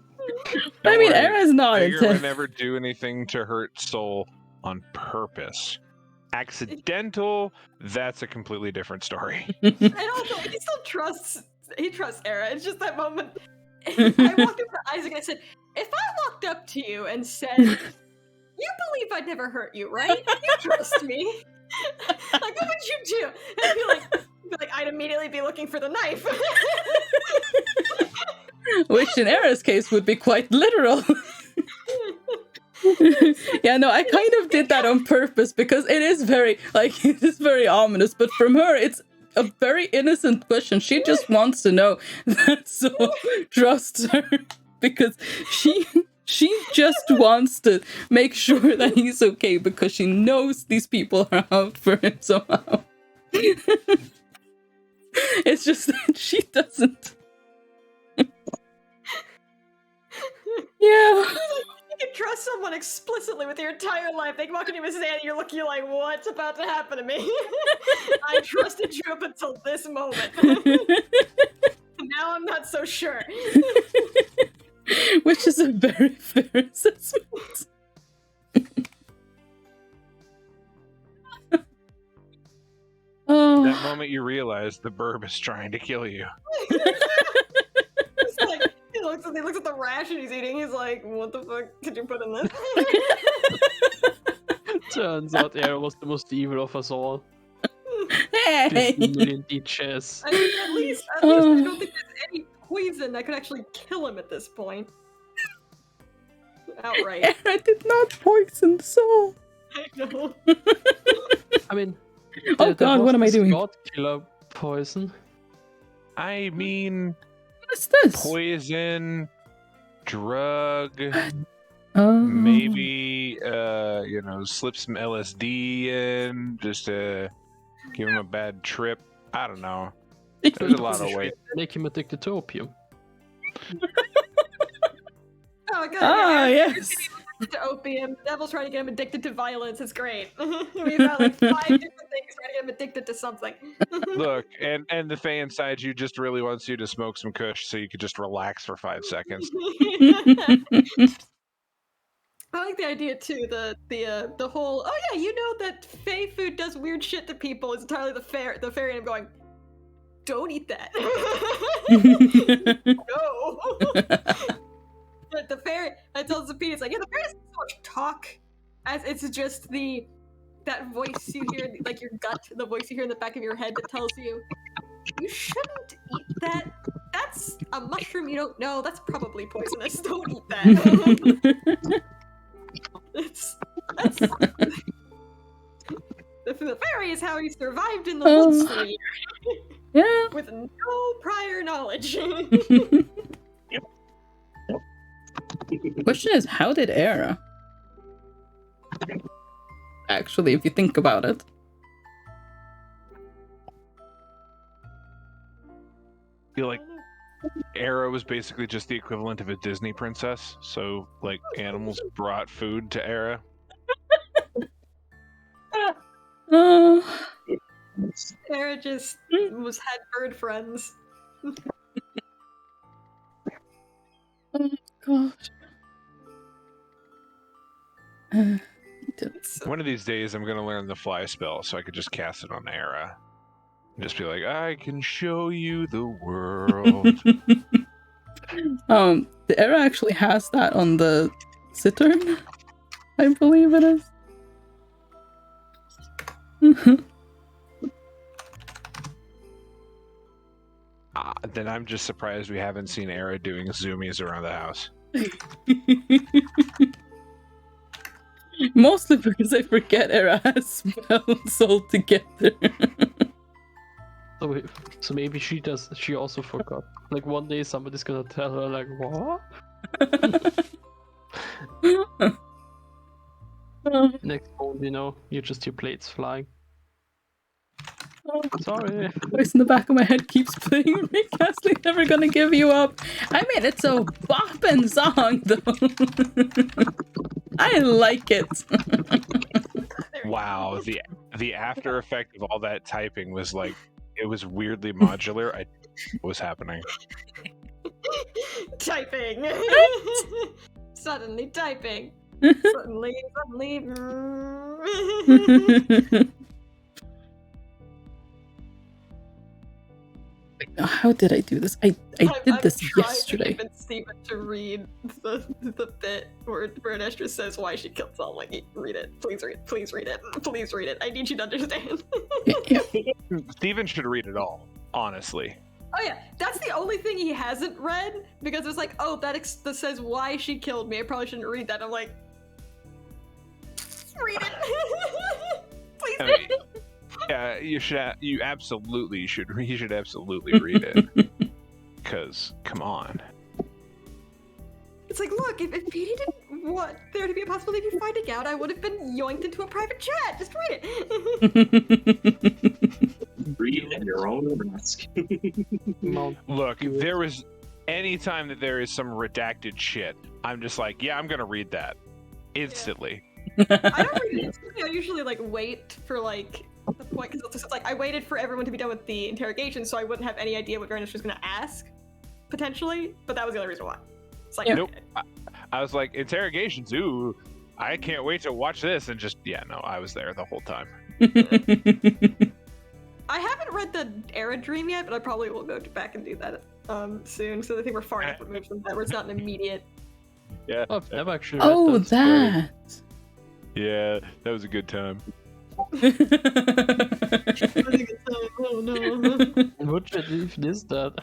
worry, Era's not Vagrant would intense. never do anything to hurt Soul on purpose. Accidental, that's a completely different story. And also, he still trusts. He trusts Era. It's just that moment. I walked up to Isaac and I said, "If I walked up to you and said, 'You believe I'd never hurt you, right? You trust me.' Like, what would you do?" And I'd be like, I'd immediately be looking for the knife. Which in Era's case would be quite literal. Yeah, no, I kind of did that on purpose because it is very, like, it is very ominous, but from her, it's a very innocent question. She just wants to know that Soul trusts her because she She just wants to make sure that he's okay because she knows these people are out for him somehow. It's just that she doesn't. Yeah. You can trust someone explicitly with your entire life. They can walk into a stand and you're looking like, what's about to happen to me? I trusted you up until this moment. Now I'm not so sure. Which is a very fair assessment. Oh. That moment you realize the burb is trying to kill you. It's like, he looks at the ration he's eating. He's like, what the fuck could you put in this? Turns out Aera was the most evil of us all. Hey. 50 million ditches. I mean, at least I don't think there's any poison that could actually kill him at this point. Outright. I did not poison Soul. I know. I mean, Oh god, what am I doing? God killer poison. I mean, What is this? poison, drug, Oh. maybe, slip some LSD in just to give him a bad trip. I don't know. There's a lot of ways. Make him addicted to opium. Oh god. Ah, yeah. yes. To opium. The devil's trying to get him addicted to violence. It's great. We've got like 5 different things trying to get him addicted to something. Look, and the Fae inside you just really wants you to smoke some kush so you could just relax for 5 seconds. I like the idea too. The whole yeah, you know that Fae food does weird shit to people is entirely the fairy and I'm going, don't eat that. No. But the fairy, I told Zepina, it's like, yeah, the fairy doesn't so much talk as it's just that voice you hear, like your gut, the voice you hear in the back of your head that tells you, you shouldn't eat that. That's a mushroom you don't know. That's probably poisonous. Don't eat that. that's the fairy is how he survived in the woods for a year. Yeah. With no prior knowledge. Question is, how did Aera? Actually, if you think about it. I feel like Aera was basically just the equivalent of a Disney princess. So, like, animals brought food to Aera. Sarah just had bird friends. Oh gosh. One of these days, I'm going to learn the fly spell so I could just cast it on Aera. And just be like, I can show you the world. The Aera actually has that on the Cittern, I believe it is. Then I'm just surprised we haven't seen Aera doing zoomies around the house. Mostly because I forget Aera has spells altogether. So maybe she does. She also forgot. Like one day somebody's gonna tell her like, what? Next moment, you just hear plates flying. Sorry. Voice in the back of my head keeps playing. Rick Astley never gonna give you up. I mean, it's a boppin' song though. I like it. Wow, the after effect of all that typing was like, it was weirdly modular. What was happening? Typing. Suddenly typing. Suddenly. How did I do this? I did this yesterday. I'm trying to convince Steven to read the bit where Nestra says why she killed Saul. Like, read it. Please read it. Please read it. Please read it. I need you to understand. Yeah. Steven should read it all, honestly. Oh yeah, that's the only thing he hasn't read, because it's like, oh, that says why she killed me. I probably shouldn't read that. I'm like, read it. Please read it. Yeah, you absolutely should. You should absolutely read it. Because, come on. It's like, look, if Petey didn't want there to be a possibility of you finding out, I would have been yoinked into a private chat. Just read it. Read at your own risk. Look, if there was any time that there is some redacted shit, I'm just like, yeah, I'm gonna read that instantly. I don't read it instantly. I usually like wait for like the point because it's like I waited for everyone to be done with the interrogation, so I wouldn't have any idea what Vernus was gonna ask potentially. But that was the only reason why. It's like, Nope. I was like, interrogations, ooh, I can't wait to watch this, and just, yeah, no, I was there the whole time. I haven't read the Era Dream yet, but I probably will go back and do that soon. So I think we're far enough removed from that where it's not an immediate. Yeah. Oh, I've never actually. Oh, read that. Yeah, that was a good time. Oh no. What even is that?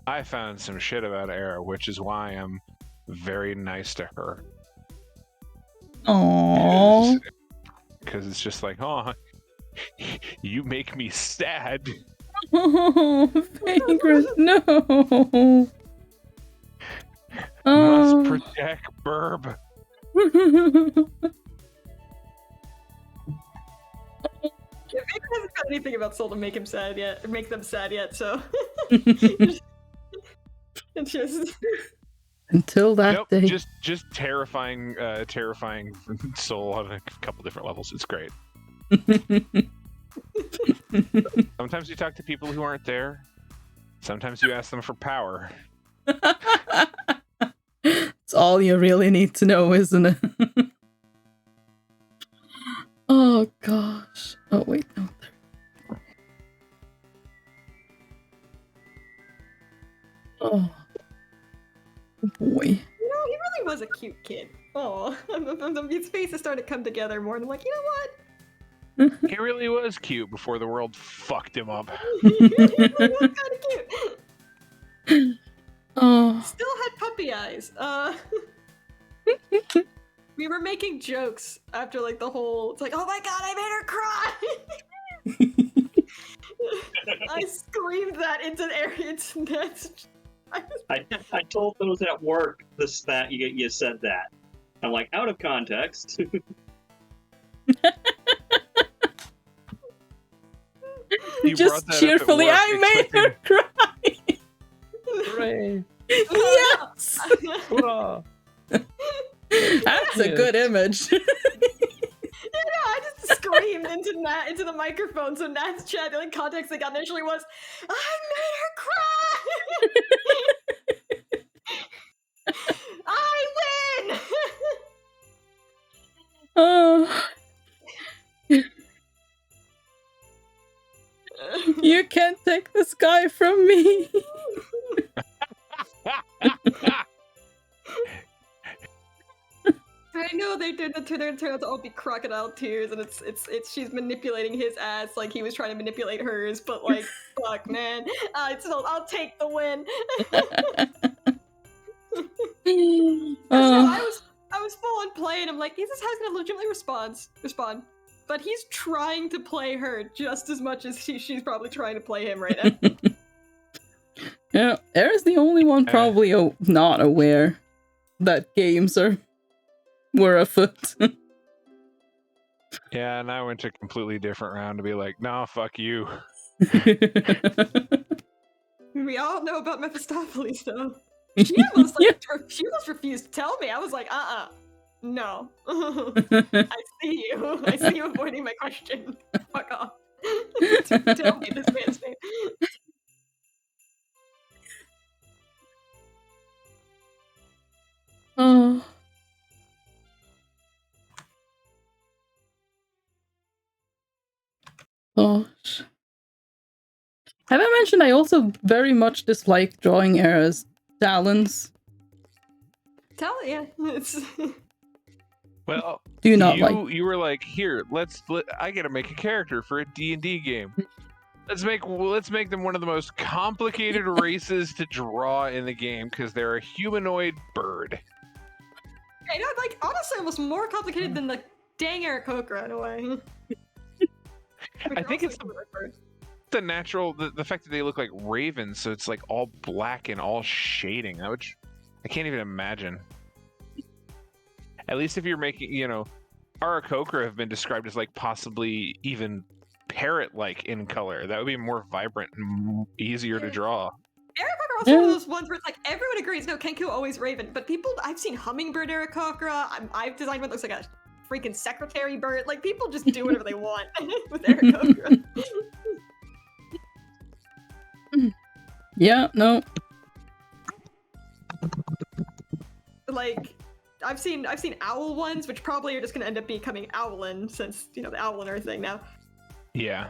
I found some shit about Era, which is why I'm very nice to her. Aww. Because it's just like, oh, you make me sad. Oh, Vagrant, no. Must protect Burb. Yeah, Vagrant hasn't got anything about Soul to make him sad yet, or make them sad yet. So it's just Until that Nope, day. just terrifying Soul on a couple different levels. It's great. Sometimes you talk to people who aren't there. Sometimes you ask them for power. It's all you really need to know, isn't it? Oh gosh. Oh wait, no. Oh boy. he really was a cute kid. Oh, his face is starting to come together more, and I'm like, you know what? He really was cute before the world fucked him up. He was kind of cute. Oh. Still had puppy eyes. We were making jokes after like the whole. It's like, oh my god, I made her cry. I screamed that into the area. It's nuts. I told those at work that you said that. I'm like, out of context. You Just brought that up at cheerfully, work, I made her cry. Hooray! Yes, Hurrah! that's a good image. Yeah, I just screamed into the microphone. So Nat's chat, the only context they got initially was, I made her cry. I win. Oh, you can't take the sky from me. I know they did turn out to all be crocodile tears, and it's she's manipulating his ass like he was trying to manipulate hers, but like fuck, man, I'll take the win. I was full on playing. I'm like, this is how he's gonna legitimately respond, but he's trying to play her just as much as she's probably trying to play him right now. Yeah, Era's the only one probably not aware that games were afoot. Yeah, and I went to a completely different round to be like, nah, fuck you. We all know about Mephistopheles, though. She almost refused to tell me. I was like, no. I see you. I see you avoiding my question. Fuck off. Tell me this man's name. Oh. Gosh. Have I mentioned I also very much dislike drawing Era's talons? Yeah. It's... Well, Do not you were like, here, I gotta make a character for a D&D game. Let's make them one of the most complicated races to draw in the game because they're a humanoid bird. I know, like, honestly, almost more complicated than the dang Aarakocra in a way. I think it's the natural, the fact that they look like ravens, so it's like all black and all shading. I can't even imagine. At least if you're making, Aarakocra have been described as like possibly even parrot-like in color. That would be more vibrant and easier to draw. Aarakocra also one of those ones where it's like everyone agrees, no, Kenku always raven, but I've seen hummingbird Aarakocra. I've designed one that looks like a freaking secretary bird. Like people just do whatever they want with Aarakocra. Yeah, no. Like I've seen owl ones, which probably are just gonna end up becoming owlin since the owlin are a thing now. Yeah.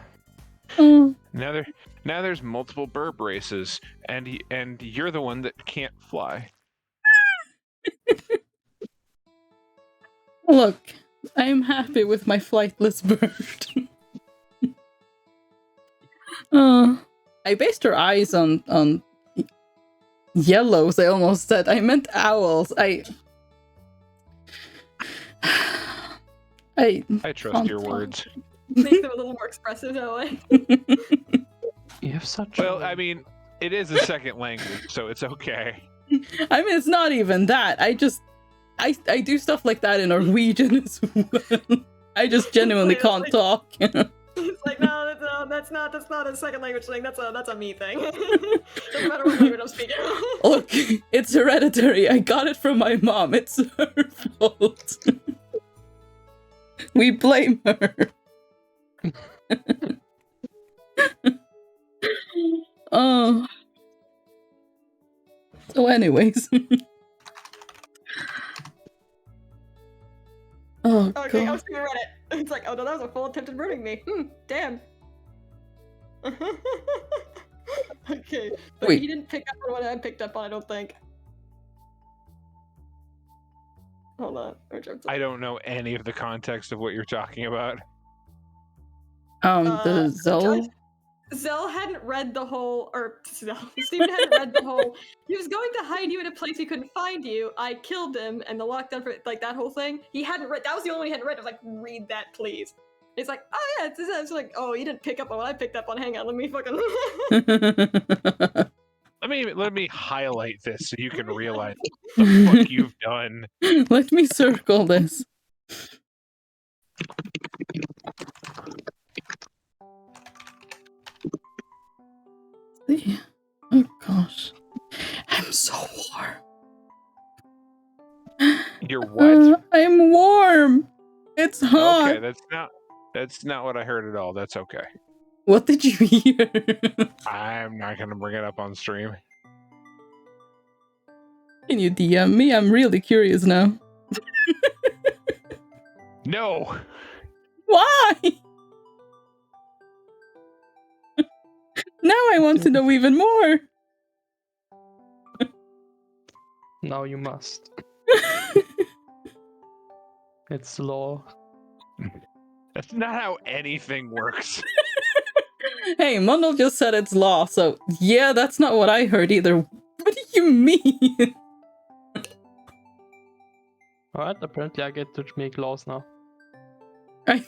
Now there's multiple burb races, and you're the one that can't fly. Look, I'm happy with my flightless bird. I based her eyes on yellows. I almost said. I meant owls. I trust your words. Make them a little more expressive that way. You have such. Well, I mean, it is a second language, so it's okay. I mean, it's not even that. I do stuff like that in Norwegian as well. I just genuinely can't talk. It's like no, that's not a second language thing. That's a me thing. Doesn't matter what language I'm speaking. Look, it's hereditary. I got it from my mom. It's her fault. We blame her. Oh. So anyways. Oh, okay, I God. was gonna read it. It's like, oh no, that was a full attempt at murdering me. Damn. Okay, but Wait. he didn't pick up on what I picked up on, I don't think. Hold on. I don't know any of the context of what you're talking about. The Zol. Zell hadn't read the whole, Steven hadn't read the whole, he was going to hide you in a place he couldn't find you, I killed him, and the lockdown for, like, that whole thing, he hadn't read, that was the only one he hadn't read, I was like, read that, please. He's like, oh yeah, it's like, oh, you didn't pick up on what I picked up on, hang on, let me fucking... Let me highlight this so you can realize what the fuck you've done. Let me circle this. Oh gosh. I'm so warm. You're what? I'm warm. It's hot. Okay, that's not what I heard at all. That's okay. What did you hear? I'm not gonna bring it up on stream. Can you DM me? I'm really curious now. No. Why? Now I want to know even more. Now you must. It's law. That's not how anything works. Hey, Mundle just said it's law, so yeah, that's not what I heard either. What do you mean? Alright, apparently I get to make laws now. I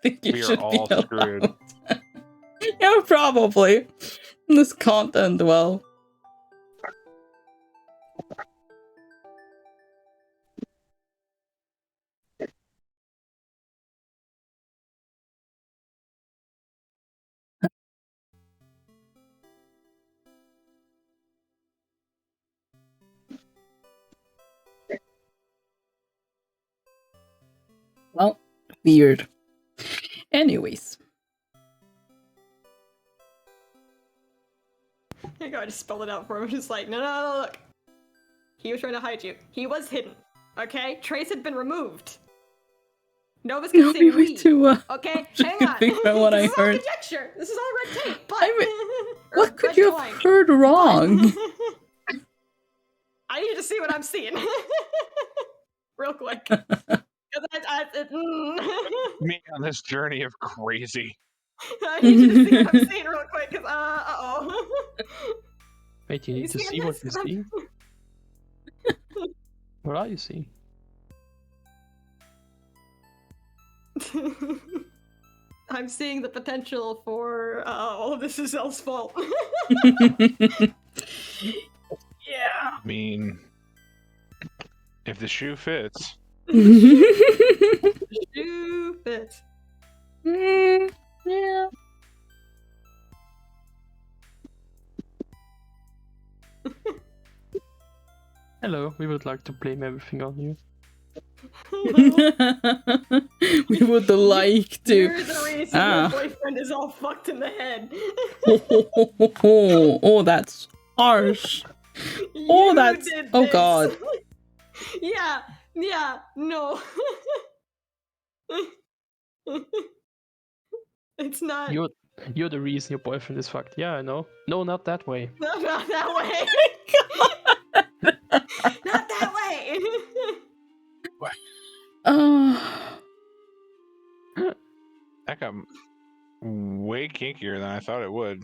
think you We are should all be screwed. allowed. Yeah, probably. This can't end well. Well, weird. Anyways. Here you go, I just spelled it out for him. Just like, no, look. He was trying to hide you. He was hidden. Okay? Trace had been removed. Nova's gonna say Wait we. to Okay? try Hang to on. figure out what I This is all heard. conjecture. This is all red tape. But or What could red you coin. have heard wrong? I need to see what I'm seeing. Real quick. 'Cause Me on this journey of crazy. I need you to see what I'm seeing real quick, because, uh-oh. Wait, you need to see what you see? What are you seeing? I'm seeing the potential for, all of this is Elle's fault. Yeah. I mean, If the shoe fits. Shoe fits. Yeah. Hello, we would like to blame everything on you. We would like to. You're the reason Ah. your boyfriend is all fucked in the head. Oh, that's harsh. Oh, You that's. did Oh, this. God. Yeah, no. It's not. You're the reason your boyfriend is fucked. Yeah, I know. No, not that way. Not that way. Not that way. That got way kinkier than I thought it would.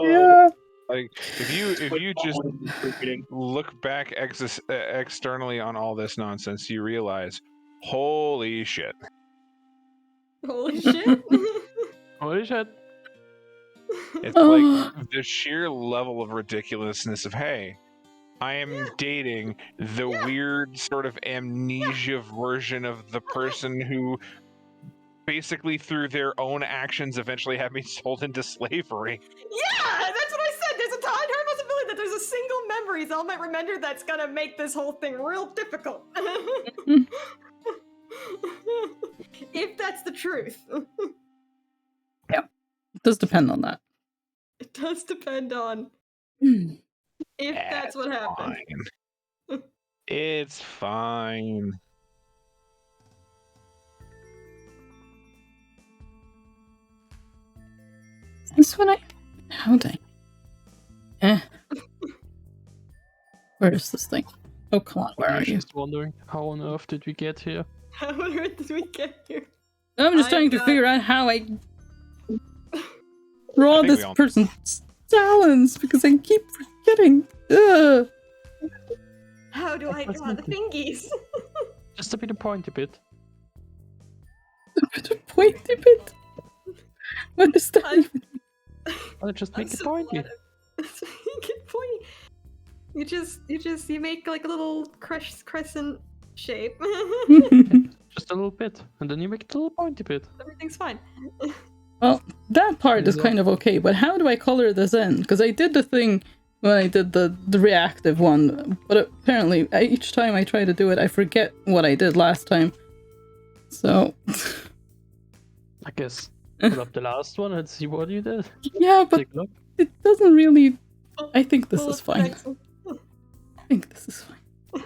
Yeah. Like if you just look back externally on all this nonsense, you realize, holy shit. Holy shit. Holy shit. It's like the sheer level of ridiculousness of, hey, I am dating the weird sort of amnesia version of the person who basically through their own actions eventually had me sold into slavery. Yeah, that's what I said. There's a high possibility that there's a single memory Zell might remember that's gonna make this whole thing real difficult. If that's the truth. It does depend on that. It does depend on if that's what happened. Fine. It's fine. That's what how did Where is this thing? Oh, come on, where I are was you? just wondering, how on earth did we get here? How on earth did we get here? I'm just trying to figure out how I draw think this we all- person's talons because I keep forgetting. Ugh. How do I draw the fingies? Just a bit of pointy bit. A bit of pointy bit. What is that? even? I'll just make I'm it so pointy. glad. Make it pointy. You make like a little crescent shape. Just a little bit. And then you make it a little pointy bit. Everything's fine. Well, that part is Yeah. kind of okay, but how do I color this in? Because I did the thing when I did the reactive one, but apparently each time I try to do it, I forget what I did last time. So, I guess. Put up the last one and see what you did. yeah, but Take a look. it doesn't really. I think this Full is of fine. pixels. I think this is fine.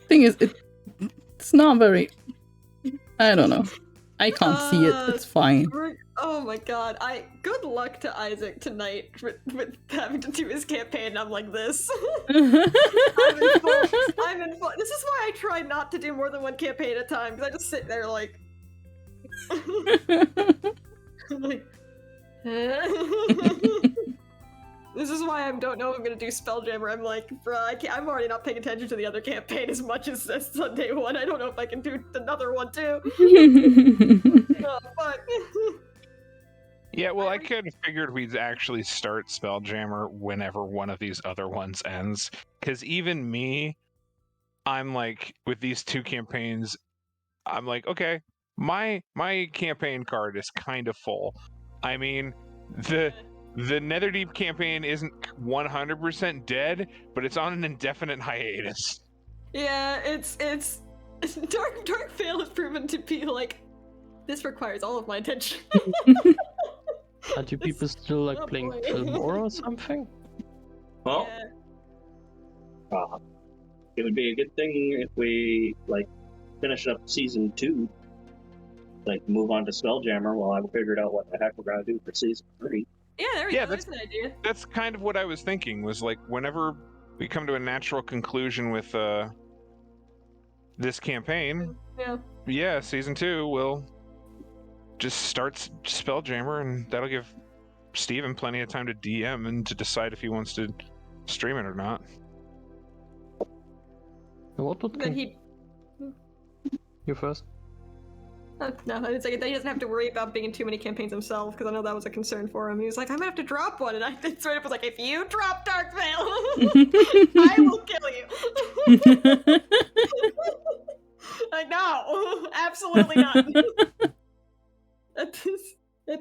Thing is, it's not very. I don't know. I can't see it. It's fine. Oh my god! Good luck to Isaac tonight with having to do his campaign. I'm like this. I'm in full. This is why I try not to do more than one campaign at a time because I just sit there like. I'm like. This is why I don't know if I'm gonna do Spelljammer. I'm like, bruh, I'm already not paying attention to the other campaign as much as this Sunday one. I don't know if I can do another one too. Oh, fuck. Yeah, well, I kind of figured we'd actually start Spelljammer whenever one of these other ones ends. Because even me, I'm like, with these two campaigns, I'm like, okay, my campaign card is kind of full. I mean, the Netherdeep campaign isn't 100% dead, but it's on an indefinite hiatus. Yeah, it's Dark Veil has proven to be like, this requires all of my attention. Are you people still like Oh, playing boy. Fillmore or something? Well, Yeah. it would be a good thing if we like finish up season 2, like move on to Spelljammer while I figured out what the heck we're gonna do for season 3. Yeah, there we Yeah, go. That's an idea. That's kind of what I was thinking, was like, whenever we come to a natural conclusion with this campaign, Yeah. season 2 will just start Spelljammer, and that'll give Steven plenty of time to DM and to decide if he wants to stream it or not. And what would Then he. you first? No, it's like he doesn't have to worry about being in too many campaigns himself, because I know that was a concern for him. He was like, I'm gonna have to drop one, and I straight up was like, if you drop Dark Veil, I will kill you. Like, no, absolutely not. At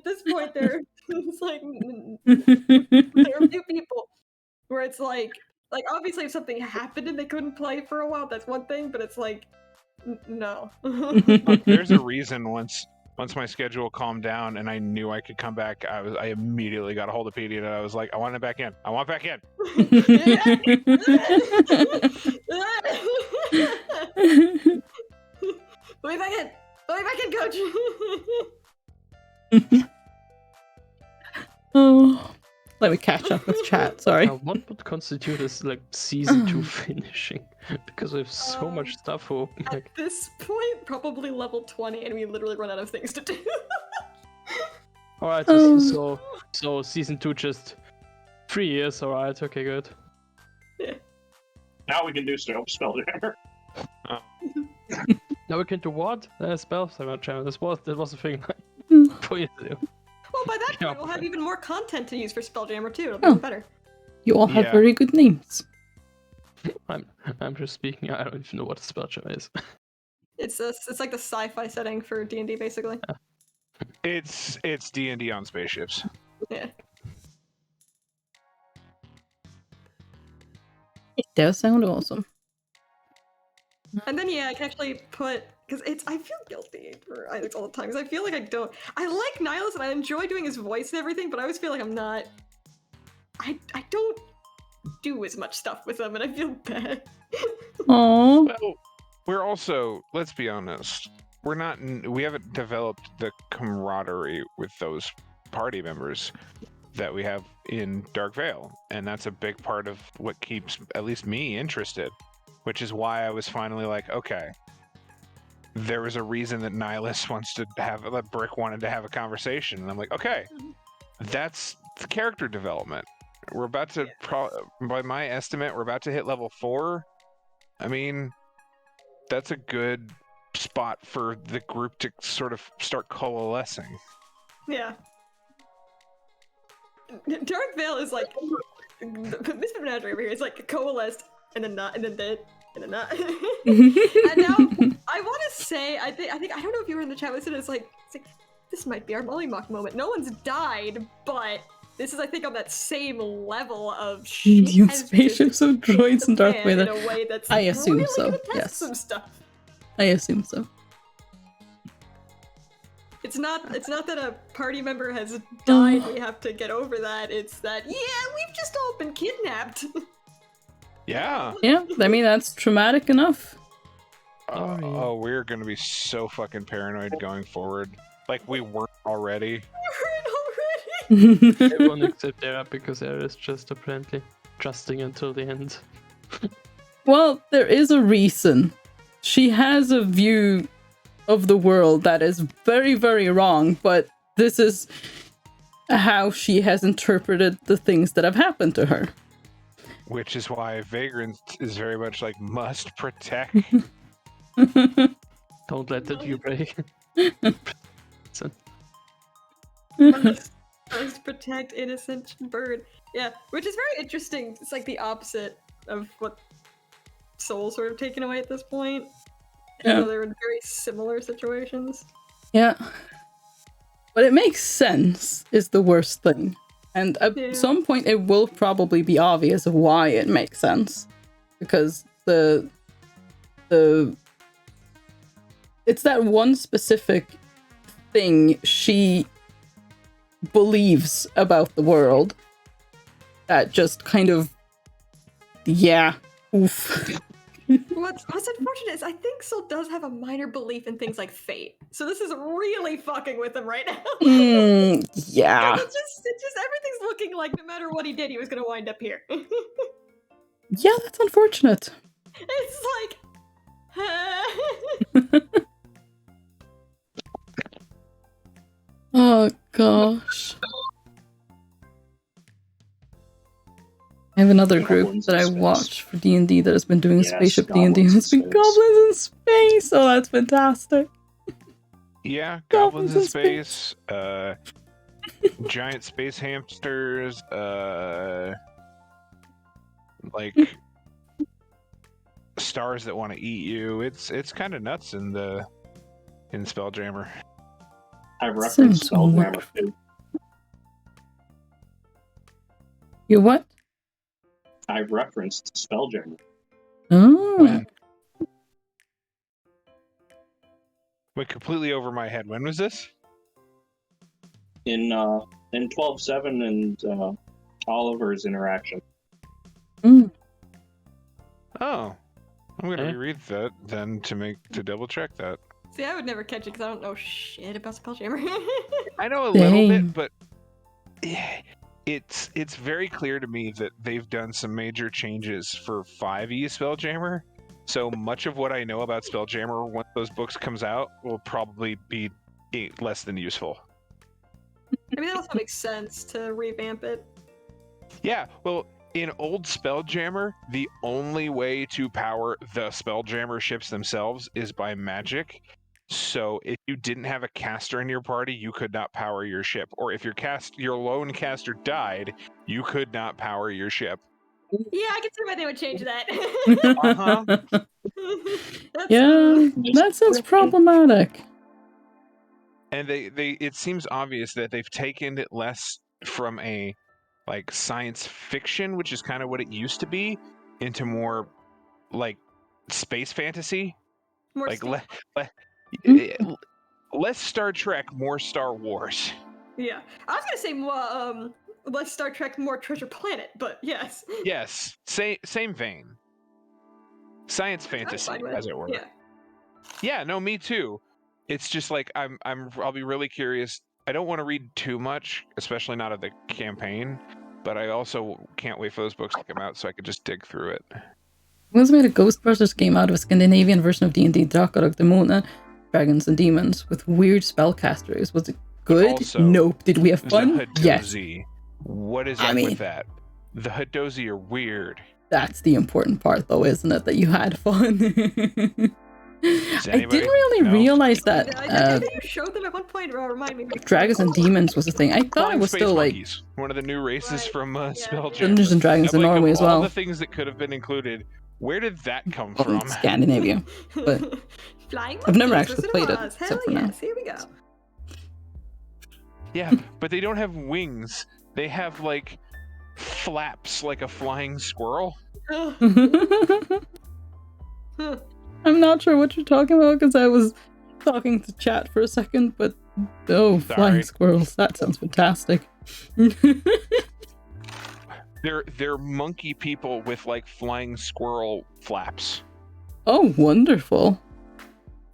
this point, it's like there are a few people where it's like obviously if something happened and they couldn't play for a while, that's one thing, but it's like no. There's a reason once my schedule calmed down and I knew I could come back, I immediately got a hold of PD and I was like, I want it back in. I want back in. Let me back in. Let me back in, coach. Oh, let me catch up with chat. Sorry. What would constitute as like season 2 finishing? Because we have so much stuff open. At this point, probably level 20, and we literally run out of things to do. Alright, so season 2 just 3 years. Alright, okay, good. Yeah. Now we can do Spelljammer. Now we can do what? Spelljammer. That was a thing. For you to do. Well, by that point, Yeah. we'll have even more content to use for Spelljammer too. It'll be even better. You all have Yeah. very good names. I'm just speaking. I don't even know what a Spelljammer is. It's like the sci-fi setting for D&D, basically. It's D&D on spaceships. Yeah. It does sound awesome. And then I can actually put, because I feel guilty for Alex all the time, because I feel like I like Nihilus and I enjoy doing his voice and everything, but I always feel like I'm not, I don't do as much stuff with him, and I feel bad. Aww. Well, we're also, let's be honest, we haven't developed the camaraderie with those party members that we have in Dark Veil, and that's a big part of what keeps at least me interested. Which is why I was finally like, okay, there was a reason that Nihilus that Brick wanted to have a conversation. And I'm like, okay, that's the character development. We're about to, by my estimate, we're about to hit level 4. I mean, that's a good spot for the group to sort of start coalescing. Yeah. Dark Veil is like, this menagerie over here is like coalesced, and then not, and then dead, and then not. And now, I want to say, I think I don't know if you were in the chat with it, it's like this might be our Mollymock moment. No one's died, but this is, I think, on that same level of Indian spaceships of droids and Darth in Vader. a way that's I assume really so, gonna test yes. some stuff. I assume so. It's not that a party member has died, we have to get over that. It's that, we've just all been kidnapped. Yeah. Yeah, I mean, that's traumatic enough. Oh, we're going to be so fucking paranoid going forward. Like we weren't already. Everyone except Era, because Era is just apparently trusting until the end. Well, there is a reason. She has a view of the world that is very, very wrong, but this is how she has interpreted the things that have happened to her. Which is why Vagrant is very much like must protect. Don't let the dew break. Must protect innocent bird. Yeah, which is very interesting. It's like the opposite of what Soul's sort of taken away at this point. Yeah. So they're in very similar situations. Yeah. But it makes sense, is the worst thing. And at some point it will probably be obvious of why it makes sense. Because it's that one specific thing she believes about the world that just kind of, oof. What's unfortunate is I think Soul does have a minor belief in things like fate. So this is really fucking with him right now. Yeah. It's just everything's looking like no matter what he did, he was gonna wind up here. Yeah, that's unfortunate. It's like Oh gosh. I have another group Goblins that I in space. watch for D&D that has been doing a Yes, spaceship D&D, and goblins it's been in space. goblins in space. Oh, that's fantastic. Yeah, Goblins goblins in in space. Giant space hamsters. Like stars that want to eat you. It's kind of nuts in Spelljammer. I referenced Sounds Spelljammer wonderful. too. You what? I referenced Spelljammer. Oh. When? Went completely over my head. When was this? In 12.7 and Oliver's interaction. Mm. Oh, I'm gonna Eh? reread that then to double check that. See, I would never catch it because I don't know shit about Spelljammer. I know a little Dang. bit, but it's very clear to me that they've done some major changes for 5e Spelljammer. So much of what I know about Spelljammer, once those books comes out, will probably be less than useful. I mean, that also makes sense to revamp it. Yeah, well, in old Spelljammer, the only way to power the Spelljammer ships themselves is by magic. So if you didn't have a caster in your party, you could not power your ship. Or if your lone caster died, you could not power your ship. Yeah, I can see why they would change that. Uh-huh. That's, Yeah, that sounds problematic. And it seems obvious that they've taken it less from a like science fiction, which is kind of what it used to be, into more like space fantasy. more Like Mm. less Star Trek, more Star Wars. Yeah, I was gonna say more, less Star Trek, more Treasure Planet, but yes. Yes, same vein. Science fantasy, as it were. Yeah. Yeah, no, me too. It's just like I'll be really curious. I don't want to read too much, especially not of the campaign, but I also can't wait for those books to come out so I could just dig through it. Once made a Ghostbusters game out of a Scandinavian version of D&D Drakarok Demona, Dragons and Demons, with weird spellcasters. Was it good? Also, Nope. Did we have fun? The Yes. Hadozi. What is I up mean- with that? The Hadozi are weird. That's the important part, though, isn't it? That you had fun. I anybody didn't really know? realize that I think you showed them at one point. Remind me. Dragons and Demons was a thing. I thought Flying it was space still monkeys, one of the new races Right, from yeah. Spelljammer. Dungeons and Dragons I'm in like, Norway of as all well. the things that could have been included, where did that come Well, from? in Scandinavia. But Flying I've never monkeys, actually Wizard of played it, Oz. except Hell for now. yes, here we go. Yeah, but they don't have wings. They have like flaps like a flying squirrel. I'm not sure what you're talking about because I was talking to chat for a second, but oh, flying Sorry. squirrels. That sounds fantastic. They're monkey people with like flying squirrel flaps. Oh, wonderful.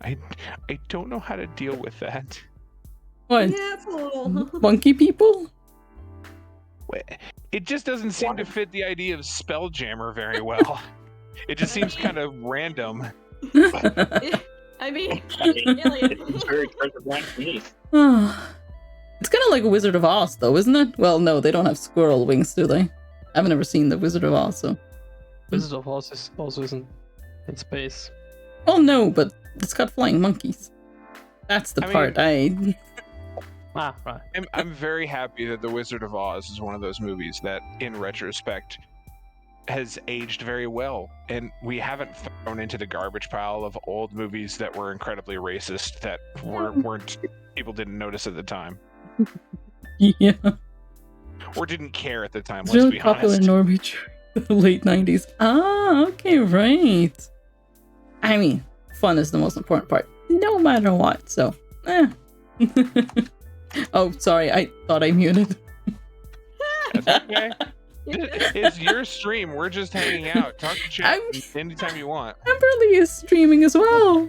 I don't know how to deal with that. What? Yeah, it's a little. Monkey people? It just doesn't seem to fit the idea of Spelljammer very well. It just seems kind of random. I mean, It's very Treasure Planet to me. It's kind of like Wizard of Oz, though, isn't it? Well, no, they don't have squirrel wings, do they? I've never seen the Wizard of Oz, so. Wizard of Oz is also isn't in space. Oh no, but it's got flying monkeys. That's the I part Ah, right. I'm very happy that The Wizard of Oz is one of those movies that, in retrospect, has aged very well. And we haven't thrown into the garbage pile of old movies that were incredibly racist that weren't people didn't notice at the time. Yeah. Or didn't care at the time, It's let's really be popular honest. in Norway during the late 90s. Ah, okay, right. I mean, fun is the most important part, no matter what, so, Oh, sorry, I thought I muted. That's okay. It's your stream. We're just hanging out. Talk to chat anytime you want. Amberly is streaming as well.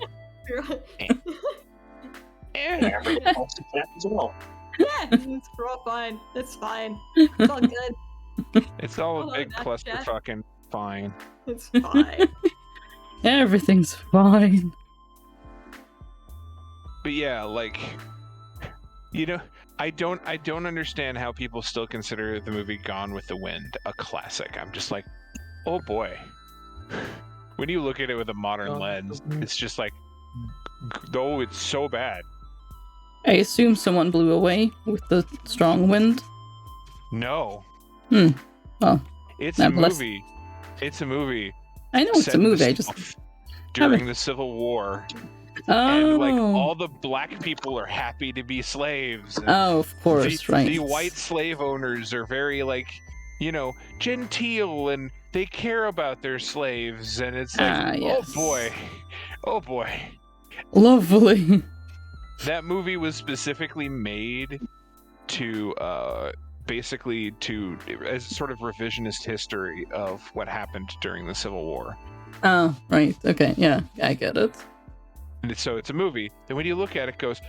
Everyone else in chat as well. Yeah, we're all fine. It's fine. It's all good. It's all Hello, a big Dr. cluster Chat. fucking fine. It's fine. Everything's fine. But yeah, like, you know, I don't understand how people still consider the movie Gone with the Wind a classic. I'm just like, oh boy. When you look at it with a modern Gone with lens, the Wind. it's just like, oh, it's so bad. I assume someone blew away with the strong wind. No. Well, It's nevertheless. a movie. It's a movie. I know it's set a in the movie. I just South during the Civil War, oh, and like all the black people are happy to be slaves. And of course, right. The white slave owners are very like, you know, genteel, and they care about their slaves, and it's like, yes. oh boy. Lovely. That movie was specifically made to basically to as sort of revisionist history of what happened during the Civil War. Oh, right. Okay, yeah, I get it. And so it's a movie. Then when you look at it, goes,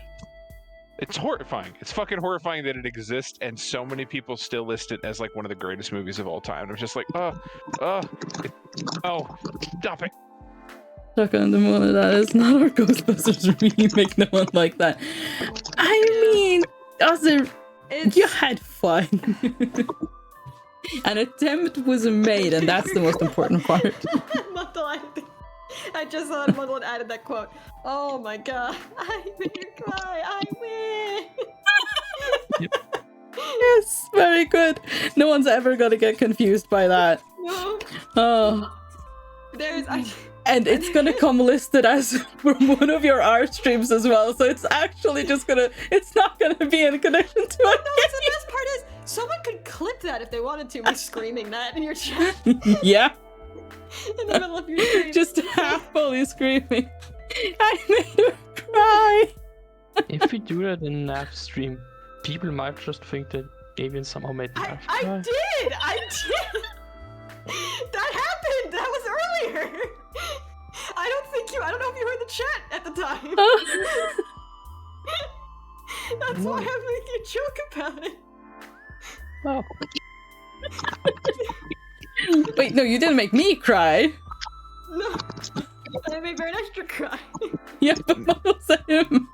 it's horrifying. It's fucking horrifying that it exists, and so many people still list it as like one of the greatest movies of all time. And I'm just like, oh, stop it. Stuck on the moon, that is not our Ghostbusters remake. No one like that. I mean, you had fun. An attempt was made, and that's the most important part. I just saw that Mundle added that quote. Oh my god, I made her cry, I win! Yes, very good. No one's ever gonna get confused by that. No. Oh. And it's gonna come listed as from one of your art streams as well, so it's actually just it's not gonna be in connection to it. No, the best part is, someone could clip that if they wanted to, me screaming that in your chat. Yeah. In the middle of your stream. Just happily screaming. I made her cry. If we do that in Nav stream, people might just think that Avian somehow made Nav cry. I did! That happened! That was earlier! I don't know if you heard the chat at the time. That's why I'm making a joke about it. Oh. Wait, no, you didn't make me cry. No. I made Baron Extra cry. Yeah, but Mundle said him.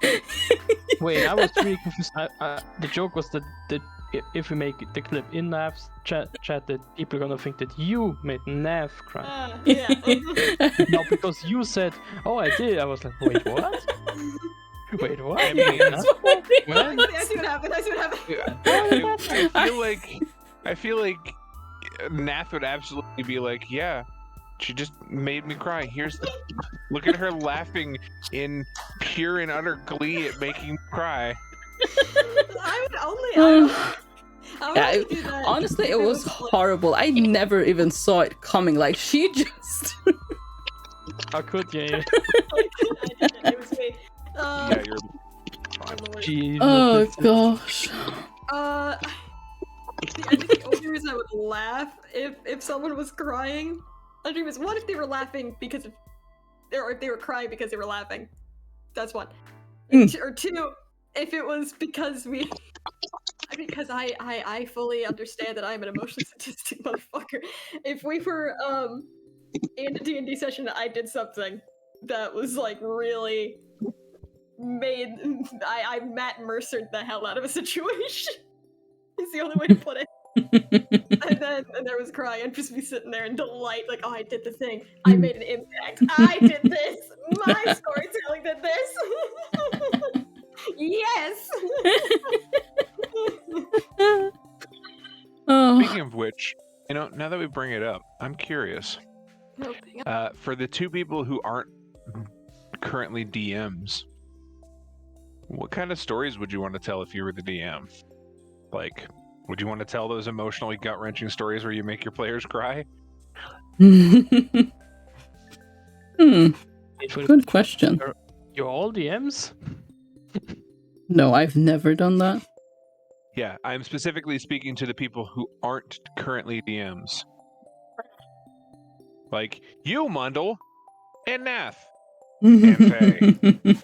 Wait, I was really confused. The joke was that if we make the clip in Nav's chat, that people are gonna think that you made Nav cry. Yeah. No, because you said, "Oh, I did." I was like, "Wait, what? Wait, what?" I mean, I see what happened. I feel like Nath would absolutely be like, yeah, she just made me cry. Look at her laughing in pure and utter glee at making me cry. I would only do that. Honestly, it was horrible. I never even saw it coming. Like, she just... How could you? It was me. Yeah, you're fine. Oh, gosh. I think the only reason I would laugh if someone was crying on stream is, what if they were laughing because of, or if they were crying because they were laughing. That's one. Or two, if it was because I fully understand that I'm an emotionally sadistic motherfucker. If we were in a D&D session, I did something that was like really I Matt Mercered the hell out of a situation. Is the only way to put it. and there was crying. I'd just be sitting there in delight, like, oh, I did the thing. I made an impact. I did this. My storytelling did this. Yes. Speaking of which, now that we bring it up, I'm curious. For the two people who aren't currently DMs, what kind of stories would you want to tell if you were the DM? Like, would you want to tell those emotionally gut-wrenching stories where you make your players cry? Good question. You're all DMs? No, I've never done that. Yeah, I'm specifically speaking to the people who aren't currently DMs. Like, you, Mundle, and Nath, and Faye.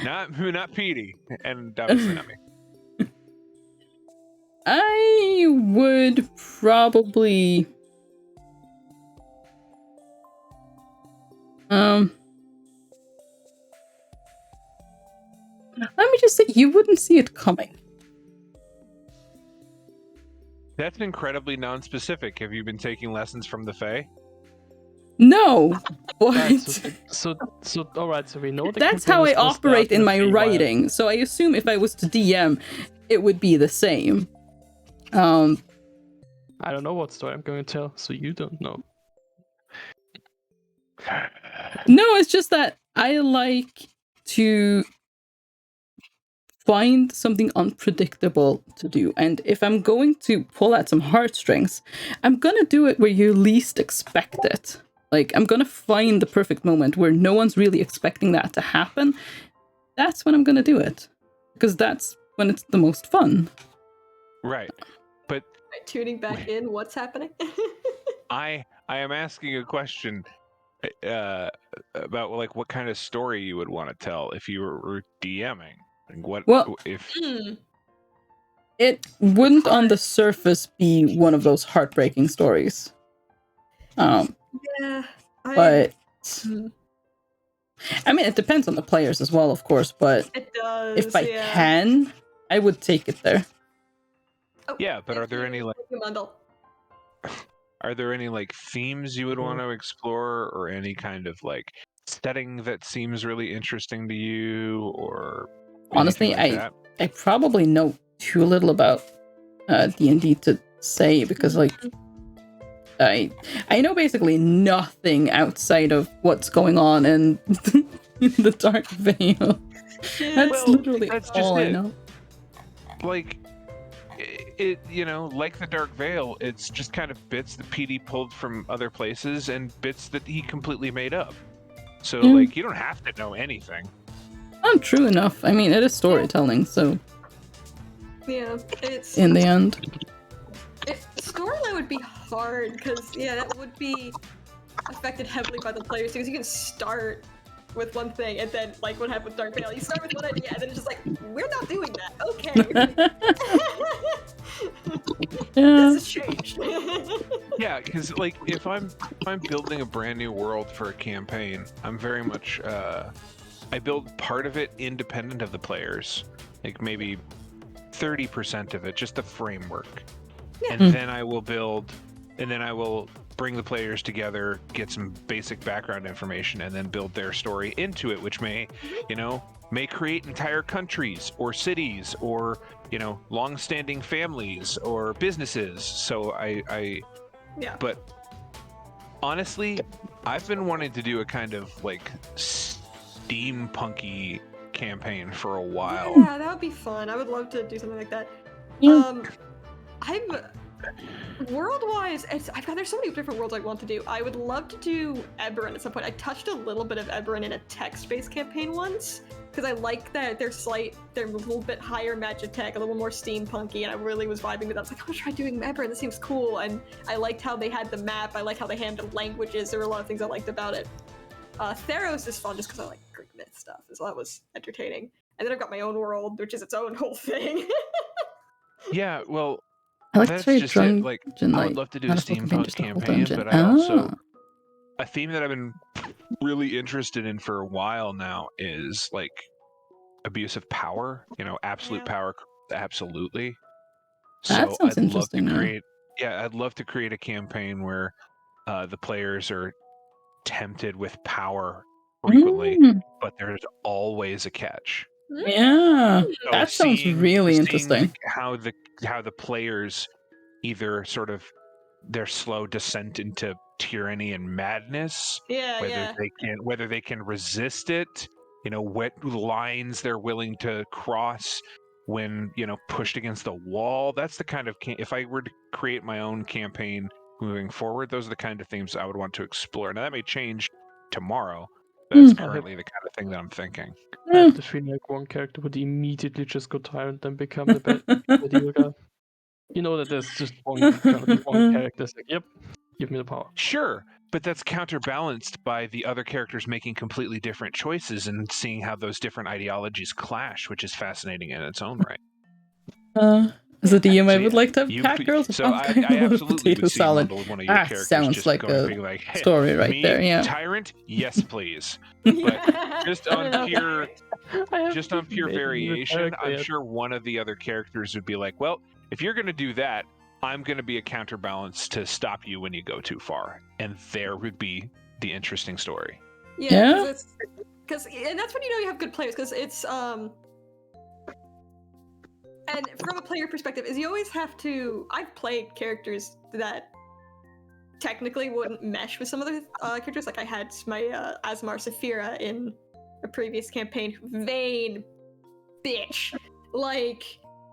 Not Petey, and obviously not me. I would probably... Let me just say, you wouldn't see it coming. That's incredibly non-specific. Have you been taking lessons from the Fae? No, but Right, so all right. So we know the that's campaign how I is gonna operate start in with my a wild- writing. So I assume if I was to DM, it would be the same. I don't know what story I'm going to tell, so you don't know. No, it's just that I like to find something unpredictable to do. And if I'm going to pull at some heartstrings, I'm gonna do it where you least expect it. Like, I'm gonna find the perfect moment where no one's really expecting that to happen. That's when I'm gonna do it. Because that's when it's the most fun. Right. But Tuning back in, what's happening? I am asking a question about like what kind of story you would want to tell if you were DMing. Like, what Well, if it wouldn't on the surface be one of those heartbreaking stories. Yeah. But I mean, it depends on the players as well, of course, but It does. if I can, I would take it there. Oh, Yeah, but are thank there you. any like Thank you, Mundle. are there any like themes you would want to explore or any kind of like setting that seems really interesting to you or Honestly, anything like that? I probably know too little about D&D to say because like I know basically nothing outside of what's going on in the Dark Veil. That's literally all I know. Like it, you know, like the Dark Veil, it's just kind of bits that PD pulled from other places and bits that he completely made up. So like you don't have to know anything. True enough. I mean, it is storytelling, so Yeah, it's in the end. Storyline would be hard because that would be affected heavily by the players because you can start with one thing and then like what happened with Dark Veil, you start with one idea and then it's just like we're not doing that. Okay. This has changed. Yeah, because like if I'm building a brand new world for a campaign, I'm very much I build part of it independent of the players, like maybe 30% of it, just the framework. Yeah. And then I will bring the players together, get some basic background information, and then build their story into it, which may, may create entire countries or cities or, long-standing families or businesses. So Yeah. But honestly, I've been wanting to do a kind of like steampunky campaign for a while. Yeah, that would be fun. I would love to do something like that. Yeah. World-wise, there's so many different worlds I want to do. I would love to do Eberron at some point. I touched a little bit of Eberron in a text-based campaign once, because I like that they're a little bit higher magic tech, a little more steampunky, and I really was vibing with that. I was like, I'm gonna try doing Eberron, this seems cool, and I liked how they had the map, I liked how they handled languages, there were a lot of things I liked about it. Theros is fun just because I like Greek myth stuff, so that was entertaining. And then I've got my own world, which is its own whole thing. Yeah, well, I like that's to just drunk, it. Like, I would love to do a not a full campaign, steampunk just a whole campaign, dungeon. but I also a theme that I've been really interested in for a while now is like abuse of power. Absolute power, absolutely. That So sounds I'd love to interesting, create. Yeah, I'd love to create a campaign where the players are tempted with power frequently, but there's always a catch. Yeah, So that sounds really interesting. How the players either sort of their slow descent into tyranny and madness, whether they can resist it, what lines they're willing to cross when pushed against the wall. That's the kind of if I were to create my own campaign moving forward, those are the kind of themes I would want to explore. Now that may change tomorrow. That's currently the kind of thing that I'm thinking. I have the feeling like one character would immediately just go tyrant and become the bad medieval guy. You know that there's just one character that's like, yep, give me the power. Sure, but that's counterbalanced by the other characters making completely different choices and seeing how those different ideologies clash, which is fascinating in its own right. As a DM, I would like to have cat girls. So I absolutely would see Mundle with one of your characters sounds just like going a being like, hey, story right there. Yeah, tyrant, yes please. But just on pure variation, I'm sure one of the other characters would be like, well, if you're going to do that, I'm going to be a counterbalance to stop you when you go too far. And there would be the interesting story. Yeah? And that's when you know you have good players, because it's and from a player perspective, is you always have to. I've played characters that technically wouldn't mesh with some of the characters. Like I had my Asmar Saphira in a previous campaign. Vain bitch. Like,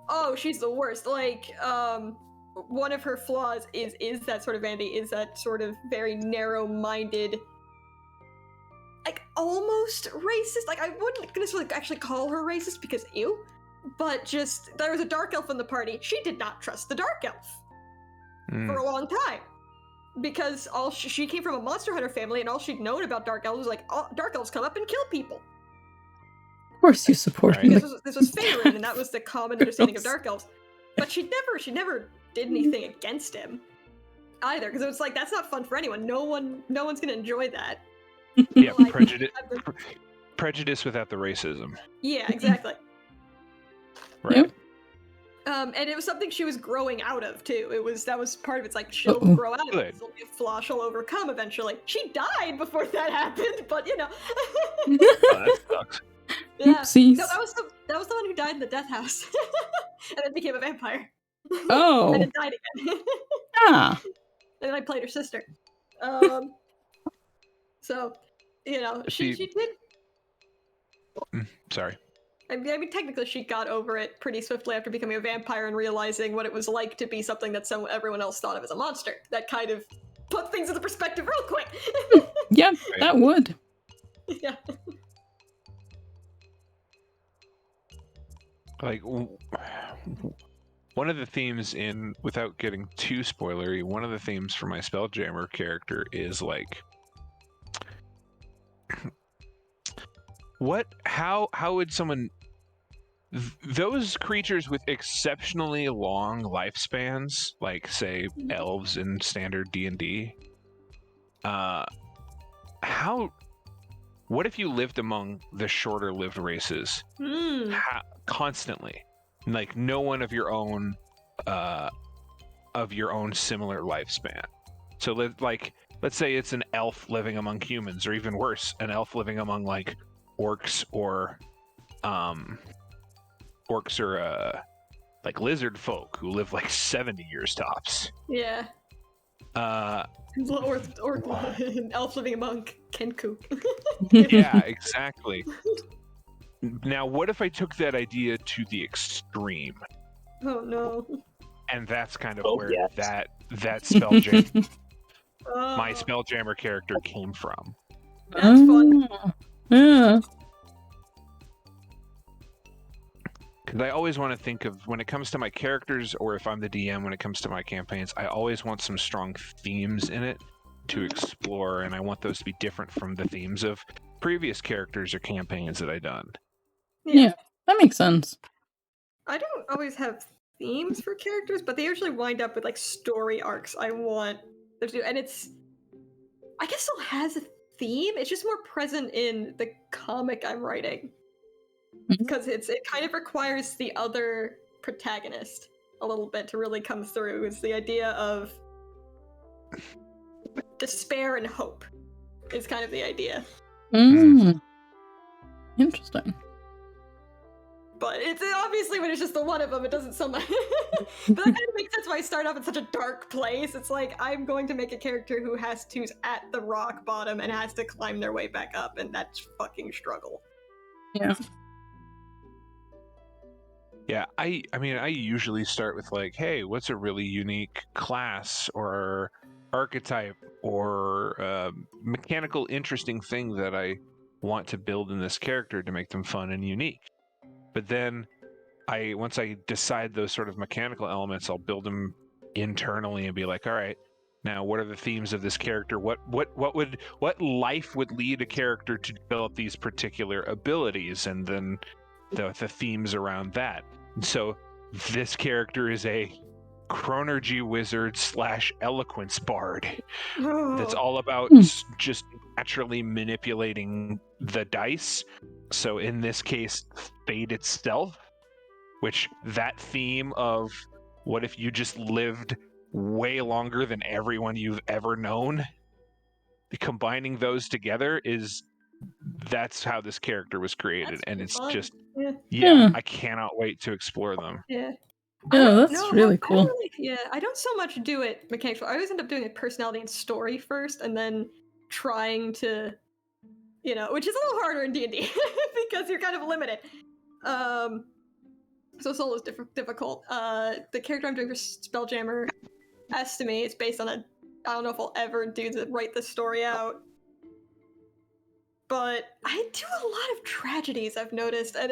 oh, she's the worst. Like, one of her flaws is that sort of vanity, is that sort of very narrow-minded, like almost racist. Like I wouldn't necessarily actually call her racist because ew, but just there was a dark elf in the party. She did not trust the dark elf for a long time because all she came from a monster hunter family, and all she'd known about dark elves was like, oh, dark elves come up and kill people. Of course you support Right. me. This was Faerun, and that was the common understanding of dark elves. But she never did anything against him either, because it was like that's not fun for anyone. No one's gonna enjoy that. Yeah, Like, prejudice without the racism. Yeah, exactly. Right. Yep. And it was something she was growing out of too. That was part of it. It's like she'll Uh-oh. grow out of it. Good. It's only a flaw she'll overcome eventually. She died before that happened, but you know. Oh, that sucks. Yeah. Oopsies. No, that was the one who died in the death house, and then became a vampire. Oh. And then died again. Ah. And then I played her sister. So, you know, she did. Sorry. I mean, technically, she got over it pretty swiftly after becoming a vampire and realizing what it was like to be something that everyone else thought of as a monster. That kind of put things into perspective real quick. Yeah, that would. Yeah. Like, one of the themes without getting too spoilery, one of the themes for my Spelljammer character is like, how would someone, those creatures with exceptionally long lifespans, like say elves in standard D&D, what if you lived among the shorter lived races? Constantly, like no one of your own similar lifespan. So let's say it's an elf living among humans, or even worse, an elf living among like orcs or like lizard folk who live like 70 years tops. Yeah. Or an elf living among Kenku. Yeah, exactly. Now, what if I took that idea to the extreme? Oh no. And that's kind of Oh, where yes. that Spelljammer, Oh, my Spelljammer character came from. that's fun. Yeah. Because I always want to think of, when it comes to my characters, or if I'm the DM, when it comes to my campaigns, I always want some strong themes in it to explore, and I want those to be different from the themes of previous characters or campaigns that I've done. Yeah, that makes sense. I don't always have themes for characters, but they usually wind up with like story arcs I want them to do. And I guess still has a theme. It's just more present in the comic I'm writing. Because it kind of requires the other protagonist a little bit to really come through. It's the idea of despair and hope is kind of the idea. Interesting. But it's obviously when it's just the one of them, it doesn't so much. But that kind of makes sense why I start off in such a dark place. It's like I'm going to make a character who's at the rock bottom and has to climb their way back up, and that's fucking struggle. Yeah. Yeah, I mean, I usually start with like, hey, what's a really unique class or archetype or mechanical interesting thing that I want to build in this character to make them fun and unique. But then once I decide those sort of mechanical elements, I'll build them internally and be like, all right, now what are the themes of this character? What life would lead a character to develop these particular abilities, and then the themes around that. And so this character is a chronergy wizard / eloquence bard that's all about just naturally manipulating the dice. So in this case, fate itself, which that theme of what if you just lived way longer than everyone you've ever known, combining those together that's how this character was created, That's and it's fun. just Yeah. I cannot wait to explore them. Yeah. Yeah, that's No, really I don't cool. really, yeah, I don't so much do it mechanics. I always end up doing it personality and story first, and then trying to, which is a little harder in D&D because you're kind of limited. So solo is difficult. The character I'm doing for Spelljammer estimate is based on I don't know if I'll ever write the story out. But I do a lot of tragedies, I've noticed, and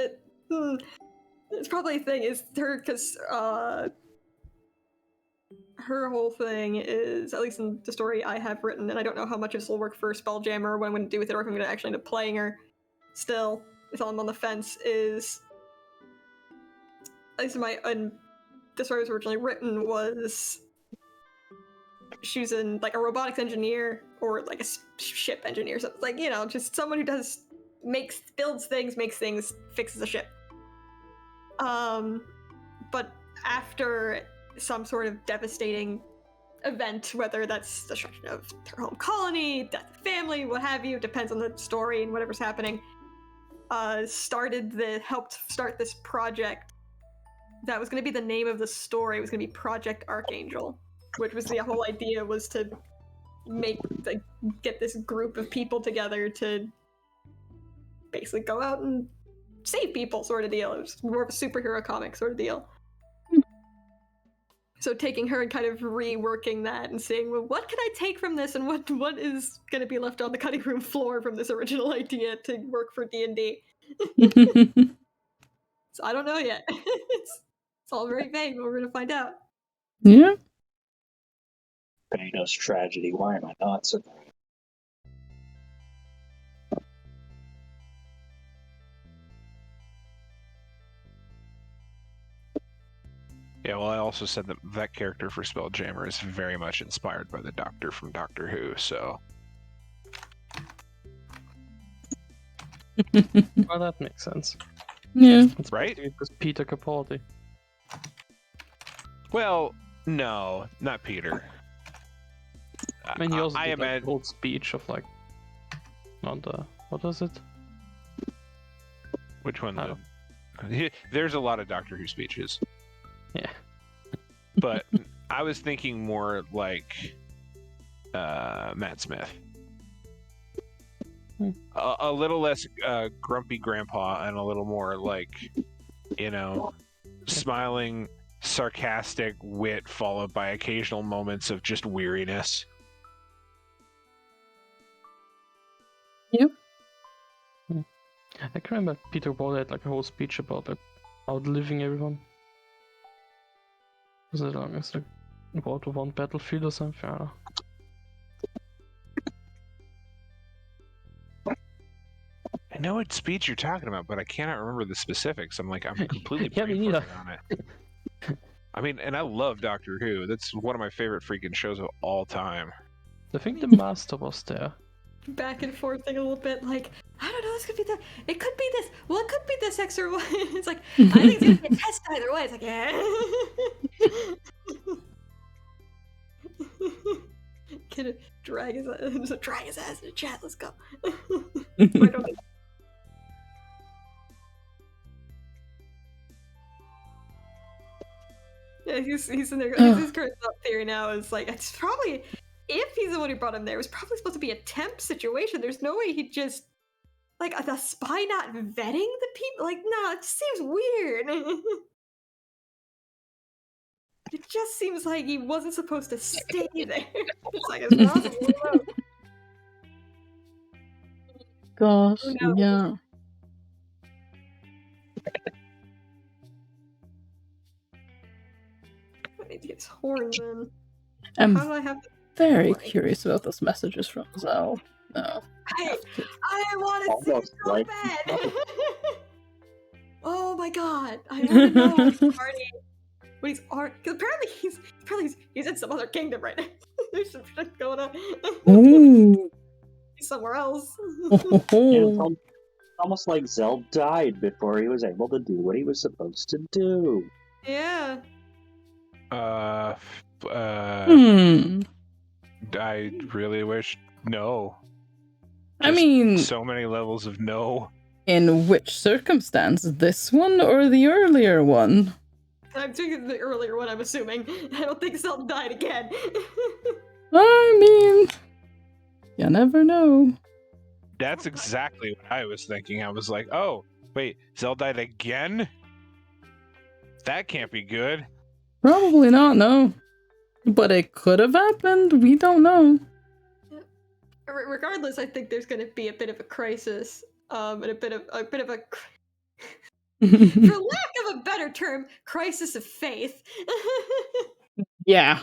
it's probably a thing, is her, because her whole thing is, at least in the story I have written, and I don't know how much of this will work for Spelljammer, or what I'm going to do with it, or if I'm going to actually end up playing her still, if I'm on the fence, is, at least in the story was originally written, was she was like a robotics engineer, or like a ship engineer, so it's like, just someone who builds things, makes things, fixes a ship. But after some sort of devastating event, whether that's the destruction of her home colony, death of family, what have you, depends on the story and whatever's happening, helped start this project that was going to be the name of the story. It was going to be Project Archangel, which was the whole idea, was to get this group of people together to basically go out and save people, sort of deal. It was more of a superhero comic sort of deal. So taking her and kind of reworking that and saying, well, what can I take from this, and what is going to be left on the cutting room floor from this original idea to work for D&D? So I don't know yet. It's all very vague, but we're going to find out. Yeah. Thanos tragedy. Why am I not surprised? Yeah, well, I also said that character for Spelljammer is very much inspired by the Doctor from Doctor Who, so... Well, that makes sense. Yeah. It's Right? It was Peter Capaldi. Well, no, not Peter. I mean, he also did imagine... that whole speech of like, on the, what was it? Which one? I There's a lot of Doctor Who speeches. Yeah. But I was thinking more like Matt Smith. A little less grumpy grandpa and a little more like, smiling, sarcastic wit followed by occasional moments of just weariness. Yep. I can remember Peter Capaldi had like a whole speech about like outliving everyone. Was it long as like about one battlefield or something? I don't know. I know what speech you're talking about, but I cannot remember the specifics. I'm completely Yeah, me brain neither. farting on it. I mean, and I love Doctor Who. That's one of my favorite freaking shows of all time. I think the master was there. Back and forth thing a little bit, like, I don't know, this could be that, it could be this, well, it could be this extra one. It's like, I think it's gonna be a test either way. It's like, yeah. Gonna drag his ass in the chat, let's go. Yeah, he's in there. His current theory now is like, it's probably, if he's the one who brought him there, it was probably supposed to be a temp situation. There's no way he'd just, like, the spy not vetting the people. Like, no, it seems weird. It just seems like he wasn't supposed to stay there. It's like, it's possible. Gosh, No. yeah. I need to get his horns in. I'm How do I have very horny? curious about those messages from Zell. No. I want to see it Almost so like- bad. Oh my god! I want to know what he's already. Because apparently he's in some other kingdom right now. There's some shit going on. Ooh. He's somewhere else. Yeah, it's almost like Zell died before he was able to do what he was supposed to do. Yeah. Hmm. I really wish No. I Just mean, so many levels of no. in which circumstance? This one or the earlier one? I'm thinking the earlier one, I'm assuming. I don't think Zelda died again. I mean, you never know. That's exactly what I was thinking. I was like, oh, wait, Zell died again? That can't be good. Probably not, no. But it could have happened. We don't know. Regardless, I think there's going to be a bit of a crisis, and a bit of a, for lack of a better term, crisis of faith. Yeah,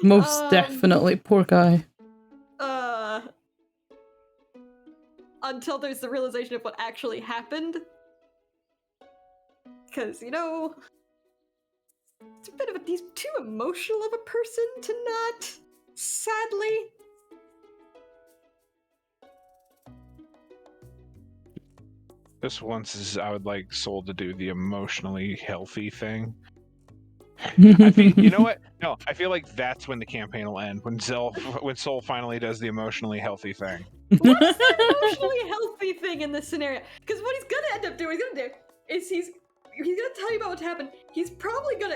most definitely. Poor guy. Until there's the realization of what actually happened. Because, you know, it's a bit of a, he's too emotional of a person to not, sadly. This once is I would like Soul to do the emotionally healthy thing. I feel, you know what? No, I feel like that's when the campaign will end. When Soul finally does the emotionally healthy thing. What is the emotionally healthy thing in this scenario? Because what he's gonna end up doing, is he's gonna tell you about what's happened. It's probably gonna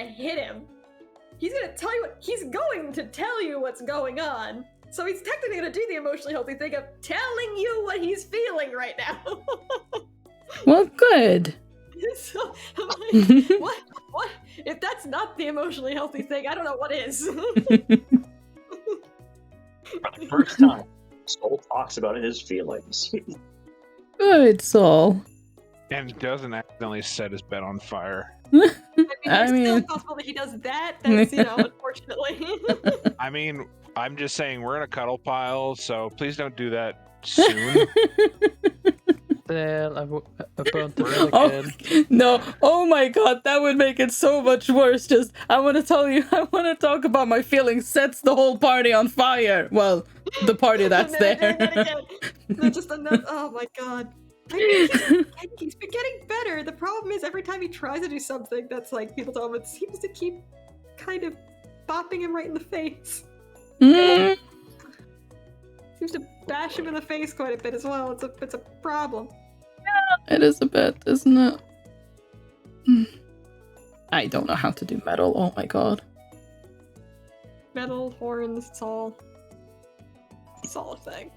hit him. He's gonna tell you he's going to tell you what's going on. So he's technically gonna do the emotionally healthy thing of telling you what he's feeling right now. Well, good. So I'm like, what? If that's not the emotionally healthy thing, I don't know what is. For the first time, Soul talks about his feelings. Good, Saul. And doesn't accidentally set his bed on fire. I mean, still possible that he does that. That's, you know, unfortunately. I mean, I'm just saying we're in a cuddle pile, so please don't do that soon. Well, I burnt the will again. Oh, no. Oh my god, that would make it so much worse. Just, I want to talk about my feelings. Sets the whole party on fire. Well, the party that's there. Just enough. Oh my god. I mean, he's been getting better. The problem is every time he tries to do something that's like people tell him, it seems to keep kind of bopping him right in the face. Mm. Seems to bash him in the face quite a bit as well. It's a problem. Yeah, it is a bit, isn't it? I don't know how to do metal. Oh my god. Metal, horns, it's all a thing.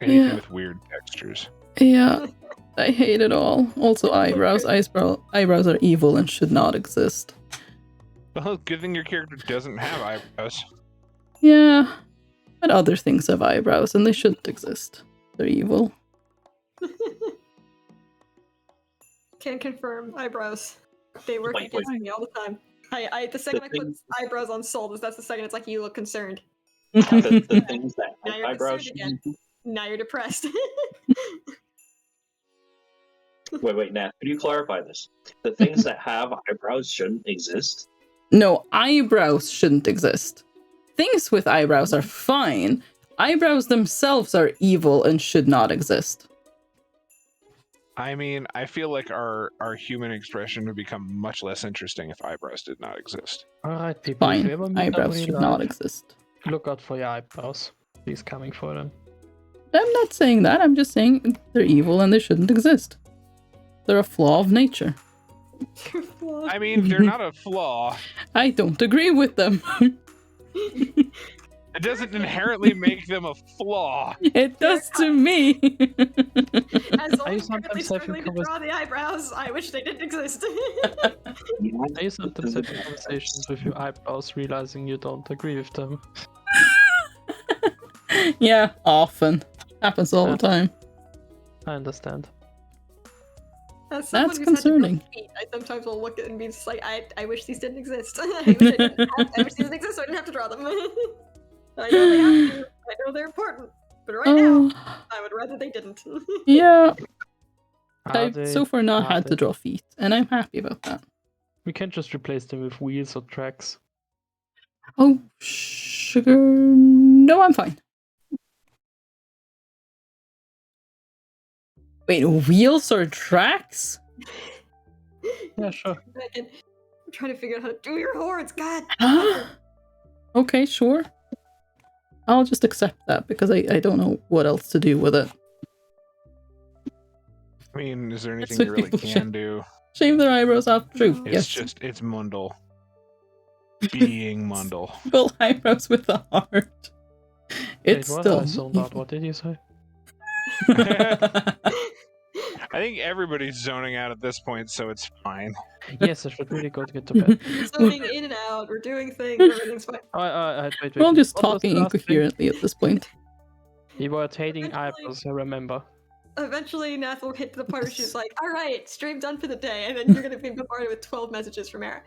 Anything with weird textures. Yeah, I hate it all. Also, eyebrows. Eyebrows are evil and should not exist. Well, good thing your character doesn't have eyebrows. Yeah, but other things have eyebrows and they shouldn't exist. They're evil. Can confirm eyebrows. They work against me all the time. The second I put eyebrows on Soul, that's the second it's like you look concerned. The things that Now have you're eyebrows. concerned again. Now you're depressed. Wait, Nat, could you clarify this? The things that have eyebrows shouldn't exist? No, eyebrows shouldn't exist. Things with eyebrows are fine. Eyebrows themselves are evil and should not exist. I mean, I feel like our human expression would become much less interesting if eyebrows did not exist. Alright, people, if you ever Fine. meet Eyebrows somebody should in not life, exist. look out for your eyebrows. He's coming for them. I'm not saying that. I'm just saying they're evil and they shouldn't exist. They're a flaw of nature. I mean, they're not a flaw. I don't agree with them. It doesn't inherently make them a flaw. It does to me. As Are you I'm currently sometimes having struggling to draw the eyebrows, I wish they didn't exist. Are you sometimes having conversations with your eyebrows realizing you don't agree with them? Yeah, often. Happens all the time. I understand. As someone That's who's had to grow concerning. feet, I sometimes will look at it and be just like, I wish these didn't exist. I wish these didn't exist so I didn't have to draw them. I know they have to. I know they're important. But right now, I would rather they didn't. Yeah. Are I've they- so far not are had to they- draw feet, and I'm happy about that. We can just replace them with wheels or tracks. Oh, sugar. No, I'm fine. Wait, wheels or tracks? Yeah, sure. I'm trying to figure out how to do your horns. God. Okay, sure. I'll just accept that because I don't know what else to do with it. I mean, is there anything what you really people can do? Shave their eyebrows off. True. It's Yes. it's Mundle. Being Mundle. Full eyebrows with a heart. It's Wait, what? still. I zoned out. What did you say? I think everybody's zoning out at this point, so it's fine. Yes, I should really go to get to bed. We're zoning in and out. We're doing things. Everything's fine. Wait. We're all just What was the talking last thing? incoherently at this point. You were hating Eventually- eyebrows, I remember. Eventually, Nath will hit to the part where she's like, "All right, stream done for the day," and then you're gonna be bombarded with 12 messages from Era.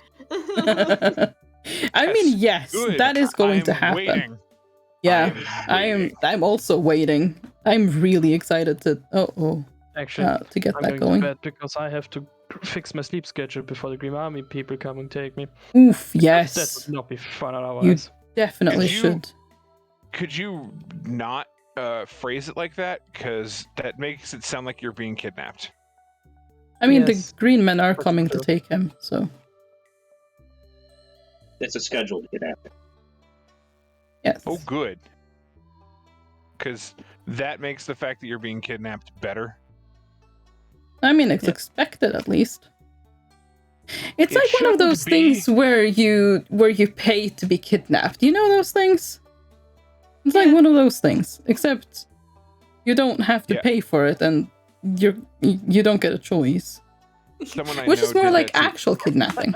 I mean, yes, Good. that is going to I'm happen. Waiting. Yeah, waiting. I'm also waiting. I'm really excited to Actually, to get I'm that going going. to bed because I have to fix my sleep schedule before the Grim Army people come and take me. Oof, That yes, would not be fun otherwise. definitely Could you- should. Could you not phrase it like that? Because that makes it sound like you're being kidnapped. I mean, Yes, the green men are that's coming to true. take him, so It's a scheduled kidnapping. yes. Oh, good. Because that makes the fact that you're being kidnapped better. I mean, it's Yeah. expected at least. It's It like one of shouldn't those be. things where you pay to be kidnapped. You know those things? It's like Yeah. one of those things, except you don't have to Yeah. pay for it, and you don't get a choice. Someone I Which know is more did like that to- actual kidnapping.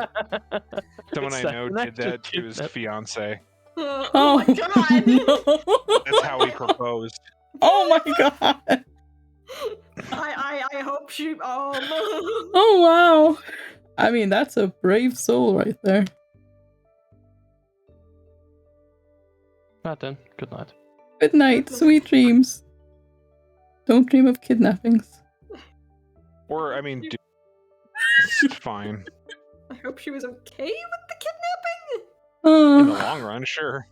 Someone It's I know an did actual that to his kidnap. fiance. Oh my god! no. That's how he proposed. Oh my god. I hope she. Oh wow. I mean, that's a brave soul right there. Right then, good night. Good night, sweet dreams. Don't dream of kidnappings. Or, I mean, it's fine. I hope she was okay with the kidnapping. In the Oh, long run, sure.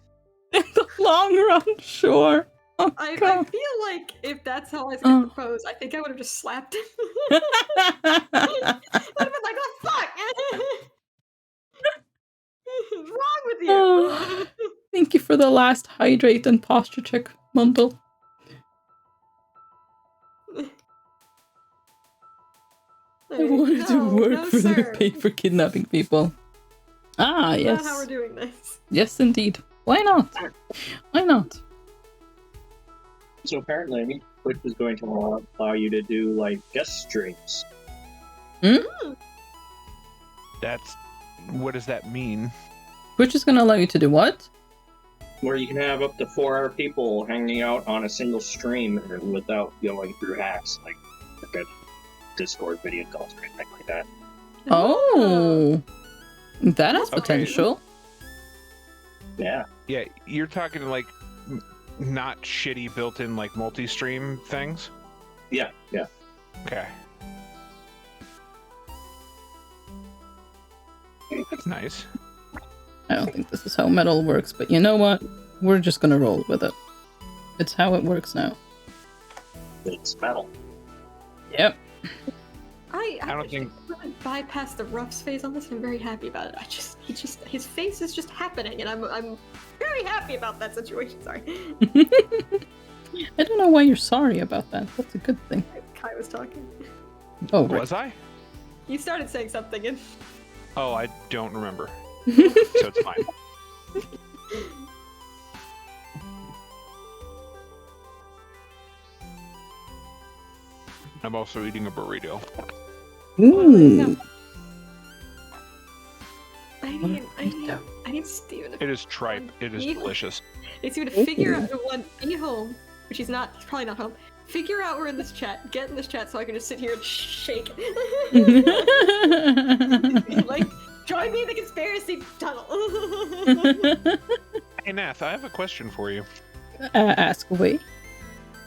in the long run, sure. Oh, I God. feel like if that's how I was Oh. gonna propose, I think I would have just slapped him. I'd have been like, "What the fuck? What's wrong with you?" Oh. Thank you for the last hydrate and posture check, Mundle. I wanted to work for them to pay for kidnapping people. Ah, That's yes. not how we're doing this. Yes, indeed. Why not? Why not? So apparently, Twitch is going to allow you to do like guest streams. That's. What does that mean? Which is going to allow you to do what? Where you can have up to 4 other people hanging out on a single stream without going through hacks like a Discord video calls or anything like that. Oh, that has Okay. potential. Yeah. Yeah, you're talking like not shitty built-in like multi-stream things. Yeah. Okay. That's nice. I don't think this is how metal works, but you know what? We're just gonna roll with it. It's how it works now. It's metal. Yep. I don't think- really bypassed the roughs phase on this, and I'm very happy about it. His face is just happening, and I'm very happy about that situation. Sorry, I don't know why you're sorry about that. That's a good thing. Kai was talking. Oh, right. Was I? You started saying something, and Oh, I don't remember. So it's fine. I'm also eating a burrito. Ooh. I need Steven. It is tripe. It is delicious. It's going to figure out one, be home, which he's probably not home. Figure out we're in this chat, get in this chat so I can just sit here and shake. Like, join me in the conspiracy tunnel. Hey, Nath, I have a question for you. Ask away.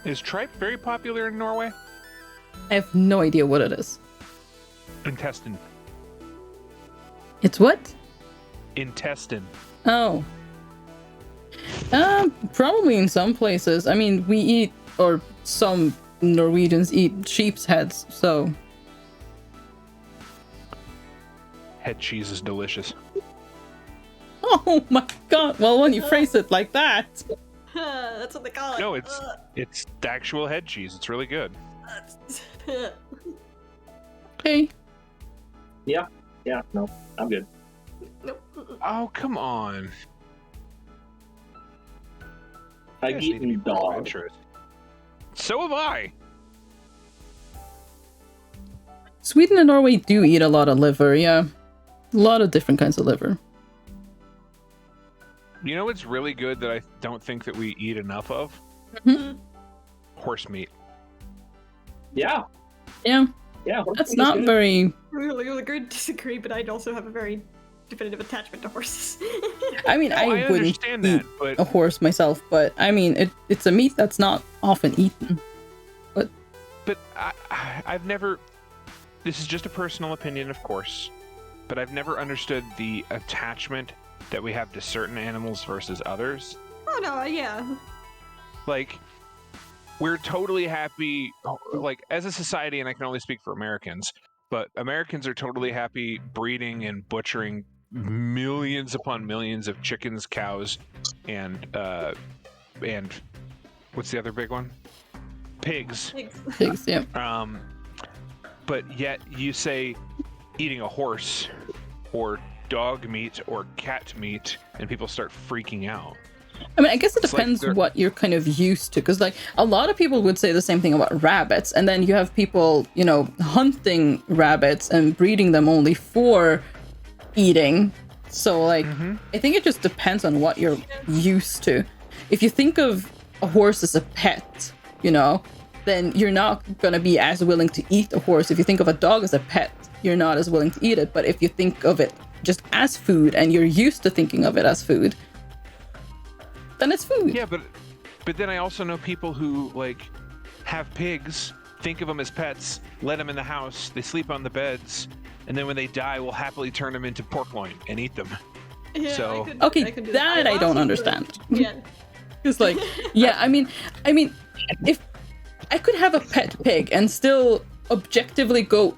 Is tripe very popular in Norway? I have no idea what it is. Intestine. It's what? Intestine. Oh. Probably in some places. I mean, we eat, or some Norwegians eat sheep's heads, so. Head cheese is delicious. Oh my god. Well, when you phrase it like that. That's what they call it. No, it's the actual head cheese. It's really good. Okay. Yeah, no, I'm good. Nope. Oh, come on. I've You guys need to be eaten more dog. interested. So have I. Sweden and Norway do eat a lot of liver, yeah. A lot of different kinds of liver. You know what's really good that I don't think that we eat enough of? Mhm. Horse meat. Yeah, Yeah, horse that's meat is not good. very... Really, really good. Disagree, but I'd also have a very definitive attachment to horses. I mean, No, I I wouldn't understand eat that, but a horse myself, but I mean, it's a meat that's not often eaten. but I've never. This is just a personal opinion, of course, but I've never understood the attachment that we have to certain animals versus others. Oh no, yeah. Like, we're totally happy, like, as a society, and I can only speak for Americans, but Americans are totally happy breeding and butchering millions upon millions of chickens, cows, and what's the other big one? Pigs. Pigs, yeah. But yet you say eating a horse or dog meat or cat meat, and people start freaking out. I mean, I guess it It's like depends they're- what you're kind of used to, because like a lot of people would say the same thing about rabbits, and then you have people, you know, hunting rabbits and breeding them only for eating. So like, I think it just depends on what you're used to. If you think of a horse as a pet, you know, then you're not gonna be as willing to eat a horse. If you think of a dog as a pet, you're not as willing to eat it. But if you think of it just as food and you're used to thinking of it as food, then it's food. Yeah, but then I also know people who like have pigs, think of them as pets, let them in the house, they sleep on the beds, and then when they die, we'll happily turn them into pork loin and eat them. Yeah, So- I could do that I don't understand. Yeah. It's like, yeah, I mean, if I could have a pet pig and still objectively go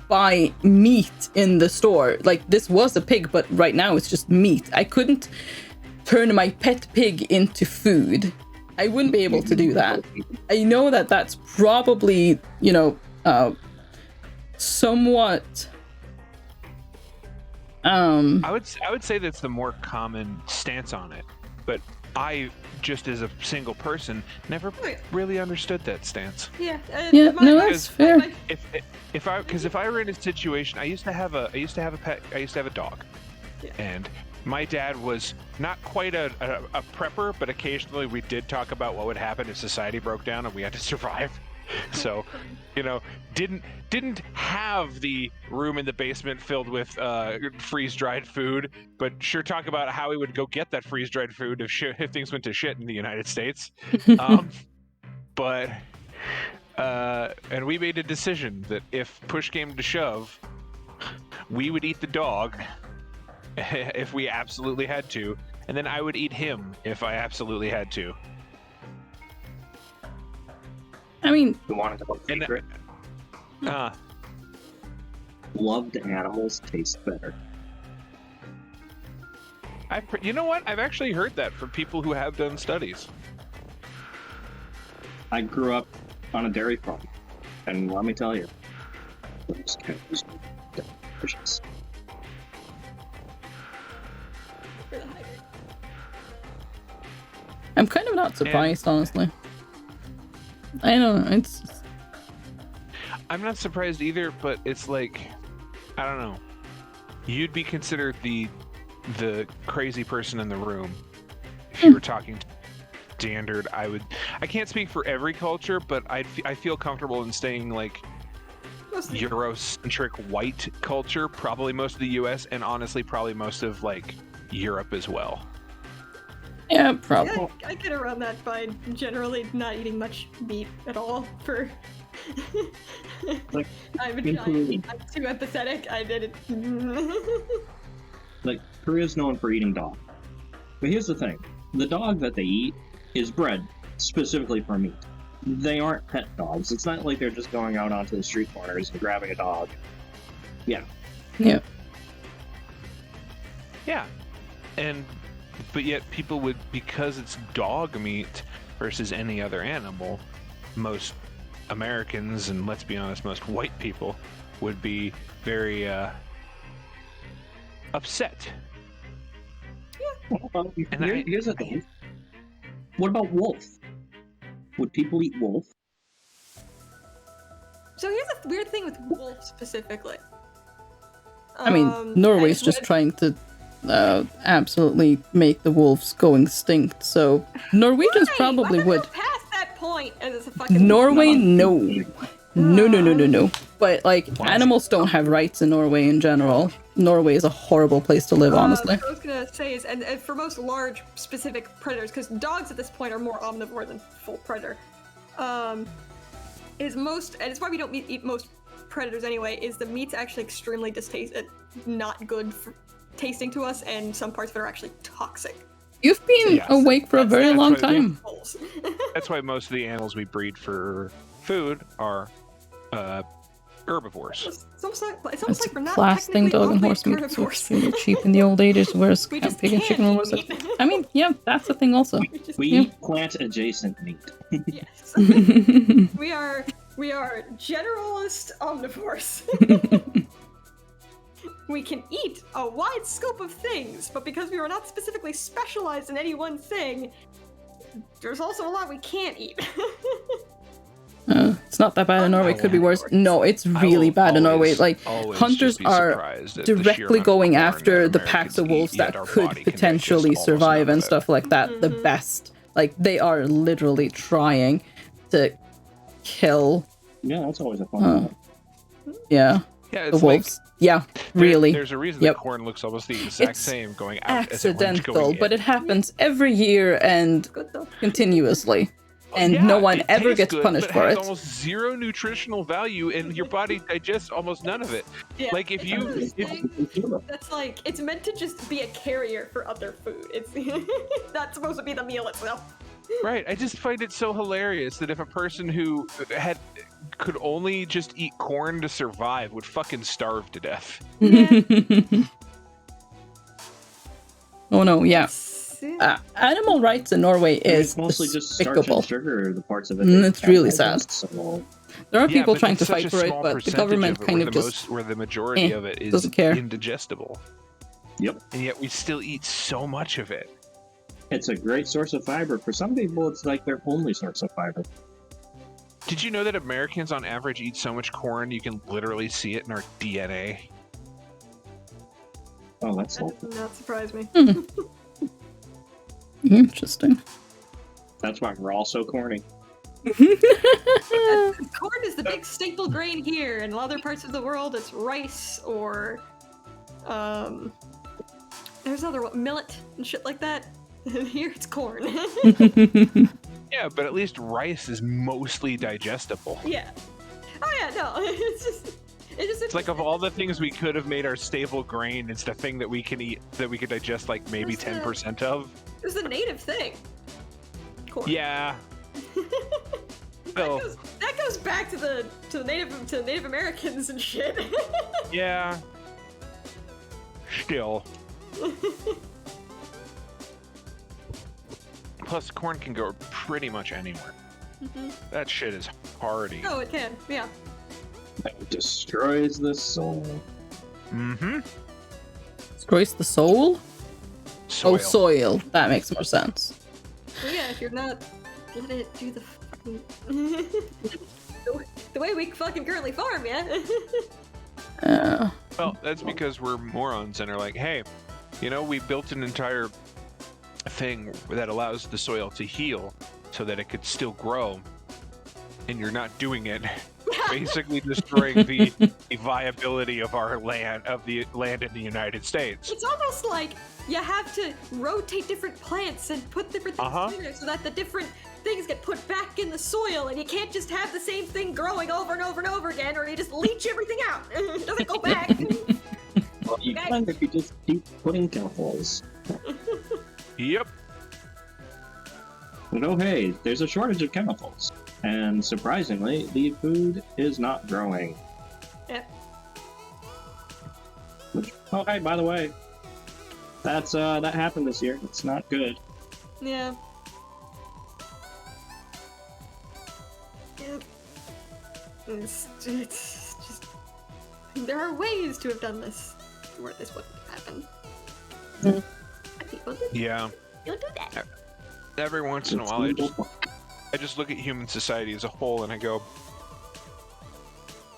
buy meat in the store, like this was a pig, but right now it's just meat. I couldn't turn my pet pig into food. I wouldn't be able to do that. I know that that's probably, you know, somewhat. I would say that's the more common stance on it, but I just as a single person never Wait. really understood that stance. Yeah. Yeah, no, that's fair. If I were in a situation, I used to have a pet. I used to have a dog, Yeah. and my dad was not quite a prepper, but occasionally we did talk about what would happen if society broke down and we had to survive. So, you know, didn't have the room in the basement filled with freeze-dried food, but sure talk about how he would go get that freeze-dried food if things went to shit in the United States. And we made a decision that if push came to shove, we would eat the dog if we absolutely had to, and then I would eat him if I absolutely had to. I mean, You want to know a And- secret? Loved animals taste better. You know what? I've actually heard that from people who have done studies. I grew up on a dairy farm, and let me tell you, those cows are delicious. I'm kind of not surprised, honestly. I don't know. It's I'm not surprised either, but it's like, I don't know. You'd be considered the crazy person in the room if you were talking standard. I can't speak for every culture, but I feel comfortable in staying like Eurocentric white culture, probably most of the US, and honestly probably most of like Europe as well. yeah, probably. Yeah, I get around that by generally not eating much meat at all for. Like, I'm in Korea- I'm too empathetic. I did it. Like, Korea's known for eating dog. But here's the thing. The dog that they eat is bred specifically for meat. They aren't pet dogs. It's not like they're just going out onto the street corners and grabbing a dog. Yeah. Yeah, and But yet people would, because it's dog meat versus any other animal, most Americans, and let's be honest, most white people, would be very upset. Well, And here's the thing. What about wolf? Would people eat wolf? So here's a weird thing with wolf specifically. I mean, Norway's just trying to absolutely make the wolves go extinct, so Norwegians probably would. Past that point, and it's a fucking Norway, no. No. But, like, animals don't have rights in Norway in general. Norway is a horrible place to live, honestly. What I was gonna say is, and for most large specific predators, because dogs at this point are more omnivore than full predator, is most, and it's why we don't eat most predators anyway, is the meat's actually extremely not good for tasting to us, and some parts of it are actually toxic. You've been awake for a very long time. That's why most of the animals we breed for food are herbivores. It's almost like we're not Class thing, dog and horse meat was extremely cheap in the old ages, whereas pig and chicken was. I mean, yeah, that's the thing also. We eat plant adjacent meat. Yes. We are generalist omnivores. We can eat a wide scope of things, but because we are not specifically specialized in any one thing, there's also a lot we can't eat. It's not that bad in Norway. It could be worse. No, it's really bad in Norway. Like, hunters are directly going after the packs of wolves that could potentially survive and stuff like that the best. Like, they are literally trying to kill. Yeah, that's always a fun one. Yeah, the wolves. Really. There's a reason the corn looks almost the exact same going out accidental, but it happens every year and continuously. And no one ever gets punished for it. It has almost zero nutritional value, and your body digests almost none of it. Yeah, like if you, that's like, it's meant to just be a carrier for other food. It's not supposed to be the meal itself. Right. I just find it so hilarious that if a person who could only just eat corn to survive would fucking starve to death. Yeah. Oh no, yeah. Animal rights in Norway is mostly just despicable. starch and sugar, the parts of it. It's really sad. So... There are people trying to fight for it, but the government kind of just where the majority of it is doesn't care. Indigestible. Yep. And yet we still eat so much of it. It's a great source of fiber. For some people, it's like their only source of fiber. Did you know that Americans on average eat so much corn you can literally see it in our DNA? Oh, that does not surprise me. Interesting. That's why we're all so corny. Corn is the big staple grain here. In other parts of the world, it's rice or there's other millet and shit like that. Here it's corn. Yeah, but at least rice is mostly digestible. Yeah. Oh yeah, no. It's like of all the things we could have made our staple grain, it's the thing that we can eat that we could digest like maybe 10% of. It was a native thing. Corn. Yeah. that goes back to the Native Americans and shit. Yeah. Still. Plus, corn can go pretty much anywhere. Mm-hmm. That shit is hardy. Oh, it can. Yeah. It destroys the soul. Mm-hmm. Destroys the soul? Soil. Oh, soil. That makes more sense. Well, yeah, if you're not let it do the fucking the way we fucking currently farm, yeah. Well, that's because we're morons and are like, hey, you know, we built an entire thing that allows the soil to heal so that it could still grow, and you're not doing it. Basically destroying the viability of our land, of the land in the United States. It's almost like you have to rotate different plants and put different things in there so that the different things get put back in the soil, and you can't just have the same thing growing over and over and over again, or you just leach everything out. It doesn't go back. Well, you can if you just keep putting chemicals. Yep. But oh hey, there's a shortage of chemicals. And surprisingly, the food is not growing. Yep. Which, oh hey, by the way, That's that happened this year. It's not good. Yeah. Yep. It's just there are ways to have done this where this wouldn't happen. Mm. But people do. Yeah. You'll do that. Every once in a while, I just look at human society as a whole and I go,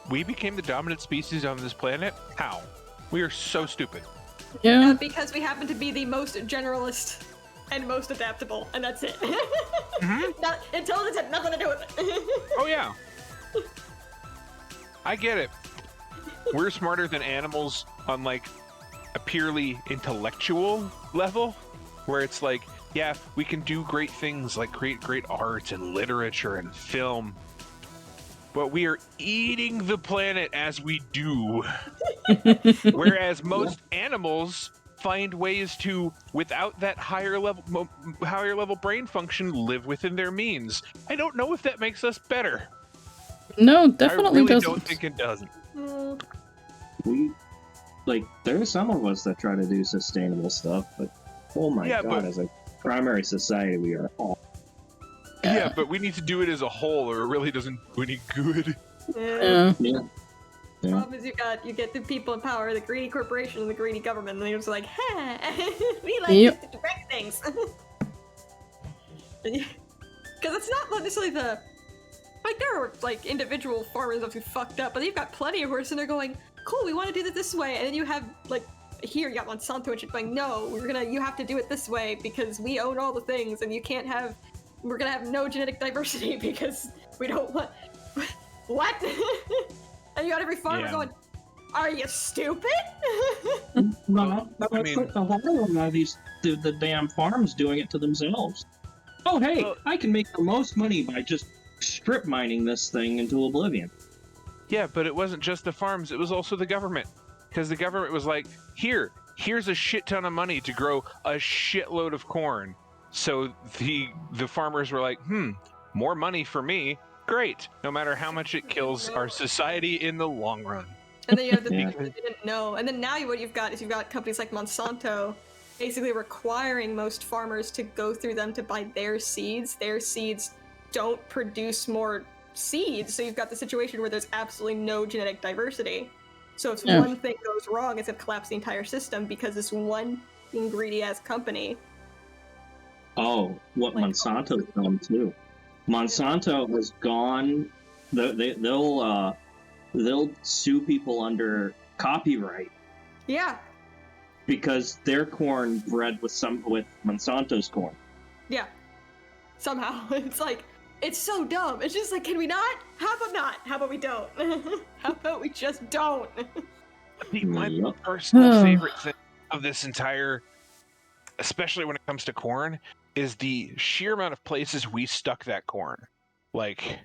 we became the dominant species on this planet? How? We are so stupid. Yeah. Because we happen to be the most generalist and most adaptable, and that's it. Intelligence had nothing to do with it. Oh yeah. I get it. We're smarter than animals on like a purely intellectual level, where it's like, yeah, we can do great things like create great art and literature and film, but we are eating the planet as we do. Whereas most animals find ways to, without that higher level brain function, live within their means. I don't know if that makes us better. No, definitely I really doesn't. don't think it doesn't. We there are some of us that try to do sustainable stuff, but oh my god, but as a primary society, we are all. Yeah, but we need to do it as a whole, or it really doesn't do any good. Yeah. Yeah. The problem is you get the people in power, the greedy corporation and the greedy government, and they're just like, huh, we like to direct things. Because it's not necessarily the... Like, there are, like, individual farmers who fucked up, but you've got plenty of horses, and they're going, cool, we want to do this way, and then you have, like, here you got Monsanto and shit going, no, you have to do it this way, because we own all the things, and you can't have... We're gonna have no genetic diversity, because we don't want... What? And you got every farmer going, are you stupid? No, I mean, a lot of them are the damn farms doing it to themselves. Oh, hey, I can make the most money by just strip mining this thing into oblivion. Yeah, but it wasn't just the farms, it was also the government. Because the government was like, here's a shit ton of money to grow a shitload of corn. So the farmers were like, more money for me. Great, no matter how much it kills our society in the long run. And then you have the people that didn't know. And then now what you've got is you've got companies like Monsanto basically requiring most farmers to go through them to buy their seeds. Their seeds don't produce more seeds, so you've got the situation where there's absolutely no genetic diversity. So if one thing goes wrong, it's going to collapse the entire system because this one greedy-ass company... Oh, what Monsanto's done too. Monsanto has gone. They'll sue people under copyright. Yeah. Because their corn bred with Monsanto's corn. Yeah. Somehow it's like it's so dumb. It's just like, can we not? How about not? How about we don't? How about we just don't? My personal favorite thing of this entire, especially when it comes to corn, is the sheer amount of places we stuck that corn. Like,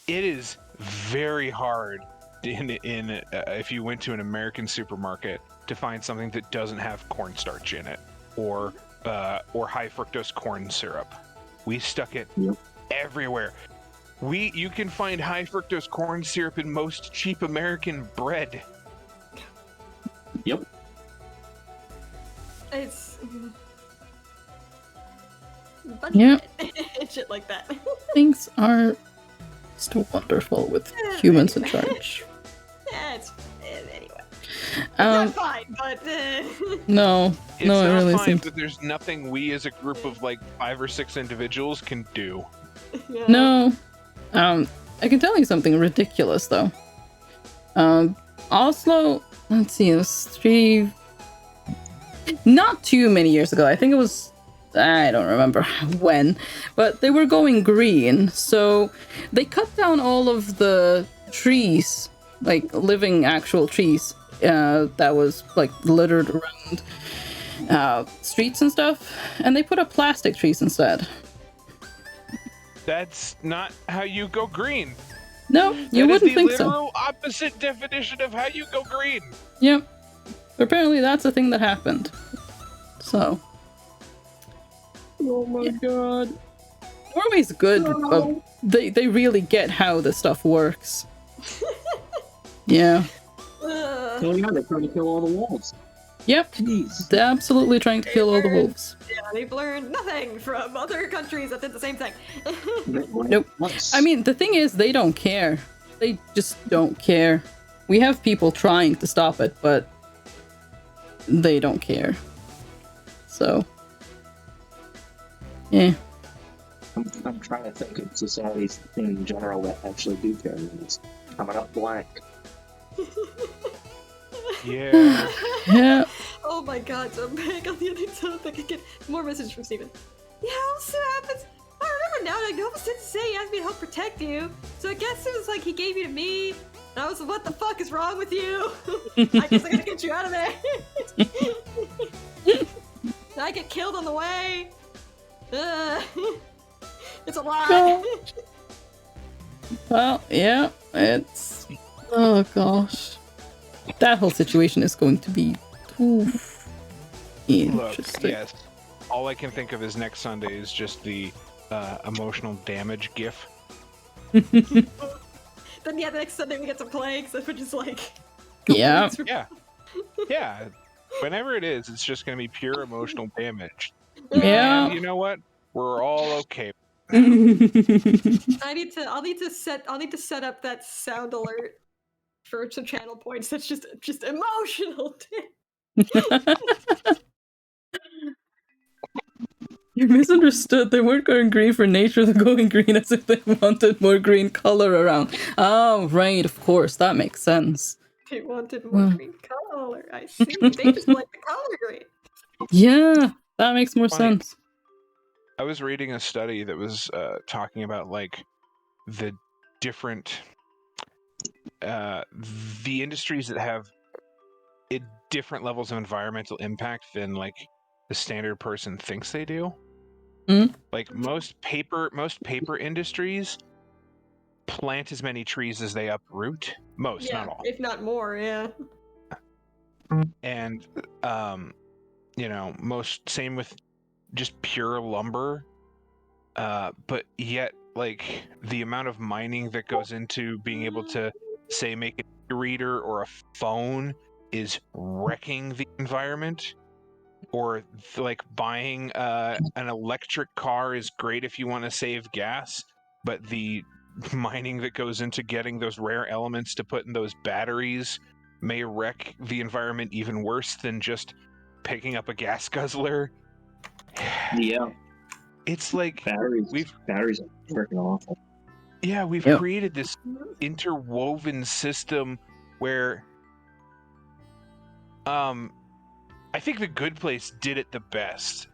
it is very hard if you went to an American supermarket to find something that doesn't have cornstarch in it or high fructose corn syrup. We stuck it everywhere. You can find high fructose corn syrup in most cheap American bread. Yep. It's... Shit like that. Things are still wonderful with humans in charge. Yeah, anyway. It's not fine, but no, it's no, it not really fine, seems. but there's nothing we as a group of like 5 or 6 individuals can do. Yeah. No, I can tell you something ridiculous though. Oslo, let's see, it was not too many years ago. I think it was, I don't remember when, but they were going green, so they cut down all of the trees, like living actual trees, that was like littered around streets and stuff, and they put up plastic trees instead. That's not how you go green. No, you wouldn't think so. That is the literal opposite definition of how you go green. Yep. Apparently that's a thing that happened. So. Oh my god. Norway's good. No. They really get how the stuff works. Yeah. Oh yeah, they're trying to kill all the wolves. Yep. Jeez. They're absolutely trying to kill all the wolves. Yeah, they've learned nothing from other countries that did the same thing. Nope. I mean, the thing is, they don't care. They just don't care. We have people trying to stop it, but they don't care. So, yeah. I'm trying to think of societies in general that actually do care. And it's coming up blank. Yeah. Yeah. Oh my god, so I'm back on the other topic again. More message from Steven. Yeah, also happens. I remember now, like, Nova did say he asked me to help protect you. So I guess it was like he gave you to me. And I was like, what the fuck is wrong with you? I guess I gotta get you out of there. I get killed on the way. It's a lot. No. Well, yeah, it's... Oh, gosh. That whole situation is going to be... Oof. Look, Interesting. yes. All I can think of is next Sunday is just the emotional damage gif. Then yeah, the next Sunday we get some plagues, which is like... Yeah. Yeah. Yeah. Whenever it is, it's just going to be pure emotional damage. Yeah. And you know what? We're all okay. I'll need to set up that sound alert for some channel points that's just emotional. You misunderstood. They weren't going green for nature. They're going green as if they wanted more green color around. Oh, right. Of course. That makes sense. They wanted more green color. I see. They just like the color green. Yeah. That makes more Funny. sense. I was reading a study that was talking about like the different the industries that have different levels of environmental impact than like the standard person thinks they do. Like most paper industries plant as many trees as they uproot. Most, Yeah, not all. if not more, yeah. And you know, most same with just pure lumber. But yet, like the amount of mining that goes into being able to say make an e-reader or a phone is wrecking the environment. Or like buying an electric car is great if you want to save gas, but the mining that goes into getting those rare elements to put in those batteries may wreck the environment even worse than just picking up a gas guzzler. Yeah. It's like Batteries are freaking awful. Yeah, we've Yep. created this interwoven system where I think The Good Place did it the best.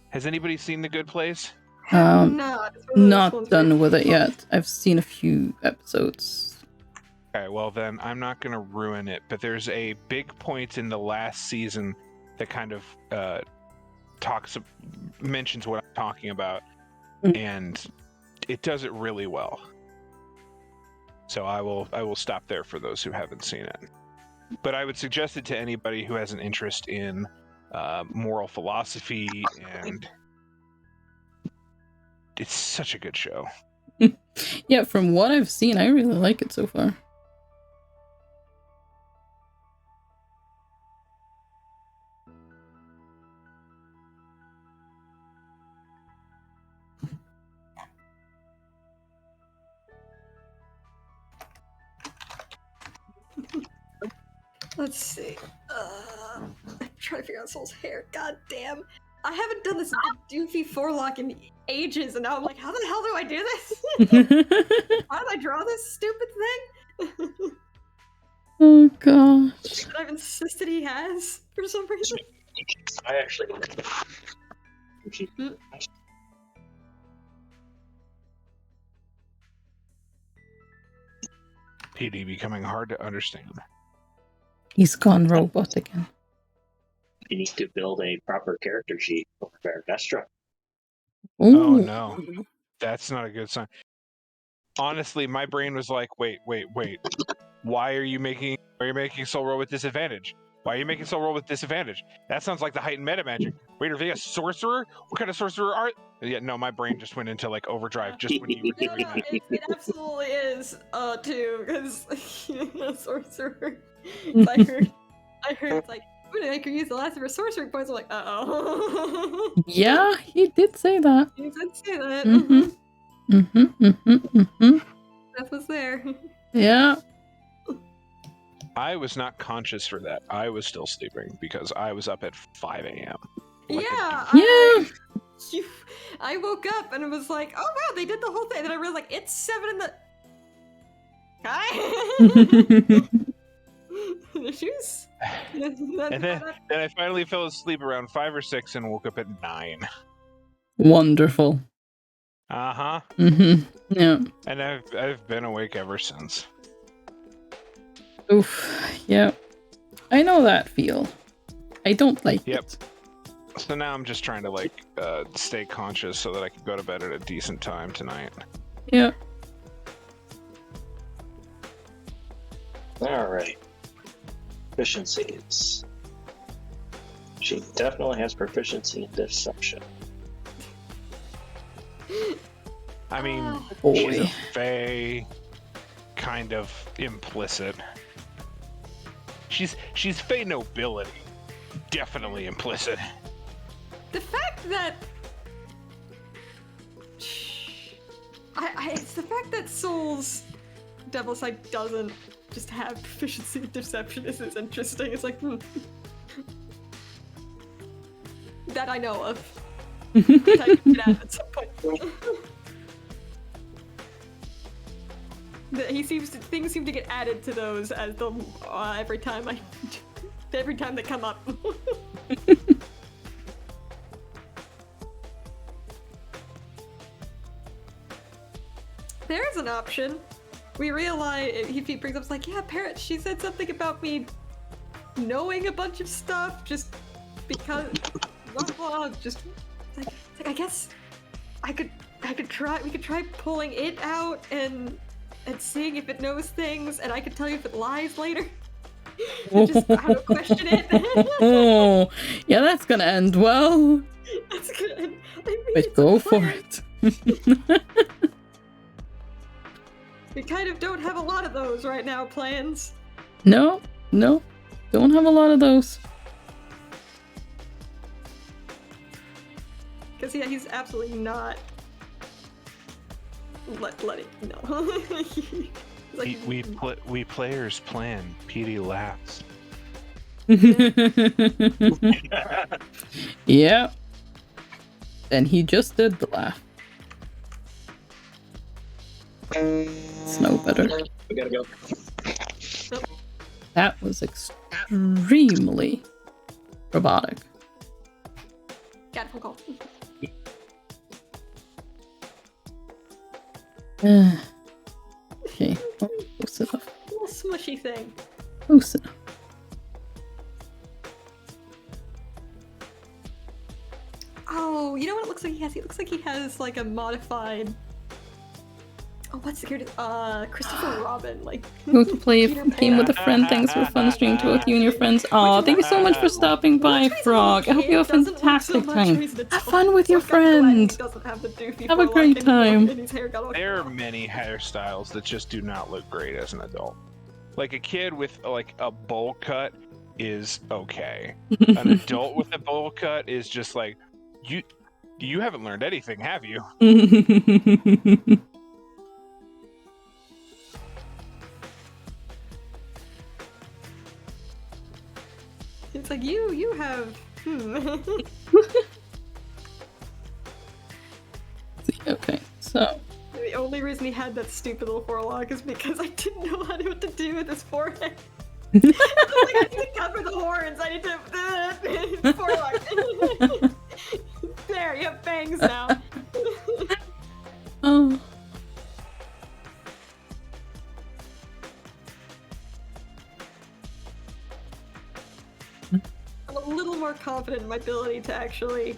Has anybody seen The Good Place? Not Done with it yet. I've seen a few episodes. Okay, well then I'm not going to ruin it, but there's a big point in the last season that kind of mentions what I'm talking about, and it does it really well. So I will stop there for those who haven't seen it. But I would suggest it to anybody who has an interest in moral philosophy, and it's such a good show. Yeah, from what I've seen, I really like it so far. Let's see. I'm trying to figure out Soul's hair. God damn. I haven't done this doofy forelock in ages, and now I'm like, how the hell do I do this? How do I draw this stupid thing? Oh gosh. That I've insisted he has for some reason. I actually. PD becoming hard to understand. He's gone robot again. You need to build a proper character sheet for Baronestra. Oh Ooh. no, that's not a good sign. Honestly, my brain was like, wait. Why are you making Soul roll with disadvantage? Why are you making Soul roll with disadvantage? That sounds like the heightened meta magic. Wait, are they a sorcerer? What kind of sorcerer are? Yeah, no, my brain just went into like overdrive just when you were doing that. It absolutely is, too, because sorcerer. I heard it's like I could use the last of her sorcery points. I'm like, uh-oh. Yeah, he did say that. You did say that. That was there. Yeah. I was not conscious for that. I was still sleeping because I was up at 5 a.m. Yeah. Yeah. I woke up and it was like, oh wow, they did the whole thing. And then I realized like it's 7 in the. Hi. The shoes. And then I finally fell asleep around 5 or 6 and woke up at 9. Wonderful. Uh-huh. Yeah. And I've been awake ever since. Oof. Yeah. I know that feel. I don't like it. So now I'm just trying to like stay conscious so that I can go to bed at a decent time tonight. Yeah. All right. Proficiencies. She definitely has proficiency in deception. I mean, Boy. she's a fae, kind of implicit. She's fae nobility, definitely implicit. The fact that it's the fact that Soul's Devil Side doesn't just have proficiency in deception is interesting. It's like that I know of. That I can add at some point. Things seem to get added to those as the every time they come up. There's an option. We realize he brings up like, yeah, Parrot. She said something about me knowing a bunch of stuff just because. Blah, blah, just like I guess I could try. We could try pulling it out and seeing if it knows things, and I could tell you if it lies later. Just how to question it. Oh, yeah, that's gonna end well. That's good. But go for it. We kind of don't have a lot of those right now, plans. No, don't have a lot of those. Because yeah, he's absolutely not letting no. Like, we players plan. PD laughs. Yeah. And he just did the laugh. It's no better. We gotta go. That was extremely robotic. got a phone call. Okay, well, close enough. Little smushy thing. Close enough. Oh, you know what it looks like he has? It looks like he has like a modified. Oh, what security? Christopher Robin, like. Go to play a Peter game with a friend. Thanks for a fun stream to both you and your friends. Aw, thank you so much for stopping by, Frog. I hope you have a fantastic time. Have fun with your friend. Have a great time. There are many hairstyles that just do not look great as an adult. Like a kid with like a bowl cut is okay. An adult with a bowl cut is just like, you haven't learned anything, have you? It's like you have. Okay, so. The only reason he had that stupid little forelock is because I didn't know what to do with his forehead. Like, I need to cover the horns. I need to forelock. There, you have fangs now. Oh. I'm a little more confident in my ability to actually.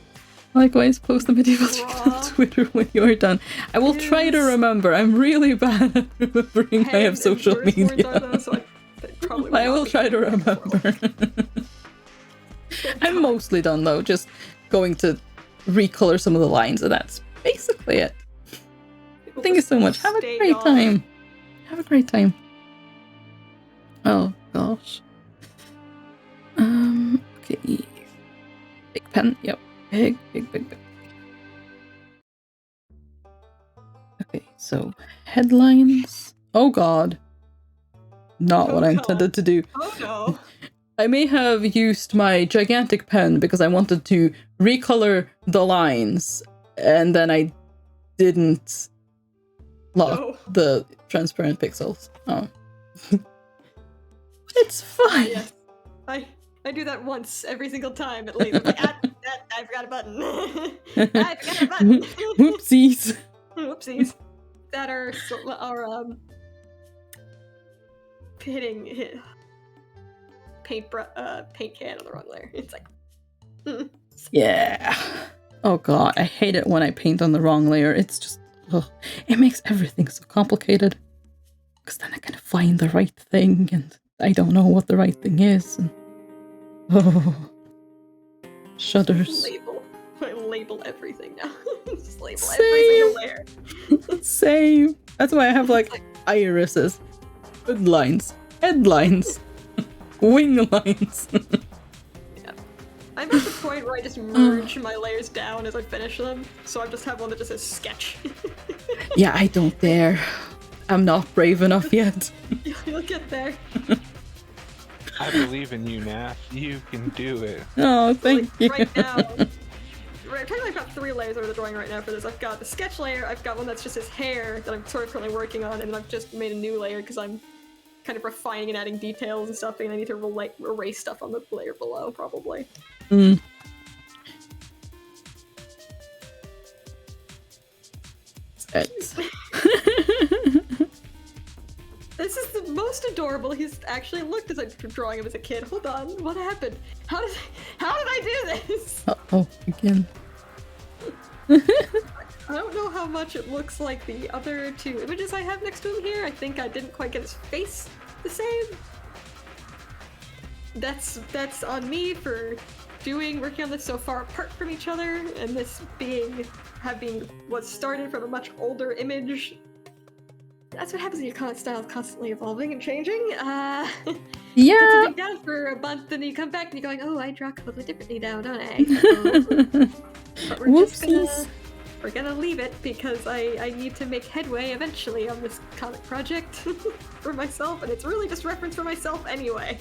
Likewise, post the medieval on Twitter when you are done. I will try to remember. I'm really bad at remembering I have social media. I will try to remember. I'm mostly done though, just going to recolor some of the lines, and that's basically it. Thank you so much. Have a great time. Have a great time. Oh gosh. pen. Yep. Big. Okay, so headlines. Oh god. Not what I intended to do. Oh no. I may have used my gigantic pen because I wanted to recolor the lines, and then I didn't lock the transparent pixels. Oh. It's fine. Yes. I do that once every single time at least. I'm like, I forgot a button. I forgot a button. Whoopsies. Whoopsies. That are hitting paint can on the wrong layer. It's like, Yeah. Oh god, I hate it when I paint on the wrong layer. It's just, it makes everything so complicated. Because then I gotta find the right thing, and I don't know what the right thing is. And shudders. I label everything now. Just label Same. every single layer. Same. That's why I have like irises, hoodlines, headlines, wing lines. I'm at the point where I just merge my layers down as I finish them, so I just have one that just says sketch. Yeah, I don't dare. I'm not brave enough yet. You'll get there. I believe in you, Nath. You can do it. Oh, thank you. Right now, technically I've got 3 layers of the drawing right now for this. I've got the sketch layer, I've got one that's just his hair that I'm sort of currently working on, and then I've just made a new layer because I'm kind of refining and adding details and stuff, and I need to erase stuff on the layer below, probably. Mm. This is the most adorable he's actually looked as I'm drawing him as a kid. Hold on, what happened? How did I do this? Uh-oh, again. I don't know how much it looks like the other 2 images I have next to him here. I think I didn't quite get his face the same. That's on me for working on this so far apart from each other, and this having what started from a much older image. That's what happens when your comic style is constantly evolving and changing. Yeah. Put something down for a month, and then you come back and you're going, oh, I draw completely differently now, don't I? But we're gonna leave it because I need to make headway eventually on this comic project for myself, and it's really just reference for myself anyway.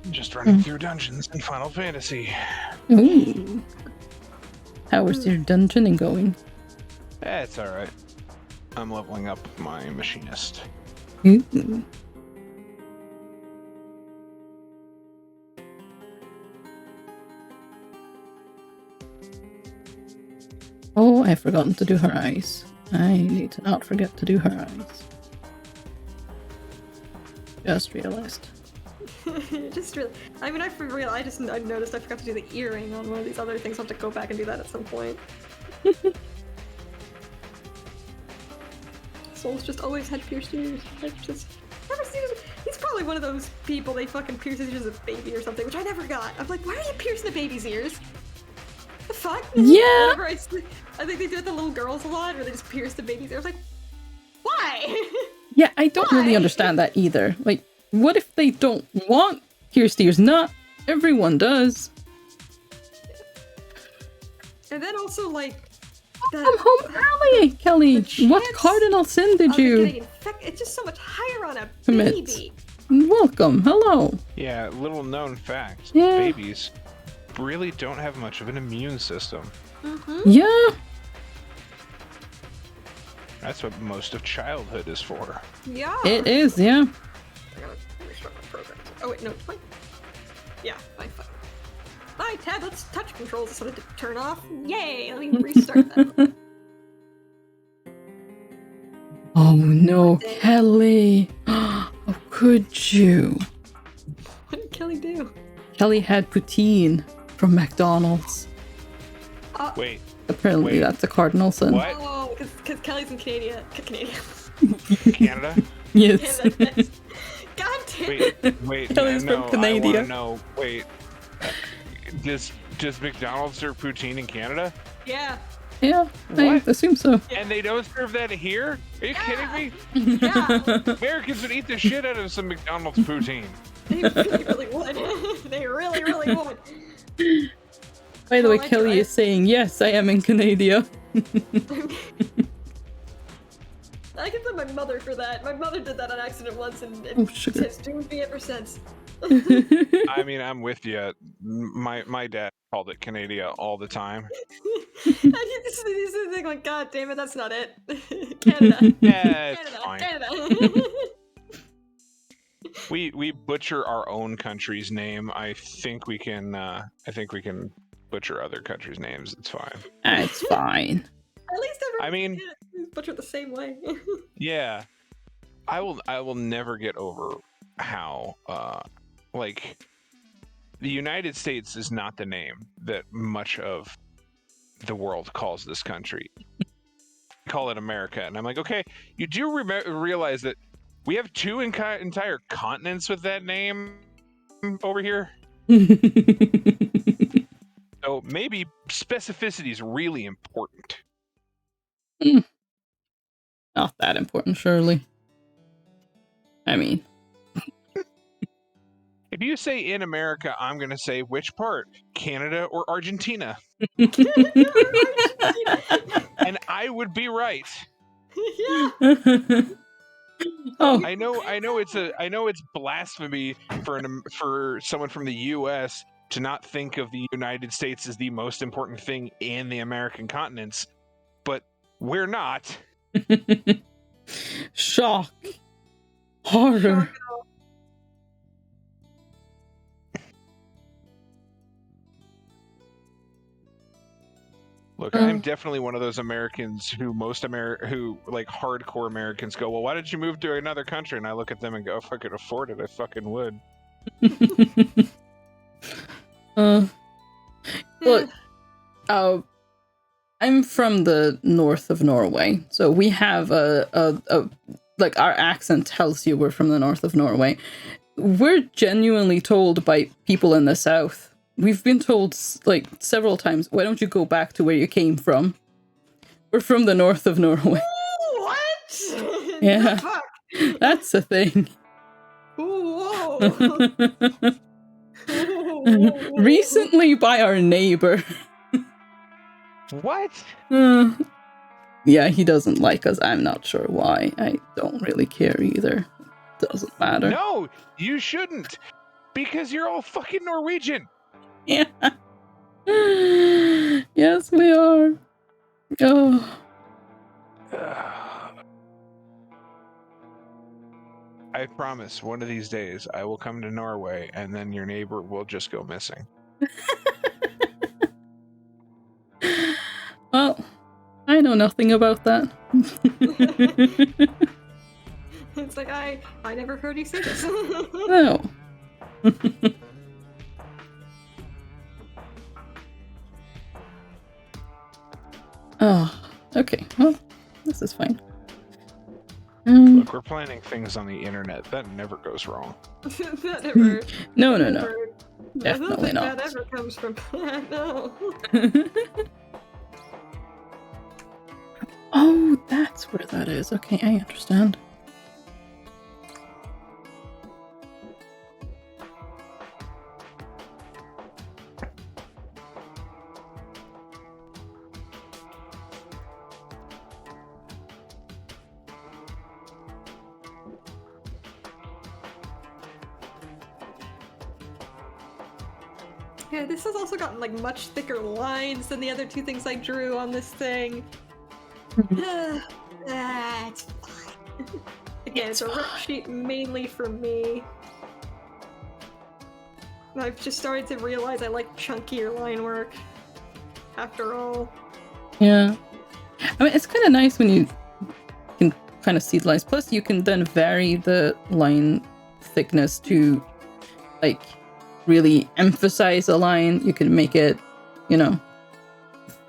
Just running through dungeons in Final Fantasy. Ooh. How is your dungeoning going? It's alright. I'm leveling up my machinist. Ooh. Oh, I've forgotten to do her eyes. I need to not forget to do her eyes. Just realized. I mean, I noticed I forgot to do the earring on one of these other things. I'll have to go back and do that at some point. Soul's just always had pierced ears. I've just never seen him. He's probably one of those people they fucking pierce his ears as a baby or something, which I never got. I'm like, why are you piercing the baby's ears? The fuck? Yeah! I think they do it to little girls a lot, where they just pierce the baby's ears. Like, why? Yeah, I don't really understand that either. Like, what if they don't want pierced ears? Not everyone does. And then also, like, Come home early, Kelly. What cardinal sin did you it's just so much higher on a commit? baby. Welcome. Hello. Yeah, little known fact. Yeah. Babies really don't have much of an immune system. Yeah. That's what most of childhood is for. Yeah. It is, yeah. I gotta restart my program. Oh wait, no, it's fine. Yeah, my tablet's touch controls decided to turn off. Yay! Let me restart that. Oh no, Kelly. How could you? What did Kelly do? Kelly had poutine from McDonald's. Wait, Apparently, Wait, that's a cardinal sin. what? Oh, because Kelly's in Canada. Canada? Yes. Canada. God damn it. Wait, Kelly's no, from I want Canada. to know. Wait, does McDonald's serve poutine in Canada? Yeah. Yeah, I What? assume so. And they don't serve that here? Are you kidding me? Yeah. Americans would eat the shit out of some McDonald's poutine. They really would. They really, really would. By the I way, like Kelly it. is saying, yes, I am in Canada. I can blame my mother for that. My mother did that on accident once and Oh, sugar. has doomed me ever since. I mean, I'm with you. My dad called it Canada all the time. I get this thing like, God damn it, that's not it. Canada. Yeah, it's Canada. fine. Canada. We butcher our own country's name. I think we can butcher other countries' names. It's fine. It's fine. At least I mean, butchered the same way. yeah. I will never get over how like the United States is not the name that much of the world calls this country. Call it America, and I'm like, okay, you do realize that we have two entire continents with that name over here. So maybe specificity is really important. Not that important, surely. I mean, If you say in America, I'm going to say which part, Canada or Argentina, and I would be right. Yeah. oh, I know it's blasphemy for someone from the U.S. to not think of the United States as the most important thing in the American continents, but we're not. shock, horror. Look, I'm definitely one of those Americans who who like hardcore Americans go, well, why did you move to another country? And I look at them and go, if I could afford it, I fucking would. Look, I'm from the north of Norway, so we have a like our accent tells you we're from the north of Norway. We're genuinely told by people in the south. We've been told like several times, why don't you go back to where you came from? We're from the north of Norway. What? Yeah. The fuck? That's a thing. Whoa. Recently by our neighbor. What? Yeah, he doesn't like us. I'm not sure why. I don't really care either. Doesn't matter. No, you shouldn't, because you're all fucking Norwegian. Yeah. Yes, we are. Oh. I promise, one of these days I will come to Norway, and then your neighbor will just go missing. Well, I know nothing about that. It's like I never heard you say this. No. Oh, okay. Well, this is fine. Look, we're planning things on the internet. That never goes wrong. That never. No. never- I don't Definitely think not. that ever comes from that. No. Oh, that's where that is. Okay, I understand. Yeah, this has also gotten like much thicker lines than the other two things I drew on this thing. It's fine. Again, it's a rip sheet mainly for me. I've just started to realize I like chunkier line work. After all. Yeah. I mean, it's kind of nice when you can kind of see the lines. Plus, you can then vary the line thickness to, like, really emphasize a line. You can make it,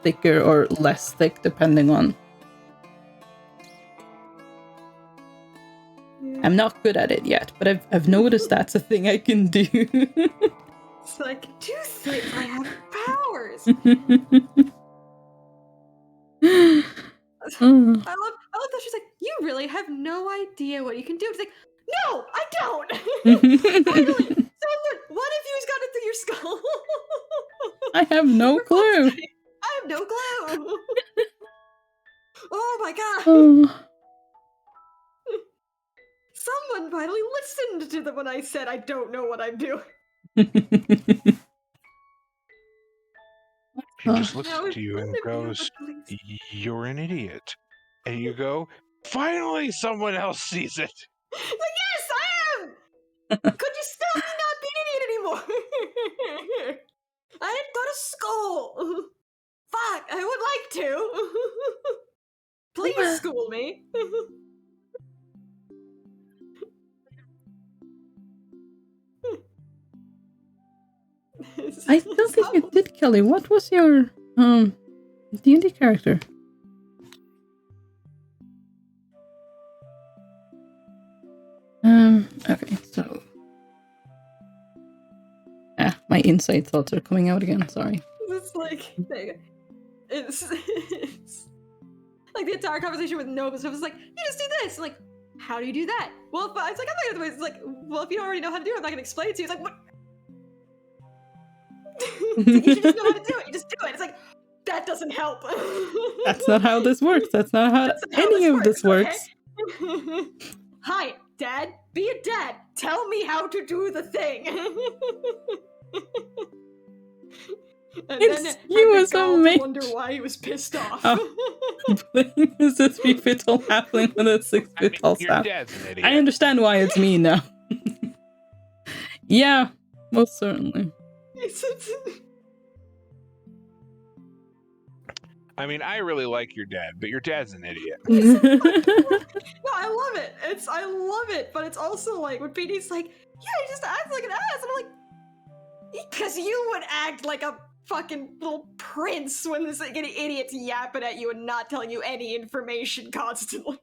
thicker or less thick depending on. I'm not good at it yet, but I've noticed that's a thing I can do. It's like, do things, I have powers. I love that she's like, you really have no idea what you can do. It's like, no, I don't. Finally, someone, one of you's got it through your skull. I have no clue. I have no clue. Oh my god. Oh. Someone finally listened to them when I said I don't know what I'm doing. She just looks Now, at you and goes, "You're an idiot," and you go, "Finally, someone else sees it." Like, yes, I am. Could you stop me not being an idiot anymore? I ain't got a skull. Fuck, I would like to. Please school me. I don't think you did, Kelly. What was your D&D character? Okay, so my insight thoughts are coming out again. Sorry. It's like it's like the entire conversation with Nova stuff is like, you just do this. I'm like, how do you do that? Well, if I, it's like, I'm not gonna. It's like, well, if you don't already know how to do it, I'm not gonna explain it to you. It's like, what? Like, you should just know how to do it. You just do it. It's like, that doesn't help. That's not how this works. That's not how any of this works. Okay? Hi, Dad. Be a dad. Tell me how to do the thing. And he was amazing. Wonder why he was pissed off. Playing as a 3-foot tall halfling with a 6-foot tall staff. Your dad's an idiot. I understand why it's me now. Yeah, most certainly. I mean, I really like your dad, but your dad's an idiot. No, I love it. I love it, but it's also like when PD's like, yeah, he just acts like an ass, and I'm like, because you would act like a fucking little prince when this like, idiot's yapping at you and not telling you any information constantly.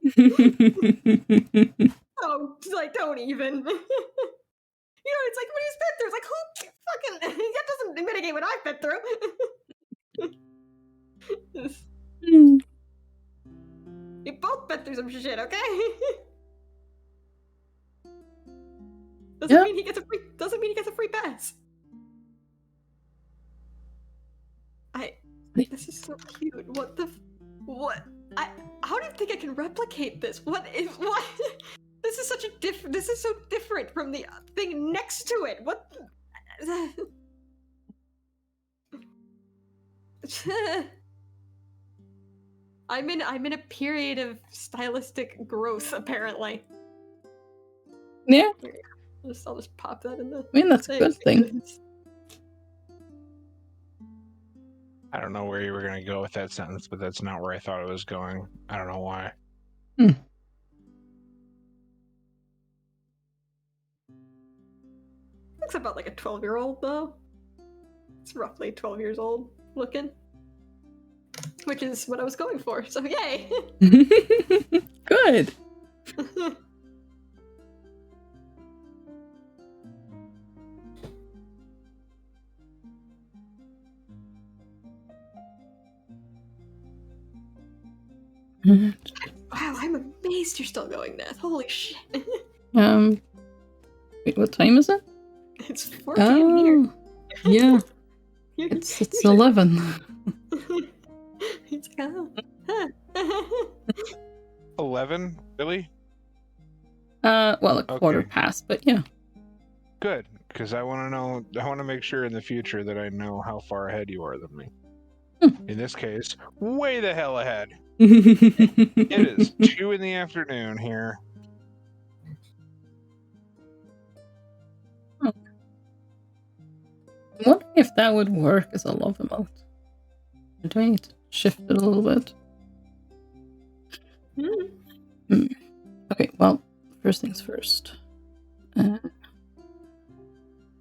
Oh, like, don't even. You know, it's like when he's been through, it's like, who fucking, that doesn't mitigate what I've been through. We've both been through some shit, okay? Doesn't mean he gets a free pass. This is so cute. What? How do you think I can replicate this? What? This is this is so different from the thing next to it. What? I'm in a period of stylistic growth, apparently. Yeah. I'll just pop that in the. I mean, that's a good thing. I don't know where you were going to go with that sentence, but that's not where I thought it was going. I don't know why. Looks about like a 12-year-old, though. It's roughly 12 years old looking. Which is what I was going for, so yay! Good! Wow, I'm amazed you're still going, Nath. Holy shit. Wait, what time is it? It's 4 p.m. here. Yeah. It's 11. It's like, oh. 11? Really? Well, a quarter past, but yeah. Good, because I want to make sure in the future that I know how far ahead you are than me. In this case, way the hell ahead. It is 2 in the afternoon here. I'm wondering if that would work as a love emote. Do I need to shift it a little bit? Okay, well, first things first.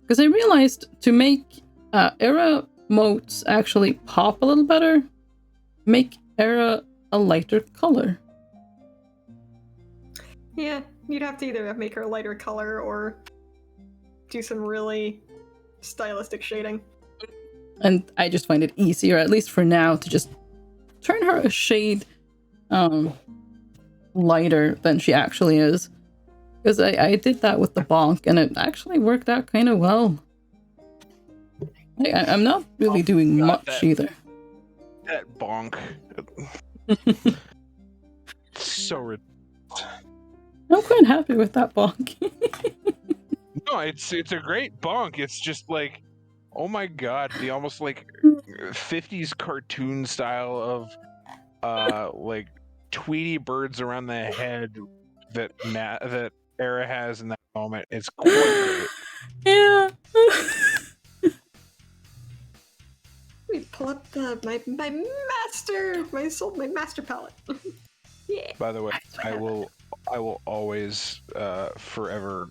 Because I realized to make Aeramotes actually pop a little better, make Era a lighter color. Yeah, you'd have to either make her a lighter color or do some really stylistic shading. And I just find it easier, at least for now, to just turn her a shade lighter than she actually is. Because I did that with the bonk, and it actually worked out kind of well. I'm not really doing much either. That bonk. So ridiculous. I'm quite happy with that bonk. No, it's a great bonk. It's just like, oh my god, the almost like 50s cartoon style of like Tweety birds around the head that that Era has in that moment. It's quite great. Yeah. Let me pull up my master palette. Yeah. By the way, I will always forever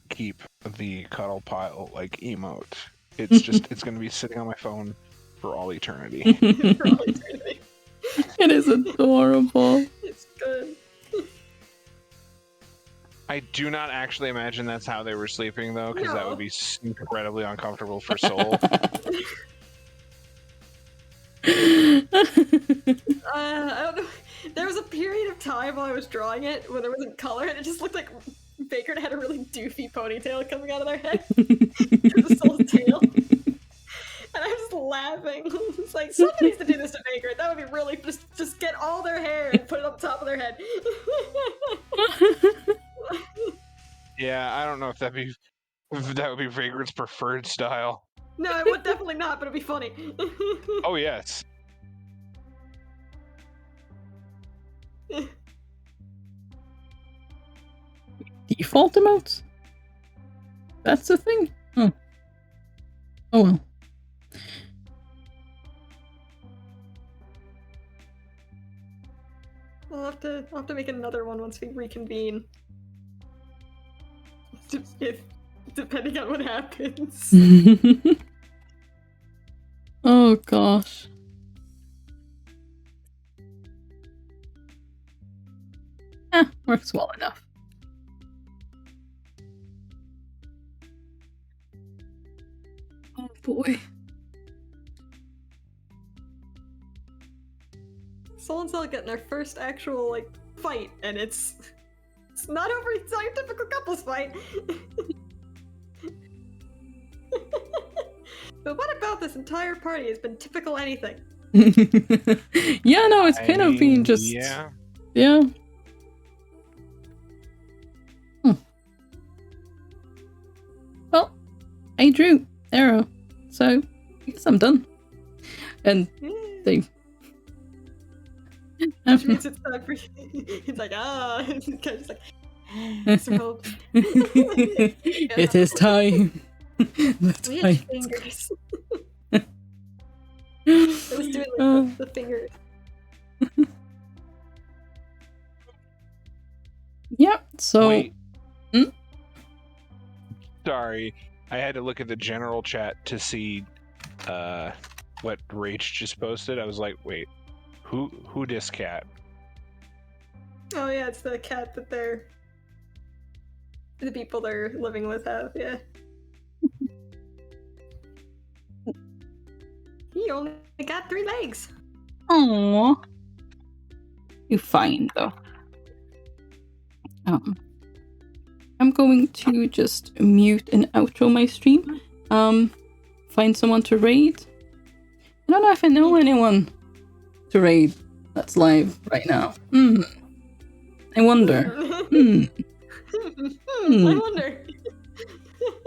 keep the cuddle pile like emote. It's just it's gonna be sitting on my phone for all eternity. For all eternity. It is adorable. It's good. I do not actually imagine that's how they were sleeping though, because that No. would be incredibly uncomfortable for Soul. I don't know. There was a period of time while I was drawing it when there wasn't color, and it just looked like Baker had a really doofy ponytail coming out of their head. The Soul's tail. And I was just laughing. It's like, someone needs to do this to Baker. That would be really just get all their hair and put it on top of their head. Yeah, I don't know if that would be Vagrant's preferred style. No, it would definitely not, but it'd be funny. Oh yes. Default emotes? That's the thing? Oh. Oh well. I'll have to make another one once we reconvene. Depending on what happens. Oh gosh. Works well enough. Oh boy. Soul and Cell getting their first actual fight, and it's not over. It's not your typical couples fight. But what about this entire party has been typical anything? Yeah, no, it's kind of been just Yeah. Well, I drew Arrow, so I guess I'm done. And they Which means it's time for it's like, it's kind of just like so it is time. The Which time. fingers? I was doing the fingers. Yeah, so Wait. Sorry, I had to look at the general chat to see what Rach just posted. I was like, wait, who dis cat? Oh yeah, it's the cat that the people they're living with have, yeah. He only got 3 legs. Aww. You fine though. I'm going to just mute and outro my stream. Find someone to raid. I don't know if I know anyone to raid that's live right now. I wonder. I wonder.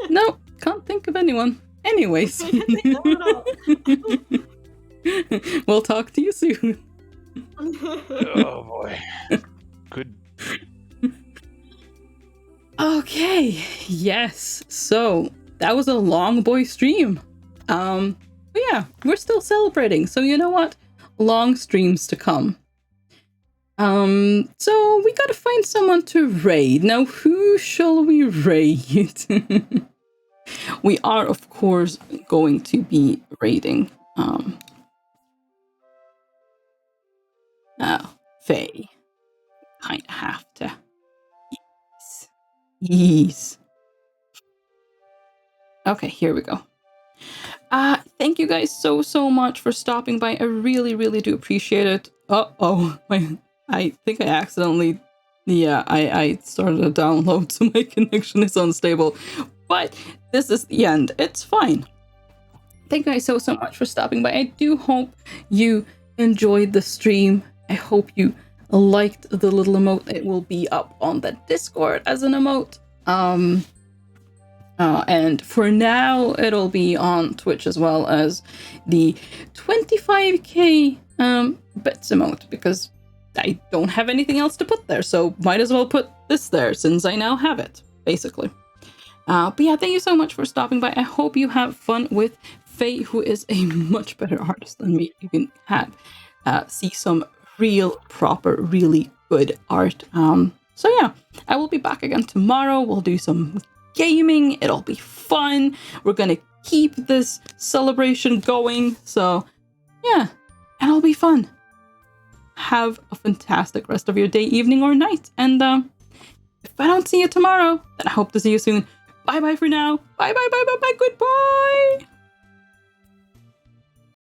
No, can't think of anyone. Anyways. I can't think of it all. We'll talk to you soon. Oh boy. Good. Okay, yes. So that was a long boy stream. But yeah, we're still celebrating. So you know what? Long streams to come. So we gotta find someone to raid. Now, who shall we raid? We are, of course, going to be raiding Faye. Kind of have to. Ease. Okay, here we go. Thank you guys so much for stopping by. I really do appreciate it. Uh-oh. I think I accidentally... Yeah, I started a download, so my connection is unstable. But this is the end. It's fine. Thank you guys so much for stopping by. I do hope you enjoyed the stream. I hope you liked the little emote. It will be up on the Discord as an emote. And for now, it'll be on Twitch as well as the 25k bits emote, because I don't have anything else to put there, so might as well put this there since I now have it, basically. But yeah, thank you so much for stopping by. I hope you have fun with Faye, who is a much better artist than me. You can see some real, proper, really good art. So yeah, I will be back again tomorrow. We'll do some gaming. It'll be fun. We're gonna keep this celebration going. So yeah, it'll be fun. Have a fantastic rest of your day, evening, or night. And if I don't see you tomorrow, then I hope to see you soon. Bye bye for now. Bye bye bye bye bye. Goodbye.